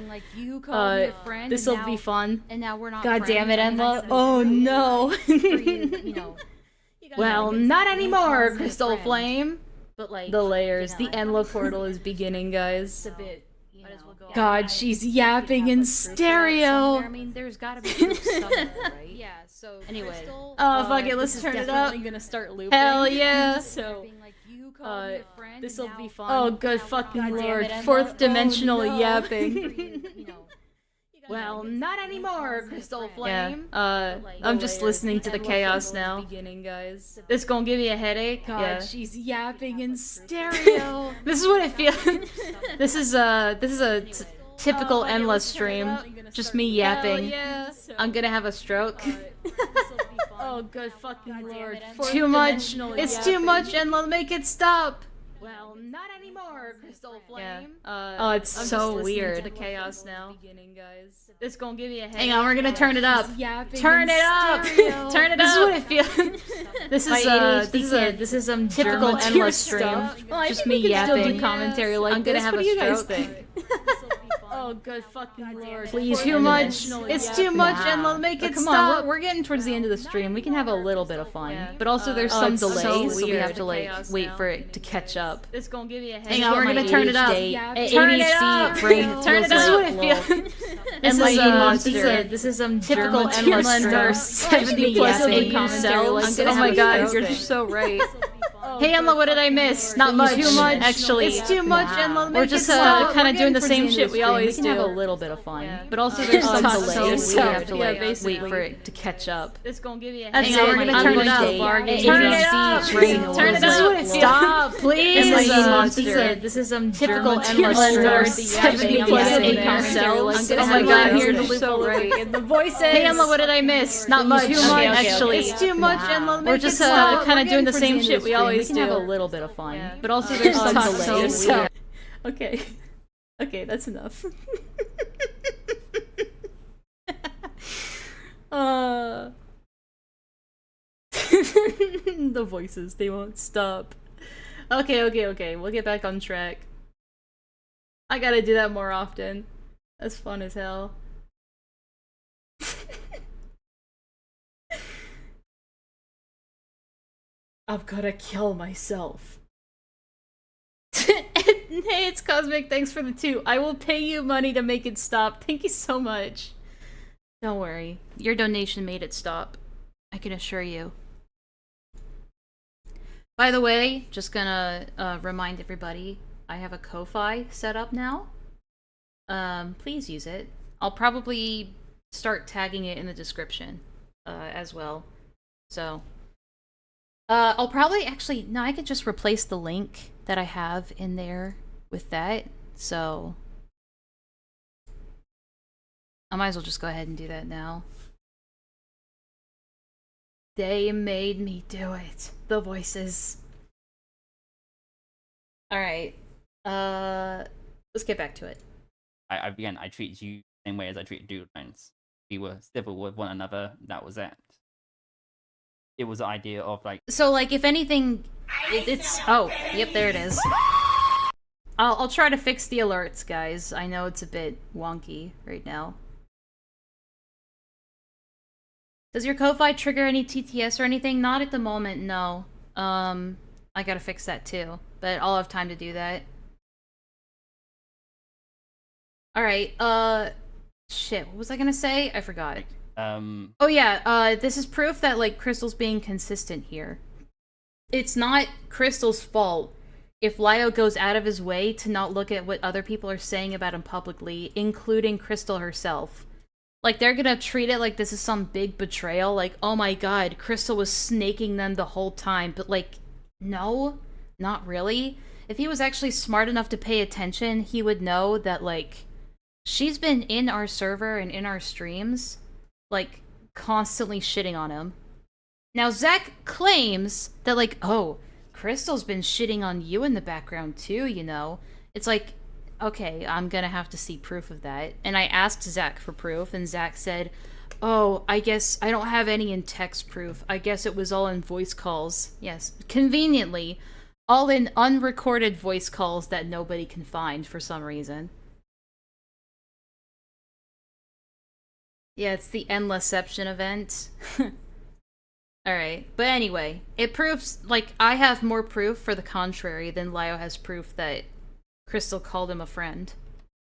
this will be fun. And now we're not. God damn it, Enlaa! Oh no. Well, not anymore, Crystal Flame. But like the layers, the Enlaa portal is beginning, guys. It's a bit. God, she's yapping in stereo. I mean, there's gotta be proof somewhere, right? Yeah. So anyway, oh fuck it, let's turn it up. Gonna start looping. Hell yeah. So, this will be fun. Oh good fucking lord, fourth dimensional yapping. Well, not anymore, Crystal Flame. Yeah. I'm just listening to the chaos now. Beginning, guys. This gonna give me a headache. God, she's yapping in stereo. This is what I feel. This is a typical Enlaa stream. Just me yapping. I'm gonna have a stroke. Oh, good fucking lord. Fourth Too much. dimensional It's too yapping. much, Enlaa. Make it stop. Well, not anymore, Crystal Flame. Oh, it's I'm so just listening weird. to the chaos now. Guys. It's gonna give me a headache. Hang on, we're gonna turn it up. Turn it up. Turn it This is up. what it feels. This My is ADHD this is some typical typical Enlaa Enlaa stream. stream. Well, I Just think me we can still do yapping. commentary like I'm gonna this. have What a do you guys stroke. think? Oh, good fucking lord. Please, Too fourth much. dimensional It's too much, Enlaa. Make But it come stop. on, we're getting towards the end of the stream. We can have a little bit of fun. But also there's Oh, some it's so delays, so we weird. have to like Chaos wait now. for it to catch up. It's gonna give me a headache. Hang on, we're gonna turn it up. Turn it up. brain Turn feels it up. like, lol. This This is some typical German Enlaa Enlaa stream. 70 plus yapping. AU cells. I'm gonna Oh have my a god, stroke. you're so right. Hey Enlaa, what did I miss? Not much. Too much. Actually, It's too much, Enlaa. We're Make just it stop. kind We're of doing getting the towards same end of shit the we stream. always We do. can have a little bit of fun, but also Oh, there's it's some so delays, so we weird. have to Yeah, like wait basically. for it to catch up. It's gonna give me a That's headache. it. We're gonna turn it up. Turn it up. Turn it up. Stop, please. This is some typical German Enlaa stream. stream. 70 plus AU cells. Oh my god, you're so right. And the voices. Hey Enlaa, what did I miss? Not much. Too much. Actually, It's too much, Enlaa. We're Make just it stop. kind We're of doing getting the towards same end of shit the we stream. always We do. can have a little bit of fun, but also there's some delays. So okay, okay, that's enough. The voices, they won't stop. Okay, we'll get back on track. I gotta do that more often. That's fun as hell. I'm gonna kill myself. Hey, it's Cosmic. Thanks for the 2. I will pay you money to make it stop. Thank you so much. Don't worry. Your donation made it stop. I can assure you. By the way, just gonna remind everybody, I have a Ko-Fi set up now. Please use it. I'll probably start tagging it in the description as well. So, I'll probably actually, no, I could just replace the link that I have in there with that. So, I might as well just go ahead and do that now. They made me do it. The voices. Alright. Let's get back to it. Again, I treated you the same way as I treated Doodle Bones. We were civil with one another, that was it. It was the idea of like... So, like, if anything, it's... Oh, yep, there it is. I'll try to fix the alerts, guys. I know it's a bit wonky right now. Does your Ko-Fi trigger any TTS or anything? Not at the moment, no. I gotta fix that too, but I'll have time to do that. Alright, shit, what was I gonna say? I forgot. Oh yeah, this is proof that, like, Crystal's being consistent here. It's not Crystal's fault if Lio goes out of his way to not look at what other people are saying about him publicly, including Crystal herself. Like, they're gonna treat it like this is some big betrayal, like, oh my god, Crystal was snaking them the whole time, but, like, no, not really. If he was actually smart enough to pay attention, he would know that, like, she's been in our server and in our streams, like, constantly shitting on him. Now, Zach claims that, like, oh, Crystal's been shitting on you in the background too, you know? It's like, okay, I'm gonna have to see proof of that. And I asked Zach for proof, and Zach said, oh, I guess I don't have any in text proof. I guess it was all in voice calls. Yes, conveniently, all in unrecorded voice calls that nobody can find for some reason. Yeah, it's the Enlaaception event. Alright, but anyway, it proves, like, I have more proof for the contrary than Lio has proof that Crystal called him a friend.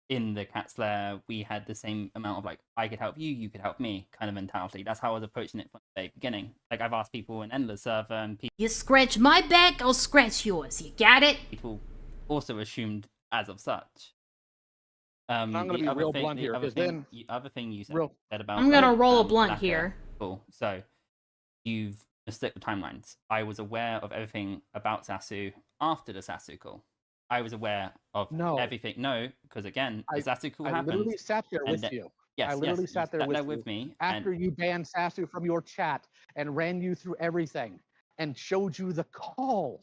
In the Cat's Lair, we had the same amount of, like, I could help you, you could help me kind of mentality. That's how I was approaching it from the very beginning. Like, I've asked people in Endless server, and You scratch my back, I'll scratch yours. You got it? people also assumed as of such. I'm going to be real blunt here, because then... The other thing you said about... I'm gonna roll a like, blunt Laka. here. Cool. So, you've mistook the timelines. I was aware of everything about Sasu after the Sasu call. I was aware of everything. No, because again, the Sasu call happened. I literally sat there and with then- you. Yes, I literally yes, you sat there sat with there you with me, after you banned Sasu from your chat and ran you through everything and showed you the call.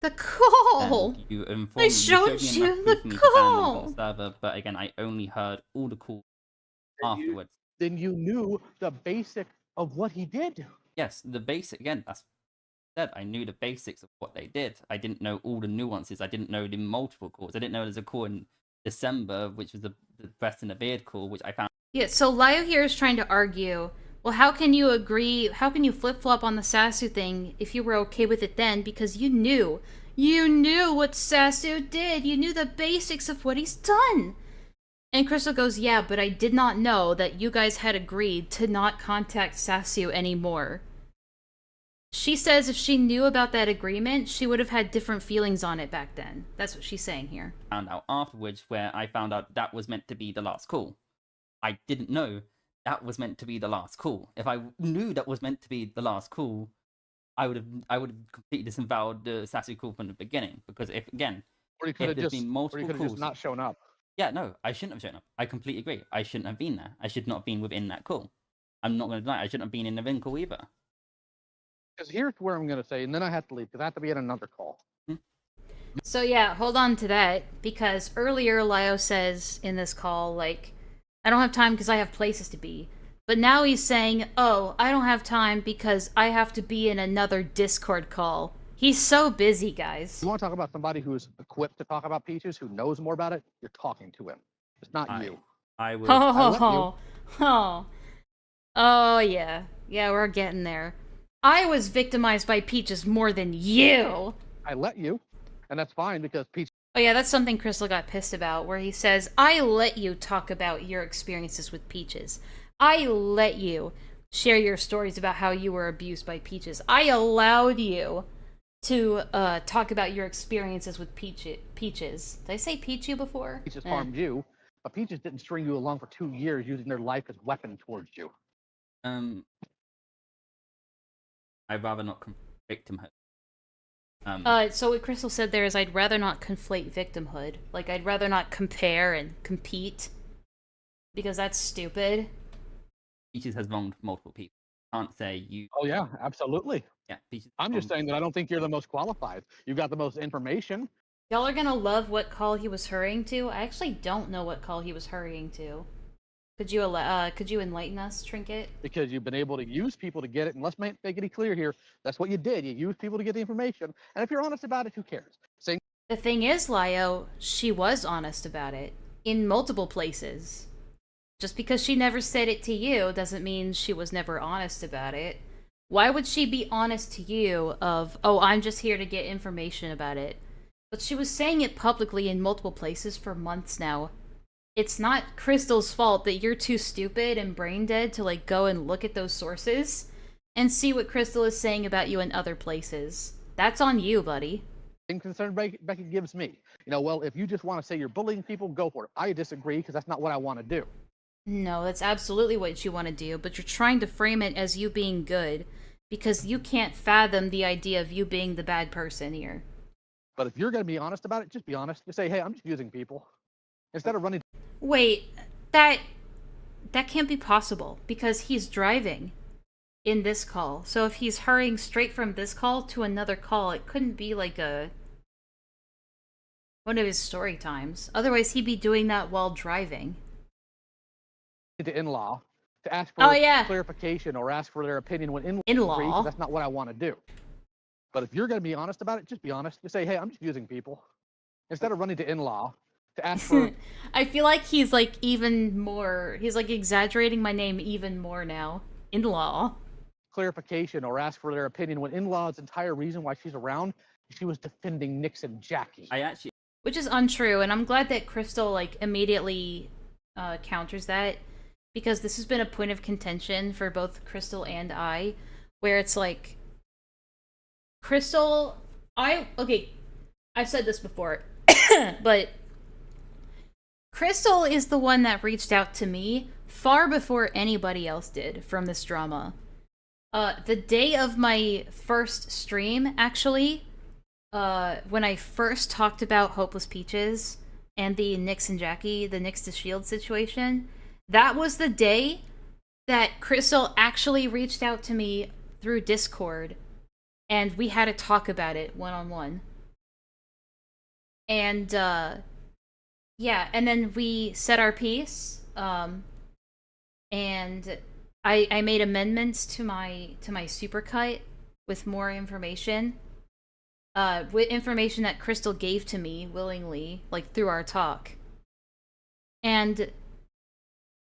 The call. and you I informed me, you showed showed me enough you proof the for me to ban them from call. the server, but again, I only heard all the calls afterwards. Then you knew the basic of what he did. Yes, the basic, again, that's said. I knew the basics of what they did. I didn't know all the nuances. I didn't know the multiple calls. I didn't know there's a call in December, which was the breast and the beard call, which I found. Yeah, so Lio here is trying to argue, well, how can you agree, how can you flip-flop on the Sasu thing if you were okay with it then? Because you knew what Sasu did. You knew the basics of what he's done. And Crystal goes, yeah, but I did not know that you guys had agreed to not contact Sasu anymore. She says if she knew about that agreement, she would have had different feelings on it back then. That's what she's saying here. Found out afterwards, where I found out that was meant to be the last call. I didn't know that was meant to be the last call. If I knew that was meant to be the last call, I would have completely disavowed the Sasu call from the beginning. Because if Or you could have just, calls, not shown up. Yeah, no, I shouldn't have shown up. I completely agree. I shouldn't have been there. I should not have been within that call. I'm not going to deny I shouldn't have been in the Vin call either. Because here's where I'm going to say, and then I have to leave because I have to be at another call. So yeah, hold on to that, because earlier Lio says in this call, like, I don't have time because I have places to be. But now he's saying, oh, I don't have time because I have to be in another Discord call. He's so busy, guys. You want to talk about somebody who's equipped to talk about Peaches, who knows more about it? You're talking to him. It's not you. I will. Oh, yeah. Yeah, we're getting there. I was victimized by Peaches more than you. I let you, and that's fine because Peaches. Oh yeah, that's something Crystal got pissed about, where he says, I let you talk about your experiences with Peaches. I let you share your stories about how you were abused by Peaches. I allowed you to talk about your experiences with Peaches. Did I say Pichu before? Peaches harmed you, but Peaches didn't string you along for 2 years using their life as weapon towards you. I'd rather not victimhood. So what Crystal said there is I'd rather not conflate victimhood. Like, I'd rather not compare and compete. Because that's stupid. Peaches has wronged multiple people. Can't say you. Oh yeah, absolutely. Yeah, Peaches. I'm just saying that I don't think you're the most qualified. You've got the most information. Y'all are gonna love what call he was hurrying to. I actually don't know what call he was hurrying to. Could you enlighten us, Trinket? Because you've been able to use people to get it, and let's make it clear here. That's what you did. You used people to get the information, and if you're honest about it, who cares? The thing is, Lio, she was honest about it in multiple places. Just because she never said it to you doesn't mean she was never honest about it. Why would she be honest to you of, oh, I'm just here to get information about it? But she was saying it publicly in multiple places for months now. It's not Crystal's fault that you're too stupid and brain dead to, like, go and look at those sources and see what Crystal is saying about you in other places. That's on you, buddy. Concern Becky gives me. Well, if you just want to say you're bullying people, go for it. I disagree because that's not what I want to do. No, that's absolutely what you want to do, but you're trying to frame it as you being good because you can't fathom the idea of you being the bad person here. But if you're going to be honest about it, just be honest. Just say, hey, I'm just using people. Instead of running... Wait, that can't be possible because he's driving in this call. So if he's hurrying straight from this call to another call, it couldn't be like one of his story times. Otherwise, he'd be doing that while driving. To Enlaa to ask for clarification or ask for their opinion when Enlaa. That's not what I want to do. But if you're going to be honest about it, just be honest. Just say, hey, I'm just using people. Instead of running to Enlaa to ask for... I feel like he's like even more... He's like exaggerating my name even more now. Enlaa. Clarification or ask for their opinion when Enlaa's entire reason why she's around, she was defending Nyx and Jackie. Which is untrue, and I'm glad that Crystal like immediately counters that. Because this has been a point of contention for both Crystal and I, where it's like, Crystal, I've said this before, but Crystal is the one that reached out to me far before anybody else did from this drama. The day of my first stream, actually, when I first talked about Hopeless Peaches and the Nyx and Jackie, the Nyx to Shield situation, That was the day that Crystal actually reached out to me through Discord, and we had to talk about it one-on-one. And, yeah, and then we said our piece, and I made amendments to my supercut with more information. With information that Crystal gave to me willingly, like through our talk. And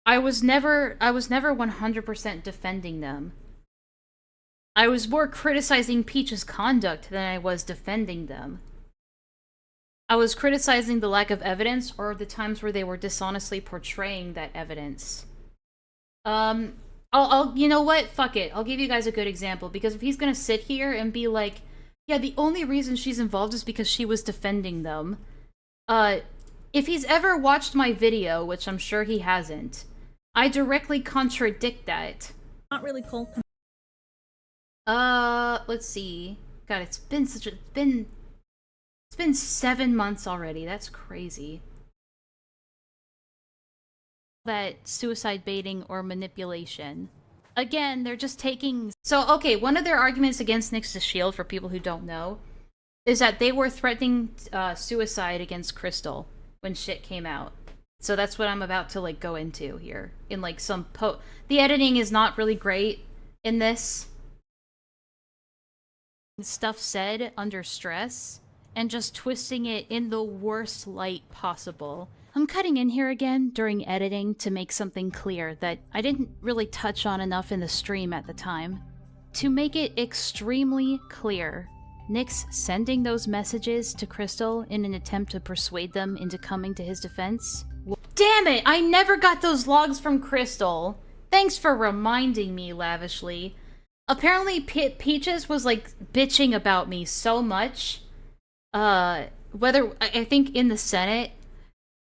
I was never 100% defending them. I was more criticizing Peach's conduct than I was defending them. I was criticizing the lack of evidence or the times where they were dishonestly portraying that evidence. I'll you know what? Fuck it. I'll give you guys a good example, because if he's gonna sit here and be like, yeah, the only reason she's involved is because she was defending them. If he's ever watched my video, which I'm sure he hasn't, I directly contradict that. Not really cool. Let's see. God, it's been 7 months already. That's crazy. That suicide baiting or manipulation. Again, they're just taking... So, okay, one of their arguments against Nyx's shield, for people who don't know, is that they were threatening suicide against Crystal when shit came out. So that's what I'm about to, like, go into here. In, like, some the editing is not really great in this. Stuff said under stress, and just twisting it in the worst light possible. I'm cutting in here again during editing to make something clear that I didn't really touch on enough in the stream at the time. To make it extremely clear, Nyx sending those messages to Crystal in an attempt to persuade them into coming to his defense. Damn it! I never got those logs from Crystal! Thanks for reminding me, lavishly. Apparently Peaches was, like, bitching about me so much. I think in the Senate,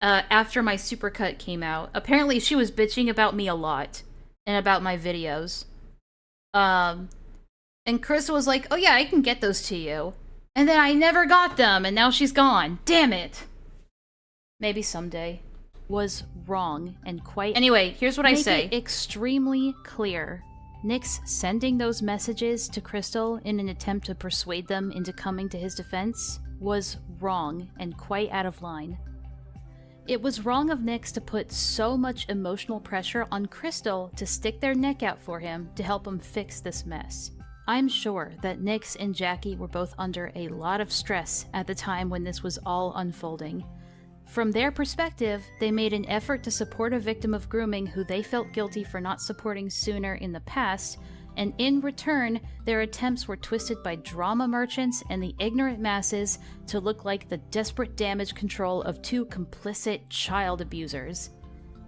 after my supercut came out, apparently she was bitching about me a lot. And about my videos. And Crystal was like, oh yeah, I can get those to you. And then I never got them, and now she's gone. Damn it! Maybe someday. Was wrong and quite... Anyway, here's what I say. Make it extremely clear. Nyx sending those messages to Crystal in an attempt to persuade them into coming to his defense was wrong and quite out of line. It was wrong of Nyx to put so much emotional pressure on Crystal to stick their neck out for him to help him fix this mess. I'm sure that Nyx and Jackie were both under a lot of stress at the time when this was all unfolding. From their perspective, they made an effort to support a victim of grooming who they felt guilty for not supporting sooner in the past, and in return, their attempts were twisted by drama merchants and the ignorant masses to look like the desperate damage control of two complicit child abusers.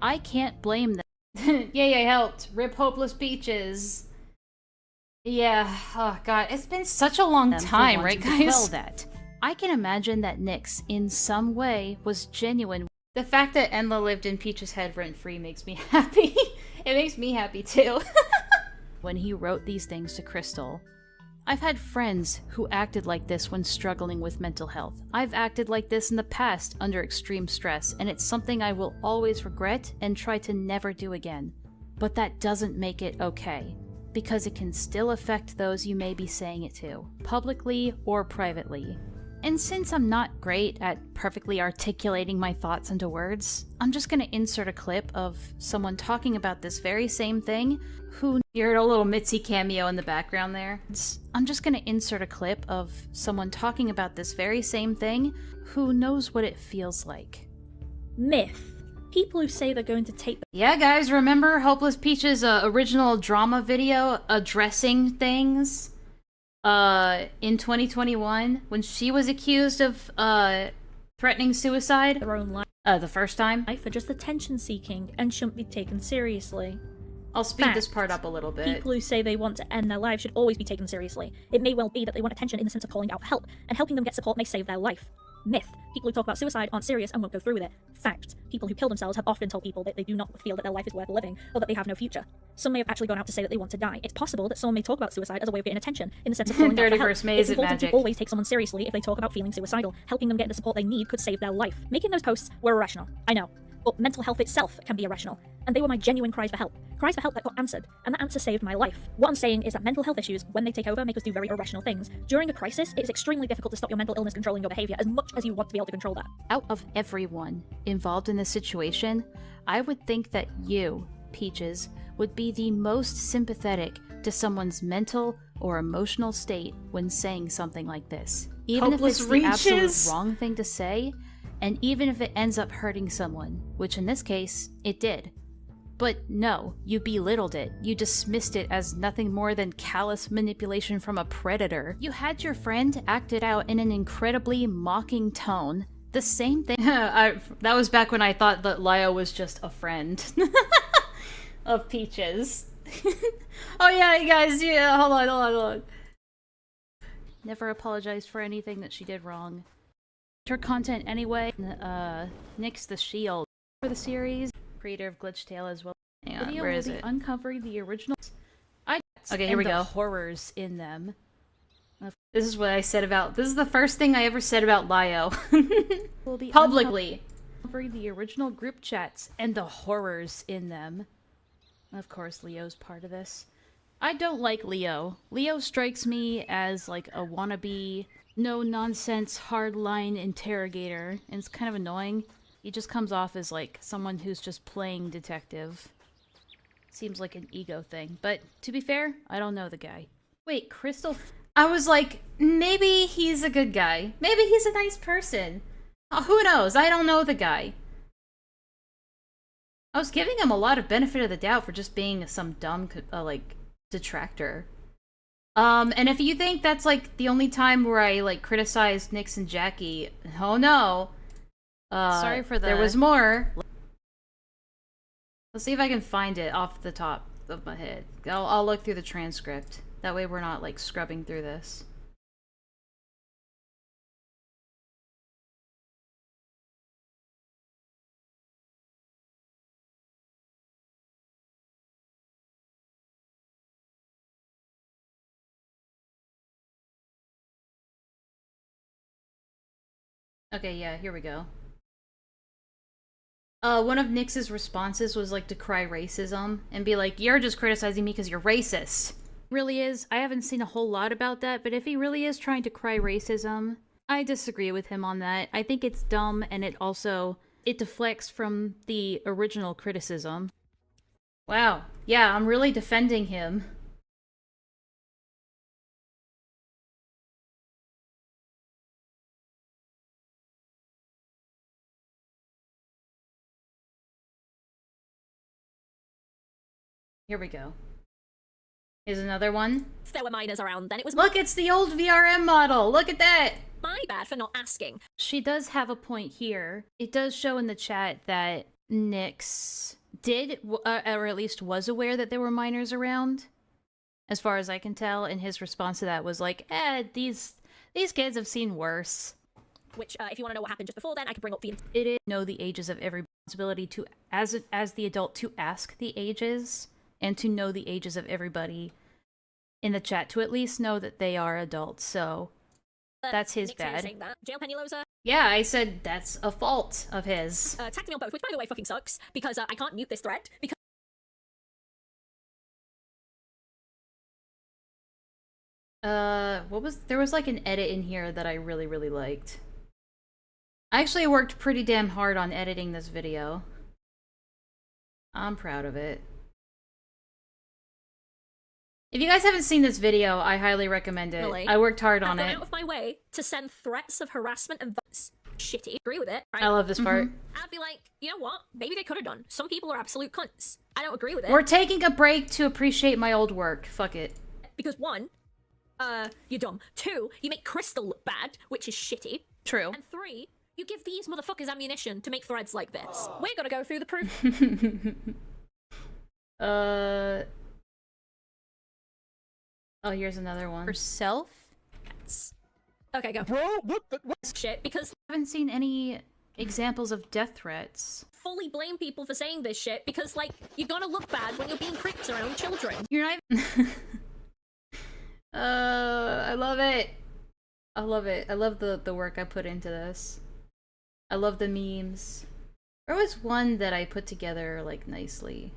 I can't blame them. Yay, I helped. Rip Hopeless Peaches. Yeah, oh god, it's been such a long time, right guys? That. I can imagine that Nyx, in some way, was genuine. The fact that Enlaa lived in Peach's head rent-free makes me happy. It makes me happy too. When he wrote these things to Crystal. I've had friends who acted like this when struggling with mental health. I've acted like this in the past under extreme stress, and it's something I will always regret and try to never do again. But that doesn't make it okay, because it can still affect those you may be saying it to, publicly or privately. And since I'm not great at perfectly articulating my thoughts into words, I'm just gonna insert a clip of someone talking about this very same thing who... You heard a little Mitzi cameo in the background there? I'm just gonna insert a clip of someone talking about this very same thing who knows what it feels like. Myth. People who say they're going to take... Yeah, guys, remember Hopeless Peach's original drama video addressing things? In 2021, when she was accused of, threatening suicide? Their own life. The first time? For just attention-seeking and shouldn't be taken seriously. I'll speed this part up a little bit. People who say they want to end their lives should always be taken seriously. It may well be that they want attention in the sense of calling out for help, and helping them get support may save their life. Myth. People who talk about suicide aren't serious and won't go through with it. Fact. People who kill themselves have often told people that they do not feel that their life is worth living, or that they have no future. Some may have actually gone out to say that they want to die. It's possible that someone may talk about suicide as a way of getting attention, in the sense of calling out for help. It's important to always take someone seriously if they talk about feeling suicidal. Helping them get the support they need could save their life. Making those posts were irrational. I know. but mental health itself can be irrational. And they were my genuine cries for help. Cries for help that got answered, and that answer saved my life. What I'm saying is that mental health issues, when they take over, make us do very irrational things. During a crisis, it is extremely difficult to stop your mental illness controlling your behavior as much as you want to be able to control that. Out of everyone involved in this situation, I would think that you, Peaches, would be the most sympathetic to someone's mental or emotional state when saying something like this. Even Hopeless if it's the absolute reaches. wrong thing to say, and even if it ends up hurting someone, which in this case, it did. But no, you belittled it. You dismissed it as nothing more than callous manipulation from a predator. You had your friend act it out in an incredibly mocking tone. The same thing. That was back when I thought that Lio was just a friend of Peaches. Oh yeah, you guys, yeah, hold on. Never apologized for anything that she did wrong. Her content anyway. Nyx the Shield for the series. Creator of Glitch Tale as well. Hang on, where is it? Uncovering the original. Okay, here we go. Horrors in them. This is what I said about. This is the first thing I ever said about Lio. Publicly. Uncovering the original group chats and the horrors in them. Of course, Leo's part of this. I don't like Leo. Leo strikes me as like a wannabe, no-nonsense, hardline interrogator, and it's kind of annoying. He just comes off as like someone who's just playing detective. Seems like an ego thing, but to be fair, I don't know the guy. Wait, Crystal... I was like, maybe he's a good guy. Maybe he's a nice person. Who knows? I don't know the guy. I was giving him a lot of benefit of the doubt for just being some dumb, like, detractor. And if you think that's, like, the only time where I, like, criticized Nyx and Jackie, oh no. Sorry for There the- was more. Let's see if I can find it off the top of my head. I'll look through the transcript. That way we're not, like, scrubbing through this. Okay, yeah, here we go. One of Nyx's responses was like to cry racism and be like, you're just criticizing me because you're racist. Really is. I haven't seen a whole lot about that, but if he really is trying to cry racism, I disagree with him on that. I think it's dumb and it deflects from the original criticism. Wow. Yeah, I'm really defending him. Here we go. Here's another one. If there were minors around, then it was... Look, it's the old VRM model! Look at that! My bad for not asking. She does have a point here. It does show in the chat that Nyx did, or at least was aware that there were minors around. As far as I can tell, and his response to that was like, these kids have seen worse. Which, if you want to know what happened just before then, I could bring up the... It is know the ages of every responsibility to, as the adult, to ask the ages, and to know the ages of everybody in the chat, to at least know that they are adults, so that's his bad. That. Jail Penny Loser. Yeah, I said that's a fault of his. Tagged me on both, which by the way fucking sucks, because I can't mute this thread, because... There was like an edit in here that I really, really liked. I actually worked pretty damn hard on editing this video. I'm proud of it. If you guys haven't seen this video, I highly recommend it. Really? I worked hard on I've gone it. out of my way to send threats of harassment and violence. Shitty. Agree with it, right? I love this part. I'd be like, you know what? Maybe they could have done. Some people are absolute cunts. I don't agree with it. We're taking a break to appreciate my old work. Fuck it. Because one, you're dumb. Two, you make Crystal look bad, which is shitty. True. And three, you give these motherfuckers ammunition to make threads like this. We're gonna go through the proof. Oh, here's another one. Herself? Okay, go. Bro, what shit? Because I haven't seen any examples of death threats. Fully blame people for saying this shit because, like, you're gonna look bad when you're being creeps around children. You're not even... I love it. I love it. I love the work I put into this. I love the memes. There was one that I put together, like, nicely.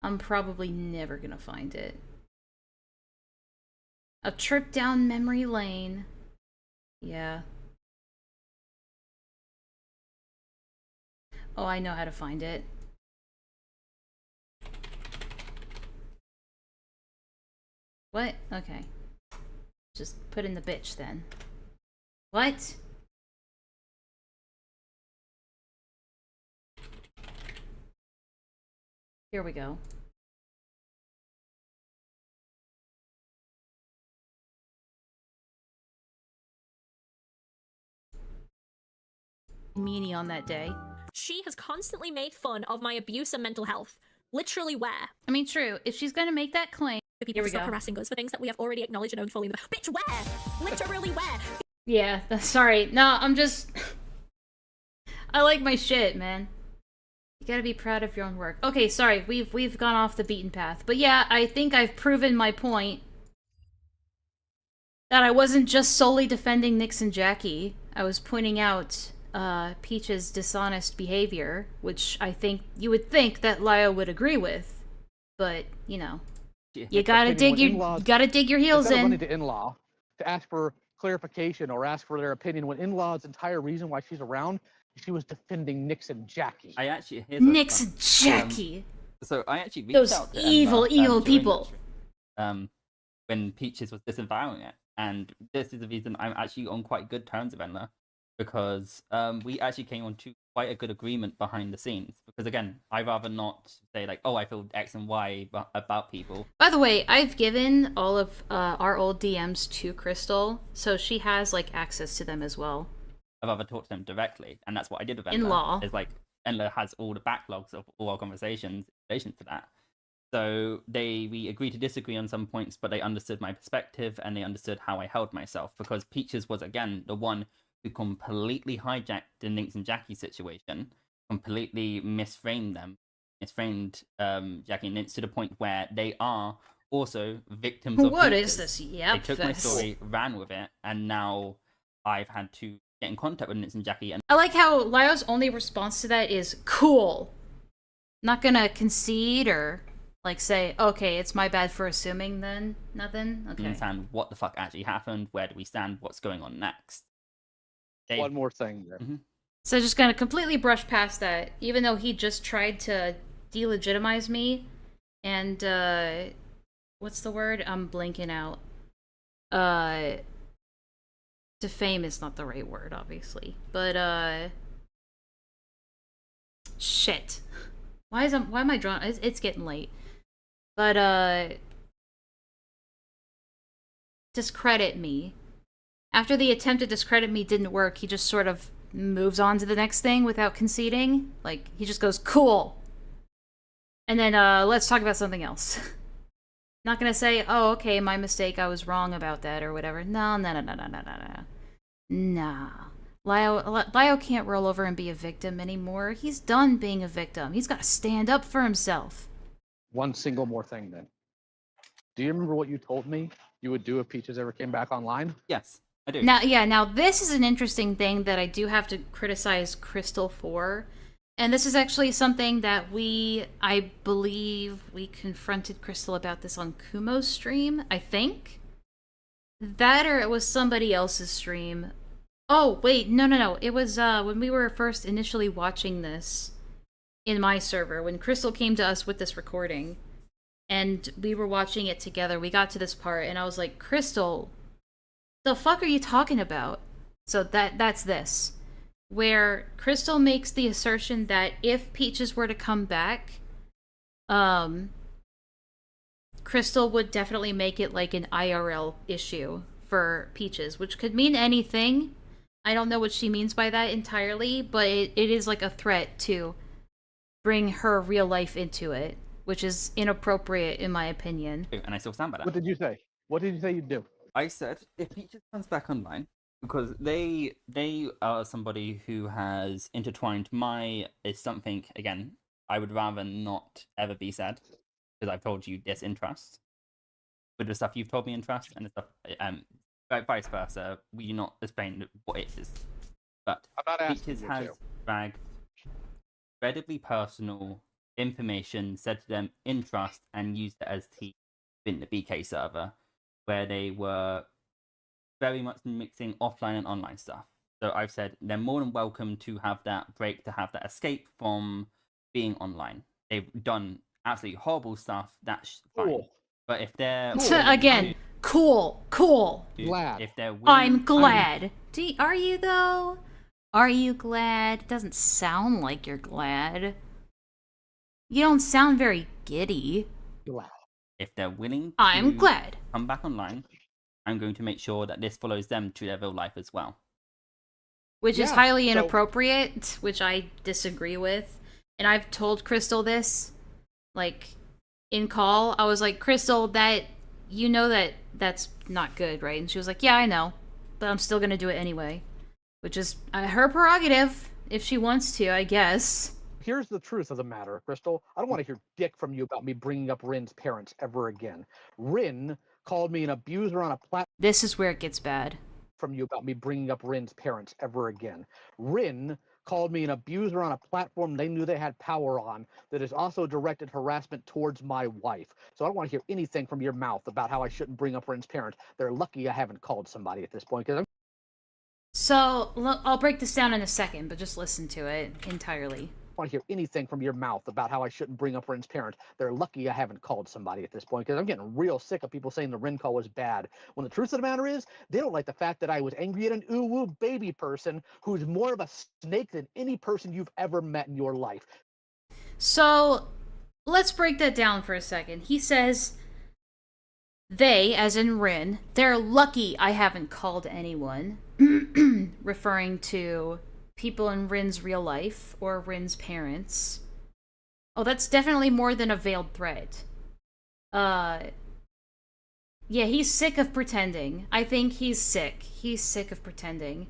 I'm probably never gonna find it. A trip down memory lane. Yeah. Oh, I know how to find it. What? Okay. Just put in the bitch then. What? Here we go. Meanie on that day. She has constantly made fun of my abuse and mental health. Literally where? I mean, true. If she's gonna make that claim, For people here to we stop go. harassing us for things that we have already acknowledged and owned fully. Bitch, where? Literally where? Yeah, sorry. No, I'm just... I like my shit, man. You gotta be proud of your own work. Okay, sorry. We've gone off the beaten path. But yeah, I think I've proven my point. That I wasn't just solely defending Nyx and Jackie. I was pointing out Peach's dishonest behavior, which I think you would think that Lyle would agree with. But, you know, you gotta dig your heels instead of in. running to Enlaa to ask for clarification or ask for their opinion when Enlaa's entire reason why she's around, she was defending Nyx and Jackie. I actually Nyx and Jackie. So I actually reached Those out to evil, Enlaa, evil during people. the stream, when Peaches was disavowing it, and this is the reason I'm actually on quite good terms with Enlaa, because we actually came on to quite a good agreement behind the scenes. Because again, I'd rather not say like, oh, I feel X and Y about people. By the way, I've given all of our old DMs to Crystal, so she has, like, access to them as well. I'd rather talk to them directly, and that's what I did with Enlaa. Enlaa. Is like Enlaa has all the backlogs of all our conversations in relation to that. So we agreed to disagree on some points, but they understood my perspective and they understood how I held myself. Because Peaches was again the one who completely hijacked the Nyx and Jackie situation, completely misframed Jackie and Nyx to the point where they are also victims of What Peaches. is this? Yep. They took my story, ran with it, and now I've had to get in contact with Nyx and Jackie. And I like how Lyle's only response to that is cool. Not gonna concede or like say, okay, it's my bad for assuming then. Nothing? Okay. understand what the fuck actually happened, where do we stand, what's going on next. One more thing there. So just gonna completely brush past that, even though he just tried to delegitimize me and what's the word? I'm blanking out. Defame is not the right word, obviously. But shit. Why am I drawn? It's getting late. But discredit me. After the attempt to discredit me didn't work, he just sort of moves on to the next thing without conceding. Like, he just goes, cool. And then let's talk about something else. Not gonna say, oh, okay, my mistake, I was wrong about that or whatever. No. Nah. Lyle can't roll over and be a victim anymore. He's done being a victim. He's got to stand up for himself. One single more thing then. Do you remember what you told me you would do if Peaches ever came back online? Yes, I do. Now this is an interesting thing that I do have to criticize Crystal for. And this is actually something that I believe we confronted Crystal about this on Kumo's stream, I think. That or it was somebody else's stream. Oh, wait, no. It was when we were first initially watching this in my server, when Crystal came to us with this recording, and we were watching it together. We got to this part, and I was like, Crystal, the fuck are you talking about? So that's this. Where Crystal makes the assertion that if Peaches were to come back, Crystal would definitely make it like an IRL issue for Peaches, which could mean anything. I don't know what she means by that entirely, but it is like a threat to bring her real life into it, which is inappropriate in my opinion. And I still stand by that. What did you say? What did you say you'd do? I said if Peaches comes back online, because they are somebody who has intertwined is something, again, I would rather not ever be said, because I've told you disintrust. With the stuff you've told me in trust, and the stuff vice versa, we do not explain what it is. But I'm not asking Peaches you has to. dragged incredibly personal information said to them in trust and used it as tea in the BK server, where they were very much mixing offline and online stuff. So I've said they're more than welcome to have that break, to have that escape from being online. They've done absolutely horrible stuff, that's fine. Cool. But if they're Again, cool. Glad. If they're willing I'm glad. Are you though? Are you glad? It doesn't sound like you're glad. You don't sound very giddy. if they're willing to I'm glad. come back online, I'm going to make sure that this follows them to their real life as well. Which is highly inappropriate, which I disagree with. And I've told Crystal this, like, in call. I was like, Crystal, you know that's not good, right? And she was like, yeah, I know, but I'm still gonna do it anyway. Which is her prerogative, if she wants to, I guess. Here's the truth of the matter, Crystal. I don't want to hear dick from you about me bringing up Rin's parents ever again. Rin called me an abuser on a platform. This is where it gets bad. From you about me bringing up Rin's parents ever again. Rin called me an abuser on a platform they knew they had power on that is also directed harassment towards my wife. So I don't want to hear anything from your mouth about how I shouldn't bring up Rin's parents. They're lucky I haven't called somebody at this point. So, I'll break this down in a second, but just listen to it entirely. Want to hear anything from your mouth about how I shouldn't bring up Rin's parents. They're lucky I haven't called somebody at this point, because I'm getting real sick of people saying the Rin call was bad, when the truth of the matter is they don't like the fact that I was angry at an ooh-woo baby person who's more of a snake than any person you've ever met in your life. So let's break that down for a second. He says they, as in Rin, they're lucky I haven't called anyone, referring to people in Rin's real life, or Rin's parents. Oh, that's definitely more than a veiled threat. Yeah, he's sick of pretending. I think he's sick. He's sick of pretending.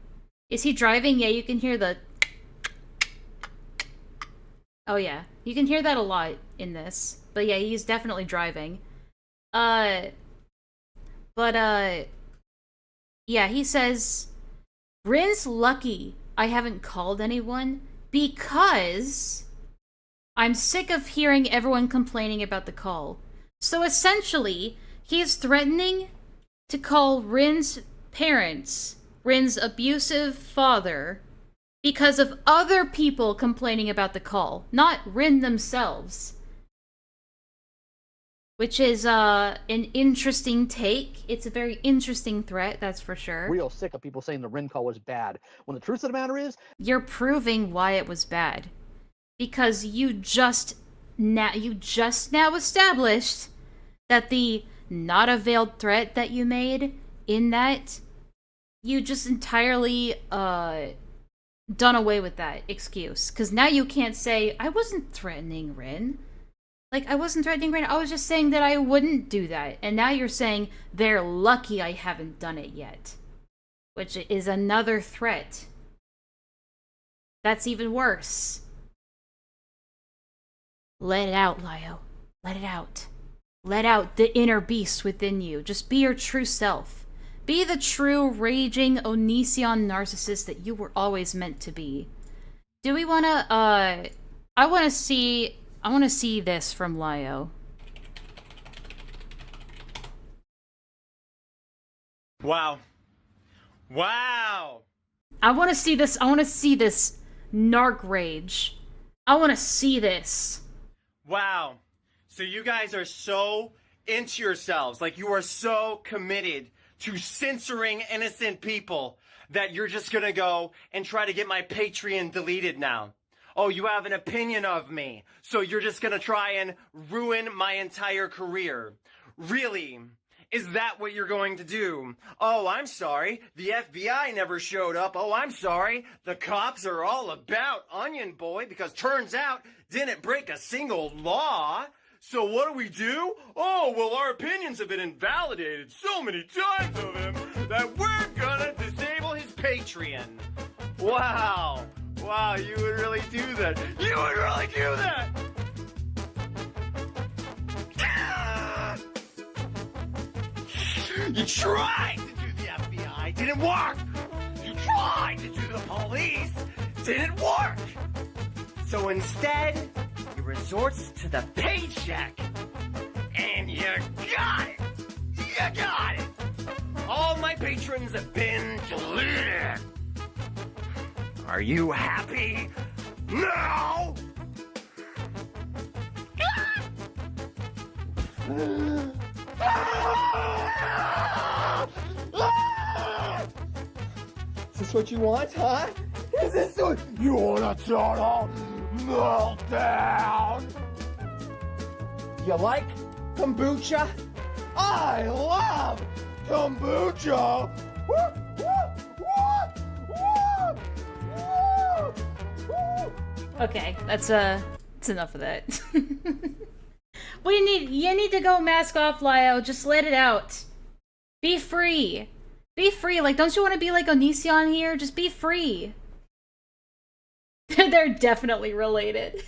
Is he driving? Yeah, you can hear the... Oh yeah, you can hear that a lot in this. But yeah, he's definitely driving. Yeah, he says, Rin's lucky I haven't called anyone because I'm sick of hearing everyone complaining about the call. So essentially, he's threatening to call Rin's parents, Rin's abusive father, because of other people complaining about the call, not Rin themselves. Which is an interesting take. It's a very interesting threat, that's for sure. Real sick of people saying the Rin call was bad, when the truth of the matter is... You're proving why it was bad. Because you just now established that the not a veiled threat that you made in that, you just entirely done away with that excuse. Because now you can't say, I wasn't threatening Rin. Like, I wasn't threatening Rin, I was just saying that I wouldn't do that. And now you're saying, they're lucky I haven't done it yet. Which is another threat. That's even worse. Let it out, Lio. Let it out. Let out the inner beast within you. Just be your true self. Be the true, raging, Onision narcissist that you were always meant to be. Do we wanna, I wanna see this from Lio. Wow. Wow! I wanna see this narc rage. I wanna see this. Wow. So you guys are so into yourselves, like you are so committed to censoring innocent people that you're just gonna go and try to get my Patreon deleted now. Oh, you have an opinion of me, so you're just gonna try and ruin my entire career. Really? Is that what you're going to do? Oh, I'm sorry, the FBI never showed up. Oh, I'm sorry, the cops are all about Onion Boy because turns out didn't break a single law. So what do? Oh, well, our opinions have been invalidated so many times of him that we're gonna disable his Patreon. Wow. Wow, you would really do that. You would really do that! You tried to do the FBI, didn't work! You tried to do the police, didn't work! So So instead, he resorts to the paycheck. And you got it! You got it! All my patrons have been deleted. Are you happy? No! Is this what you want, huh? Is this what you want a total meltdown? You like kombucha? I love kombucha! Woo, woo, woo, woo, woo. Okay, that's enough of that. You need to go mask off, Lio. Just let it out. Be free. Be free. Like, don't you want to be like Onision here? Just be free. They're definitely related.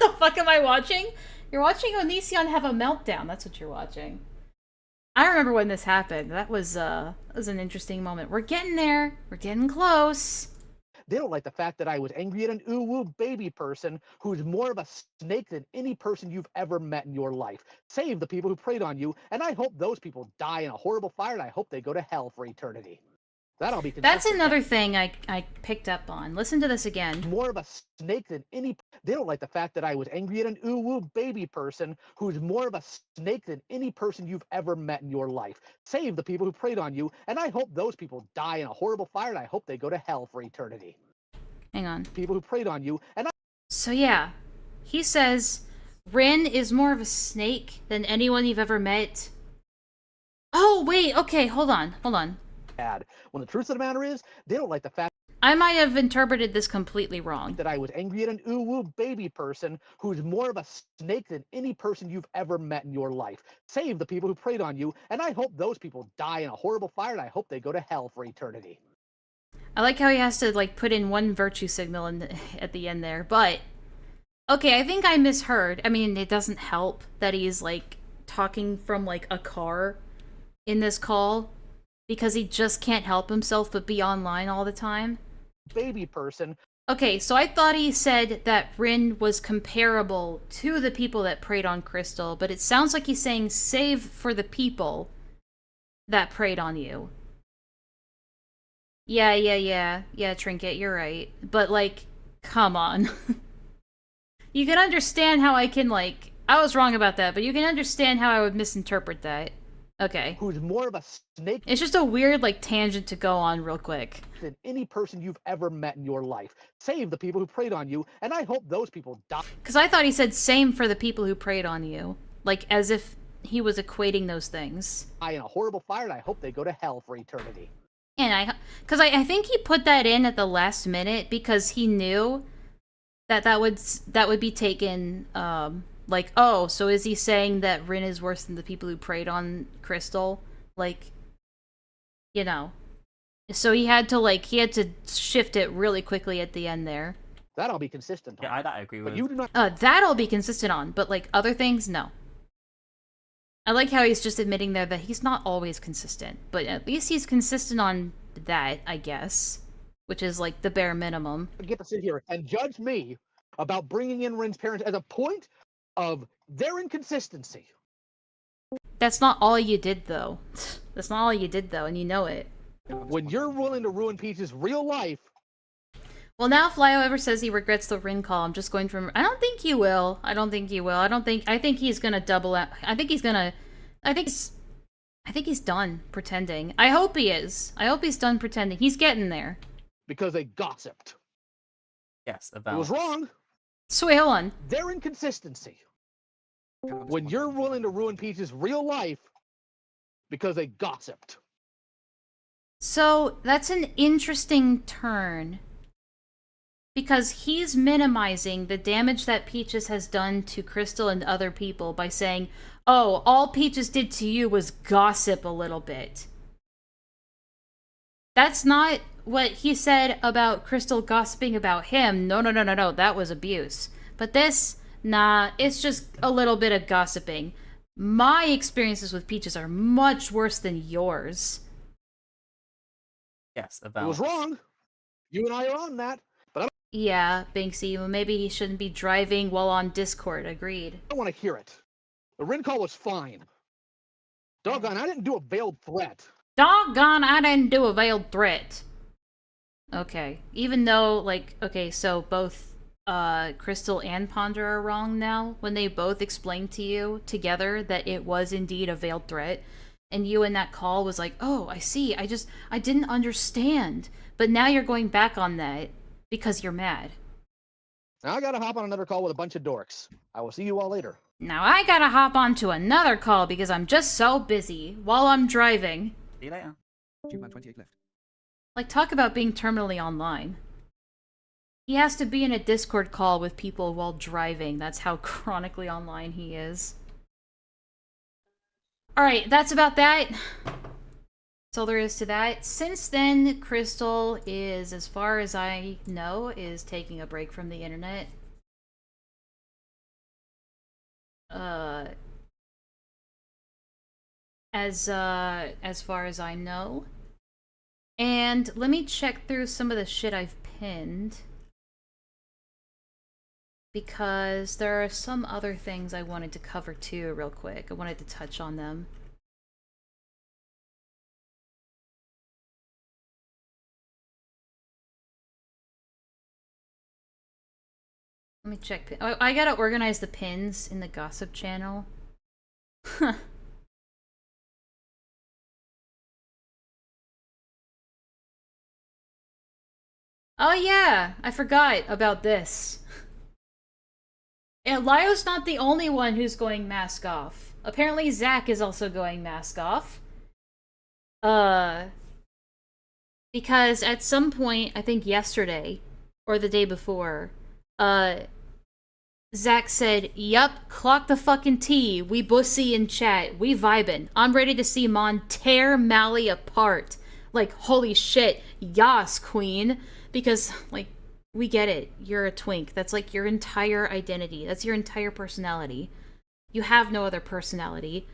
The fuck am I watching? You're watching Onision have a meltdown. That's what you're watching. I remember when this happened. That was an interesting moment. We're getting there. We're getting close. They don't like the fact that I was angry at an ooh-woo baby person who's more of a snake than any person you've ever met in your life. Save the people who preyed on you, and I hope those people die in a horrible fire, and I hope they go to hell for eternity. That'll be consistent. That's another thing I picked up on. Listen to this again. More of a snake than any... They don't like the fact that I was angry at an ooh-woo baby person who's more of a snake than any person you've ever met in your life. Save the people who preyed on you, and I hope those people die in a horrible fire, and I hope they go to hell for eternity. Hang on. People who preyed on you, and So yeah, he says Rin is more of a snake than anyone you've ever met. Oh, wait, okay, hold on. Bad. When the truth of the matter is, they don't like the fact I might have interpreted this completely wrong. that I was angry at an ooh-woo baby person who's more of a snake than any person you've ever met in your life. Save the people who preyed on you, and I hope those people die in a horrible fire, and I hope they go to hell for eternity. I like how he has to, like, put in one virtue signal at the end there, but... Okay, I think I misheard. I mean, it doesn't help that he's, like, talking from, like, a car in this call, because he just can't help himself but be online all the time. Baby person. Okay, so I thought he said that Rin was comparable to the people that preyed on Crystal, but it sounds like he's saying save for the people that preyed on you. Yeah, Trinket, you're right. But, like, come on. You can understand how I can, like... I was wrong about that, but you can understand how I would misinterpret that. Okay. Who's more of a snake... It's just a weird, like, tangent to go on real quick. ...than any person you've ever met in your life. Save the people who preyed on you, and I hope those people die. Because I thought he said same for the people who preyed on you. Like, as if he was equating those things. ...die in a horrible fire, and I hope they go to hell for eternity. And because I think he put that in at the last minute because he knew that would be taken, like, oh, so is he saying that Rin is worse than the people who preyed on Crystal? Like, you know. So he had to shift it really quickly at the end there. That I'll be consistent on. Yeah, that I agree with. But you do not... That I'll be consistent on, but, like, other things, no. I like how he's just admitting there that he's not always consistent, but at least he's consistent on that, I guess. Which is, like, the bare minimum. Get to sit here and judge me about bringing in Rin's parents as a point of their inconsistency. That's not all you did, though. That's not all you did, though, and you know it. When you're willing to ruin Peach's real life... Well, now if Lio ever says he regrets the Rin call, I'm just going from... I don't think he will. I think he's gonna double out. I think he's done pretending. I hope he is. I hope he's done pretending. He's getting there. Because they gossiped. Yes, about... It was wrong. So wait, hold on. Their inconsistency. When you're willing to ruin Peach's real life because they gossiped. So, that's an interesting turn. Because he's minimizing the damage that Peaches has done to Crystal and other people by saying, oh, all Peaches did to you was gossip a little bit. That's not what he said about Crystal gossiping about him. No, that was abuse. But this, nah, it's just a little bit of gossiping. My experiences with Peaches are much worse than yours. Yes, about... It was wrong. You and I are on that. But Yeah, Banksy, well, maybe he shouldn't be driving while on Discord. Agreed. I don't want to hear it. The Rin call was fine. Doggone, I didn't do a veiled threat. Doggone, I didn't do a veiled threat. Okay. Even though, like, okay, so both Crystal and Ponder are wrong now when they both explained to you together that it was indeed a veiled threat. And you in that call was like, oh, I see. I didn't understand. But now you're going back on that because you're mad. Now I gotta hop on another call with a bunch of dorks. I will see you all later. Now I gotta hop onto another call because I'm just so busy while I'm driving. See you later. 2:28 left. Like, talk about being terminally online. He has to be in a Discord call with people while driving. That's how chronically online he is. Alright, that's about that. That's all there is to that. Since then, Crystal is, as far as I know, is taking a break from the internet. As far as I know. And let me check through some of the shit I've pinned. Because there are some other things I wanted to cover too, real quick. I wanted to touch on them. Let me check. I gotta organize the pins in the gossip channel. Oh yeah, I forgot about this. And Lyo's not the only one who's going mask off. Apparently Zach is also going mask off. Because at some point, I think yesterday, or the day before, Zach said, yup, clock the fucking T, we bussy in chat, we vibin'. I'm ready to see Mon tear Mally apart. Like, holy shit, yas, queen. Because, like, we get it. You're a twink. That's like your entire identity. That's your entire personality. You have no other personality.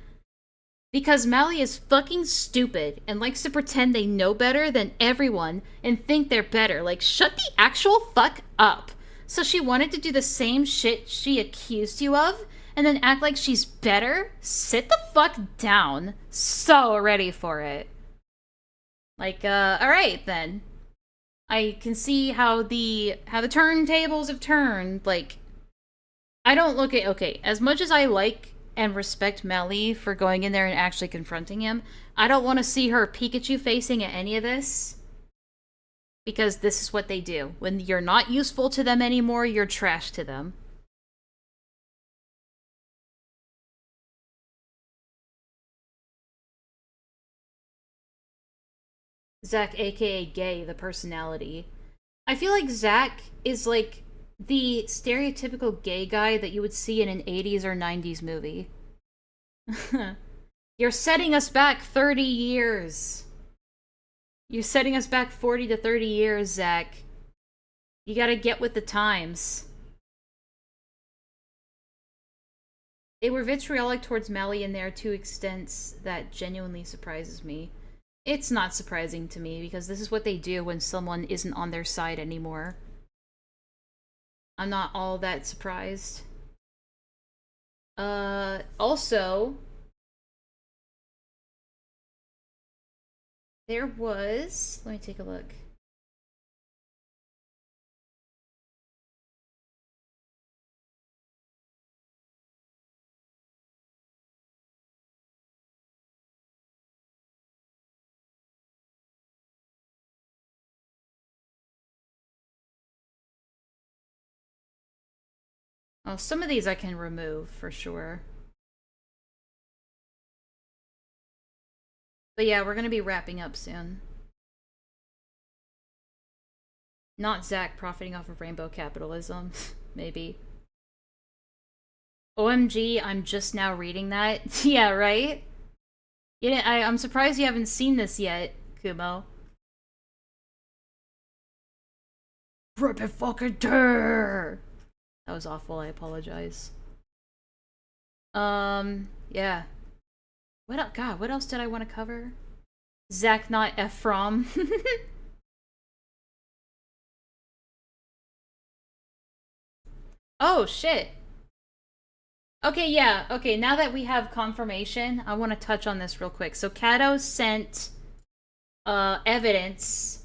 Because Mally is fucking stupid and likes to pretend they know better than everyone and think they're better. Like, shut the actual fuck up. So she wanted to do the same shit she accused you of and then act like she's better? Sit the fuck down. So ready for it. Like, alright then. I can see how the turntables have turned. Like, I don't look at... Okay, as much as I like and respect Mally for going in there and actually confronting him, I don't want to see her Pikachu facing at any of this. Because this is what they do. When you're not useful to them anymore, you're trash to them. Zach, aka Gay, the personality. I feel like Zach is like the stereotypical gay guy that you would see in an 80s or 90s movie. You're setting us back 30 years. You're setting us back 40 to 30 years, Zach. You gotta get with the times. They were vitriolic towards Mally in there to extents that genuinely surprises me. It's not surprising to me, because this is what they do when someone isn't on their side anymore. I'm not all that surprised. Also... There was... Let me take a look. Oh, some of these I can remove, for sure. But yeah, we're gonna be wrapping up soon. Not Zach profiting off of rainbow capitalism. Maybe. OMG, I'm just now reading that. Yeah, right? I'm surprised you haven't seen this yet, Kumo. Rip it fucking tear! That was awful, I apologize. Yeah. God, what else did I want to cover? Zach, not Ephraim. Oh, shit. Okay, yeah. Okay, now that we have confirmation, I want to touch on this real quick. So Kato sent evidence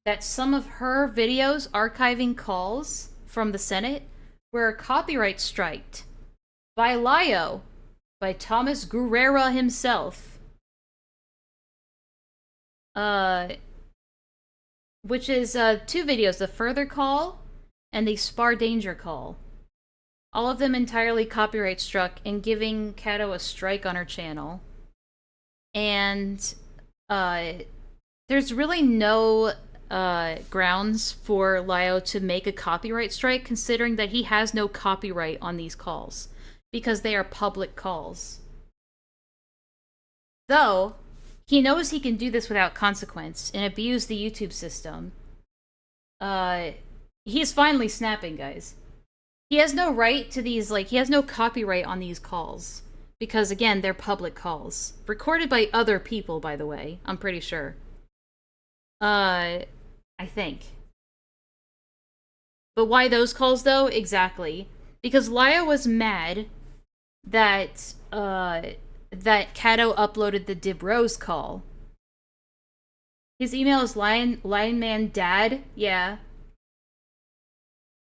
that some of her videos archiving calls from the Senate were copyright striked by Lio, by Thomas Guerrera himself. Which is two videos, the Further Call and the Spar Danger Call. All of them entirely copyright struck and giving Kato a strike on her channel. And there's really no grounds for Lio to make a copyright strike, considering that he has no copyright on these calls, because they are public calls. Though, he knows he can do this without consequence and abuse the YouTube system. He's finally snapping, guys. He has no right to these, like, he has no copyright on these calls. Because, again, they're public calls. Recorded by other people, by the way. I'm pretty sure. I think. But why those calls, though? Exactly. Because Lio was mad that, that Kato uploaded the Dib Rose call. His email is lionmandad. Yeah.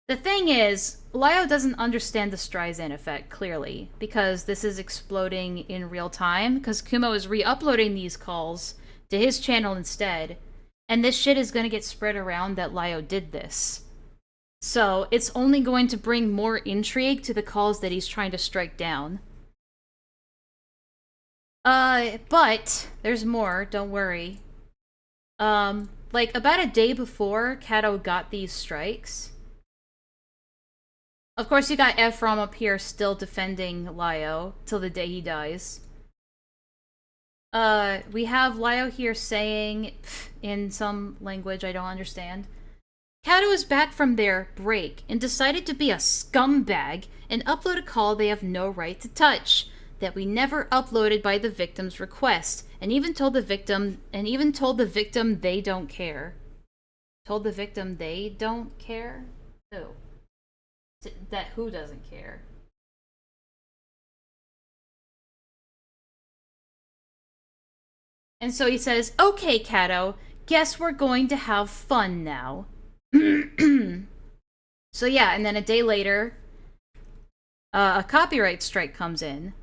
The thing is, Lio doesn't understand the Streisand effect, clearly, because this is exploding in real time, because Kumo is re-uploading these calls to his channel instead, and this shit is gonna get spread around that Lio did this. So, it's only going to bring more intrigue to the calls that he's trying to strike down. But, there's more, don't worry. Like, about a day before Kato got these strikes, of course, you got Ephraim up here still defending Lio till the day he dies. We have Lio here saying, in some language I don't understand, Kato is back from their break and decided to be a scumbag and upload a call they have no right to touch, that we never uploaded by the victim's request, and even told the victim they don't care. Told the victim they don't care? Who? That who doesn't care? And so he says, okay, Kato, guess we're going to have fun now. So yeah, and then a day later, a copyright strike comes in.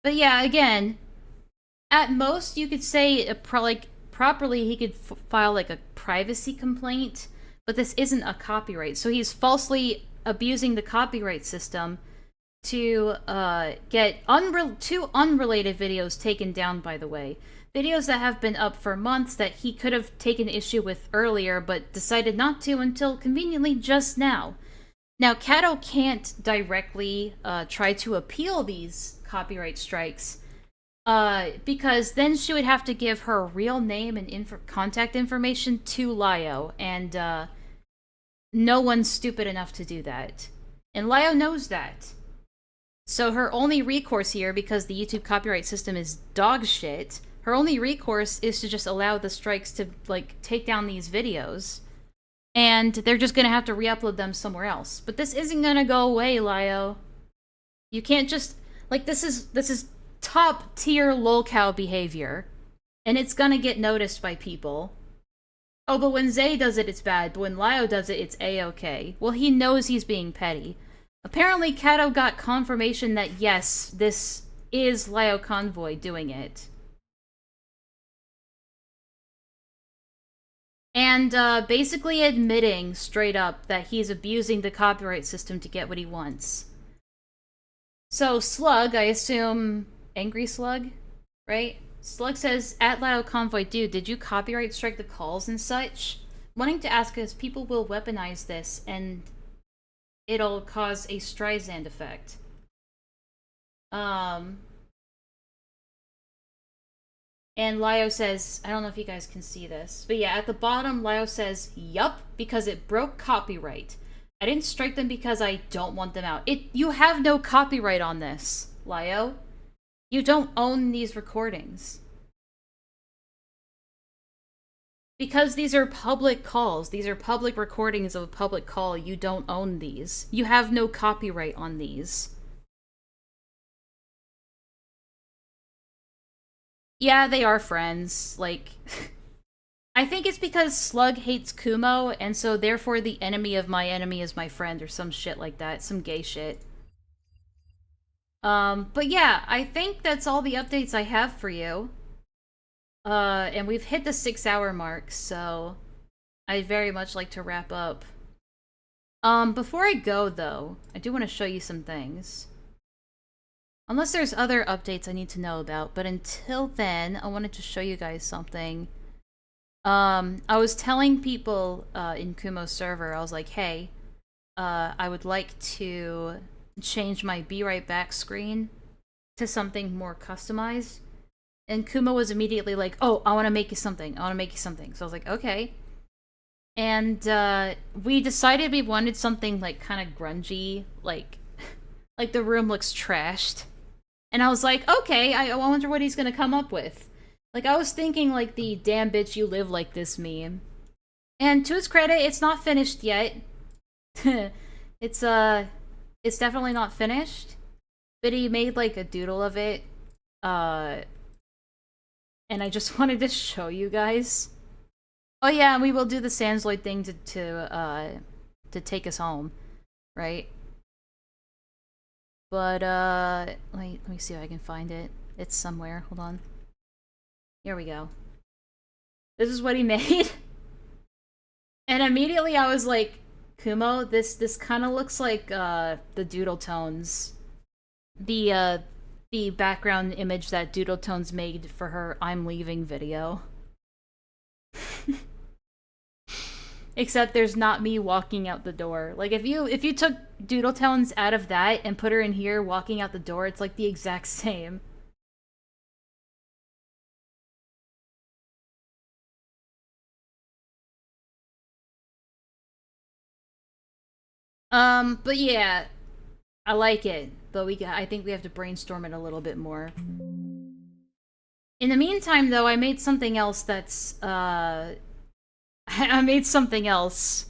But yeah, again, at most you could say, properly he could file like a privacy complaint, but this isn't a copyright. So he's falsely abusing the copyright system to get two unrelated videos taken down, by the way. Videos that have been up for months that he could have taken issue with earlier, but decided not to until conveniently just now. Now, Kato can't directly try to appeal these copyright strikes, because then she would have to give her real name and contact information to Lio, and no one's stupid enough to do that. And Lio knows that. So her only recourse here, because the YouTube copyright system is dog shit, her only recourse is to just allow the strikes to, like, take down these videos. And they're just gonna have to re-upload them somewhere else. But this isn't gonna go away, Lio. You can't just... Like, this is top-tier lolcow behavior. And it's gonna get noticed by people. Oh, but when Zay does it, it's bad. But when Lio does it, it's A-okay. Well, he knows he's being petty. Apparently, Kato got confirmation that, yes, this is Lio Convoy doing it. And, basically admitting, straight up, that he's abusing the copyright system to get what he wants. So, Slug, I assume... Angry Slug? Right? Slug says, at Lio Convoy, dude, did you copyright strike the calls and such? Wanting to ask us, people will weaponize this, and it'll cause a Streisand effect. And Lio says, I don't know if you guys can see this, but yeah, at the bottom, Lio says, yup, because it broke copyright. I didn't strike them because I don't want them out. You have no copyright on this, Lio. You don't own these recordings. Because these are public calls. These are public recordings of a public call. You don't own these. You have no copyright on these. Yeah, they are friends. Like, I think it's because Slug hates Kumo, and so therefore the enemy of my enemy is my friend, or some shit like that. Some gay shit. But yeah, I think that's all the updates I have for you. And we've hit the 6-hour mark, so I'd very much like to wrap up. Before I go, though, I do want to show you some things. Unless there's other updates I need to know about, but until then, I wanted to show you guys something. I was telling people in Kumo's server, I was like, hey, I would like to change my Be Right Back screen to something more customized. And Kumo was immediately like, oh, I want to make you something. I want to make you something. So I was like, okay. And we decided we wanted something like kind of grungy, like the room looks trashed. And I was like, okay, I wonder what he's gonna come up with. Like, I was thinking like the damn bitch you live like this meme. And to his credit, it's not finished yet. It's definitely not finished. But he made like a doodle of it. And I just wanted to show you guys. Oh yeah, we will do the Sansloid thing to take us home, right? But let me see if I can find it. It's somewhere. Hold on. Here we go. This is what he made. And immediately I was like, Kumo, this kind of looks like the Doodle Tones. The background image that Doodle Tones made for her I'm Leaving video. Except there's not me walking out the door. Like, if you took Doodle Tones out of that and put her in here walking out the door, it's like the exact same. But yeah, I like it, but I think we have to brainstorm it a little bit more. In the meantime, though, I made something else that's, I made something else.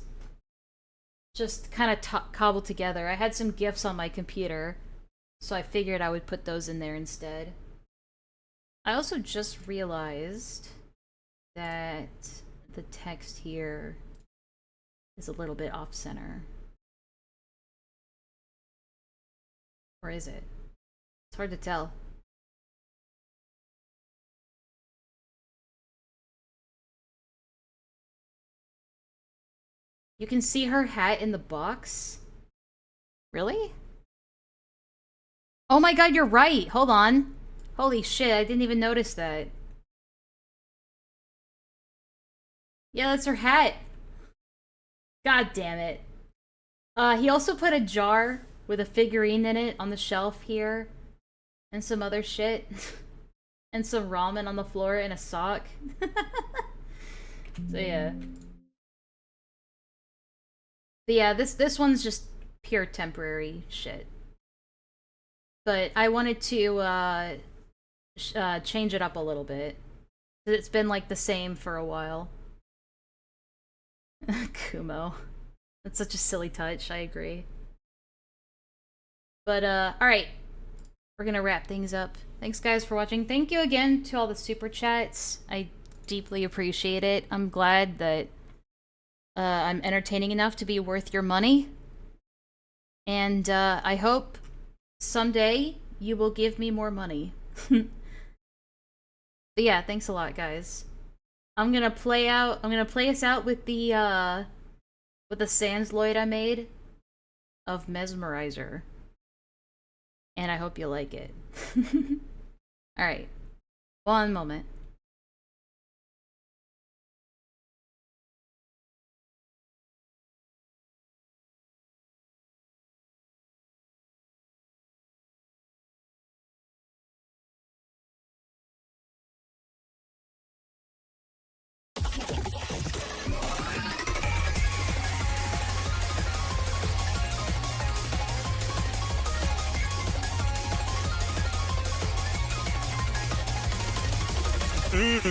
Just kind of cobbled together. I had some GIFs on my computer, so I figured I would put those in there instead. I also just realized that the text here is a little bit off-center. Or is it? It's hard to tell. You can see her hat in the box? Really? Oh my god, you're right! Hold on. Holy shit, I didn't even notice that. Yeah, that's her hat. God damn it. He also put a jar with a figurine in it on the shelf here. And some other shit. And some ramen on the floor in a sock. So yeah. But yeah, this one's just pure temporary shit. But I wanted to change it up a little bit. It's been like the same for a while. Kumo. That's such a silly touch, I agree. But alright. We're gonna wrap things up. Thanks guys for watching. Thank you again to all the super chats. I deeply appreciate it. I'm glad that I'm entertaining enough to be worth your money. And I hope someday you will give me more money. But yeah, thanks a lot, guys. I'm gonna play us out with the Sansloid I made of Mesmerizer. And I hope you like it. Alright. One moment. Thank you.